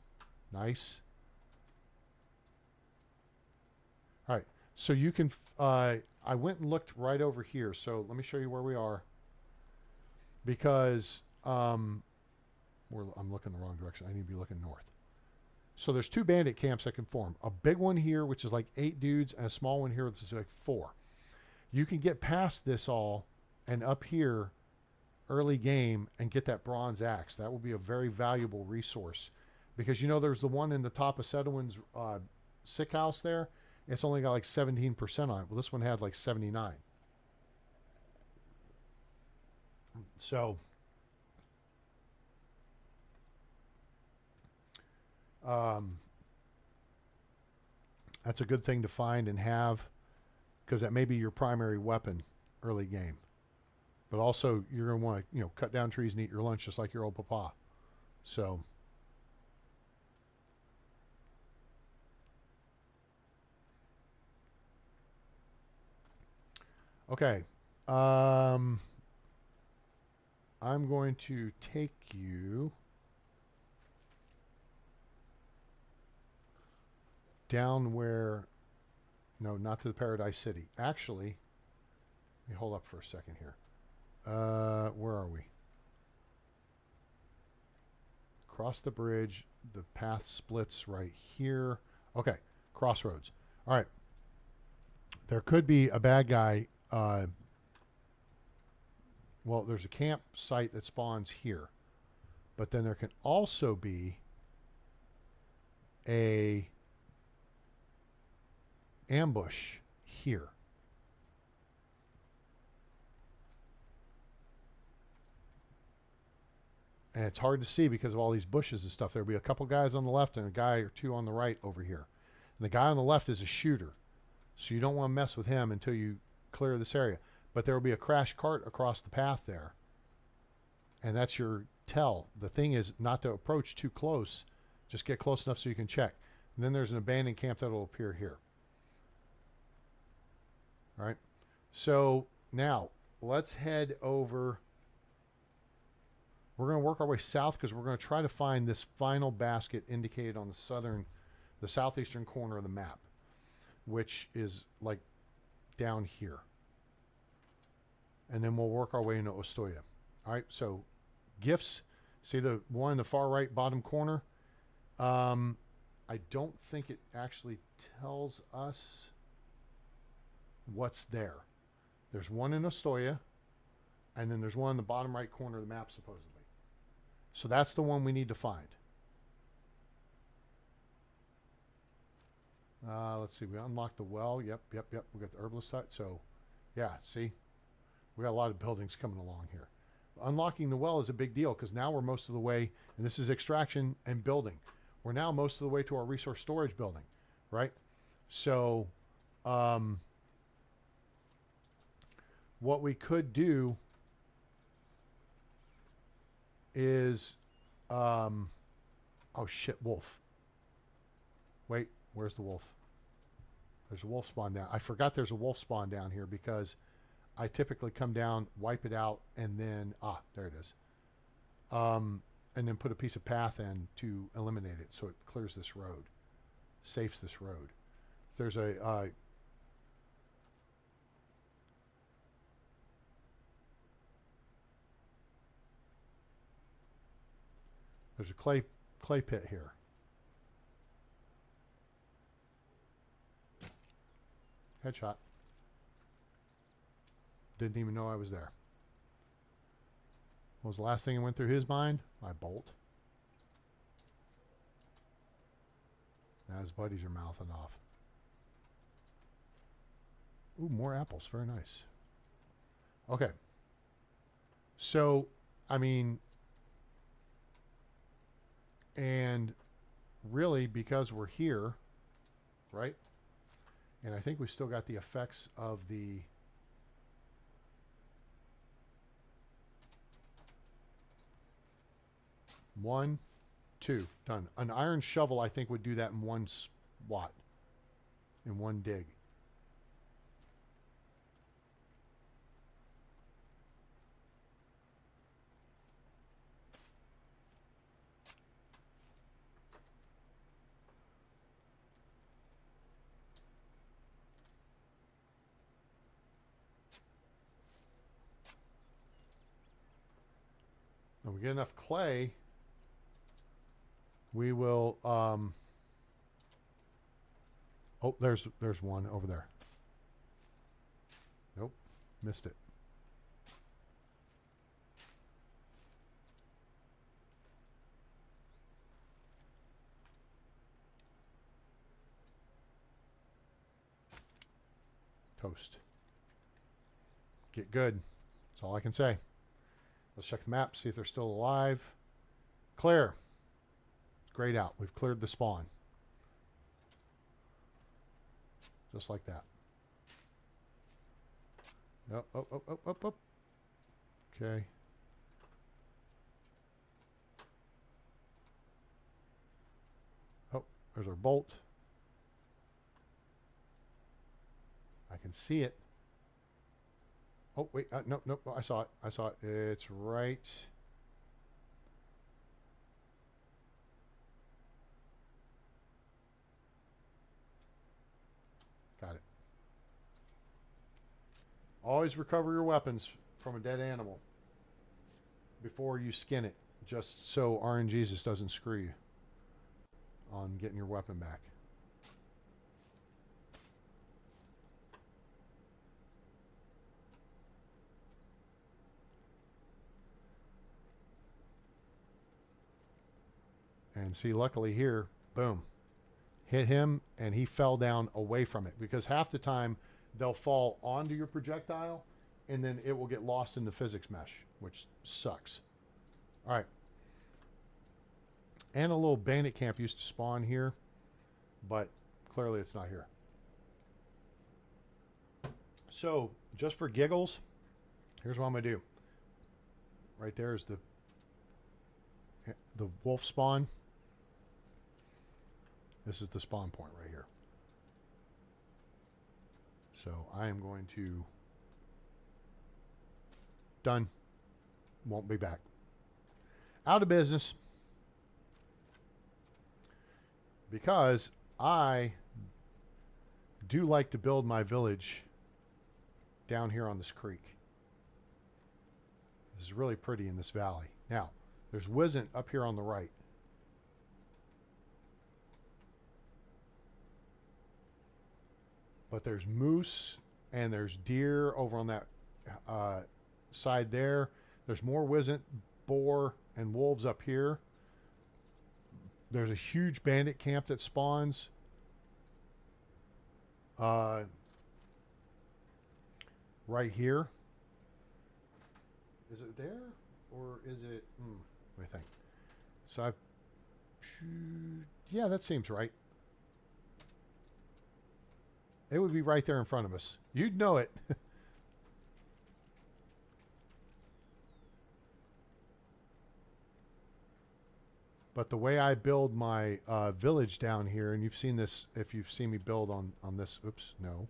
Nice. All right. So you can, I went and looked right over here. So let me show you where we are. Because I'm looking the wrong direction. I need to be looking north. So there's 2 bandit camps that can form. A big one here, which is like 8 dudes, and a small one here, which is like 4. You can get past this all and up here early game and get that bronze axe. That will be a very valuable resource because you know there's the one in the top of Sedwin's sick house there. It's only got like 17% on it. Well, this one had like 79. So that's a good thing to find and have because that may be your primary weapon early game. But also you're going to want to, cut down trees and eat your lunch just like your old papa. So okay. I'm going to take you down where, no, not to the Paradise City. Actually, let me hold up for a second here. Where are we? Cross the bridge. The path splits right here. Okay, crossroads. All right. There could be a bad guy. Well, there's a campsite that spawns here. But then there can also be a ambush here. And it's hard to see because of all these bushes and stuff. There'll be a couple guys on the left and a guy or 2 on the right over here. And the guy on the left is a shooter. So you don't want to mess with him until you clear this area. But there will be a crash cart across the path there. And that's your tell. The thing is not to approach too close. Just get close enough so you can check. And then there's an abandoned camp that will appear here. All right. So now let's head over. We're going to work our way south because we're going to try to find this final basket indicated on the southeastern corner of the map, which is like down here. and then we'll work our way into Ostoya. All right, so gifts. See the one in the far right bottom corner? I don't think it actually tells us what's there. There's one in Ostoya, and then there's one in the bottom right corner of the map, supposedly. So that's the one we need to find. Let's see. We unlocked the well. Yep. We got the herbalist site. So, yeah, see? We got a lot of buildings coming along here. Unlocking the well is a big deal because now we're most of the way, and this is extraction and building. We're now most of the way to our resource storage building, right? So, what we could do is, oh shit, wolf. Wait, where's the wolf? There's a wolf spawn down. I forgot there's a wolf spawn down here because I typically come down, wipe it out, and then, there it is. And then put a piece of path in to eliminate it so it clears this road, safes this road. There's a, there's a clay pit here. Headshot. Didn't even know I was there. What was the last thing that went through his mind? My bolt. Now his buddies are mouthing off. Ooh, more apples. Very nice. Okay. So, I mean, and really because we're here, right? And I think we've still got the effects of the one, two, done. An iron shovel, I think, would do that in one swat, in one dig. When we get enough clay, we will, oh, there's one over there. Nope, missed it. Toast. Get good. That's all I can say. Let's check the map, see if they're still alive. Clear. Grayed out. We've cleared the spawn. Just like that. Up. Okay. Oh, there's our bolt. I can see it. Oh, wait. Nope. I saw it. It's right. Got it. Always recover your weapons from a dead animal before you skin it, just so RNGesus doesn't screw you on getting your weapon back. And see, luckily here, boom, hit him, and he fell down away from it, because half the time they'll fall onto your projectile and then it will get lost in the physics mesh, which sucks. All right. And a little bandit camp used to spawn here, but clearly it's not here. So just for giggles, here's what I'm going to do. Right there is the wolf spawn. This is the spawn point right here. So I am going to... Done. Won't be back. Out of business. Because I do like to build my village down here on this creek. This is really pretty in this valley. Now, there's Wisent up here on the right. But there's moose and there's deer over on that side there. There's more Wisent, boar, and wolves up here. There's a huge bandit camp that spawns. Right here. Is it there? Or is it... let me think. So I've... Yeah, that seems right. It would be right there in front of us. You'd know it. But the way I build my village down here, and you've seen this, if you've seen me build on this, oops, no,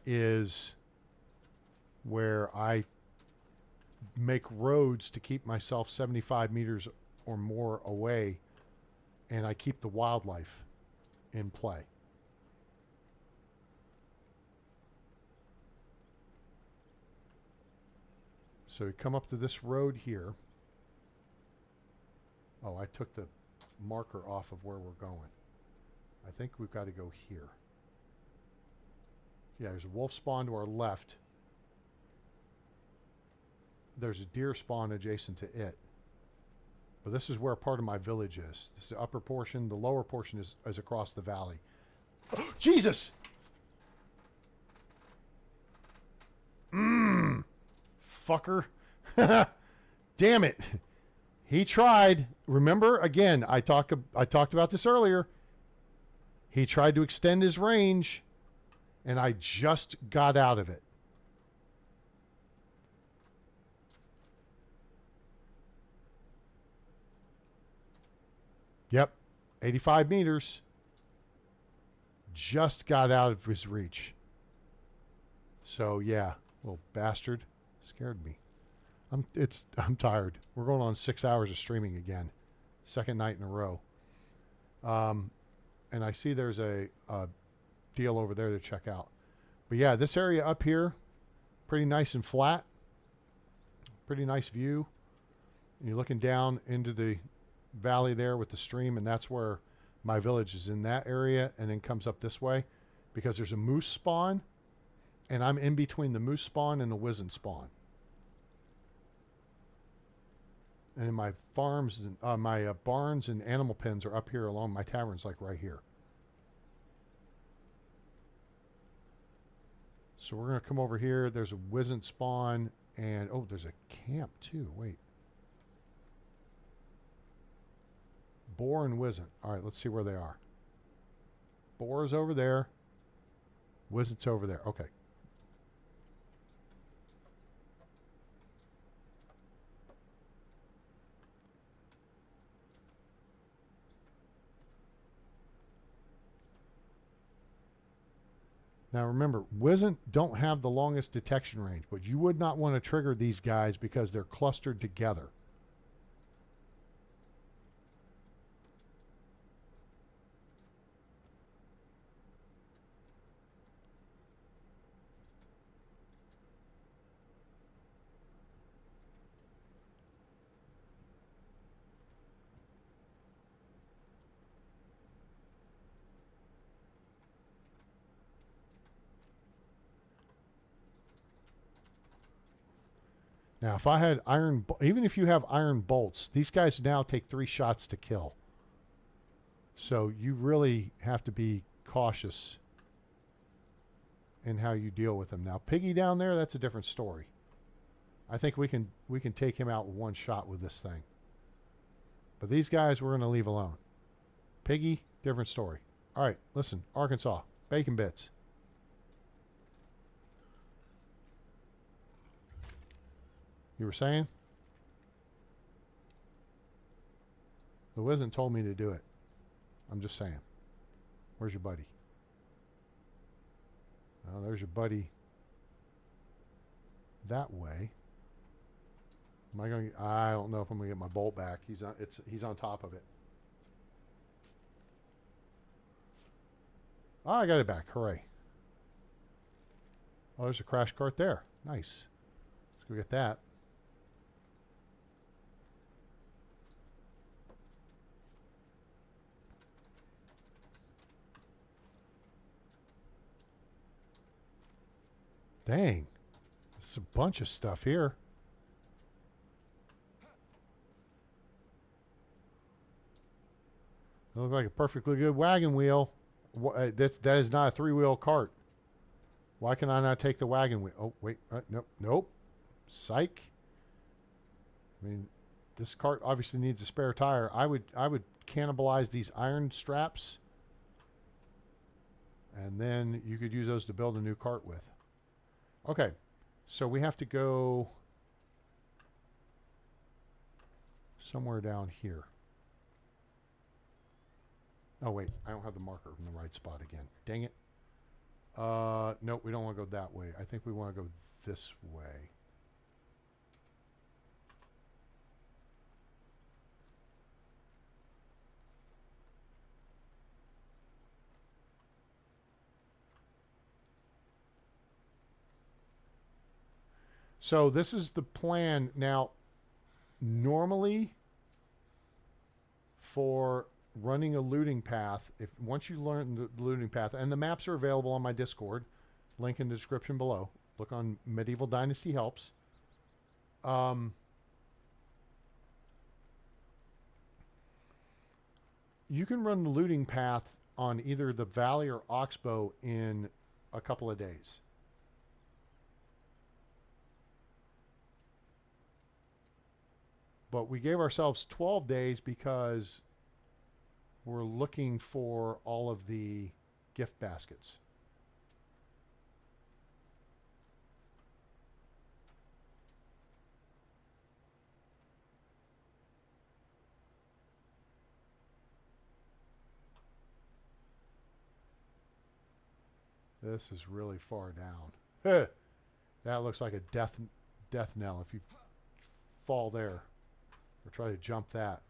is where I make roads to keep myself 75 meters or more away, and I keep the wildlife in play. So you come up to this road here. Oh, I took the marker off of where we're going. I think we've got to go here. Yeah, there's a wolf spawn to our left. There's a deer spawn adjacent to it. But this is where part of my village is. This is the upper portion. The lower portion is across the valley. Jesus! Fucker. Damn it. He tried. Remember, again, I talked about this earlier. He tried to extend his range, and I just got out of it. Yep, 85 meters. Just got out of his reach. So, yeah, little bastard. Scared me. I'm tired. We're going on 6 hours of streaming again. Second night in a row. And I see there's a deal over there to check out. But yeah, this area up here, pretty nice and flat. Pretty nice view. And you're looking down into the valley there with the stream, and that's where my village is, in that area, and then comes up this way because there's a moose spawn, and I'm in between the moose spawn and the Wisent spawn. And my farms and my barns and animal pens are up here along my tavern's like right here. So we're going to come over here. There's a Wisent spawn, and oh, there's a camp too. Wait. Boar and Wisent. All right, let's see where they are. Boar is over there. Wisent's over there. Okay. Now remember, Wisent don't have the longest detection range, but you would not want to trigger these guys because they're clustered together. Now, if I had even if you have iron bolts, these guys now take 3 shots to kill. So you really have to be cautious in how you deal with them. Now, Piggy down there, that's a different story. I think we can take him out with 1 shot with this thing. But these guys we're going to leave alone. Piggy, different story. All right, listen, Arkansas, bacon bits. You were saying? The Wisent told me to do it. I'm just saying. Where's your buddy? Oh, there's your buddy. That way. Am I going? I don't know if I'm going to get my bolt back. He's on top of it. Oh, I got it back. Hooray! Oh, there's a crash cart there. Nice. we get that. Dang. There's a bunch of stuff here. It looks like a perfectly good wagon wheel. That is not a three-wheel cart. Why can I not take the wagon wheel? Oh, wait. Nope. Nope. Psych. I mean, this cart obviously needs a spare tire. I would cannibalize these iron straps. And then you could use those to build a new cart with. Okay. So we have to go somewhere down here. Oh, wait. I don't have the marker in the right spot again. Dang it. Nope, we don't want to go that way. I think we want to go this way. So this is the plan. Now, normally for running a looting path, once you learn the looting path, and the maps are available on my Discord, link in the description below. Look on Medieval Dynasty Helps. You can run the looting path on either the Valley or Oxbow in a couple of days. But we gave ourselves 12 days because we're looking for all of the gift baskets. This is really far down. That looks like a death knell if you fall there or try to jump that.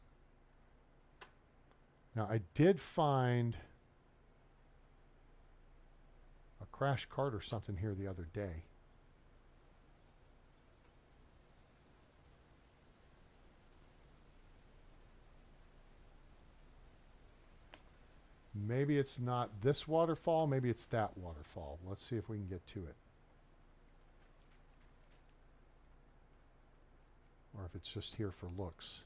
Now, I did find a crash cart or something here the other day. Maybe it's not this waterfall. Maybe it's that waterfall. Let's see if we can get to it. Or if it's just here for looks.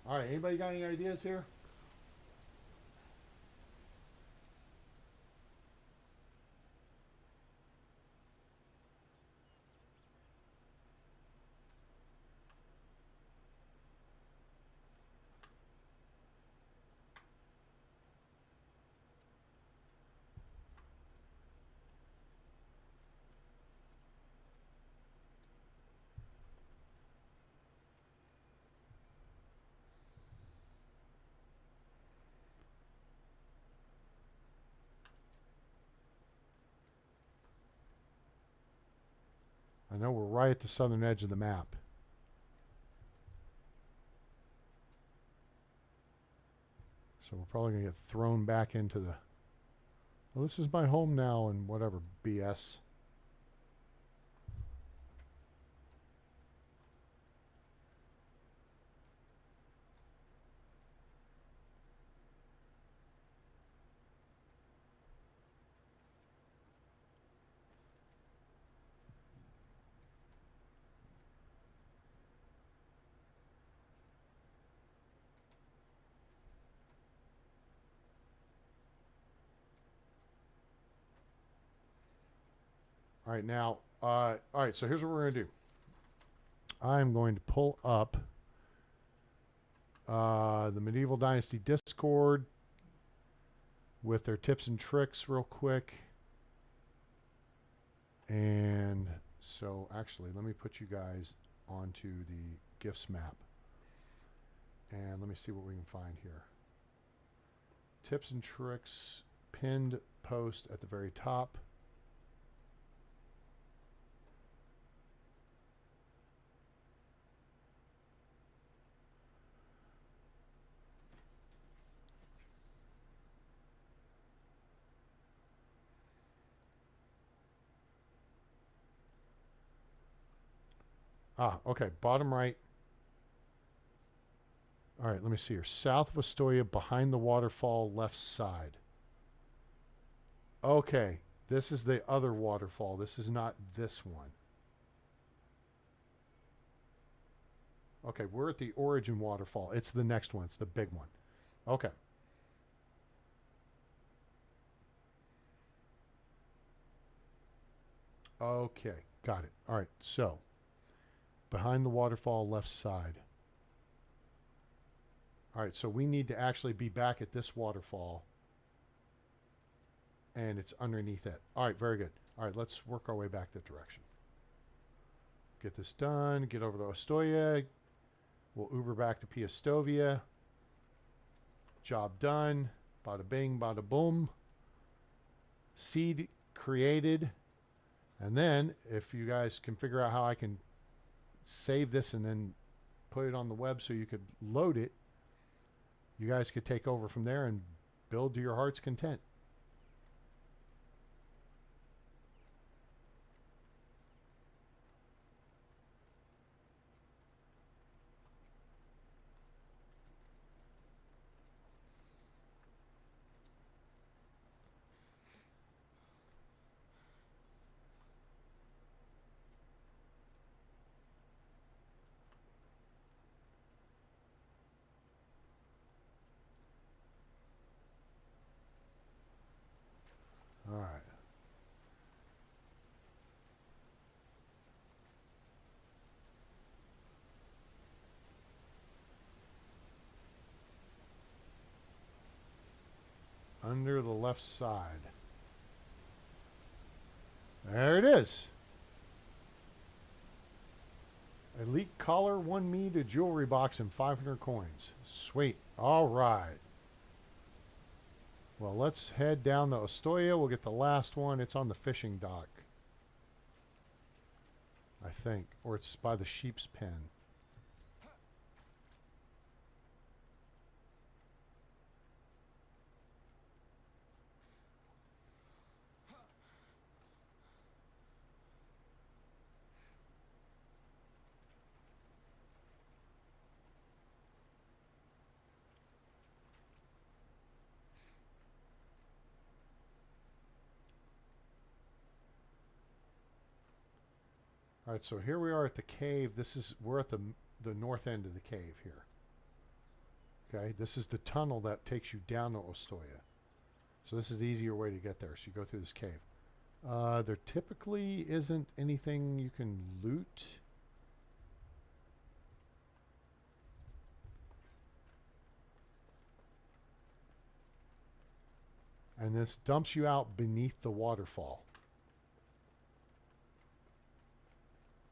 All right, anybody got any ideas here? I know we're right at the southern edge of the map. So we're probably going to get thrown back into the... Well, this is my home now and whatever BS. All right, now, all right, so here's what we're going to do. I'm going to pull up the Medieval Dynasty Discord with their tips and tricks real quick. And so, actually, let me put you guys onto the gifts map. And let me see what we can find here. Tips and tricks, pinned post at the very top. Ah, okay, bottom right. All right, let me see here. South of Astoria, behind the waterfall, left side. Okay, this is the other waterfall. This is not this one. Okay, we're at the origin waterfall. It's the next one. It's the big one. Okay. Okay, got it. All right, so behind the waterfall, left side. All right, so we need to actually be back at this waterfall. And it's underneath it. All right, very good. All right, let's work our way back that direction. Get this done. Get over to Ostoya. We'll Uber back to Piastovia. Job done. Bada bing, bada boom. Seed created. And then, if you guys can figure out how I can save this and then put it on the web so you could load it, you guys could take over from there and build to your heart's content. All right. Under the left side. There it is. Elite collar won me to jewelry box and 500 coins. Sweet. All right. Well, let's head down to Ostoya. We'll get the last one. It's on the fishing dock, I think. Or it's by the sheep's pen. All right, so here we are at the cave. We're at the north end of the cave here. Okay, this is the tunnel that takes you down to Ostoya. So this is the easier way to get there. So you go through this cave. There typically isn't anything you can loot. And this dumps you out beneath the waterfall.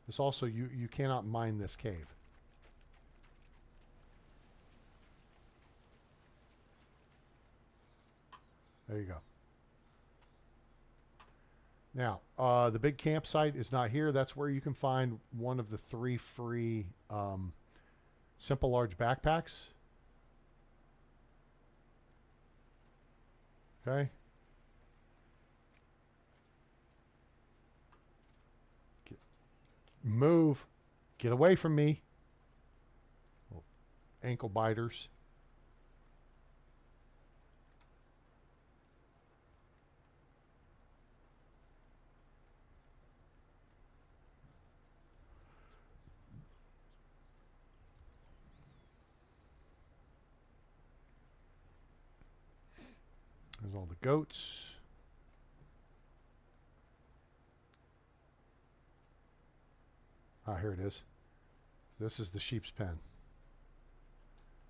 This also, you cannot mine this cave. There you go. Now, the big campsite is not here. That's where you can find one of the 3 free simple large backpacks. Okay. Move. Get away from me. Ankle biters. There's all the goats. Ah, here it is. This is the sheep's pen.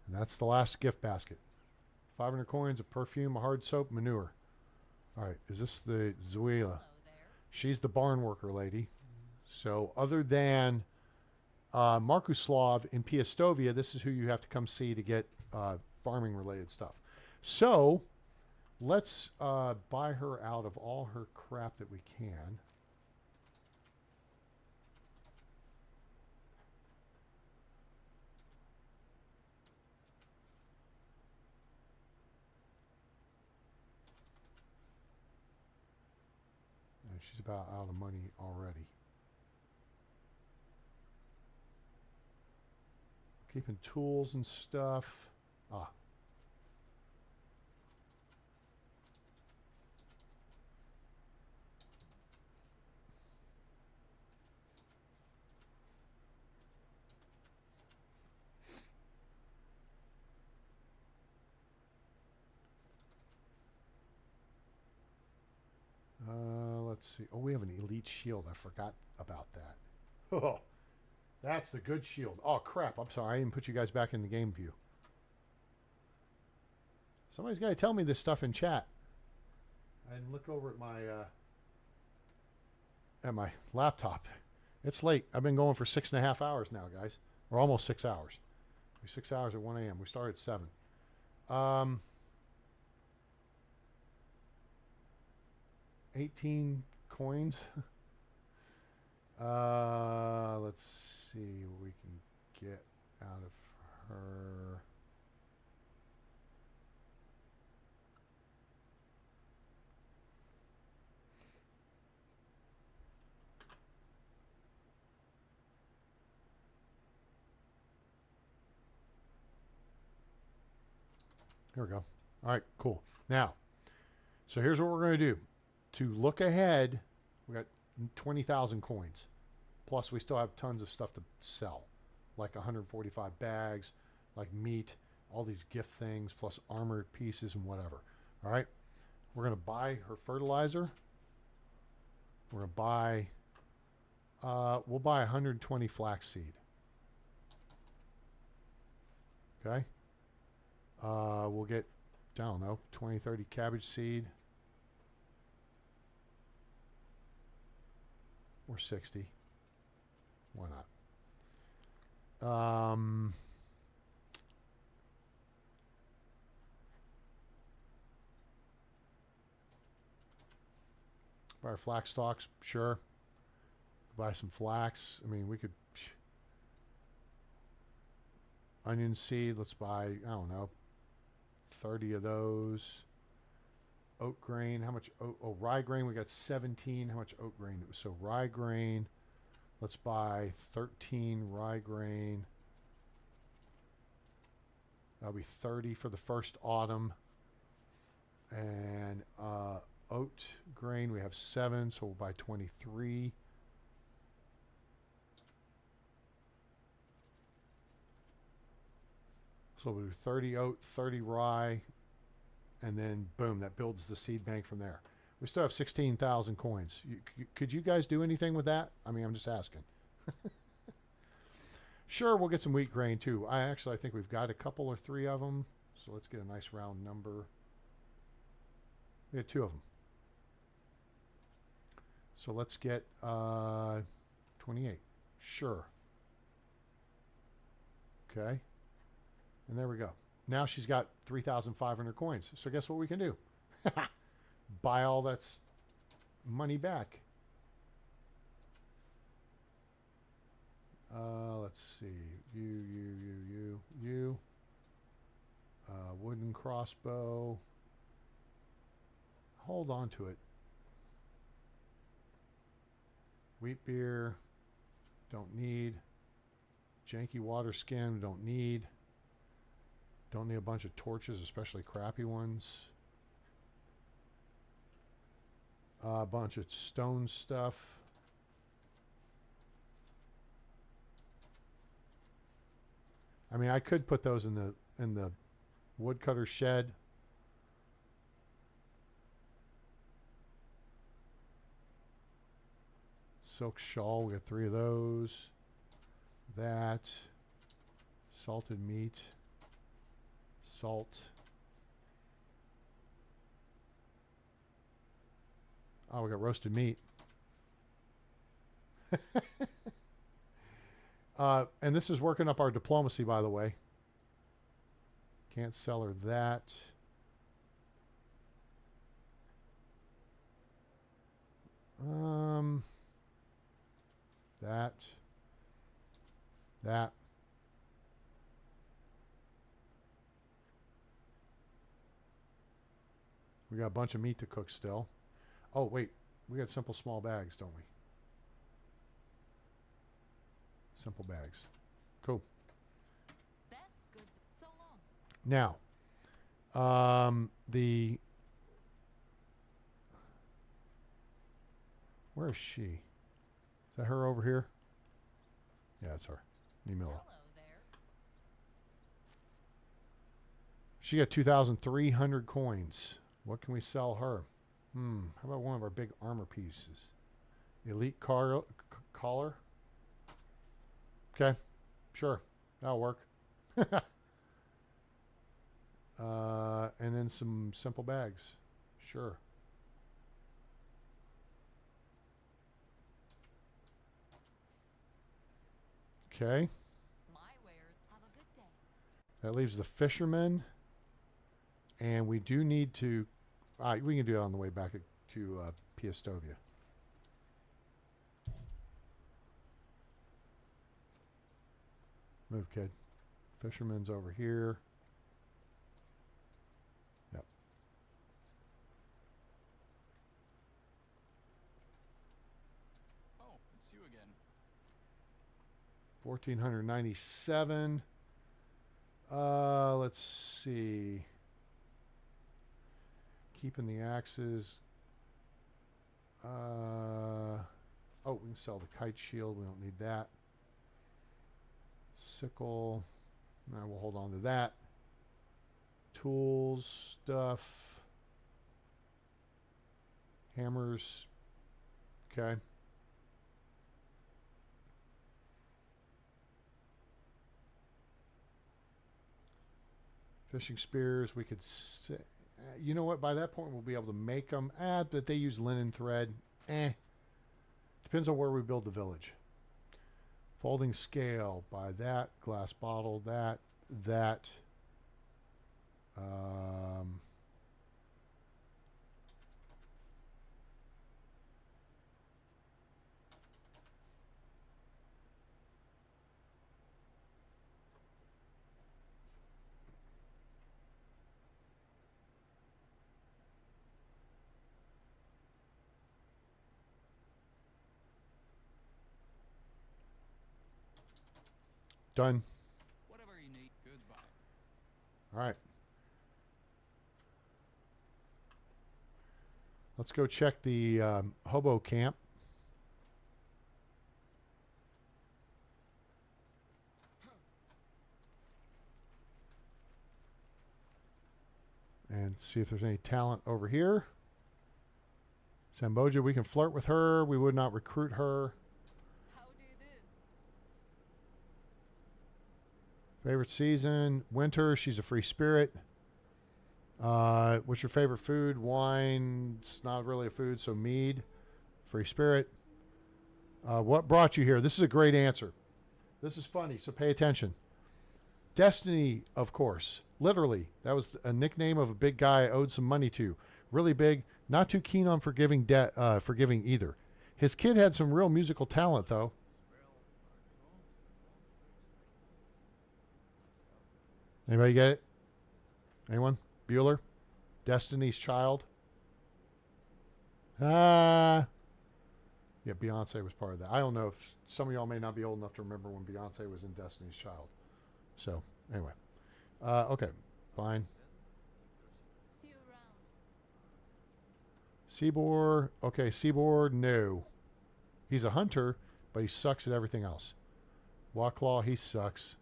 And that's the last gift basket. 500 coins, a perfume, a hard soap, manure. All right, is this the Zuela? She's the barn worker lady. So other than Markuslav in Piastovia, this is who you have to come see to get farming related stuff. So let's buy her out of all her crap that we can. And she's about out of money already. Keeping tools and stuff. Ah. Let's see. Oh, we have an elite shield. I forgot about that. Oh, that's the good shield. Oh, crap. I'm sorry. I didn't put you guys back in the game view. Somebody's got to tell me this stuff in chat. I didn't look over at my laptop. It's late. I've been going for 6.5 hours now, guys. Or almost 6 hours. 6 hours at 1 a.m. We started at 7. 18 coins. Let's see what we can get out of her. There we go. All right, cool. Now, so here's what we're going to do. To look ahead, we got 20,000 coins. Plus, we still have tons of stuff to sell, like 145 bags, like meat, all these gift things, plus armored pieces and whatever. All right, we're going to buy her fertilizer. We're going to buy, we'll buy 120 flaxseed. Okay. We'll get, I don't know, 20, 30 cabbage seed. Or 60. Why not? Buy our flax stalks, sure. Buy some flax. I mean, we could. Onion seed, let's buy, I don't know, 30 of those. Oat grain, how much? Oh, rye grain, we got 17. How much oat grain? So rye grain, let's buy 13 rye grain. That'll be 30 for the first autumn. And oat grain, we have 7, so we'll buy 23. So we'll do 30 oat, 30 rye, and then boom, that builds the seed bank from there. We still have 16,000 coins. Could you guys do anything with that? I mean, I'm just asking. Sure, we'll get some wheat grain too. I think we've got a couple or 3 of them. So let's get a nice round number. We had 2 of them. So let's get 28. Sure. Okay. And there we go. Now she's got 3,500 coins. So guess what we can do? Buy all that money back. Let's see. You. Wooden crossbow. Hold on to it. Wheat beer. Don't need. Janky water skin. Don't need. Don't need a bunch of torches, especially crappy ones. A bunch of stone stuff. I mean, I could put those in the woodcutter shed. Silk shawl, we got 3 of those. That. Salted meat. Salt. Oh, we got roasted meat. And this is working up our diplomacy, by the way. Can't sell her that. That. We got a bunch of meat to cook still. Oh, wait. We got simple small bags, don't we? Simple bags. Cool. Best goods so long. Now, where is she? Is that her over here? Yeah, it's her. Mimilla. Hello there. She got 2,300 coins. What can we sell her? How about one of our big armor pieces? Elite collar. Okay, sure, that'll work. And then some simple bags. Sure. Okay. My wares. Have a good day. That leaves the fishermen. And we do need to... we can do it on the way back to Piastovia. Move, kid. Fisherman's over here. Yep. Oh, it's you again. 1,497. Let's see. Keeping the axes. Oh, we can sell the kite shield. We don't need that. Sickle. No, we'll hold on to that. Tools, stuff. Hammers. Okay. Fishing spears. We could say, you know what? By that point, we'll be able to make them. That they use linen thread. Depends on where we build the village. Folding scale. Buy that. Glass bottle. That. Done. Whatever you need. Goodbye. All right. Let's go check the hobo camp. And see if there's any talent over here. Samboja, we can flirt with her. We would not recruit her. How do you do? Favorite season? Winter. She's a free spirit. What's your favorite food? Wine. It's not really a food, so mead. Free spirit. What brought you here? This is a great answer. This is funny, so pay attention. Destiny, of course. Literally. That was a nickname of a big guy I owed some money to. Really big. Not too keen on forgiving either. His kid had some real musical talent, though. Anybody get it? Anyone? Bueller? Destiny's Child? Yeah, Beyonce was part of that. I don't know if some of y'all may not be old enough to remember when Beyonce was in Destiny's Child. So, anyway. Okay, fine. See you around. Seaboard. Okay, Seaboard, no. He's a hunter, but he sucks at everything else. Waclaw, he sucks.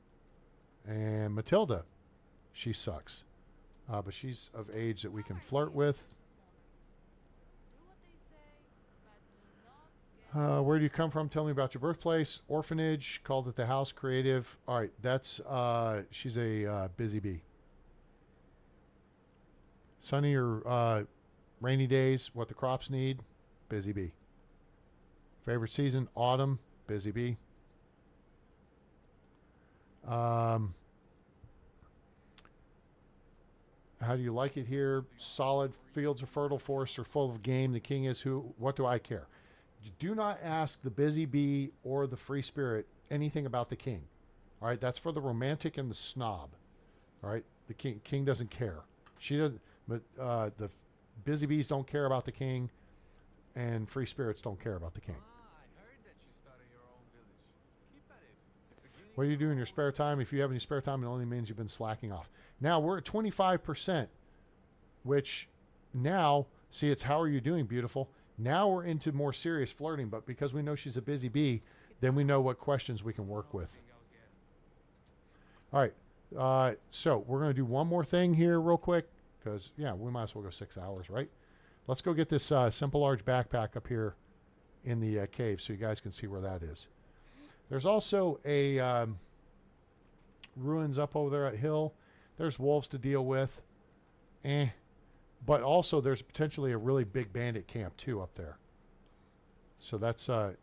And Matilda, she sucks. But she's of age that we can flirt with. Do what they say, but do not get Where do you come from? Tell me about your birthplace. Orphanage. Called it the house. Creative. All right, that's she's a busy bee. Sunny or rainy days. What the crops need. Busy bee. Favorite season? Autumn. Busy bee. How do you like it here? Solid fields are fertile, forests are full of game. The king is who? What do I care? Do not ask the busy bee or the free spirit anything about the king. All right, that's for the romantic and the snob. All right, the king doesn't care. She doesn't. But the busy bees don't care about the king, and free spirits don't care about the king. I heard that you started your own village. Keep at it. What do you do in your spare time? If you have any spare time, it only means you've been slacking off. Now we're at 25%, which now, see, it's how are you doing, beautiful? Now we're into more serious flirting, but because we know she's a busy bee, then we know what questions we can work with. All right, so we're going to do one more thing here real quick because, yeah, we might as well go 6 hours, right? Let's go get this simple large backpack up here in the cave so you guys can see where that is. There's also a ruins up over there at Hill. There's wolves to deal with. But also there's potentially a really big bandit camp too up there. So that's a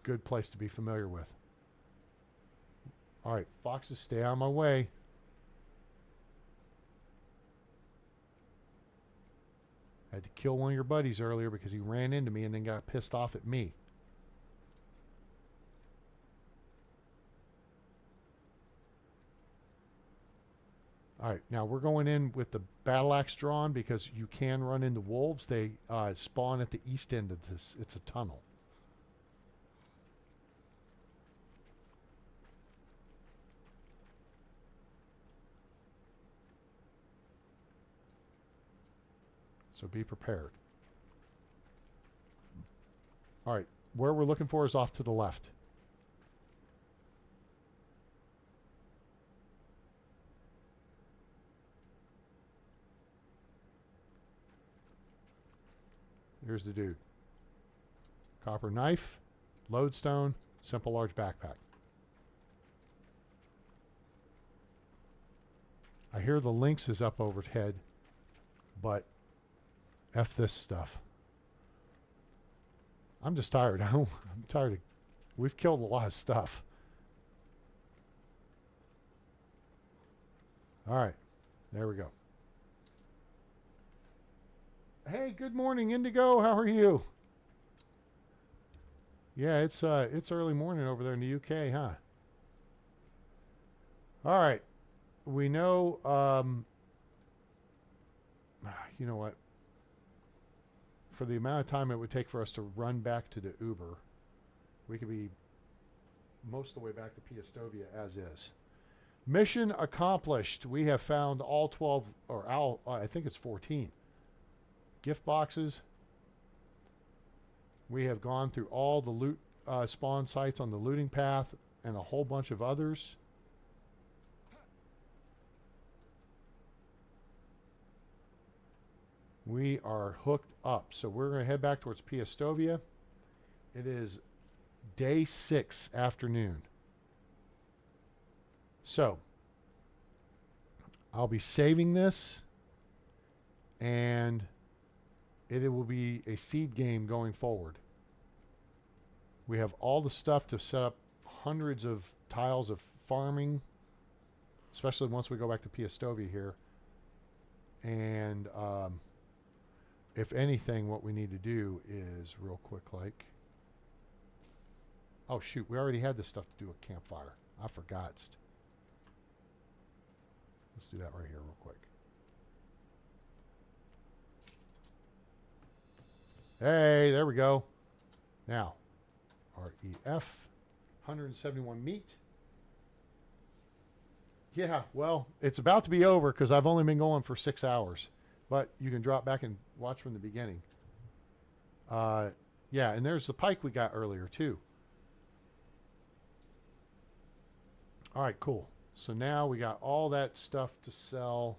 good place to be familiar with. All right, foxes, stay on my way. I had to kill one of your buddies earlier because he ran into me and then got pissed off at me. All right, now we're going in with the battle axe drawn because you can run into wolves. They spawn at the east end of this. It's a tunnel. So be prepared. All right, where we're looking for is off to the left. Here's the dude. Copper knife, lodestone, simple large backpack. I hear the lynx is up overhead, but F this stuff. I'm just tired. I'm tired of, we've killed a lot of stuff. All right, there we go. Hey, good morning, Indigo. How are you? Yeah, it's early morning over there in the UK, huh? All right. We know, you know what? For the amount of time it would take for us to run back to the Uber, we could be most of the way back to Piastovia as is. Mission accomplished. We have found all 12, or all, I think it's 14 gift boxes. We have gone through all the loot spawn sites on the looting path and a whole bunch of others. We are hooked up. So we're going to head back towards Piastovia. It is day 6 afternoon. So I'll be saving this, and it will be a seed game going forward. We have all the stuff to set up hundreds of tiles of farming, especially once we go back to Piastovia here. And if anything, what we need to do is real quick, like, oh shoot, we already had this stuff to do a campfire. I forgot. Let's do that right here real quick. Hey, there we go. Now, REF, 171 meat. Yeah, well, it's about to be over because I've only been going for 6 hours. But you can drop back and watch from the beginning. Yeah, and there's the pike we got earlier, too. All right, cool. So now we got all that stuff to sell.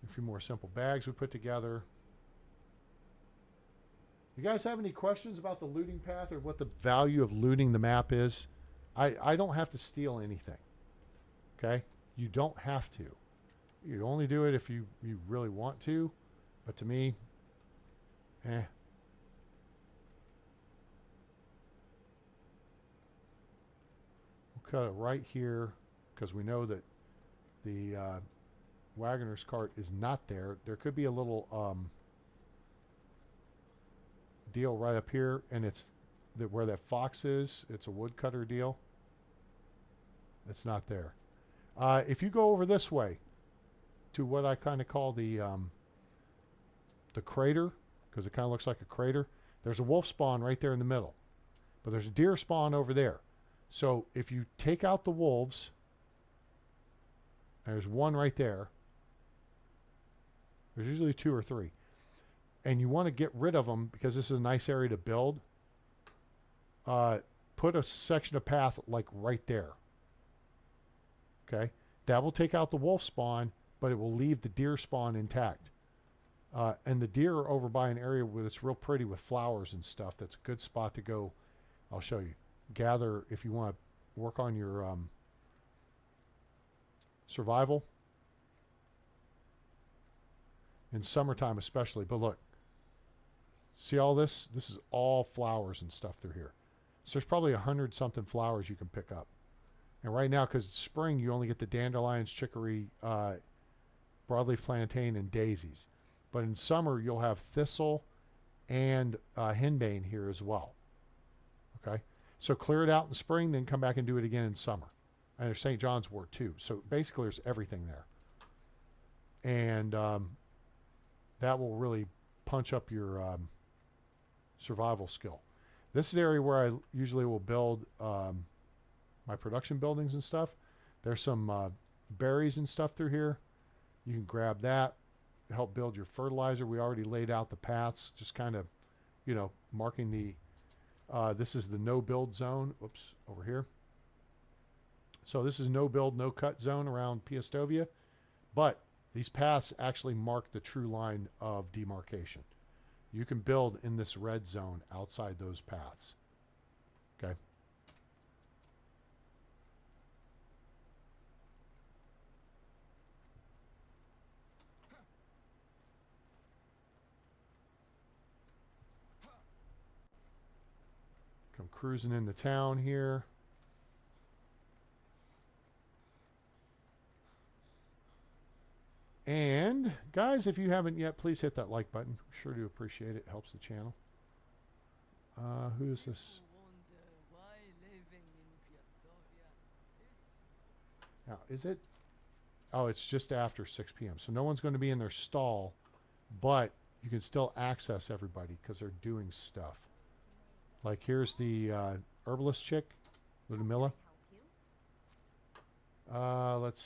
A few more simple bags we put together. You guys have any questions about the looting path or what the value of looting the map is? I don't have to steal anything. Okay? You don't have to. You only do it if you really want to. But to me, eh. cut it right here because we know that the wagoner's cart is not there. There could be a little deal right up here, and it's where that fox is. It's a woodcutter deal. It's not there. If you go over this way to what I kind of call the crater, because it kind of looks like a crater, there's a wolf spawn right there in the middle, but there's a deer spawn over there. So if you take out the wolves, there's one right there. There's usually 2 or 3. And you want to get rid of them because this is a nice area to build. Put a section of path like right there. Okay? That will take out the wolf spawn, but it will leave the deer spawn intact. And the deer are over by an area where it's real pretty with flowers and stuff. That's a good spot to go. I'll show you. Gather if you want to work on your survival. In summertime especially. But look. See all this? This is all flowers and stuff through here. So there's probably 100 something flowers you can pick up. And right now, because it's spring, you only get the dandelions, chicory, broadleaf plantain, and daisies. But in summer, you'll have thistle and henbane here as well. Okay? So clear it out in spring, then come back and do it again in summer. And there's St. John's wort too. So basically, there's everything there. And that will really punch up your survival skill. This is the area where I usually will build my production buildings and stuff. There's some berries and stuff through here. You can grab that, help build your fertilizer. We already laid out the paths, just kind of, you know, marking the, this is the no build zone. Oops, over here. So this is no build, no cut zone around Piastovia, but these paths actually mark the true line of demarcation. You can build in this red zone outside those paths. Okay. Come cruising into town here. And guys, if you haven't yet, please hit that like button. Sure do appreciate it. It helps the channel. Who's this? Now, is it? Oh, it's just after 6 p.m. So no one's going to be in their stall, but you can still access everybody because they're doing stuff. Like here's the herbalist chick, Ludmilla. Let's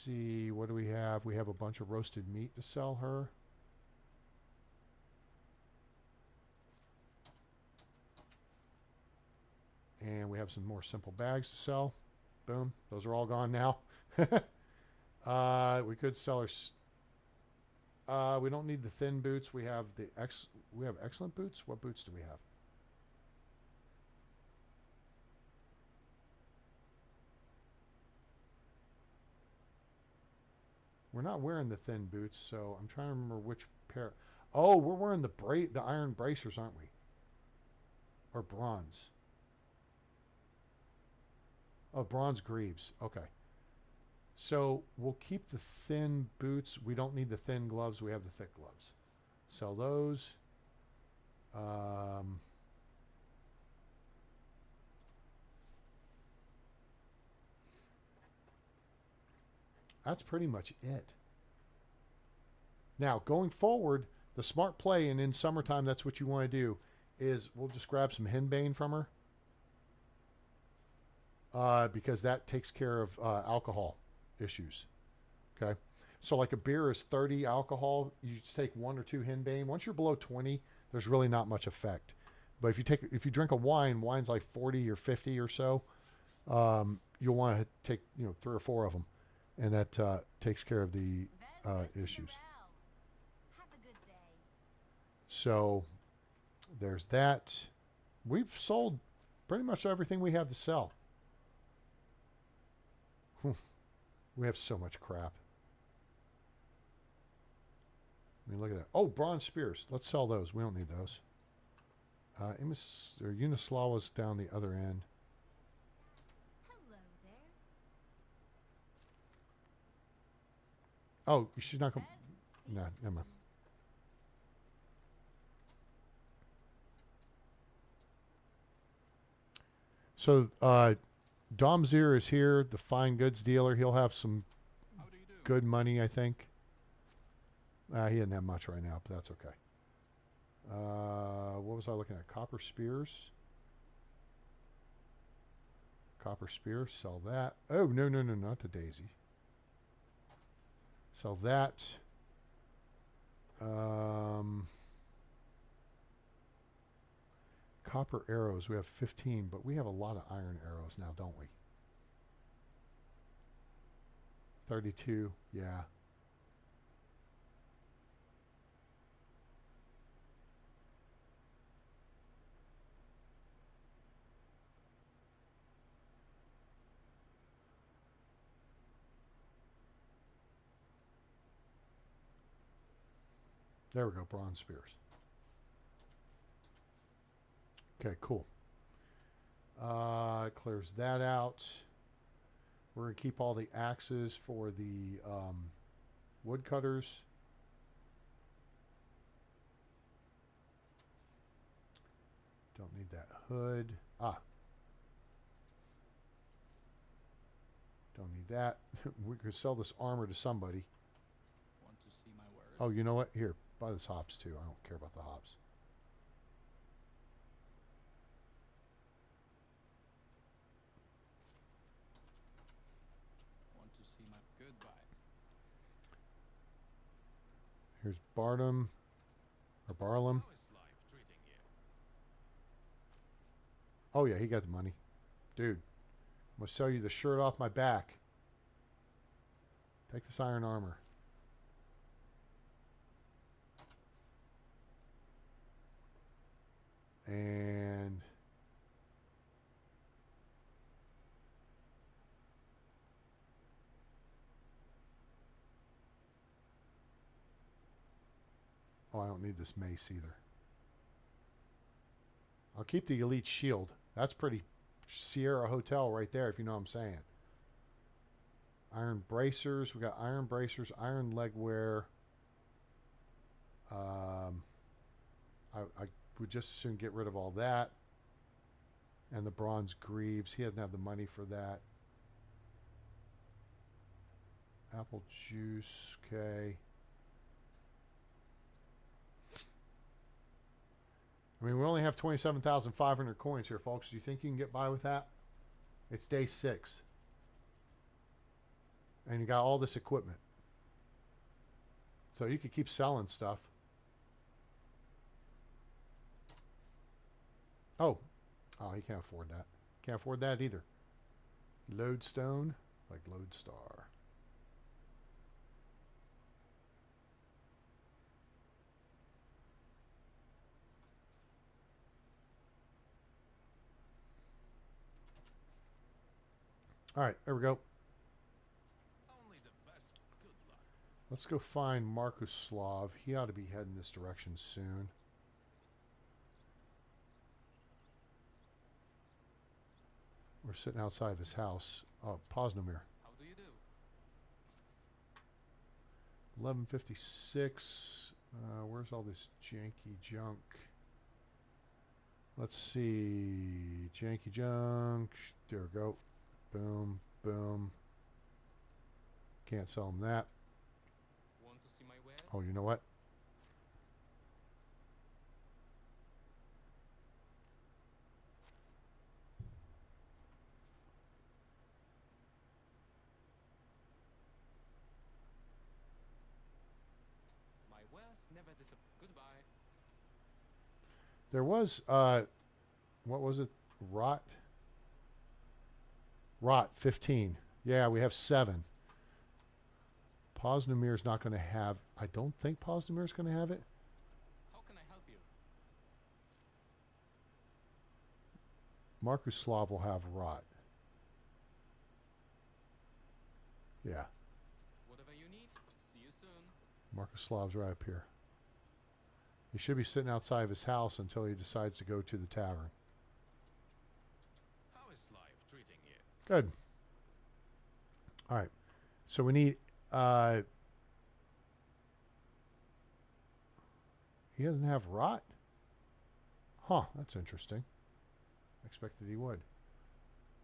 see. What do we have? We have a bunch of roasted meat to sell her. And we have some more simple bags to sell. Boom. Those are all gone now. We could sell her. We don't need the thin boots. We have we have excellent boots. What boots do we have? We're not wearing the thin boots, so I'm trying to remember which pair. Oh, we're wearing the iron bracers, aren't we? Or bronze. Oh, bronze greaves. Okay. So we'll keep the thin boots. We don't need the thin gloves. We have the thick gloves. Sell those. That's pretty much it. Now, going forward, the smart play, and in summertime, that's what you want to do, is we'll just grab some henbane from her. Because that takes care of alcohol issues. Okay? So like a beer is 30 alcohol. You just take 1 or 2 henbane. Once you're below 20, there's really not much effect. But if you drink a wine's like 40 or 50 or so, you'll want to take 3 or 4 of them. And that takes care of the issues. Have a good day. So there's that. We've sold pretty much everything we have to sell. We have so much crap. I mean, look at that. Oh, bronze spears. Let's sell those. We don't need those. Unislawa's down the other end. Hello there. Oh, she's not going. No, never mind. So, Domzir is here, the fine goods dealer. He'll have some How do you do? good money, I think. He didn't have much right now, but that's okay. What was I looking at? Copper spears. Copper spears. Sell that. Oh, no, no, no, not the daisy. Sell that. Copper arrows. We have 15, but we have a lot of iron arrows now, don't we? 32. Yeah. There we go. Bronze spears. Okay, cool. Clears that out. We're going to keep all the axes for the woodcutters. Don't need that hood. Ah. Don't need that. We could sell this armor to somebody. Want to see my wares? Oh, you know what? Here, buy this hops too. I don't care about the hops. Want to see my goodbye? Here's Barnum. Or Barlam. How is life treating you? Oh, yeah, he got the money. Dude, I'm going to sell you the shirt off my back. Take this iron armor. And oh, I don't need this mace either. I'll keep the elite shield. That's pretty Sierra Hotel right there, if you know what I'm saying. Iron bracers. We got iron bracers, iron leg wear. I would just as soon get rid of all that. And the bronze greaves. He doesn't have the money for that. Apple juice. Okay. I mean, we only have 27,500 coins here, folks. Do you think you can get by with that? It's day 6. And you got all this equipment. So you could keep selling stuff. Oh. Oh, he can't afford that. Can't afford that either. Lodestone. Like Lodestar. All right, there we go. Only the best. Good luck. Let's go find Marcus Slav. He ought to be heading this direction soon. We're sitting outside of his house. Oh, Posnomir. How do you do? 1156. Where's all this janky junk? Let's see. Janky junk. There we go. Boom, boom. Can't sell him that. Want to see my wares? Oh, you know what? My wares never disappoint. Goodbye. There was, what was it? Rot? Rot, 15. Yeah, we have 7. Posnomir's not going to have, I don't think Posnomir's going to have it. How can I help you? Marcus Slav will have Rot. Yeah, Whatever you need. See you soon. Marcus Slav's right up here. He should be sitting outside of his house until he decides to go to the tavern. How is life treating you? Good. All right. So we need He doesn't have rot? Huh, that's interesting. I expected he would.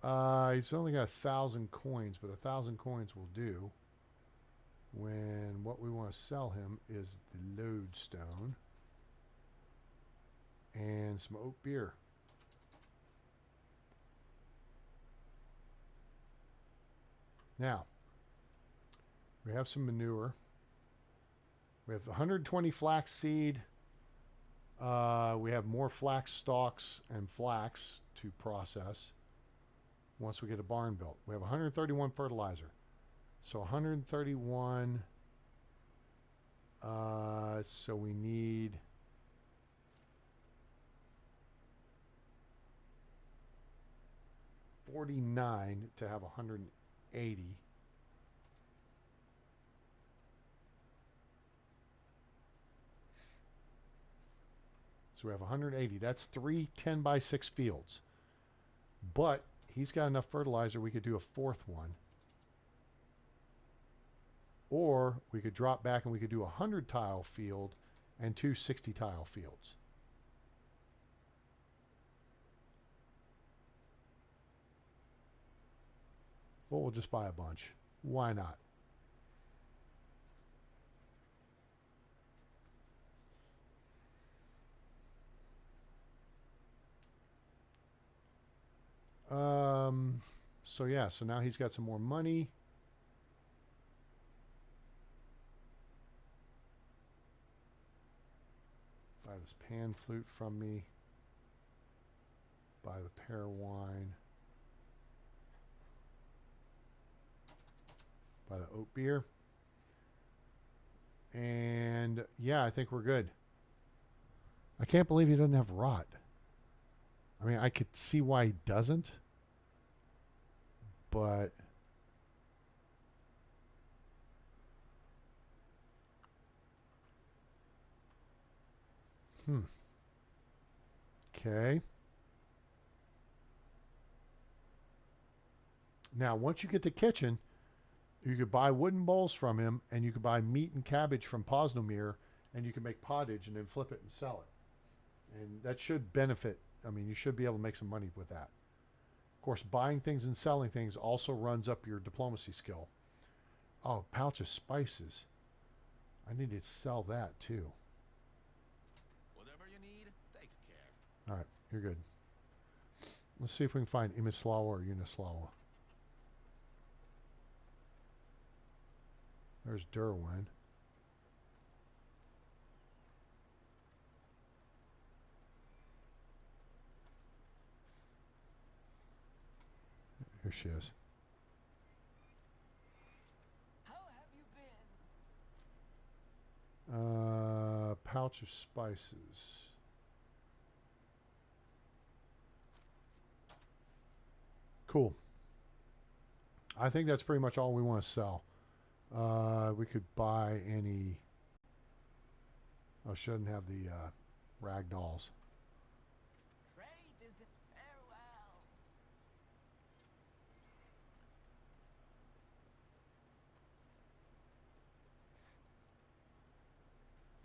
He's only got 1,000 coins, but 1,000 coins will do when what we want to sell him is the lodestone and some oat beer. Now, we have some manure. We have 120 flax seed. We have more flax stalks and flax to process once we get a barn built. We have 131 fertilizer. So 131. So we need 49 to have 180. So we have 180. That's 3 10 by 6 fields. But he's got enough fertilizer we could do a fourth one. Or we could drop back and we could do a 100 tile field and 2 60 tile fields. Well, we'll just buy a bunch. Why not? So yeah, so now he's got some more money. Buy this pan flute from me. Buy the pear wine. Buy the oat beer. And yeah, I think we're good. I can't believe he doesn't have rot. I mean, I could see why he doesn't. But okay. Now, once you get the kitchen, you could buy wooden bowls from him, and you could buy meat and cabbage from Posnomir, and you can make pottage and then flip it and sell it. And that should benefit. I mean, you should be able to make some money with that. Of course, buying things and selling things also runs up your diplomacy skill. Oh, pouch of spices. I need to sell that too. Whatever you need, take care. All right, you're good. Let's see if we can find Imislawa or Unislawa. There's Derwin. Here she is. How have you been? Pouch of spices. Cool. I think that's pretty much all we want to sell. We could buy any. Oh, shouldn't have the rag dolls. Trade isn't farewell.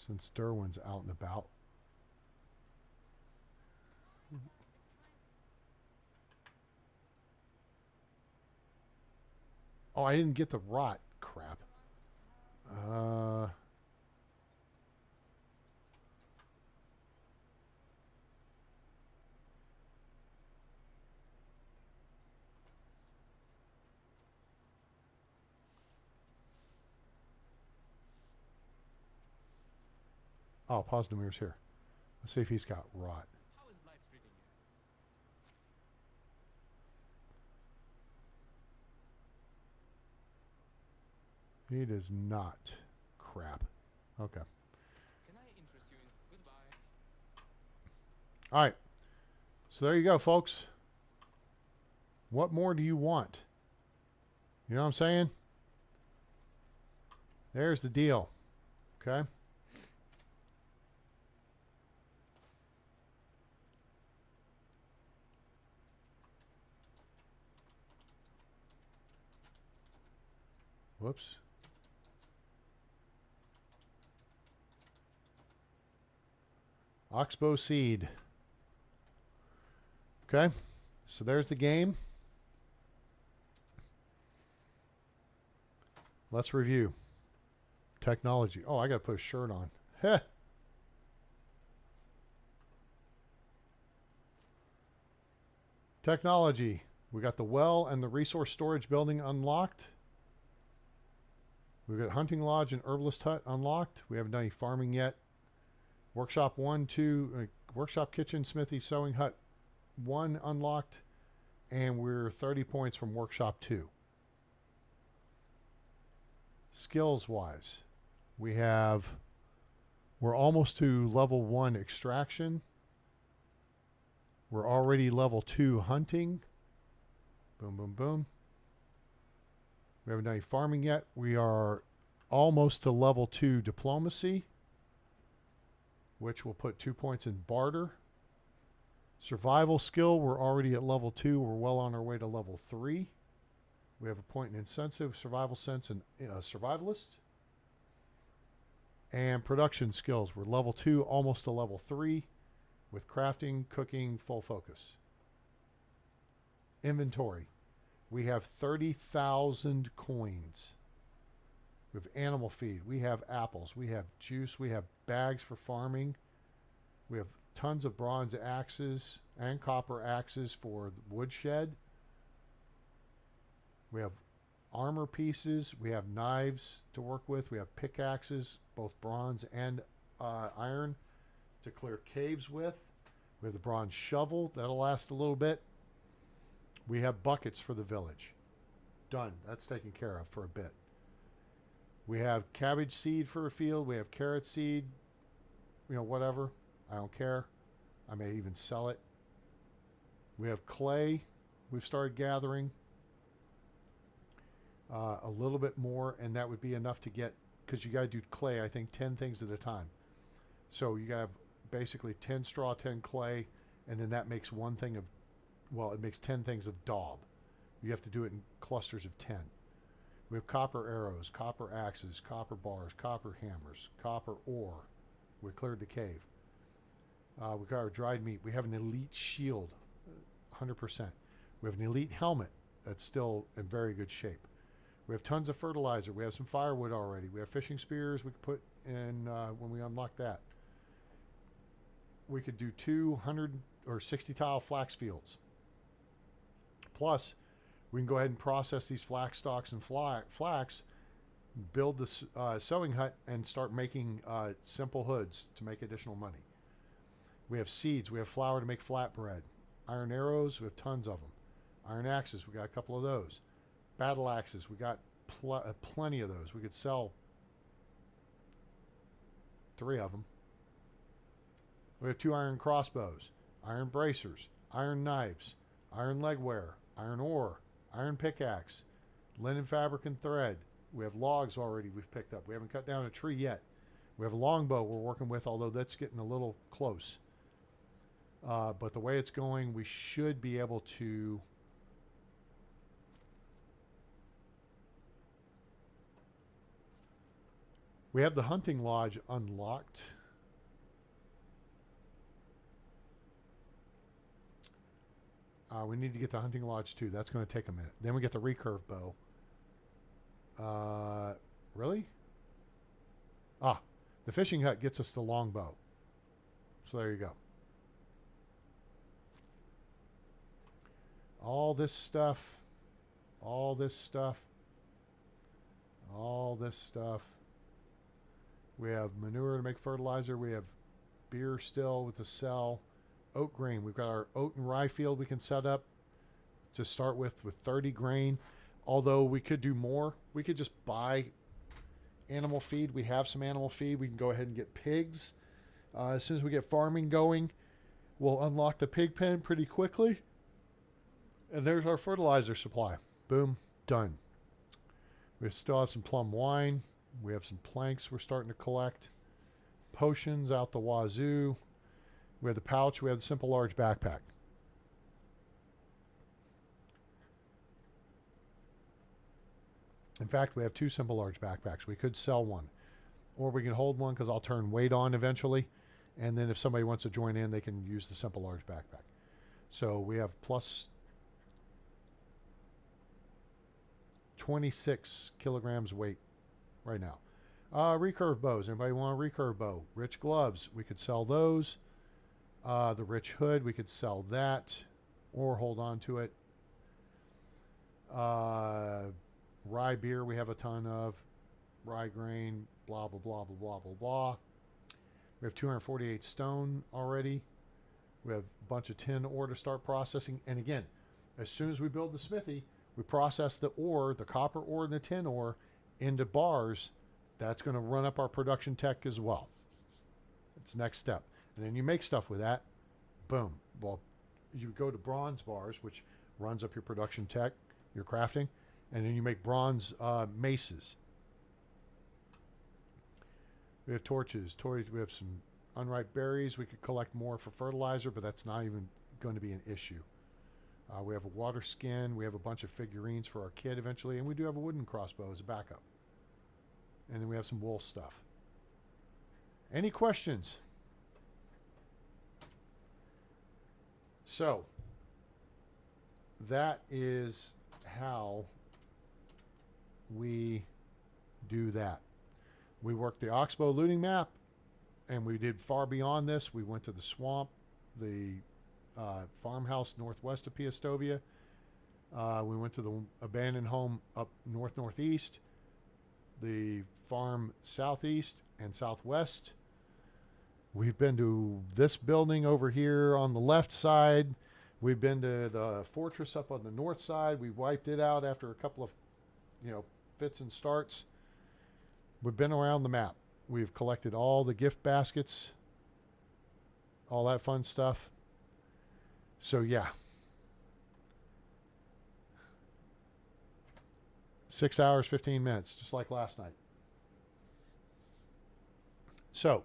Since Derwin's out and about. Oh, I didn't get the rot. Crap. Oh, Posnomir's here. Let's see if he's got rot. How is life treating you? He does not. Crap. Okay. Can I interest you in goodbye? All right. So there you go, folks. What more do you want? You know what I'm saying? There's the deal. Okay. Whoops. Oxbow seed. Okay. So there's the game. Let's review. Technology. Oh, I got to put a shirt on. Heh. Technology. We got the well and the resource storage building unlocked. We've got hunting lodge and herbalist hut unlocked. We haven't done any farming yet. Workshop 1, 2, workshop, kitchen, smithy, sewing hut 1 unlocked. And we're 30 points from workshop 2. Skills wise, we're almost to level 1 extraction. We're already level 2 hunting. Boom, boom, boom. We haven't done any farming yet. We are almost to level 2 diplomacy, which will put 2 points in barter. Survival skill, we're already at level 2. We're well on our way to level 3. We have a point in incentive, survival sense, and survivalist. And production skills, we're level 2, almost to level 3, with crafting, cooking, full focus. Inventory, we have 30,000 coins. We have animal feed, we have apples, we have juice, we have bags for farming. We have tons of bronze axes and copper axes for the woodshed. We have armor pieces. We have knives to work with. We have pickaxes, both bronze and iron, to clear caves with. We have the bronze shovel. That'll last a little bit. We have buckets for the village. Done. That's taken care of for a bit. We have cabbage seed for a field. We have carrot seed. Whatever. I don't care. I may even sell it. We have clay. We've started gathering. A little bit more, and that would be enough to get, because you got to do clay, I think, 10 things at a time. So you got to have basically 10 straw, 10 clay, and then that makes one thing of, it makes 10 things of daub. You have to do it in clusters of 10. We have copper arrows, copper axes, copper bars, copper hammers, copper ore. We cleared the cave. We got our dried meat. We have an elite shield, 100%. We have an elite helmet that's still in very good shape. We have tons of fertilizer. We have some firewood already. We have fishing spears we could put in when we unlock that. We could do 200 or 60 tile flax fields. Plus, we can go ahead and process these flax stalks and flax, build the sewing hut, and start making simple hoods to make additional money. We have seeds. We have flour to make flatbread. Iron arrows. We have tons of them. Iron axes. We got a couple of those. Battle axes, we got plenty of those. We could sell 3 of them. We have 2 iron crossbows, iron bracers, iron knives, iron legwear, iron ore, iron pickaxe, linen fabric and thread. We have logs already we've picked up. We haven't cut down a tree yet. We have a longbow we're working with, although that's getting a little close. But the way it's going, we should be able to... We have the hunting lodge unlocked. We need to get the hunting lodge too. That's going to take a minute. Then we get the recurve bow. Really? The fishing hut gets us the longbow. So there you go. All this stuff. All this stuff. All this stuff. We have manure to make fertilizer. We have beer still with the cell. Oat grain. We've got our oat and rye field we can set up to start with 30 grain. Although we could do more. We could just buy animal feed. We have some animal feed. We can go ahead and get pigs. As soon as we get farming going, we'll unlock the pig pen pretty quickly. And there's our fertilizer supply. Boom. Done. We still have some plum wine. We have some planks we're starting to collect. Potions out the wazoo. We have the pouch. We have the simple large backpack. In fact, we have 2 simple large backpacks. We could sell one. Or we can hold one because I'll turn weight on eventually. And then if somebody wants to join in, they can use the simple large backpack. So we have plus 26 kilograms weight right now. Recurve bows. Anybody want a recurve bow? Rich gloves. We could sell those. The rich hood. We could sell that or hold on to it. Rye beer we have a ton of. Rye grain. Blah, blah, blah, blah, blah, blah, blah. We have 248 stone already. We have a bunch of tin ore to start processing. And again, as soon as we build the smithy, we process the ore, the copper ore and the tin ore, into bars. That's going to run up our production tech as well. It's the next step. And then you make stuff with that. Boom. Well, you go to bronze bars, which runs up your production tech, your crafting. And then you make bronze maces. We have torches. We have some unripe berries. We could collect more for fertilizer, but that's not even going to be an issue. We have a water skin. We have a bunch of figurines for our kid eventually. And we do have a wooden crossbow as a backup. And then we have some wool stuff. Any questions? So, that is how we do that. We worked the Oxbow looting map, and we did far beyond this. We went to the swamp, the farmhouse northwest of Piastovia. We went to the abandoned home up northeast, the farm southeast and southwest. We've been to this building over here on the left side. We've been to the fortress up on the north side. We wiped it out after a couple of, fits and starts. We've been around the map. We've collected all the gift baskets, all that fun stuff. So yeah. 6 hours, 15 minutes, just like last night. So,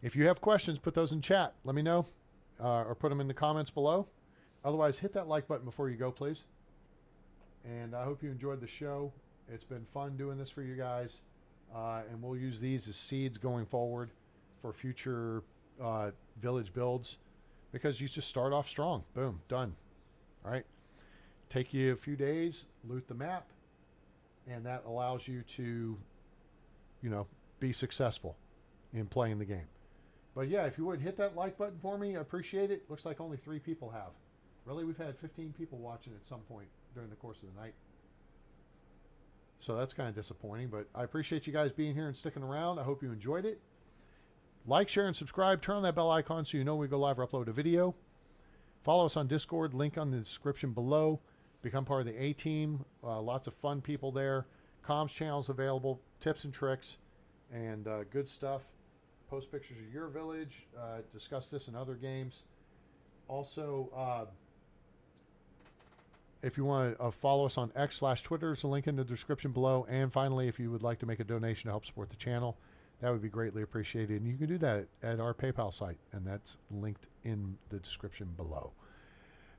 if you have questions, put those in chat. Let me know, or put them in the comments below. Otherwise, hit that like button before you go, please. And I hope you enjoyed the show. It's been fun doing this for you guys. And we'll use these as seeds going forward for future village builds, because you just start off strong. Boom, done. All right. Take you a few days, loot the map, and that allows you to, be successful in playing the game. But yeah, if you would hit that like button for me, I appreciate it. Looks like only 3 people have. Really, we've had 15 people watching at some point during the course of the night. So that's kind of disappointing, but I appreciate you guys being here and sticking around. I hope you enjoyed it. Like, share, and subscribe. Turn on that bell icon so you know when we go live or upload a video. Follow us on Discord. Link on the description below. Become part of the A-team. Lots of fun people there. Comms channels available. Tips and tricks. And good stuff. Post pictures of your village. Discuss this in other games. Also, if you want to follow us on X/Twitter, there's a link in the description below. And finally, if you would like to make a donation to help support the channel, that would be greatly appreciated. And you can do that at our PayPal site, and that's linked in the description below.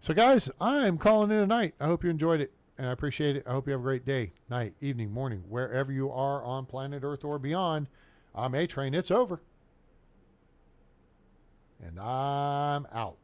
So, guys, I'm calling it a night. I hope you enjoyed it, and I appreciate it. I hope you have a great day, night, evening, morning, wherever you are on planet Earth or beyond. I'm A-Train. It's over. And I'm out.